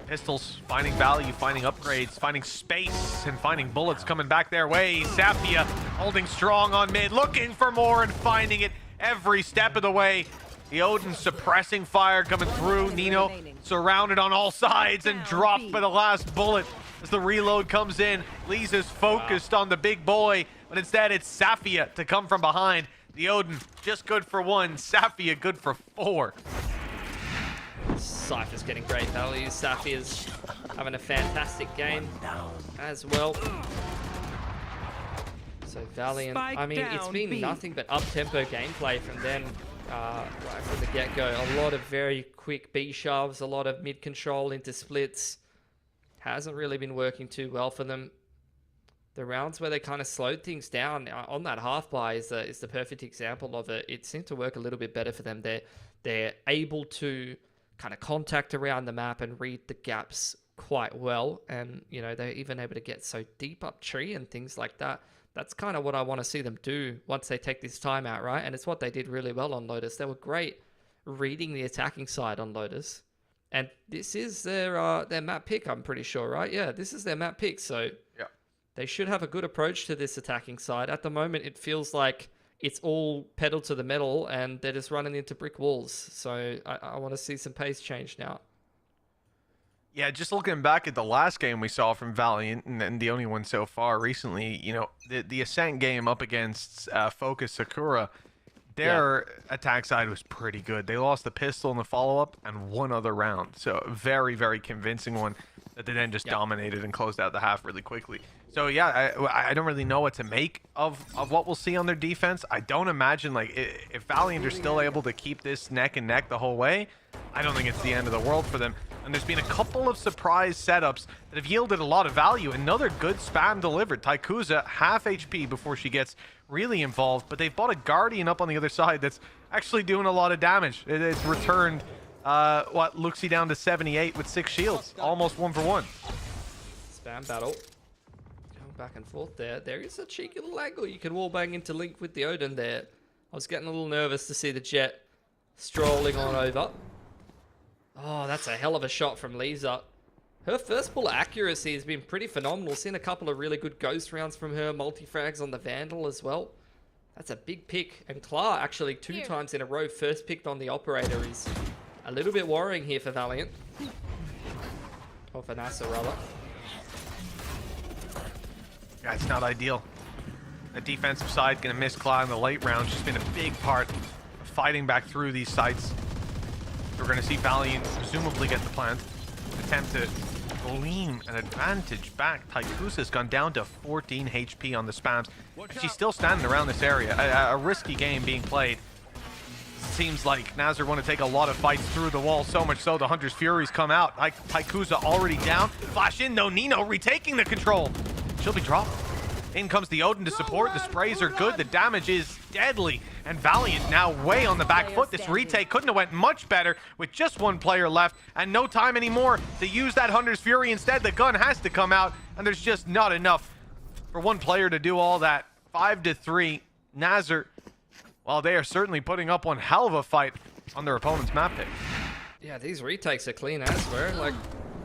Speaker 11: Pistols finding value, finding upgrades, finding space, and finding bullets coming back their way. Safia holding strong on mid, looking for more and finding it every step of the way. The Odin suppressing fire coming through. Nino surrounded on all sides and dropped by the last bullet as the reload comes in. Lisa's focused on the big boy, but instead it's Safia to come from behind. The Odin just good for 1, Safia good for 4.
Speaker 12: Cypher's getting great values. Safia's having a fantastic game as well. So Valiant, I mean, it's been nothing but up-tempo gameplay from them right from the get-go. A lot of very quick B shoves, a lot of mid-control into splits. Hasn't really been working too well for them. The rounds where they kind of slowed things down on that half buy is the perfect example of it. It seemed to work a little bit better for them. They're able to kind of contact around the map and read the gaps quite well, and you know, they're even able to get so deep up tree and things like that. That's kind of what I want to see them do once they take this time out, right? And it's what they did really well on Lotus. They were great reading the attacking side on Lotus. And this is their map pick, I'm pretty sure, right? Yeah, this is their map pick. So they should have a good approach to this attacking side. At the moment, it feels like it's all pedal to the metal and they're just running into brick walls. So I want to see some pace change now.
Speaker 11: Yeah, just looking back at the last game we saw from Valiant, and the only one so far recently, you know, the Ascent game up against Focus Sakura, their attack side was pretty good. They lost the pistol in the follow-up and one other round. So a very, very convincing one that they then just dominated and closed out the half really quickly. So yeah, I don't really know what to make of what we'll see on their defense. I don't imagine, like, if Valiant are still able to keep this neck and neck the whole way, I don't think it's the end of the world for them. And there's been a couple of surprise setups that have yielded a lot of value. Another good spam delivered. Taikuza, half HP before she gets really involved, but they've bought a Guardian up on the other side that's actually doing a lot of damage. It's returned, Luxie down to 78 with 6 shields. Almost 1-for-1.
Speaker 12: Spam battle. Going back and forth there. There is a cheeky little angle. You can wallbang into Link with the Odin there. I was getting a little nervous to see the Jet strolling on over. Oh, that's a hell of a shot from Lisa. Her first bullet accuracy has been pretty phenomenal. Seen a couple of really good ghost rounds from her. Multi-frags on the Vandal as well. That's a big pick. And Klar actually 2 times in a row first picked on the Operator is a little bit worrying here for Valiant. Or for NASR, rather.
Speaker 11: Yeah, it's not ideal. The defensive side going to miss Klar in the late round. She's been a big part of fighting back through these sites. We're going to see Valiant presumably get the plant. Attempt to glean an advantage back. Taikusa's gone down to 14 HP on the spams. She's still standing around this area. A risky game being played. Seems like NASR want to take a lot of fights through the wall, so much so the Hunter's Furies come out. Taikusa already down. Flash in though, Nino retaking the control. She'll be dropped. In comes the Odin to support. The sprays are good. The damage is deadly. And Valiant now way on the back foot. This retake couldn't have went much better with just 1 player left and no time anymore to use that Hunter's Fury. Instead, the gun has to come out, and there's just not enough for 1 player to do all that. 5-3. NASR, well, they are certainly putting up one hell of a fight on their opponent's map pick.
Speaker 12: Yeah, these retakes are clean as were. Like,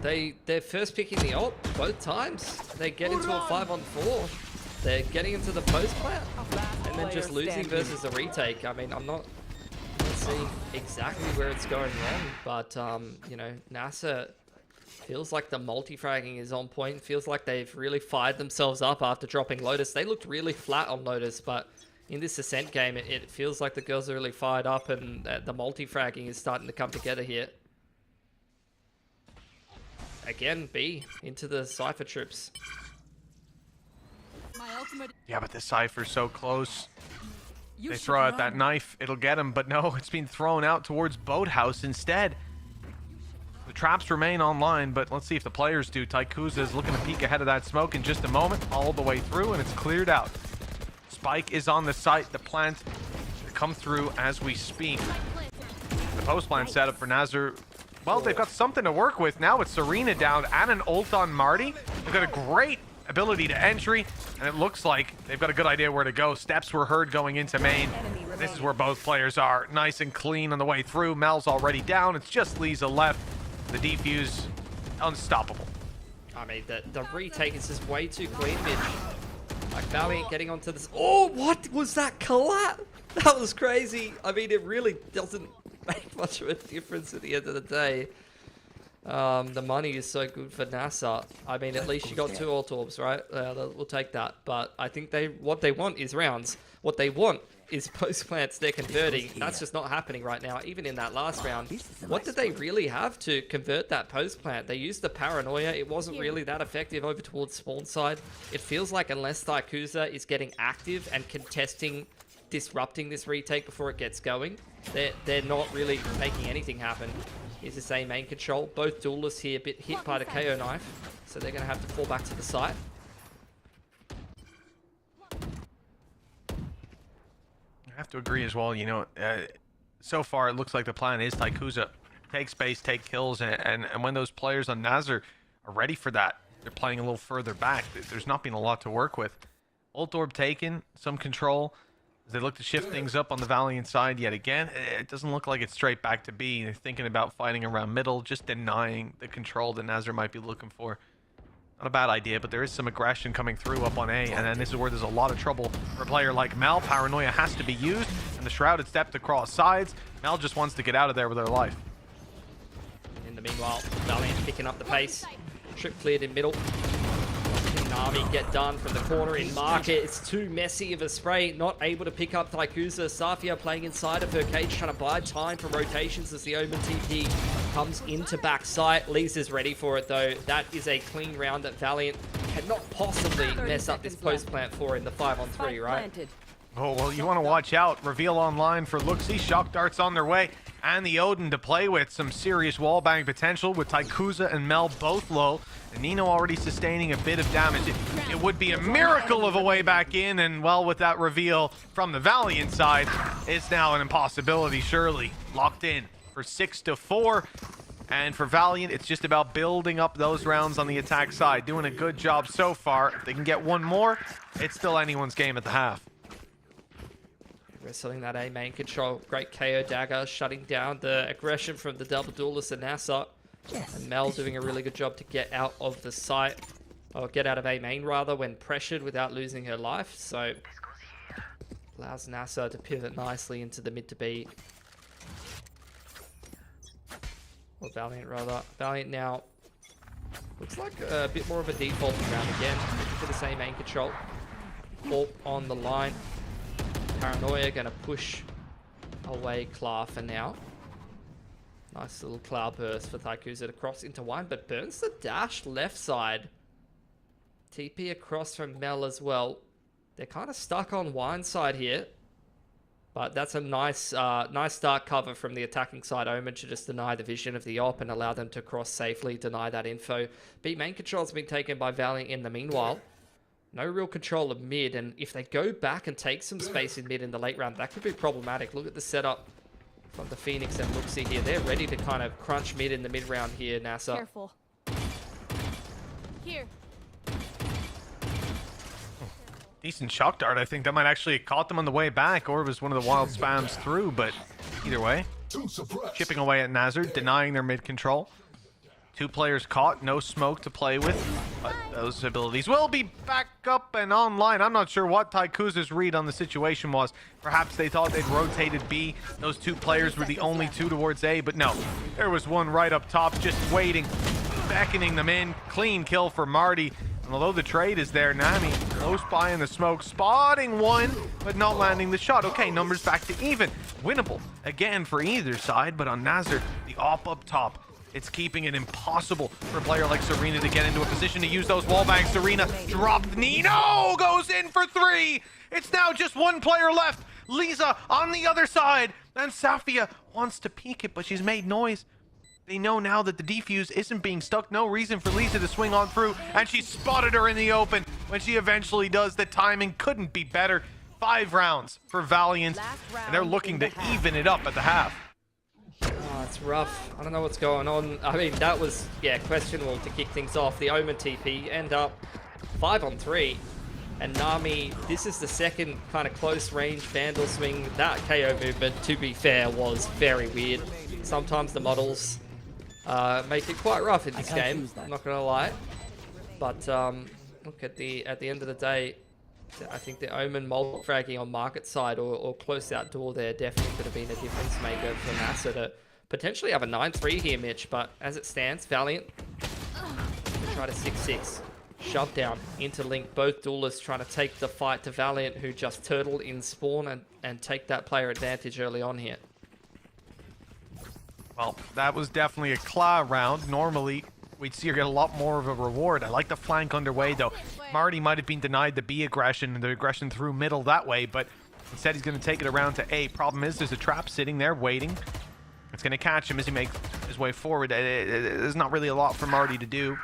Speaker 12: they're first picking the ult both times. They get into a 5-on-4. They're getting into the post plant and then just losing versus the retake. I mean, I'm not seeing exactly where it's going wrong, but you know, NASR feels like the multi-fragging is on point. Feels like they've really fired themselves up after dropping Lotus. They looked really flat on Lotus, but in this Ascent game, it feels like the girls are really fired up, and the multi-fragging is starting to come together here. Again, B into the Cypher trips.
Speaker 11: Yeah, but the Cypher's so close. They throw out that knife, it'll get him, but no, it's been thrown out towards Boathouse instead. The traps remain online, but let's see if the players do. Taikuza is looking to peek ahead of that smoke in just a moment, all the way through, and it's cleared out. Spike is on the site, the plant to come through as we speak. The post plant setup for NASR, well, they've got something to work with. Now it's Serena down and an ult on Marty. They've got a great ability to entry, and it looks like they've got a good idea where to go. Steps were heard going into main. This is where both players are. Nice and clean on the way through. Mel's already down. It's just Lisa left. The defuse, unstoppable.
Speaker 12: I mean, the retake is just way too clean, Mitch. Like, Valiant getting onto this. Oh, what was that collab? That was crazy. I mean, it really doesn't make much of a difference at the end of the day. The money is so good for NASR. I mean, at least you got 2 ult orbs, right? We'll take that. But I think what they want is rounds. What they want is post plants they're converting. That's just not happening right now. Even in that last round, what did they really have to convert that post plant? They used the paranoia. It wasn't really that effective over towards spawn side. It feels like unless Taikuza is getting active and contesting, disrupting this retake before it gets going, they're not really making anything happen. Here's the same main control. Both duelists here a bit hit by the KO knife, so they're going to have to fall back to the site.
Speaker 11: I have to agree as well. You know, so far it looks like the plan is Taikuza take space, take kills, and when those players on NASR are ready for that, they're playing a little further back. There's not been a lot to work with. Ult orb taken, some control. As they look to shift things up on the Valiant side yet again, it doesn't look like it's straight back to B. They're thinking about fighting around middle, just denying the control that NASR might be looking for. Not a bad idea, but there is some aggression coming through up on A, and then this is where there's a lot of trouble for a player like Mel. Paranoia has to be used, and the Shrouded stepped across sides. Mel just wants to get out of there with her life.
Speaker 12: In the meanwhile, Valiant picking up the pace. Trip cleared in middle. Can Nami get done from the corner in market? It's too messy of a spray. Not able to pick up Taikusa. Safia playing inside of her cage, trying to buy time for rotations as the Omen TP comes into backside. Lisa's ready for it though. That is a clean round that Valiant cannot possibly mess up this post plant for in the 5-on-3, right?
Speaker 11: Oh, well, you want to watch out. Reveal online for Luxie. Shock darts on their way. And the Odin to play with. Some serious wallbang potential with Taikusa and Mel both low. And Nino already sustaining a bit of damage. It would be a miracle of a way back in. And, well, with that reveal from the Valiant side, it's now an impossibility, surely. Locked in for 6-4. And for Valiant, it's just about building up those rounds on the attack side. Doing a good job so far. If they can get one more, it's still anyone's game at the half.
Speaker 12: Wrestling that A main control. Great KO dagger, shutting down the aggression from the double duelist and NASR. And Mel doing a really good job to get out of the site, or get out of A main rather, when pressured without losing her life. So allows NASR to pivot nicely into the mid to B. Or Valiant rather. Valiant now looks like a bit more of a default round again. Looking for the same main control. Orp on the line. Paranoia going to push away Klar for now. Nice little cloud burst for Taikusa to cross into one, but burns the dash left side. TP across from Mel as well. They're kind of stuck on one side here. But that's a nice nice start cover from the attacking side. Omen to just deny the vision of the op and allow them to cross safely, deny that info. B main control has been taken by Valiant in the meanwhile. No real control of mid, and if they go back and take some space in mid in the late round, that could be problematic. Look at the setup from the Phoenix and Luxie here. They're ready to kind of crunch mid in the mid round here, NASR.
Speaker 2: Careful. Here.
Speaker 11: Decent shock dart. I think that might actually have caught them on the way back, or it was one of the wild spams through, but either way. Chipping away at NASR, denying their mid control. 2 players caught, no smoke to play with, but those abilities will be back up and online. I'm not sure what Taikusa's read on the situation was. Perhaps they thought they'd rotated B. Those 2 players were the only 2 towards A, but no. There was one right up top just waiting, beckoning them in. Clean kill for Marty. And although the trade is there, Nami close by in the smoke, spotting one, but not landing the shot. Okay, numbers back to even. Winnable again for either side, but on NASR, the op up top, it's keeping it impossible for a player like Serena to get into a position to use those wallbangs. Serena dropped. Nino goes in for 3. It's now just 1 player left. Lisa on the other side. And Safia wants to peek it, but she's made noise. They know now that the defuse isn't being stuck. No reason for Lisa to swing on through. And she spotted her in the open. When she eventually does, the timing couldn't be better. 5 rounds for Valiant. And they're looking to even it up at the half.
Speaker 12: Oh, it's rough. I don't know what's going on. I mean, that was, yeah, questionable to kick things off. The Omen TP end up 5-on-3. And Nami, this is the second kind of close range Vandal swing. That KO movement, to be fair, was very weird. Sometimes the models make it quite rough in this game, I'm not going to lie. But look, at the end of the day, I think the Omen multi-fragging on market side or close out door there definitely could have been a difference maker for NASR to potentially have a 9-3 here, Mitch. But as it stands, Valiant try to 6-6. Shove down into Link. Both duelists trying to take the fight to Valiant, who just turtled in spawn and take that player advantage early on here.
Speaker 11: Well, that was definitely a claw round. Normally, we'd see her get a lot more of a reward. I like the flank underway, though. Marty might have been denied the B aggression and the aggression through middle that way, but instead he's going to take it around to A. Problem is, there's a trap sitting there waiting. It's going to catch him as he makes his way forward. There's not really a lot for Marty to do.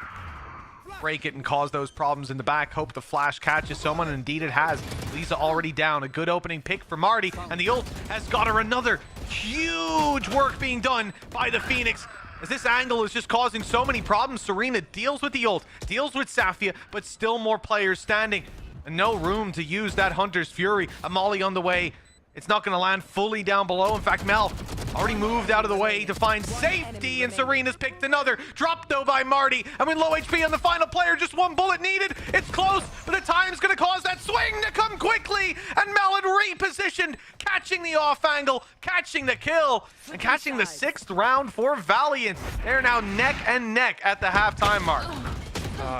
Speaker 11: Break it and cause those problems in the back. Hope the flash catches someone, and indeed it has. Lisa already down. A good opening pick for Marty, and the ult has got her another huge work being done by the Phoenix. As this angle is just causing so many problems. Serena deals with the ult, deals with Safia, but still more players standing. And no room to use that Hunter's Fury. A molly on the way. It's not going to land fully down below. In fact, Mel already moved out of the way to find safety, and Serena's picked another. Dropped, though, by Marty. And with low HP on the final player, just one bullet needed. It's close, but the time's going to cause that swing to come quickly. And Mel had repositioned, catching the off angle, catching the kill, and catching the 6th round for Valiant. They're now neck and neck at the halftime mark.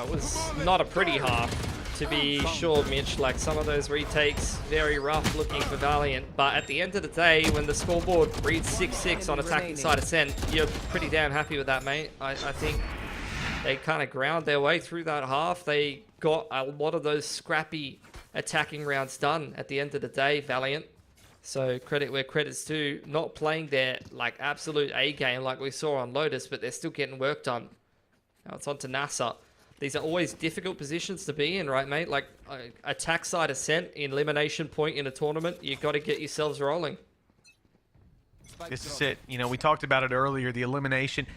Speaker 12: It was not a pretty half, to be sure, Mitch. Like, some of those retakes, very rough looking for Valiant. But at the end of the day, when the scoreboard reads 6-6 on attacking side Ascent, you're pretty damn happy with that, mate. I think they kind of ground their way through that half. They got a lot of those scrappy attacking rounds done at the end of the day, Valiant. So credit where credit's due. Not playing their, like, absolute A game like we saw on Lotus, but they're still getting work done. Now it's on to NASR. These are always difficult positions to be in, right, mate? Like, attack side Ascent, elimination point in a tournament, you got to get yourselves rolling.
Speaker 11: This is it. You know, we talked about it earlier, the elimination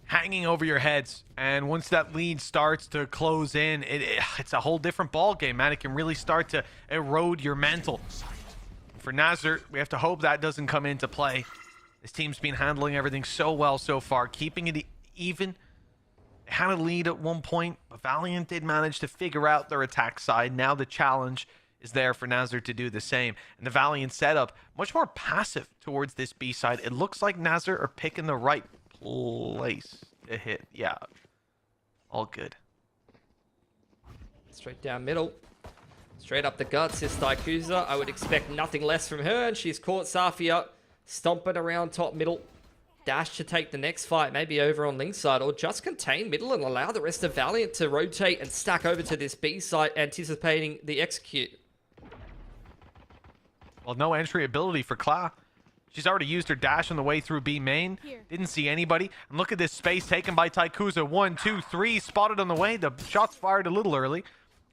Speaker 11: hanging over your heads. And once that lead starts to close in, it's a whole different ball game, man. It can really start to erode your mental. For NASR, we have to hope that doesn't come into play. This team's been handling everything so well so far, keeping it even. Had a lead at one point, but Valiant did manage to figure out their attack side. Now the challenge is there for NASR to do the same. And the Valiant setup, much more passive towards this B side. It looks like NASR are picking the right place to hit. Yeah, all good.
Speaker 12: Straight down middle. Straight up the guts is Daikuza. I would expect nothing less from her, and she's caught Safia stomping around top middle. Dash to take the next fight, maybe over on Link's side, or just contain middle and allow the rest of Valiant to rotate and stack over to this B site, anticipating the execute.
Speaker 11: Well, no entry ability for Kla. She's already used her dash on the way through B main. Didn't see anybody. And look at this space taken by Daikuza. 1, 2, 3, spotted on the way. The shots fired a little early.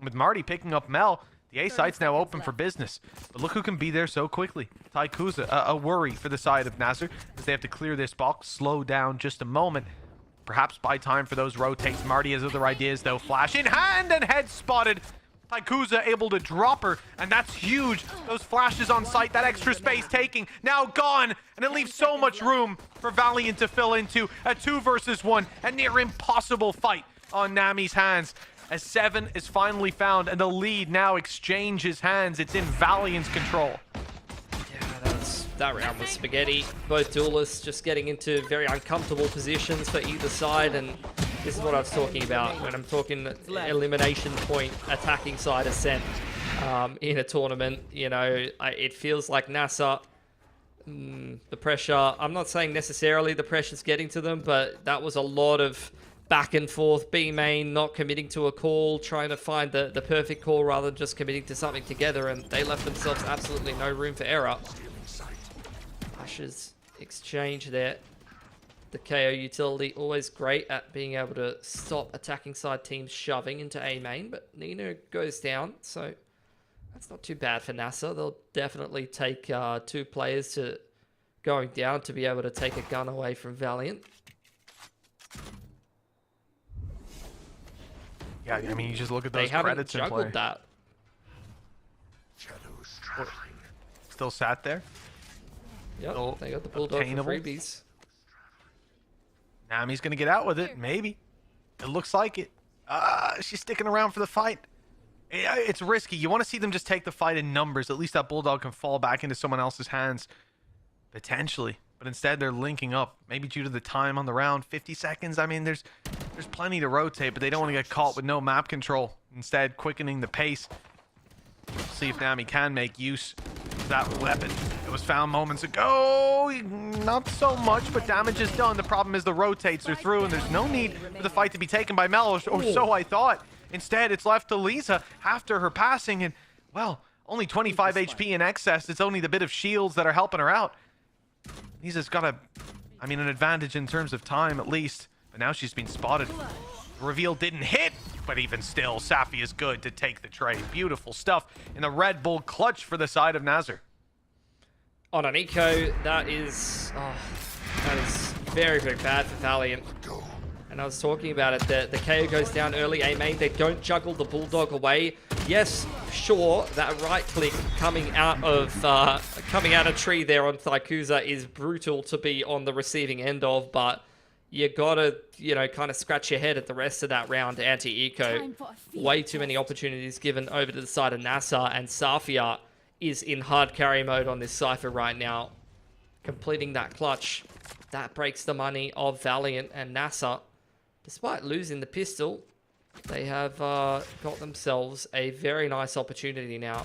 Speaker 11: With Marty picking up Mel, the A site's now open for business. But look who can be there so quickly. Daikuza, a worry for the side of NASR, as they have to clear this box, slow down just a moment. Perhaps buy time for those rotates. Marty has other ideas, though. Flash in hand and head spotted. Daikuza able to drop her, and that's huge. Those flashes on site, that extra space taking, now gone. And it leaves so much room for Valiant to fill into a 2 versus 1, a near impossible fight on Nami's hands. As 7 is finally found, and the lead now exchanges hands. It's in Valiant's control.
Speaker 12: Yeah, that round was spaghetti. Both duelists just getting into very uncomfortable positions for either side, and this is what I was talking about when I'm talking elimination point, attacking side Ascent in a tournament. You know, it feels like NASR, the pressure, I'm not saying necessarily the pressure's getting to them, but that was a lot of back and forth, B main, not committing to a call, trying to find the perfect call rather than just committing to something together, and they left themselves absolutely no room for error. Ashes exchange there. The KO utility, always great at being able to stop attacking side teams shoving into A main, but Nina goes down, so that's not too bad for NASR. They'll definitely take 2 players to going down to be able to take a gun away from Valiant.
Speaker 11: Yeah, I mean, you just look at those
Speaker 12: they haven't
Speaker 11: credits in play.
Speaker 12: juggled that.
Speaker 11: Still sat there.
Speaker 12: Yep,
Speaker 11: Still
Speaker 12: they got the Bulldog for
Speaker 11: obtainable.
Speaker 12: freebies.
Speaker 11: Nami's going to get out with it, maybe. It looks like it. She's sticking around for the fight. It's risky. You want to see them just take the fight in numbers. At least that Bulldog can fall back into someone else's hands. Potentially. But instead, they're linking up. Maybe due to the time on the round, 50 seconds. I mean, there's plenty to rotate, but they don't want to get caught with no map control. Instead, quickening the pace. See if Nami can make use of that weapon. It was found moments ago. Not so much, but damage is done. The problem is the rotates are through, and there's no need for the fight to be taken by Mel, or so I thought. Instead, it's left to Lisa after her passing, and, well, only 25 HP in excess. It's only the bit of shields that are helping her out. Lisa's got an advantage in terms of time, at least. But now she's been spotted. The reveal didn't hit, but even still, Safi is good to take the trade. Beautiful stuff in the Red Bull clutch for the side of NASR.
Speaker 12: On an eco, that is very, very bad for Valiant. And And I was talking about it, the KO goes down early, A main, they don't juggle the Bulldog away. Yes, sure, that right click coming out of tree there on Thaikusa is brutal to be on the receiving end of, but you gotta, you know, kind of scratch your head at the rest of that round. Anti-Eco, way too many opportunities given over to the side of NASR, and Safia is in hard carry mode on this Cypher right now. Completing that clutch, that breaks the money of Valiant, and NASR, despite losing the pistol, they have got themselves a very nice opportunity now.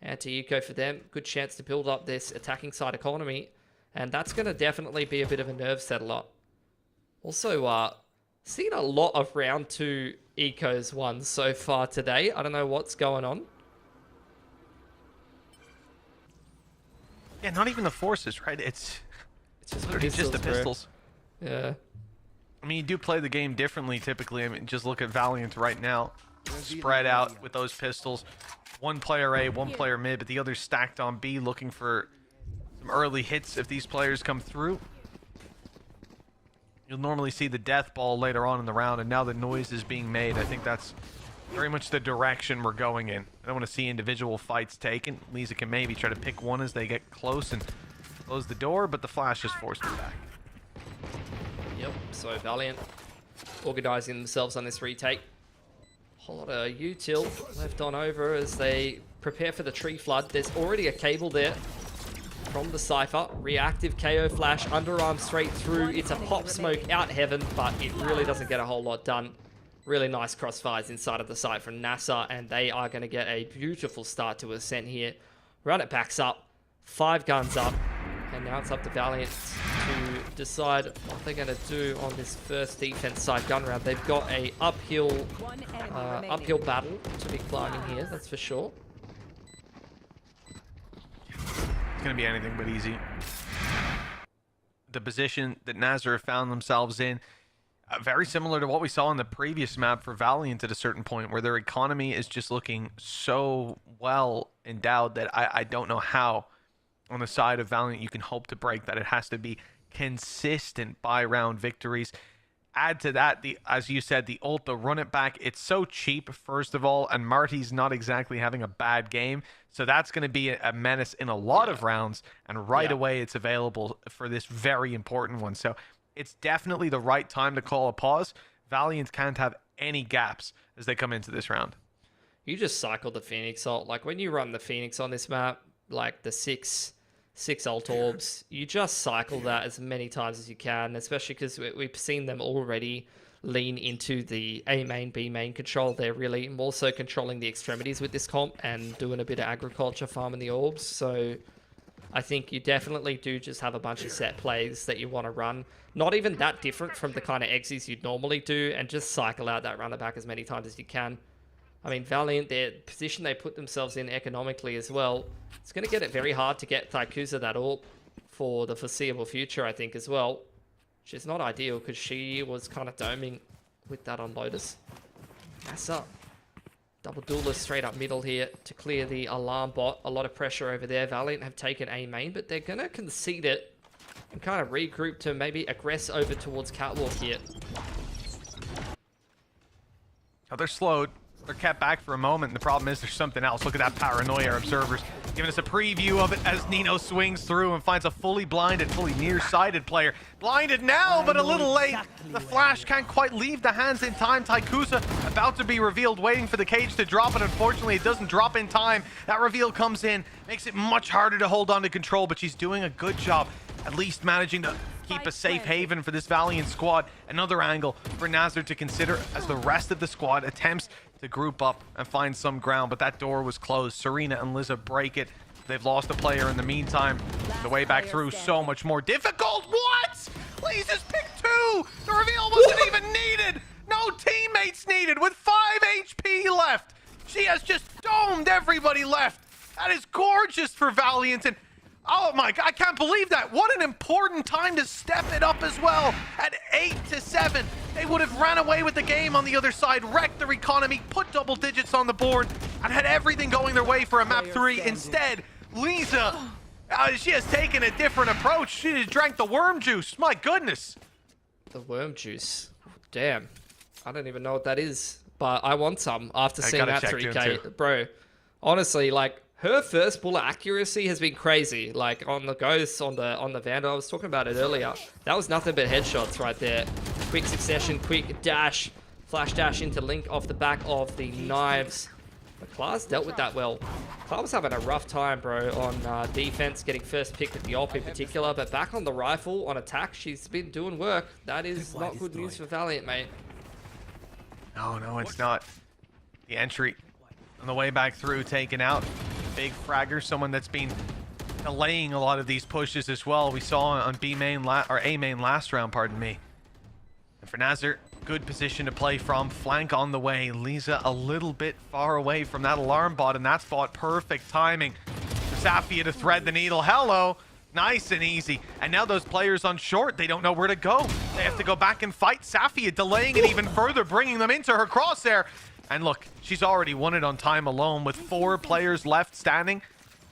Speaker 12: Anti-Eco for them, good chance to build up this attacking side economy, and that's going to definitely be a bit of a nerve settler. Also, seen a lot of round 2 Ecos won so far today. I don't know what's going on.
Speaker 11: Yeah, not even the forces, right? It's just literally just the pistols.
Speaker 12: Yeah.
Speaker 11: I mean, you do play the game differently typically. I mean, just look at Valiant right now. Spread out with those pistols. One player A, one player mid, but the other stacked on B, looking for some early hits if these players come through. You'll normally see the death ball later on in the round, and now the noise is being made. I think that's very much the direction we're going in. I don't want to see individual fights taken. Lisa can maybe try to pick one as they get close and close the door, but the flash just forced them back.
Speaker 12: Yep, so Valiant organising themselves on this retake. Whole lot of util left on over as they prepare for the tree flood. There's already a cable there from the Cypher. Reactive KO flash, underarm straight through. It's a pop smoke out heaven, but it really doesn't get a whole lot done. Really nice crossfires inside of the site from NASR, and they are going to get a beautiful start to Ascent here. Run it backs up, 5 guns up, and now it's up to Valiant to decide what they're going to do on this first defense side gun round. They've got a uphill battle to be climbing here, that's for sure.
Speaker 11: It's going to be anything but easy. The position that NASR found themselves in, very similar to what we saw in the previous map for Valiant at a certain point, where their economy is just looking so well endowed that I don't know how on the side of Valiant you can hope to break that. It has to be consistent by-round victories. Add to that, as you said, the ult, the run it back. It's so cheap, first of all, and Marty's not exactly having a bad game. So that's going to be a menace in a lot of rounds, and right away it's available for this very important one. So it's definitely the right time to call a pause. Valiant can't have any gaps as they come into this round.
Speaker 12: You just cycle the Phoenix ult. Like when you run the Phoenix on this map, like the six ult orbs, you just cycle that as many times as you can, especially because we've seen them already lean into the A main, B main control. They're really more so controlling the extremities with this comp and doing a bit of agriculture farming the orbs. So I think you definitely do just have a bunch of set plays that you want to run. Not even that different from the kind of exes you'd normally do, and just cycle out that runner back as many times as you can. I mean, Valiant, their position they put themselves in economically as well, it's going to get it very hard to get Thaikusa that ult for the foreseeable future, I think, as well. Which is not ideal, because she was kind of doming with that on Lotus. NASR, double duelist straight up middle here to clear the alarm bot. A lot of pressure over there. Valiant have taken A main, but they're going to concede it and kind of regroup to maybe aggress over towards Catwalk here.
Speaker 11: Oh, they're slowed. They're kept back for a moment, and the problem is there's something else. Look at that paranoia, observers. Giving us a preview of it as Nino swings through and finds a fully blinded, fully nearsighted player. Blinded now, but a little late. The flash can't quite leave the hands in time. Thaikusa about to be revealed, waiting for the cage to drop, and unfortunately it doesn't drop in time. That reveal comes in, makes it much harder to hold on to control, but she's doing a good job, at least managing to keep a safe haven for this Valiant squad. Another angle for NASR to consider as the rest of the squad attempts to group up and find some ground, but that door was closed. Serena and Liza break it. They've lost a player in the meantime. The way back through so much more difficult. What? Liza's picked 2. The reveal wasn't even needed. No teammates needed with 5 HP left. She has just domed everybody left. That is gorgeous for Valiant, and oh my god, I can't believe that. What an important time to step it up as well. At 8-7, they would have ran away with the game on the other side, wrecked their economy, put double digits on the board, and had everything going their way for a map 3. Instead, Lisa, she has taken a different approach. She just drank the worm juice. My goodness.
Speaker 12: The worm juice. damn. I don't even know what that is, but I want some after seeing that 3K. Bro, honestly, like, her first bullet accuracy has been crazy. Like, on the Ghost, on the Vandal, I was talking about it earlier. That was nothing but headshots right there. Quick succession, quick dash, flash dash into Link off the back of the knives. But Klaas dealt with that well. Klaas was having a rough time, bro, on defense, getting first pick with the op in particular. But back on the rifle, on attack, she's been doing work. That is not good news for Valiant, mate.
Speaker 11: No, it's not. The entry on the way back through, taken out. Big fragger, someone that's been delaying a lot of these pushes as well. We saw on A main last round, pardon me. And for NASR, good position to play from. Flank on the way. Lisa a little bit far away from that alarm bot, and that spot, perfect timing for Safia to thread the needle. Hello. Nice and easy. And now those players on short, they don't know where to go. They have to go back and fight. Safia delaying it even further, bringing them into her crosshair. And look, she's already won it on time alone with 4 players left standing.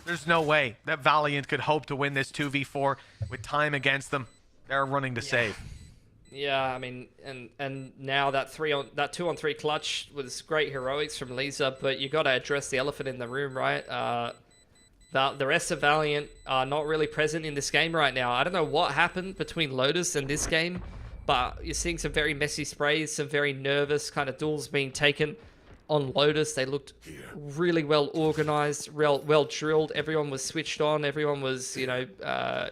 Speaker 11: There's no way that Valiant could hope to win this 2v4 with time against them. They're running to save.
Speaker 12: Yeah, I mean, and now that 2-on-3 clutch was great heroics from Lisa, but you got to address the elephant in the room, right? The rest of Valiant are not really present in this game right now. I don't know what happened between Lotus and this game, but you're seeing some very messy sprays, some very nervous kind of duels being taken on Lotus. They looked really well organized, well drilled. Everyone was switched on. Everyone was,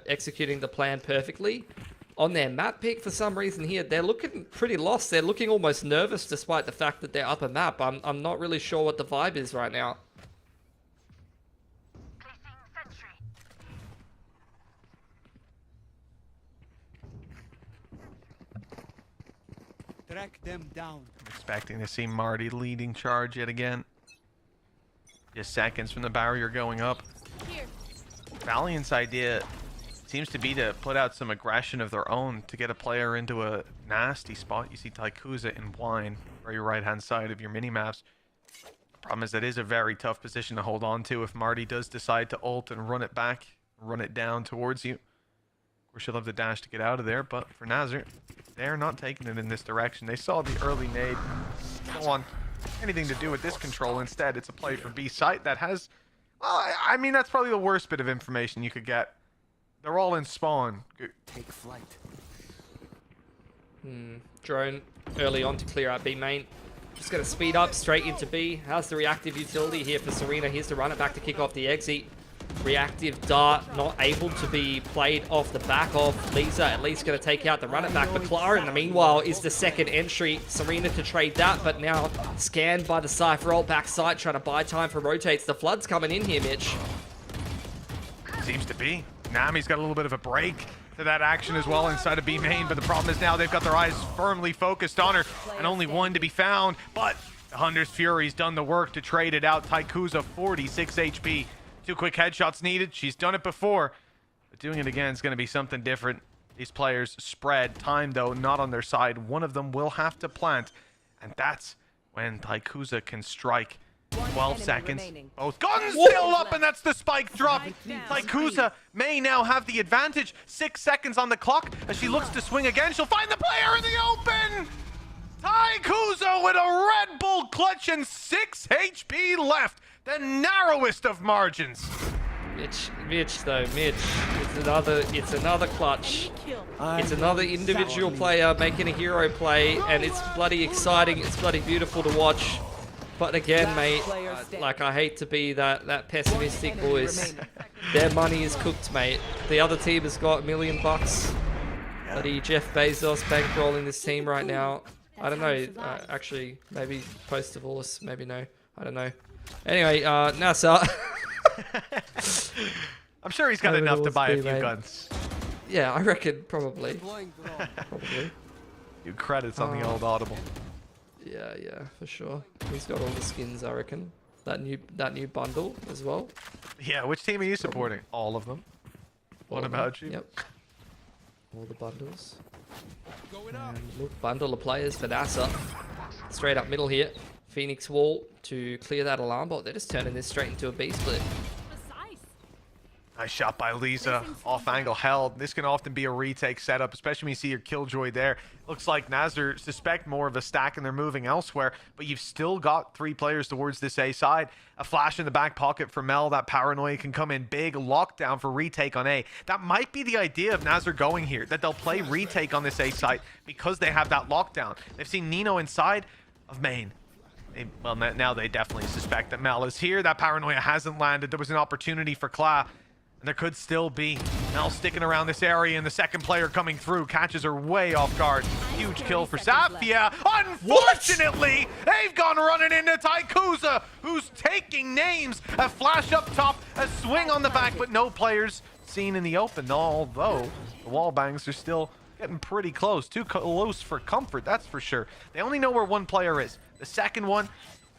Speaker 12: executing the plan perfectly. On their map pick, for some reason here, they're looking pretty lost. They're looking almost nervous despite the fact that they're up a map. I'm not really sure what the vibe is right now.
Speaker 16: Track them down.
Speaker 11: Expecting to see Marty leading charge yet again. Just seconds from the barrier going up.
Speaker 2: Here.
Speaker 11: Valiant's idea seems to be to put out some aggression of their own to get a player into a nasty spot. You see Taikuza in Wine, very right-hand side of your mini-maps. Problem is that is a very tough position to hold on to if Marty does decide to ult and run it back, run it down towards you. Of course, she'll have the dash to get out of there, but for NASR, they're not taking it in this direction. They saw the early nade. Don't want anything to do with this control. Instead, it's a play for B site that has... Well, I mean, that's probably the worst bit of information you could get. They're all in spawn.
Speaker 16: Take flight.
Speaker 12: Drone early on to clear out B main. Just going to speed up straight into B. How's the reactive utility here for Serena? Here's to run it back to kick off the exit. Reactive dart not able to be played off the back of Lisa. At least going to take out the run it back. But Clara in the meanwhile is the second entry. Serena to trade that, but now scanned by the Cypher ult backside, trying to buy time for rotates. The flood's coming in here, Mitch.
Speaker 11: Seems to be. Nami's got a little bit of a break to that action as well inside of B main, but the problem is now they've got their eyes firmly focused on her and only one to be found. But the Hunter's Fury's done the work to trade it out. Taikuza 46 HP. 2 quick headshots needed. She's done it before, but doing it again is going to be something different. These players spread. Time, though, not on their side. One of them will have to plant, and that's when Taikuza can strike. 12 seconds. Both guns still up, and that's the spike drop. Taikuza may now have the advantage. 6 seconds on the clock as she looks to swing again. She'll find the player in the open. Taikuza with a Red Bull clutch and 6 HP left. The narrowest of margins.
Speaker 12: Mitch, it's another clutch. It's another individual player making a hero play, and it's bloody exciting. It's bloody beautiful to watch. But again, mate, I hate to be that pessimistic, boys. Their money is cooked, mate. The other team has got $1 million. Bloody Jeff Bezos bankrolling this team right now. I don't know. Actually, maybe post-divorce, maybe no. I don't know. Anyway, NASR.
Speaker 11: I'm sure he's got enough to buy a few guns.
Speaker 12: Yeah, I reckon probably. Probably.
Speaker 11: Few credits on the old Audible.
Speaker 12: Yeah, for sure. He's got all the skins, I reckon. That new bundle as well.
Speaker 11: Yeah, which team are you supporting? All of them. What about you?
Speaker 12: Yep. All the bundles. And look, bundle of players for NASR. Straight up middle here. Phoenix Wall to clear that alarm bot. They're just turning this straight into a B split.
Speaker 11: Nice shot by Lisa. Off angle held. This can often be a retake setup, especially when you see your Killjoy there. Looks like NASR suspect more of a stack and they're moving elsewhere, but you've still got 3 players towards this A side. A flash in the back pocket for Mel. That paranoia can come in big. Lockdown for retake on A. That might be the idea of NASR going here, that they'll play retake on this A side because they have that lockdown. They've seen Nino inside of main. Well, now they definitely suspect that Mel is here. That paranoia hasn't landed. There was an opportunity for Kla. And there could still be. Mel sticking around this area, and the second player coming through catches her way off guard. Huge kill for Safia. Unfortunately, they've gone running into Taikuza, who's taking names. A flash up top, a swing on the back, but no players seen in the open. Although the wall bangs are still getting pretty close. Too close for comfort, that's for sure. They only know where one player is. The second one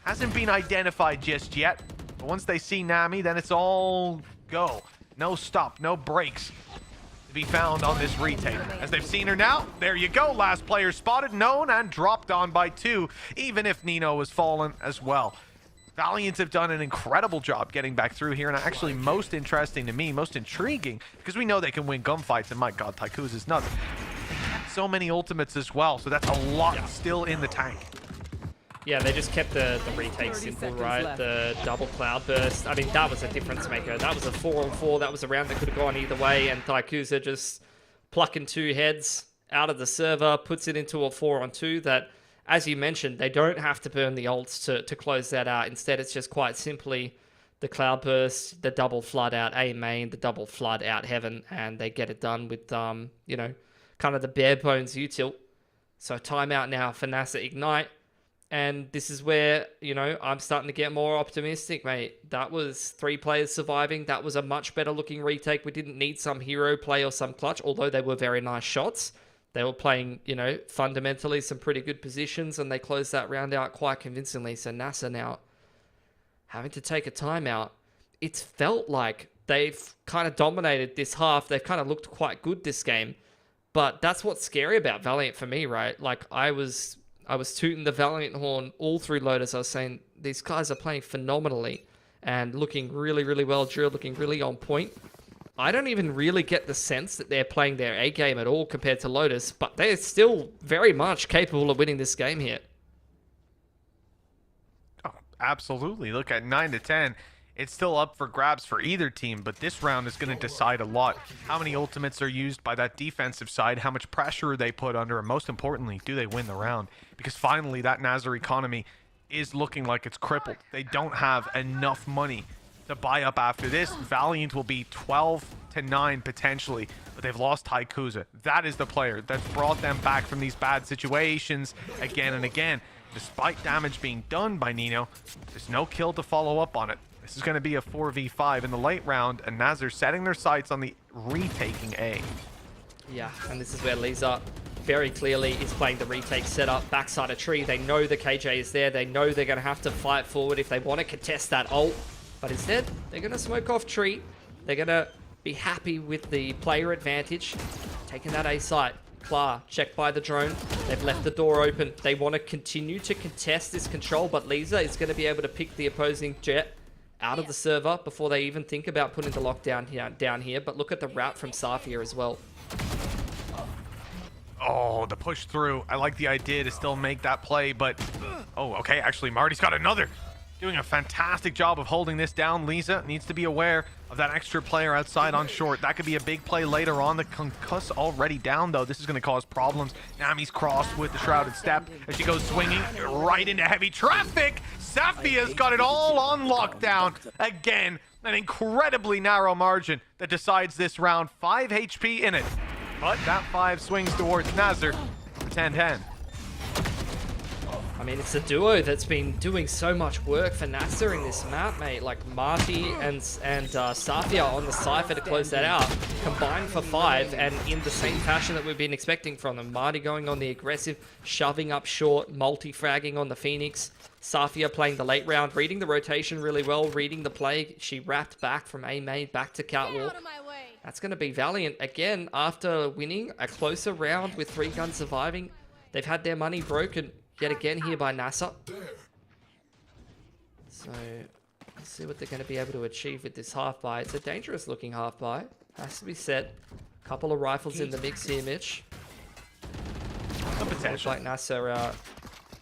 Speaker 11: hasn't been identified just yet. But once they see Nami, then it's all go. No stop, no breaks to be found on this retake. As they've seen her now, there you go. Last player spotted, known, and dropped on by 2, even if Nino has fallen as well. Valiant have done an incredible job getting back through here, and actually most interesting to me, most intriguing, because we know they can win gunfights, and my god, Taikuza's nuts. So many ultimates as well, so that's a lot still in the tank.
Speaker 12: Yeah, they just kept the retake simple, right?
Speaker 13: left.
Speaker 12: The double cloud burst. I mean, that was a difference maker. That was a 4-on-4. That was a round that could have gone either way. And Taikuza just plucking 2 heads out of the server, puts it into a 4-on-2 that, as you mentioned, they don't have to burn the ults to close that out. Instead, it's just quite simply the cloud burst, the double flood out A main, the double flood out heaven, and they get it done with, you know, kind of the bare bones util. So timeout now for NASR Ignite. And this is where, you know, I'm starting to get more optimistic, mate. That was 3 players surviving. That was a much better looking retake. We didn't need some hero play or some clutch, although they were very nice shots. They were playing, you know, fundamentally some pretty good positions, and they closed that round out quite convincingly. So NASR now having to take a timeout. It's felt like they've kind of dominated this half. They've kind of looked quite good this game. But that's what's scary about Valiant for me, right? Like, I was tooting the Valiant horn all through Lotus. I was saying these guys are playing phenomenally and looking really, really well. Drew looking really on point. I don't even really get the sense that they're playing their A game at all compared to Lotus, but they're still very much capable of winning this game here.
Speaker 11: Oh, absolutely. Look, at 9-10, it's still up for grabs for either team, but this round is going to decide a lot. How many ultimates are used by that defensive side, how much pressure they put under, and most importantly, do they win the round? Because finally, that NASR economy is looking like it's crippled. They don't have enough money to buy up after this. Valiant will be 12-9 potentially, but they've lost Taikuza. That is the player that's brought them back from these bad situations again and again. Despite damage being done by Nino, there's no kill to follow up on it. This is going to be a 4v5 in the late round, and NASR setting their sights on the retaking A.
Speaker 12: Yeah, and this is where Lisa very clearly is playing the retake setup, backside a tree. They know the KJ is there. They know they're going to have to fight forward if they want to contest that ult. But instead, they're going to smoke off tree. They're going to be happy with the player advantage, taking that A site. Kla, checked by the drone. They've left the door open. They want to continue to contest this control, but Lisa is going to be able to pick the opposing jet out of the server before they even think about putting the lockdown down here. But look at the route from Safia as well.
Speaker 11: Oh, the push through. I like the idea to still make that play, but... Oh, okay, actually, Marty's got another. Doing a fantastic job of holding this down. Lisa needs to be aware of that extra player outside on short. That could be a big play later on. The concuss already down, though. This is going to cause problems. Nami's crossed with the shrouded step as she goes swinging right into heavy traffic. Safia's got it all on lockdown. Again, an incredibly narrow margin that decides this round. 5 HP in it. But that 5 swings towards NASR for 10-10.
Speaker 12: I mean, it's a duo that's been doing so much work for NASR in this map, mate. Like Marty and Safia on the Cypher to close that out, combined for 5, and in the same fashion that we've been expecting from them. Marty going on the aggressive, shoving up short, multi-fragging on the Phoenix. Safia playing the late round, reading the rotation really well, reading the play. She wrapped back from A main back to catwalk. That's going to be Valiant again after winning a closer round with 3 guns surviving. They've had their money broken yet again here by NASR. So Let's see what they're going to be able to achieve with this half buy. It's a dangerous looking half buy. Has to be set. Couple of rifles in the mix here, Mitch.
Speaker 11: Some potential.
Speaker 12: Looks like NASR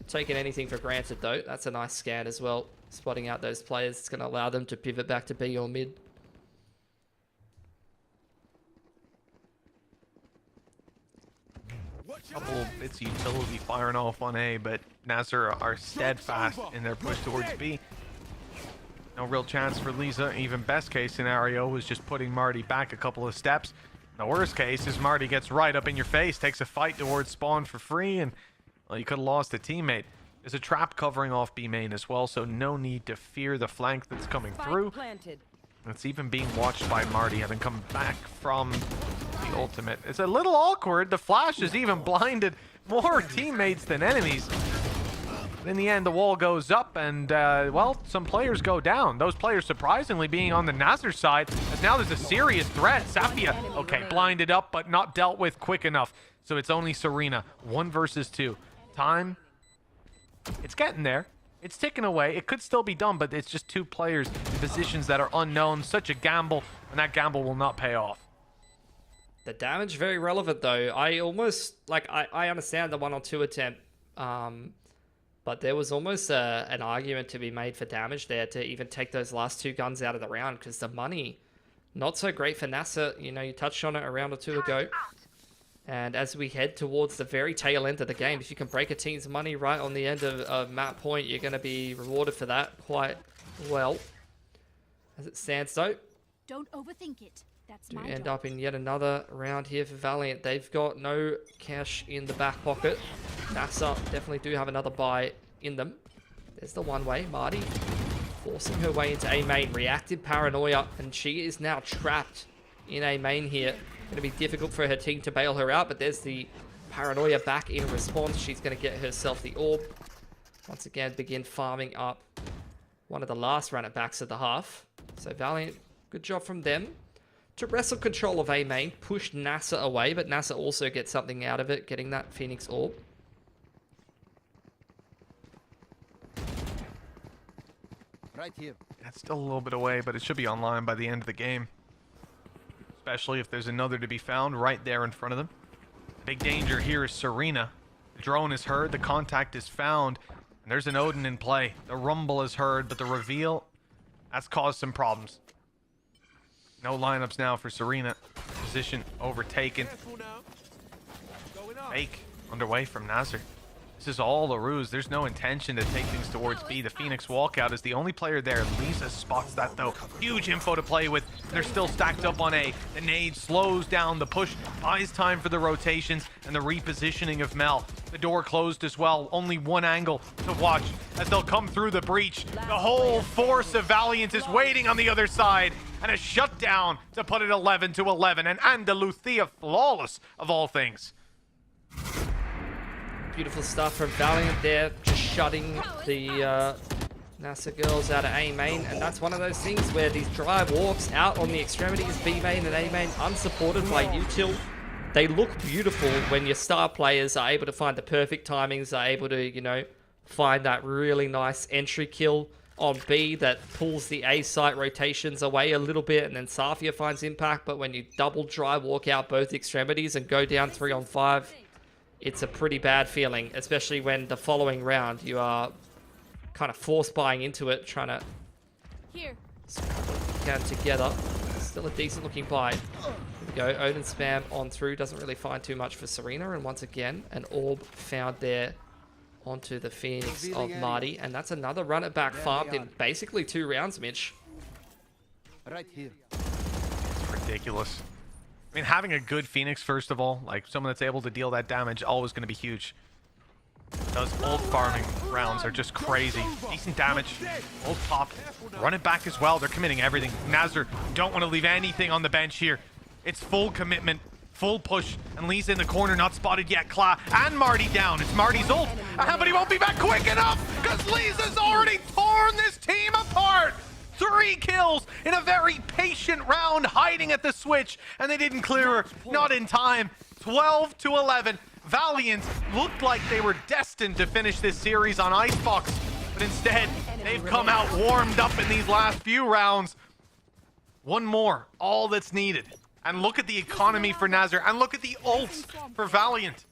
Speaker 12: taking anything for granted though. That's a nice scan as well. Spotting out those players. It's going to allow them to pivot back to B or mid.
Speaker 11: Couple of bits of utility firing off on A, but NASR are steadfast in their push towards B. No real chance for Lisa. Even best case scenario was just putting Marty back a couple of steps. The worst case is Marty gets right up in your face, takes a fight towards spawn for free, and well, you could have lost a teammate. There's a trap covering off B main as well, so no need to fear the flank that's coming through. It's even being watched by Marty, having come back from the ultimate. It's a little awkward. The flash has even blinded more teammates than enemies. But in the end, the wall goes up, and, well, some players go down. Those players surprisingly being on the NASR side, as now there's a serious threat. Safia, okay, blinded up, but not dealt with quick enough. So it's only Serena, 1 versus 2. Time, it's getting there. It's ticking away. It could still be done, but it's just 2 players in positions that are unknown. Such a gamble, and that gamble will not pay off.
Speaker 12: The damage, very relevant, though. I almost, like, I understand the 1-on-2 attempt, but there was almost an argument to be made for damage there to even take those last 2 guns out of the round, because the money, not so great for NASR. You know, you touched on it a round or 2 ago. And as we head towards the very tail end of the game, if you can break a team's money right on the end of map point, you're going to be rewarded for that quite well. As it stands, though,
Speaker 2: Don't overthink it. That's my
Speaker 12: end
Speaker 2: job.
Speaker 12: up in yet another round here for Valiant. They've got no cash in the back pocket. NASR definitely do have another buy in them. There's the one-way. Marty forcing her way into A main. Reactive paranoia, and she is now trapped in A main here. Going to be difficult for her team to bail her out, but there's the paranoia back in response. She's going to get herself the orb. Once again, begin farming up one of the last run-it-backs of the half. So Valiant, good job from them to wrestle control of A main, push NASR away, but NASR also gets something out of it, getting that Phoenix orb.
Speaker 16: Right here.
Speaker 11: That's still a little bit away, but it should be online by the end of the game. Especially if there's another to be found right there in front of them. Big danger here is Serena. The drone is heard, the contact is found, and there's an Odin in play. The rumble is heard, but the reveal, that's caused some problems. No lineups now for Serena. Position overtaken. Fake underway from NASR. This is all a ruse. There's no intention to take things towards B. The Phoenix walkout is the only player there. Lisa spots that, though. Huge info to play with. They're still stacked up on A. The nade slows down the push, buys time for the rotations, and the repositioning of Mel. The door closed as well. Only one angle to watch as they'll come through the breach. The whole force of Valiant is waiting on the other side. And a shutdown to put it 11-11. And Andalucia flawless of all things.
Speaker 12: Beautiful stuff from Valiant there, just shutting the NASR girls out of A main, and that's one of those things where these drive walks out on the extremities, B main and A main, unsupported by util. They look beautiful when your star players are able to find the perfect timings, are able to, you know, find that really nice entry kill on B that pulls the A site rotations away a little bit, and then Safia finds impact. But when you double drive walk out both extremities and go down 3-on-5, it's a pretty bad feeling, especially when the following round you are kind of force buying into it, trying to get together. Still a decent looking buy. Here we go, Odin spam on through, doesn't really find too much for Serena, and once again, an orb found there onto the Phoenix of Marty, and that's another run it back farmed in basically 2 rounds, Mitch.
Speaker 16: Right here.
Speaker 11: It's ridiculous. I mean, having a good Phoenix, first of all, like someone that's able to deal that damage, always going to be huge. Those ult farming rounds are just crazy. Decent damage, ult pop, run it back as well. They're committing everything. NASR don't want to leave anything on the bench here. It's full commitment, full push, and Lisa in the corner, not spotted yet. Kla and Marty down. It's Marty's ult, but he won't be back quick enough because Lisa's already torn this team apart. 3 kills in a very patient round, hiding at the switch, and they didn't clear her, not in time. 12-11. Valiant looked like they were destined to finish this series on Icebox, but instead, They've come out warmed up in these last few rounds. One more, all that's needed. And look at the economy for NASR, and look at the ults for Valiant.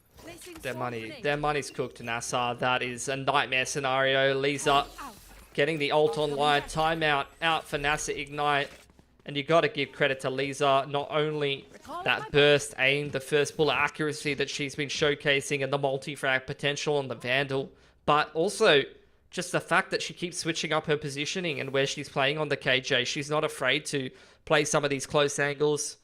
Speaker 12: Their money's cooked, NASR. That is a nightmare scenario. Lisa getting the ult online. Timeout out for NASR Ignite. And you got to give credit to Lisa. Not only that burst aim, the first bullet accuracy that she's been showcasing, and the multi-frag potential on the Vandal, but also just the fact that she keeps switching up her positioning and where she's playing on the KJ. She's not afraid to play some of these close angles,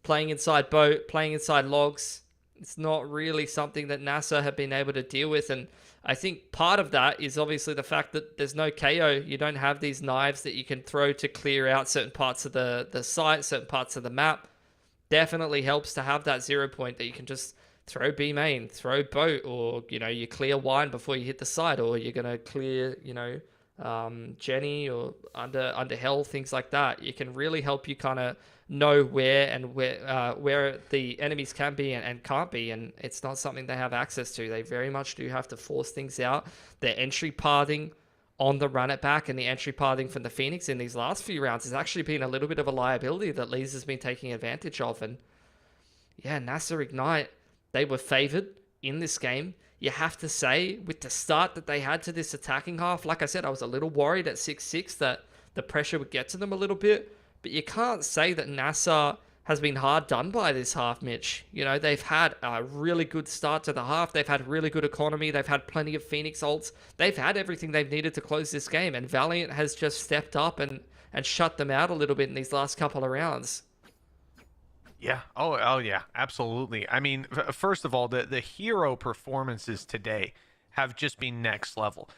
Speaker 12: playing inside boat, playing inside logs. It's not really something that NASR have been able to deal with, and I think part of that is obviously the fact that there's no KO. You don't have these knives that you can throw to clear out certain parts of the site, certain parts of the map. Definitely helps to have that 0 point that you can just throw B main, throw boat, or, you know, you clear wine before you hit the site, or you're going to clear, you know, Jenny or under hell, things like that. It can really help you kind of know where the enemies can be and can't be, and it's not something they have access to. They very much do have to force things out. Their entry pathing on the run it back and the entry pathing from the Phoenix in these last few rounds has actually been a little bit of a liability that Lee's has been taking advantage of. And yeah, NASR Ignite, they were favored in this game. You have to say, with the start that they had to this attacking half, like I said, I was a little worried at 6-6 that the pressure would get to them a little bit. But you can't say that NASR has been hard done by this half, Mitch. You know, they've had a really good start to the half. They've had really good economy. They've had plenty of Phoenix ults. They've had everything they've needed to close this game. And Valiant has just stepped up and shut them out a little bit in these last couple of rounds.
Speaker 11: Yeah. Oh yeah, absolutely. I mean, first of all, the hero performances today have just been next level.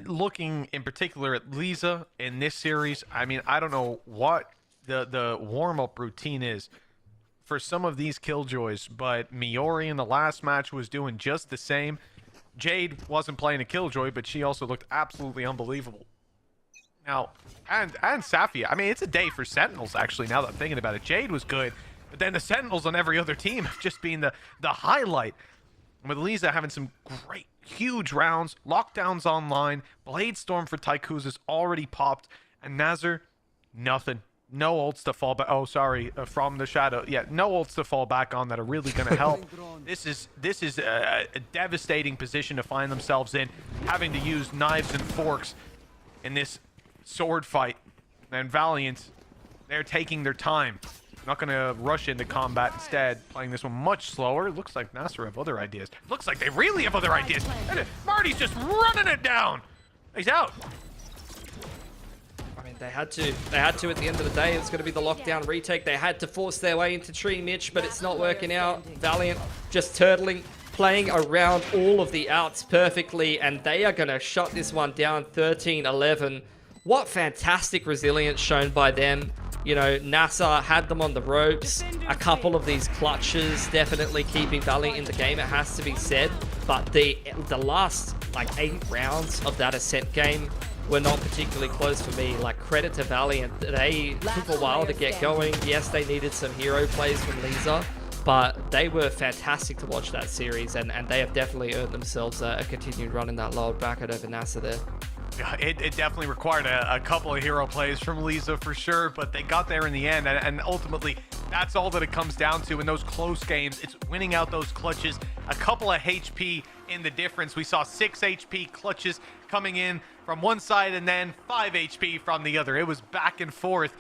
Speaker 11: Looking in particular at Lisa in this series, I mean, I don't know what the warm-up routine is for some of these Killjoys, but Miori in the last match was doing just the same. Jade wasn't playing a Killjoy, but she also looked absolutely unbelievable. Now, and Safia, I mean, it's a day for Sentinels, actually, now that I'm thinking about it. Jade was good, but then the Sentinels on every other team have just been the highlight. With Lisa having some great, huge rounds, lockdowns online, Blade Storm for Tycoos is already popped, and NASR, nothing. No ults to fall back. Oh, sorry, from the shadow. Yeah, no ults to fall back on that are really going to help. This is a devastating position to find themselves in, having to use knives and forks in this sword fight. And Valiant, they're taking their time. Not going to rush into combat, instead playing this one much slower. Looks like NASR have other ideas. Looks like they really have other ideas. And Marty's just running it down. He's out.
Speaker 12: I mean, they had to at the end of the day. It's going to be the lockdown retake. They had to force their way into Tree, Mitch, but it's not working out. Valiant just turtling, playing around all of the outs perfectly, and they are going to shut this one down 13-11. What fantastic resilience shown by them. You know, NASR had them on the ropes. A couple of these clutches definitely keeping Valiant in the game, it has to be said. But the last, like, 8 rounds of that Ascent game were not particularly close for me. Like, credit to Valiant. They took a while to get going. Yes, they needed some hero plays from Lisa, but they were fantastic to watch that series, and they have definitely earned themselves a continued run in that lower bracket over NASR there.
Speaker 11: It definitely required a couple of hero plays from Lisa for sure, but they got there in the end, and ultimately that's all that it comes down to in those close games. It's winning out those clutches. A couple of HP in the difference. We saw 6 HP clutches coming in from one side and then 5 HP from the other. It was back and forth,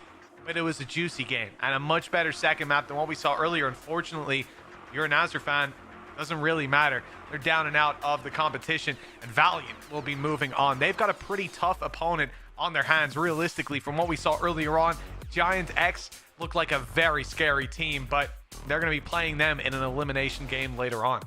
Speaker 11: but it was a juicy game and a much better second map than what we saw earlier. Unfortunately, if you're a NASR fan, doesn't really matter. They're down and out of the competition, and Valiant will be moving on. They've got a pretty tough opponent on their hands, realistically. From what we saw earlier on, GiantX looked like a very scary team, but they're going to be playing them in an elimination game later on.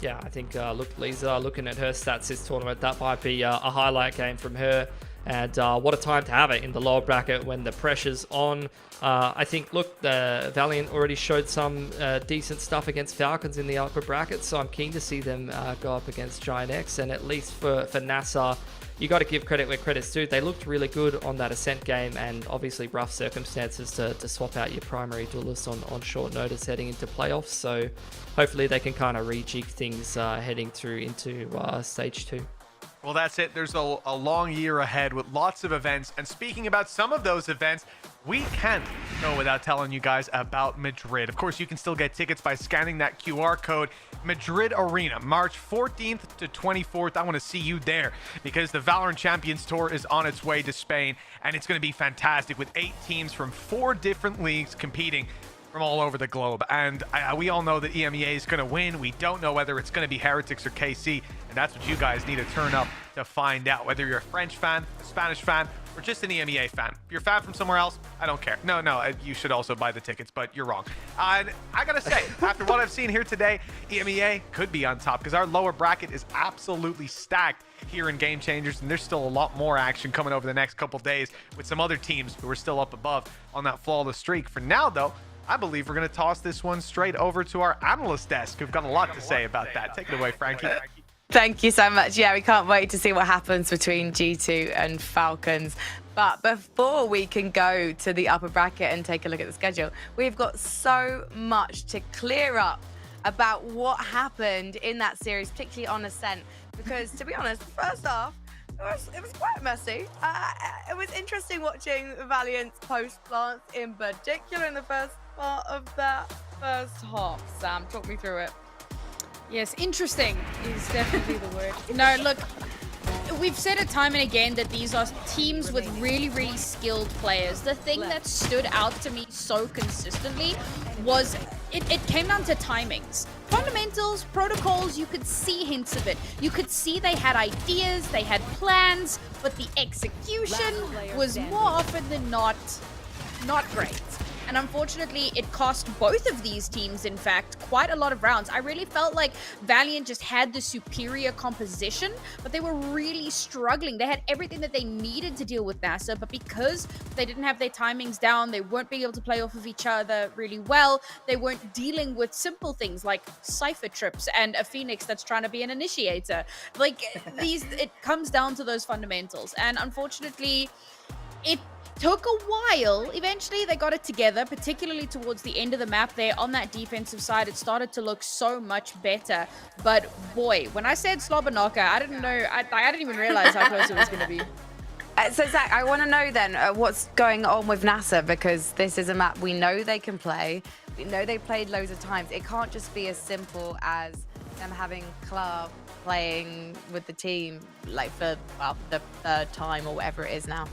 Speaker 12: Yeah, I think, look, Lisa, looking at her stats this tournament, that might be a highlight game from her. And what a time to have it in the lower bracket when the pressure's on. I think, look, the Valiant already showed some decent stuff against Falcons in the upper bracket, so I'm keen to see them go up against GiantX. And at least for NASR, you got to give credit where credit's due. They looked really good on that Ascent game, and obviously rough circumstances to swap out your primary duelist on short notice heading into playoffs. So hopefully they can kind of rejig things heading through into stage 2.
Speaker 11: Well, that's it. There's a long year ahead with lots of events. And speaking about some of those events, we can't go without telling you guys about Madrid. Of course, you can still get tickets by scanning that QR code. Madrid Arena, March 14th to 24th. I want to see you there because the Valorant Champions Tour is on its way to Spain, and it's going to be fantastic with 8 teams from 4 different leagues competing from all over the globe. And we all know that EMEA is going to win. We don't know whether it's going to be Heretics or KC, and that's what you guys need to turn up to find out, whether you're a French fan, a Spanish fan, or just an EMEA fan. If you're a fan from somewhere else, I don't care. No, you should also buy the tickets, but you're wrong. And I gotta say, after what I've seen here today, EMEA could be on top because our lower bracket is absolutely stacked here in Game Changers, and there's still a lot more action coming over the next couple days with some other teams who are still up above on that flawless streak. For now, though, I believe we're going to toss this one straight over to our analyst desk, who've got a lot to say about that. Take it away, Frankie.
Speaker 7: Thank you so much. Yeah, we can't wait to see what happens between G2 and Falcons. But before we can go to the upper bracket and take a look at the schedule, we've got so much to clear up about what happened in that series, particularly on Ascent. Because to be honest, first off, it was quite messy. It was interesting watching Valiant's post-plants in particular in the first part of that first half. Sam, talk me through it.
Speaker 9: Yes, interesting is definitely the word. No, look, we've said it time and again that these are teams with really, really skilled players. The thing that stood out to me so consistently was it came down to timings. Fundamentals, protocols, you could see hints of it. You could see they had ideas, they had plans, but the execution was more often than not great. And unfortunately, it cost both of these teams, in fact, quite a lot of rounds. I really felt like Valiant just had the superior composition, but they were really struggling. They had everything that they needed to deal with NASR, but because they didn't have their timings down, they weren't being able to play off of each other really well. They weren't dealing with simple things like Cypher trips and a Phoenix that's trying to be an initiator. Like, it comes down to those fundamentals. And unfortunately, it took a while. Eventually they got it together, particularly towards the end of the map there on that defensive side. It started to look so much better. But boy, when I said Slobberknocker, I didn't know, I didn't even realize how close it was going to be.
Speaker 7: So Zach, I want to know then what's going on with NASR, because this is a map we know they can play. We know they played loads of times. It can't just be as simple as them having Club playing with the team like for the third time or whatever it is now.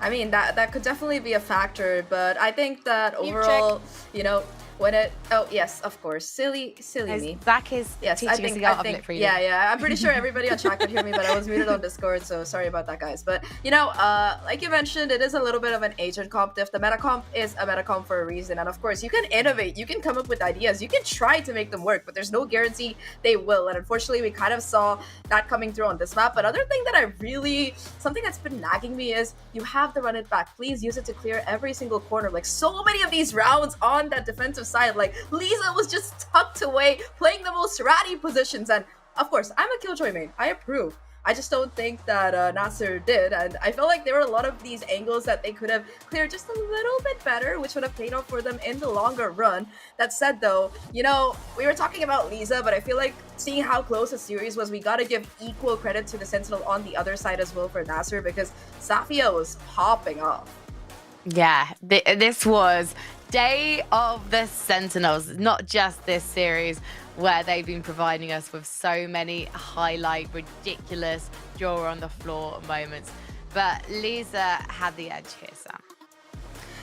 Speaker 8: I mean, that could definitely be a factor, but I think that overall, you know, when it... Oh, yes, of course. Silly me.
Speaker 7: Zach is teaching us the art of it for you.
Speaker 8: Yeah. I'm pretty sure everybody on chat could hear me, but I was muted on Discord, so sorry about that, guys. But, you know, like you mentioned, it is a little bit of an agent comp diff. The meta comp is a meta comp for a reason. And, of course, you can innovate. You can come up with ideas. You can try to make them work, but there's no guarantee they will. And, unfortunately, we kind of saw that coming through on this map. But other thing that I really... Something that's been nagging me is you have to run it back. Please use it to clear every single corner. Like, so many of these rounds on that defensive side, like Lisa was just tucked away playing the most ratty positions, and of course I'm a Killjoy main, I approve. I just don't think that NASR did, and I felt like there were a lot of these angles that they could have cleared just a little bit better, which would have paid off for them in the longer run. That said though, you know, we were talking about Lisa, but I feel like seeing how close the series was, we gotta give equal credit to the Sentinel on the other side as well for NASR, because Safia was popping off.
Speaker 7: Yeah, this was Day of the Sentinels, not just this series where they've been providing us with so many highlight, ridiculous, jaw on the floor moments. But Lisa had the edge here, Sam.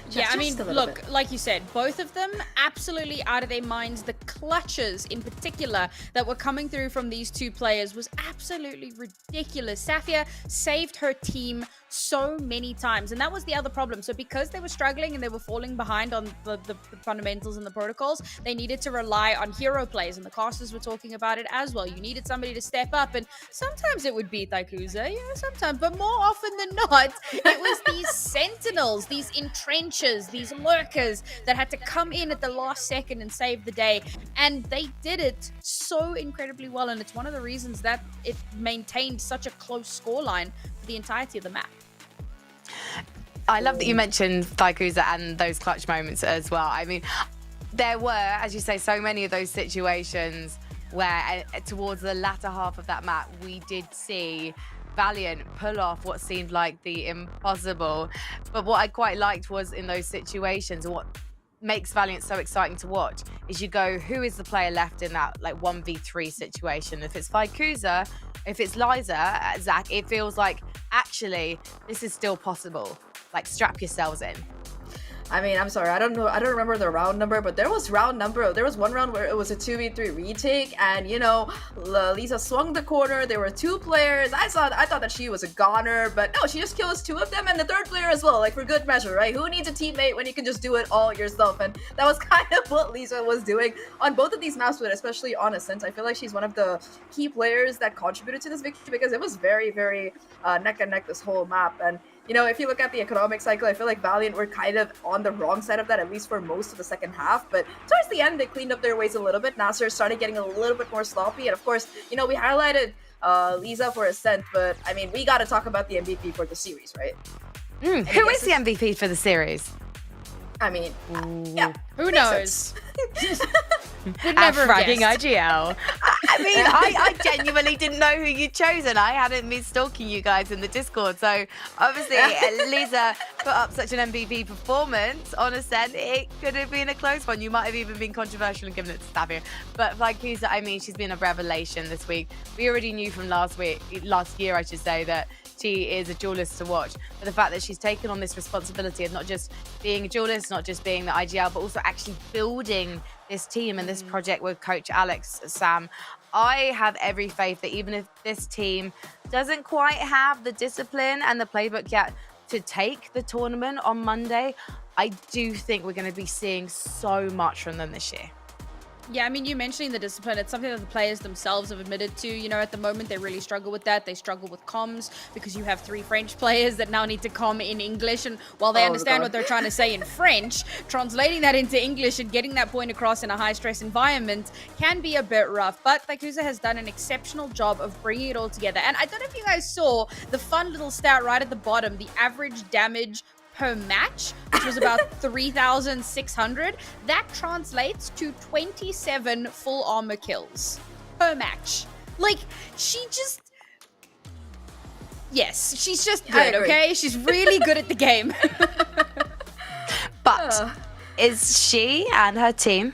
Speaker 9: Yeah, I mean, look, like you said, both of them absolutely out of their minds. The clutches in particular that were coming through from these two players was absolutely ridiculous. Safia saved her team so many times, and that was the other problem. So because they were struggling and they were falling behind on the fundamentals and the protocols, they needed to rely on hero plays, and the casters were talking about it as well. You needed somebody to step up, and sometimes it would be Thaikuza, sometimes, but more often than not, it was these sentinels, these entrenchers, these lurkers that had to come in at the last second and save the day, and they did it so incredibly well, and it's one of the reasons that it maintained such a close scoreline for the entirety of the map.
Speaker 7: I love that you mentioned Thaikuza and those clutch moments as well. I mean, there were, as you say, so many of those situations where towards the latter half of that map, we did see Valiant pull off what seemed like the impossible. But what I quite liked was in those situations, what makes Valiant so exciting to watch is you go, who is the player left in that like 1v3 situation? If it's Vykuza, if it's Liza, Zach, it feels like actually this is still possible. Like strap yourselves in.
Speaker 8: I mean, I'm sorry, I don't remember the round number, but there was one round where it was a 2v3 retake, and you know, Lisa swung the corner, there were 2 players, I thought that she was a goner, but no, she just kills 2 of them, and the 3rd player as well, like for good measure, right? Who needs a teammate when you can just do it all yourself? And that was kind of what Lisa was doing on both of these maps, but especially on Ascent. I feel like she's one of the key players that contributed to this victory, because it was very, very neck and neck this whole map. And you know, if you look at the economic cycle, I feel like Valiant were kind of on the wrong side of that, at least for most of the second half. But towards the end, they cleaned up their ways a little bit. NASR started getting a little bit more sloppy. And of course, you know, we highlighted Lisa for Ascent, but I mean, we got to talk about the MVP for the series, right?
Speaker 7: Who is the MVP for the series?
Speaker 8: I mean, yeah.
Speaker 9: Who knows?
Speaker 7: Would never have fragging IGL. I mean, I genuinely didn't know who you'd chosen. I hadn't been stalking you guys in the Discord. So obviously, Lisa put up such an MVP performance on Ascent. It could have been a close one. You might have even been controversial and given it to Stavia. But Vykuza, I mean, she's been a revelation this week. We already knew from last year, I should say, that she is a duelist to watch. But the fact that she's taken on this responsibility of not just being a duelist, not just being the IGL, but also actually building this team and this project with Coach Alex, Sam. I have every faith that even if this team doesn't quite have the discipline and the playbook yet to take the tournament on Monday, I do think we're going to be seeing so much from them this year.
Speaker 9: Yeah, I mean, you mentioning the discipline, it's something that the players themselves have admitted to. You know, at the moment, they really struggle with that. They struggle with comms because you have 3 French players that now need to comm in English. And while they understand what they're trying to say in French, translating that into English and getting that point across in a high-stress environment can be a bit rough. But Vykuza has done an exceptional job of bringing it all together. And I don't know if you guys saw the fun little stat right at the bottom, the average damage per match, which was about 3,600. That translates to 27 full armor kills per match. Like, she just... Yes, she's just good, okay? She's really good at the game.
Speaker 7: But is she and her team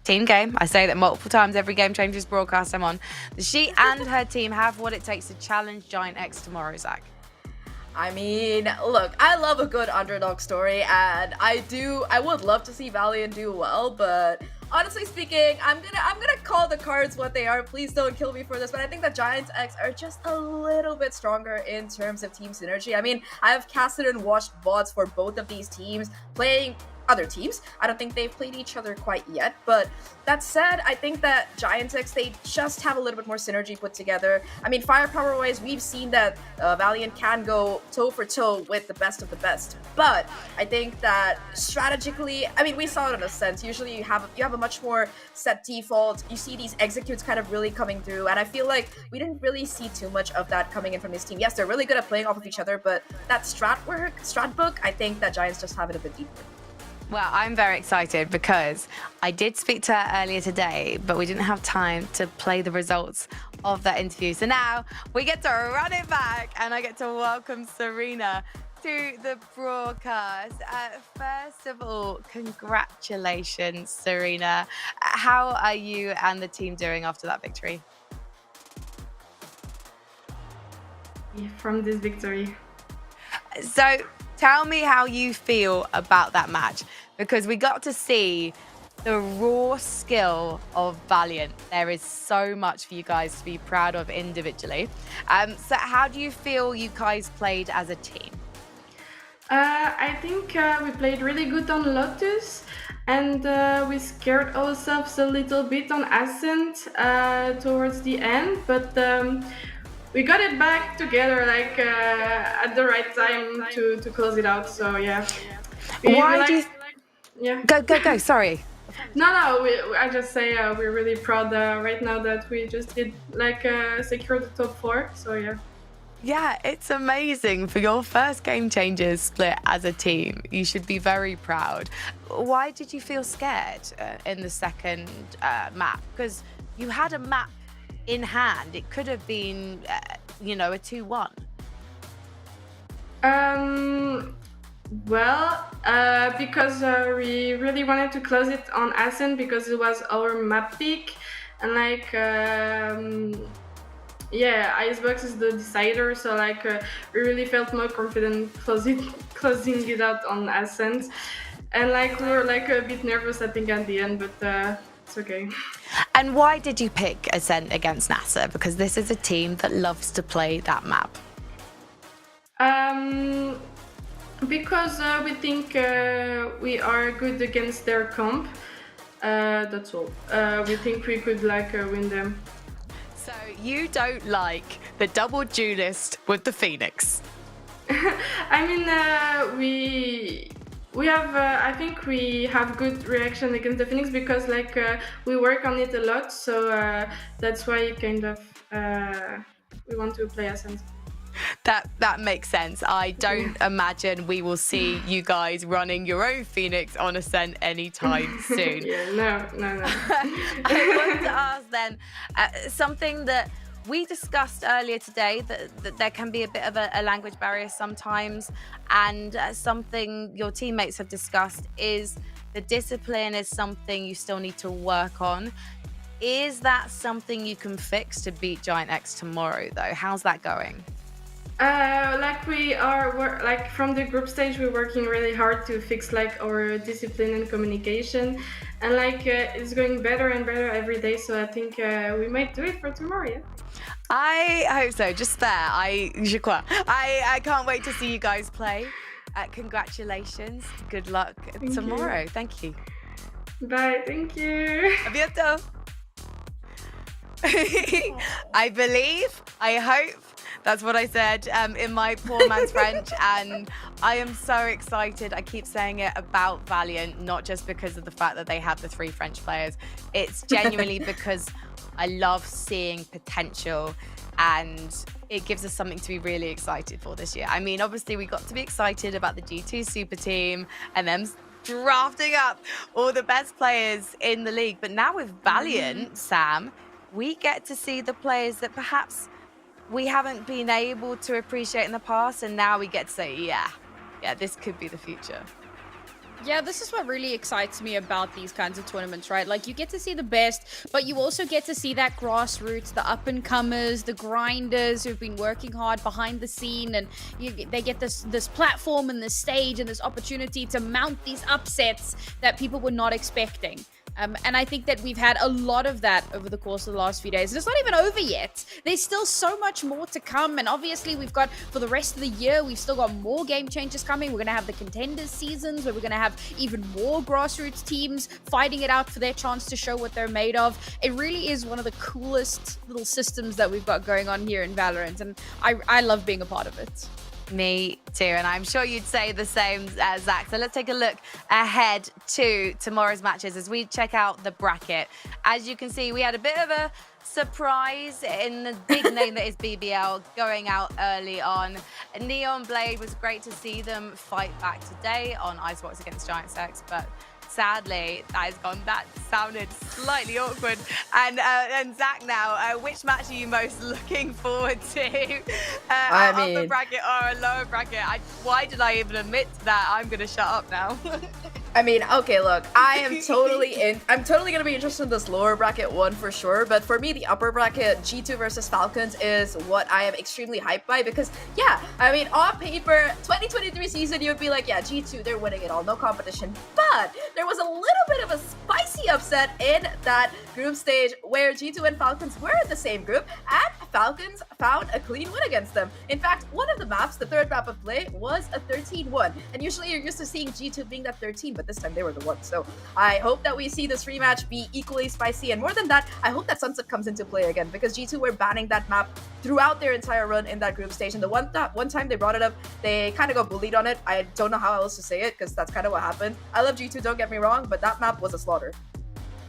Speaker 7: game, I say that multiple times every Game Changers broadcast I'm on, does she and her team have what it takes to challenge GiantX tomorrow, Zach?
Speaker 8: I mean, look, I love a good underdog story, and I would love to see Valiant do well, but honestly speaking, I'm gonna call the cards what they are. Please don't kill me for this, but I think that GiantX are just a little bit stronger in terms of team synergy. I mean, I have casted and watched VODs for both of these teams playing other teams. I don't think they've played each other quite yet, but that said, I think that GiantX, they just have a little bit more synergy put together. I mean, firepower wise, we've seen that Valiant can go toe for toe with the best of the best, but I think that strategically, I mean, we saw it in a sense. Usually you have a much more set default. You see these executes kind of really coming through, and I feel like we didn't really see too much of that coming in from this team. Yes, they're really good at playing off of each other, but that strat book, I think that Giants just have it a bit deeper.
Speaker 7: Well, I'm very excited because I did speak to her earlier today, but we didn't have time to play the results of that interview. So now we get to run it back and I get to welcome Serena to the broadcast. First of all, congratulations, Serena. How are you and the team doing after that victory?
Speaker 20: From this victory.
Speaker 7: So tell me how you feel about that match, because we got to see the raw skill of Valiant. There is so much for you guys to be proud of individually. So how do you feel you guys played as a team?
Speaker 20: I think we played really good on Lotus, and we scared ourselves a little bit on Ascent towards the end, but we got it back together like at the right time to close it out. So yeah.
Speaker 7: Why do you? Yeah. Go. Sorry.
Speaker 20: No. I just say we're really proud right now that we just did secure the top 4. So yeah.
Speaker 7: Yeah, it's amazing for your first Game Changers split as a team. You should be very proud. Why did you feel scared in the second map? Because you had a map in hand. It could have been, you know, a 2-1.
Speaker 20: Well, because we really wanted to close it on Ascent because it was our map pick, and like, yeah, Icebox is the decider, so like, we really felt more confident closing it out on Ascent, and like we were like a bit nervous, I think, at the end, but it's okay.
Speaker 7: And why did you pick Ascent against NASR? Because this is a team that loves to play that map.
Speaker 20: Because we think we are good against their comp. That's all. We think we could like win them.
Speaker 7: So you don't like the double duelist with the Phoenix?
Speaker 20: I mean, we have. I think we have good reaction against the Phoenix because like we work on it a lot. So that's why kind of we want to play Ascent.
Speaker 7: That makes sense. I don't imagine we will see you guys running your own Phoenix on Ascent anytime soon.
Speaker 20: Yeah, no.
Speaker 7: I want to ask then something that we discussed earlier today, that there can be a bit of a language barrier sometimes, and something your teammates have discussed is the discipline is something you still need to work on. Is that something you can fix to beat GiantX tomorrow though? How's that going?
Speaker 20: Like we are like from the group stage, we're working really hard to fix like our discipline and communication, and like it's going better and better every day. So I think we might do it for tomorrow. Yeah.
Speaker 7: I hope so. Just there. I can't wait to see you guys play. Congratulations. Good luck tomorrow.
Speaker 20: You.
Speaker 7: Thank you.
Speaker 20: Bye. Thank you.
Speaker 7: A bientôt. I believe. I hope. That's what I said in my poor man's French, and I am so excited. I keep saying it about Valiant, not just because of the fact that they have the 3 French players. It's genuinely because I love seeing potential, and it gives us something to be really excited for this year. I mean, obviously, we got to be excited about the G2 Super Team and them drafting up all the best players in the league. But now with Valiant, Sam, we get to see the players that perhaps we haven't been able to appreciate in the past, and now we get to say, yeah, this could be the future.
Speaker 9: Yeah, this is what really excites me about these kinds of tournaments, right? Like, you get to see the best, but you also get to see that grassroots, the up-and-comers, the grinders who've been working hard behind the scene, and they get this platform and this stage and this opportunity to mount these upsets that people were not expecting. And I think that we've had a lot of that over the course of the last few days. And it's not even over yet. There's still so much more to come. And obviously, we've got, for the rest of the year, we've still got more game changers coming. We're going to have the contenders seasons where we're going to have even more grassroots teams fighting it out for their chance to show what they're made of. It really is one of the coolest little systems that we've got going on here in Valorant. And I love being a part of it.
Speaker 7: Me too, and I'm sure you'd say the same as Zach. So let's take a look ahead to tomorrow's matches as we check out the bracket. As you can see, we had a bit of a surprise in the big name that is BBL going out early on. Neon Blade was great to see them fight back today on Icebox against GiantX, but sadly, that sounded slightly awkward. And Zach, now, which match are you most looking forward to? Upper bracket or a lower bracket? Why did I even admit to that? I'm gonna shut up now.
Speaker 8: I mean, okay, look, I'm totally gonna be interested in this lower bracket one for sure, but for me, the upper bracket, G2 versus Falcons, is what I am extremely hyped by because, yeah, I mean, on paper, 2023 season, you'd be like, yeah, G2, they're winning it all, no competition, but there was a little bit of a spicy upset in that group stage where G2 and Falcons were in the same group, and Falcons found a clean win against them. In fact, one of the maps, the third map of play, was a 13-1, and usually you're used to seeing G2 being that 13, but this time they were the ones. So I hope that we see this rematch be equally spicy, and more than that, I hope that Sunset comes into play again because G2 were banning that map throughout their entire run in that group stage, and the one time they brought it up, they kind of got bullied on it. I don't know how else to say it because that's kind of what happened. I love G2, don't get me wrong, but that map was a slaughter.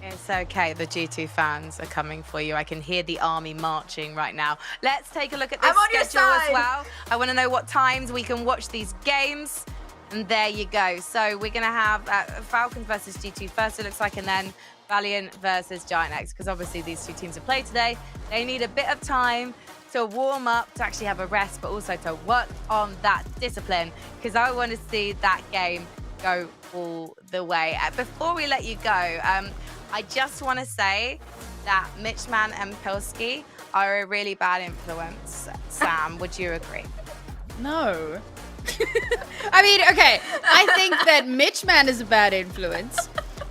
Speaker 7: It's okay, the G2 fans are coming for you. I can hear the army marching right now. Let's take a look at the schedule as well. I want to know what times we can watch these games. And there you go. So we're going to have Falcons versus G2 first, it looks like, and then Valiant versus GiantX, because obviously these two teams have played today. They need a bit of time to warm up, to actually have a rest, but also to work on that discipline, because I want to see that game go all the way. Before we let you go, I just want to say that Mitchman and Pilski are a really bad influence. Sam, would you agree?
Speaker 9: No. I mean, okay, I think that Mitchman is a bad influence.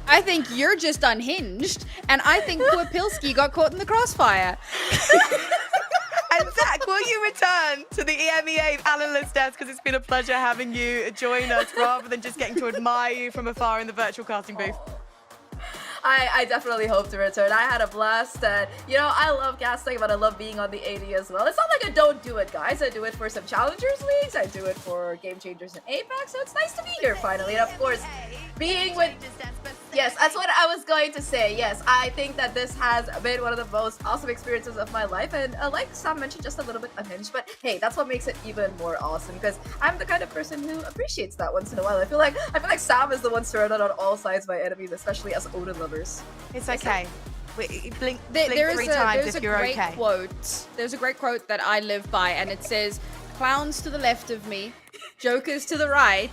Speaker 9: I think you're just unhinged, and I think poor Pilski got caught in the crossfire.
Speaker 7: And Zach, will you return to the EMEA analyst desk, because it's been a pleasure having you join us rather than just getting to admire you from afar in the virtual casting booth?
Speaker 8: I definitely hope to return. I had a blast, and you know, I love casting, but I love being on the AD as well. It's not like I don't do it, guys. I do it for some Challengers Leagues, I do it for Game Changers and Apex, so it's nice to be here finally. And of course, being with... Yes, that's what I was going to say. Yes, I think that this has been one of the most awesome experiences of my life, and like Sam mentioned, just a little bit unhinged, but hey, that's what makes it even more awesome, because I'm the kind of person who appreciates that once in a while. I feel like Sam is the one surrounded on all sides by enemies, especially as Odin lovers.
Speaker 7: It's okay. Blink
Speaker 9: There's
Speaker 7: 3 times if
Speaker 9: a
Speaker 7: you're
Speaker 9: great
Speaker 7: okay.
Speaker 9: quote. There's a great quote that I live by, and it says, "Clowns to the left of me, jokers to the right.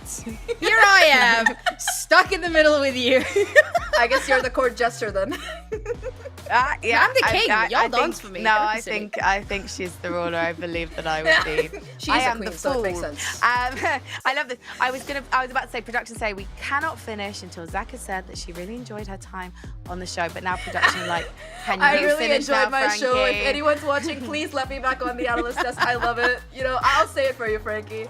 Speaker 9: Here I am, stuck in the middle with you."
Speaker 8: I guess you're the court jester then.
Speaker 7: Yeah,
Speaker 9: I'm the king. Y'all dance
Speaker 7: think,
Speaker 9: for me.
Speaker 7: No,
Speaker 9: Don't be
Speaker 7: I
Speaker 9: silly.
Speaker 7: think she's the ruler. I believe that I would be.
Speaker 8: She's
Speaker 7: I
Speaker 8: a
Speaker 7: am
Speaker 8: queen,
Speaker 7: the
Speaker 8: so
Speaker 7: fool.
Speaker 8: it makes sense.
Speaker 7: I love this. I was about to say, production say we cannot finish until Zach has said that she really enjoyed her time on the show. But now production like, can you
Speaker 8: I really
Speaker 7: finish
Speaker 8: enjoyed
Speaker 7: now,
Speaker 8: my
Speaker 7: Frankie?
Speaker 8: show. If anyone's watching, please let me back on the analyst desk. I love it. You know, I'll say it for you, Frankie.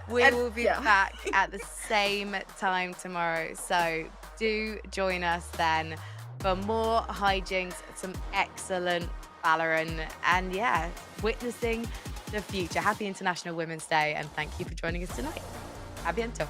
Speaker 7: We will be back at the same time tomorrow. So do join us then for more hijinks, some excellent Valorant, and yeah, witnessing the future. Happy International Women's Day, and thank you for joining us tonight. A bientôt.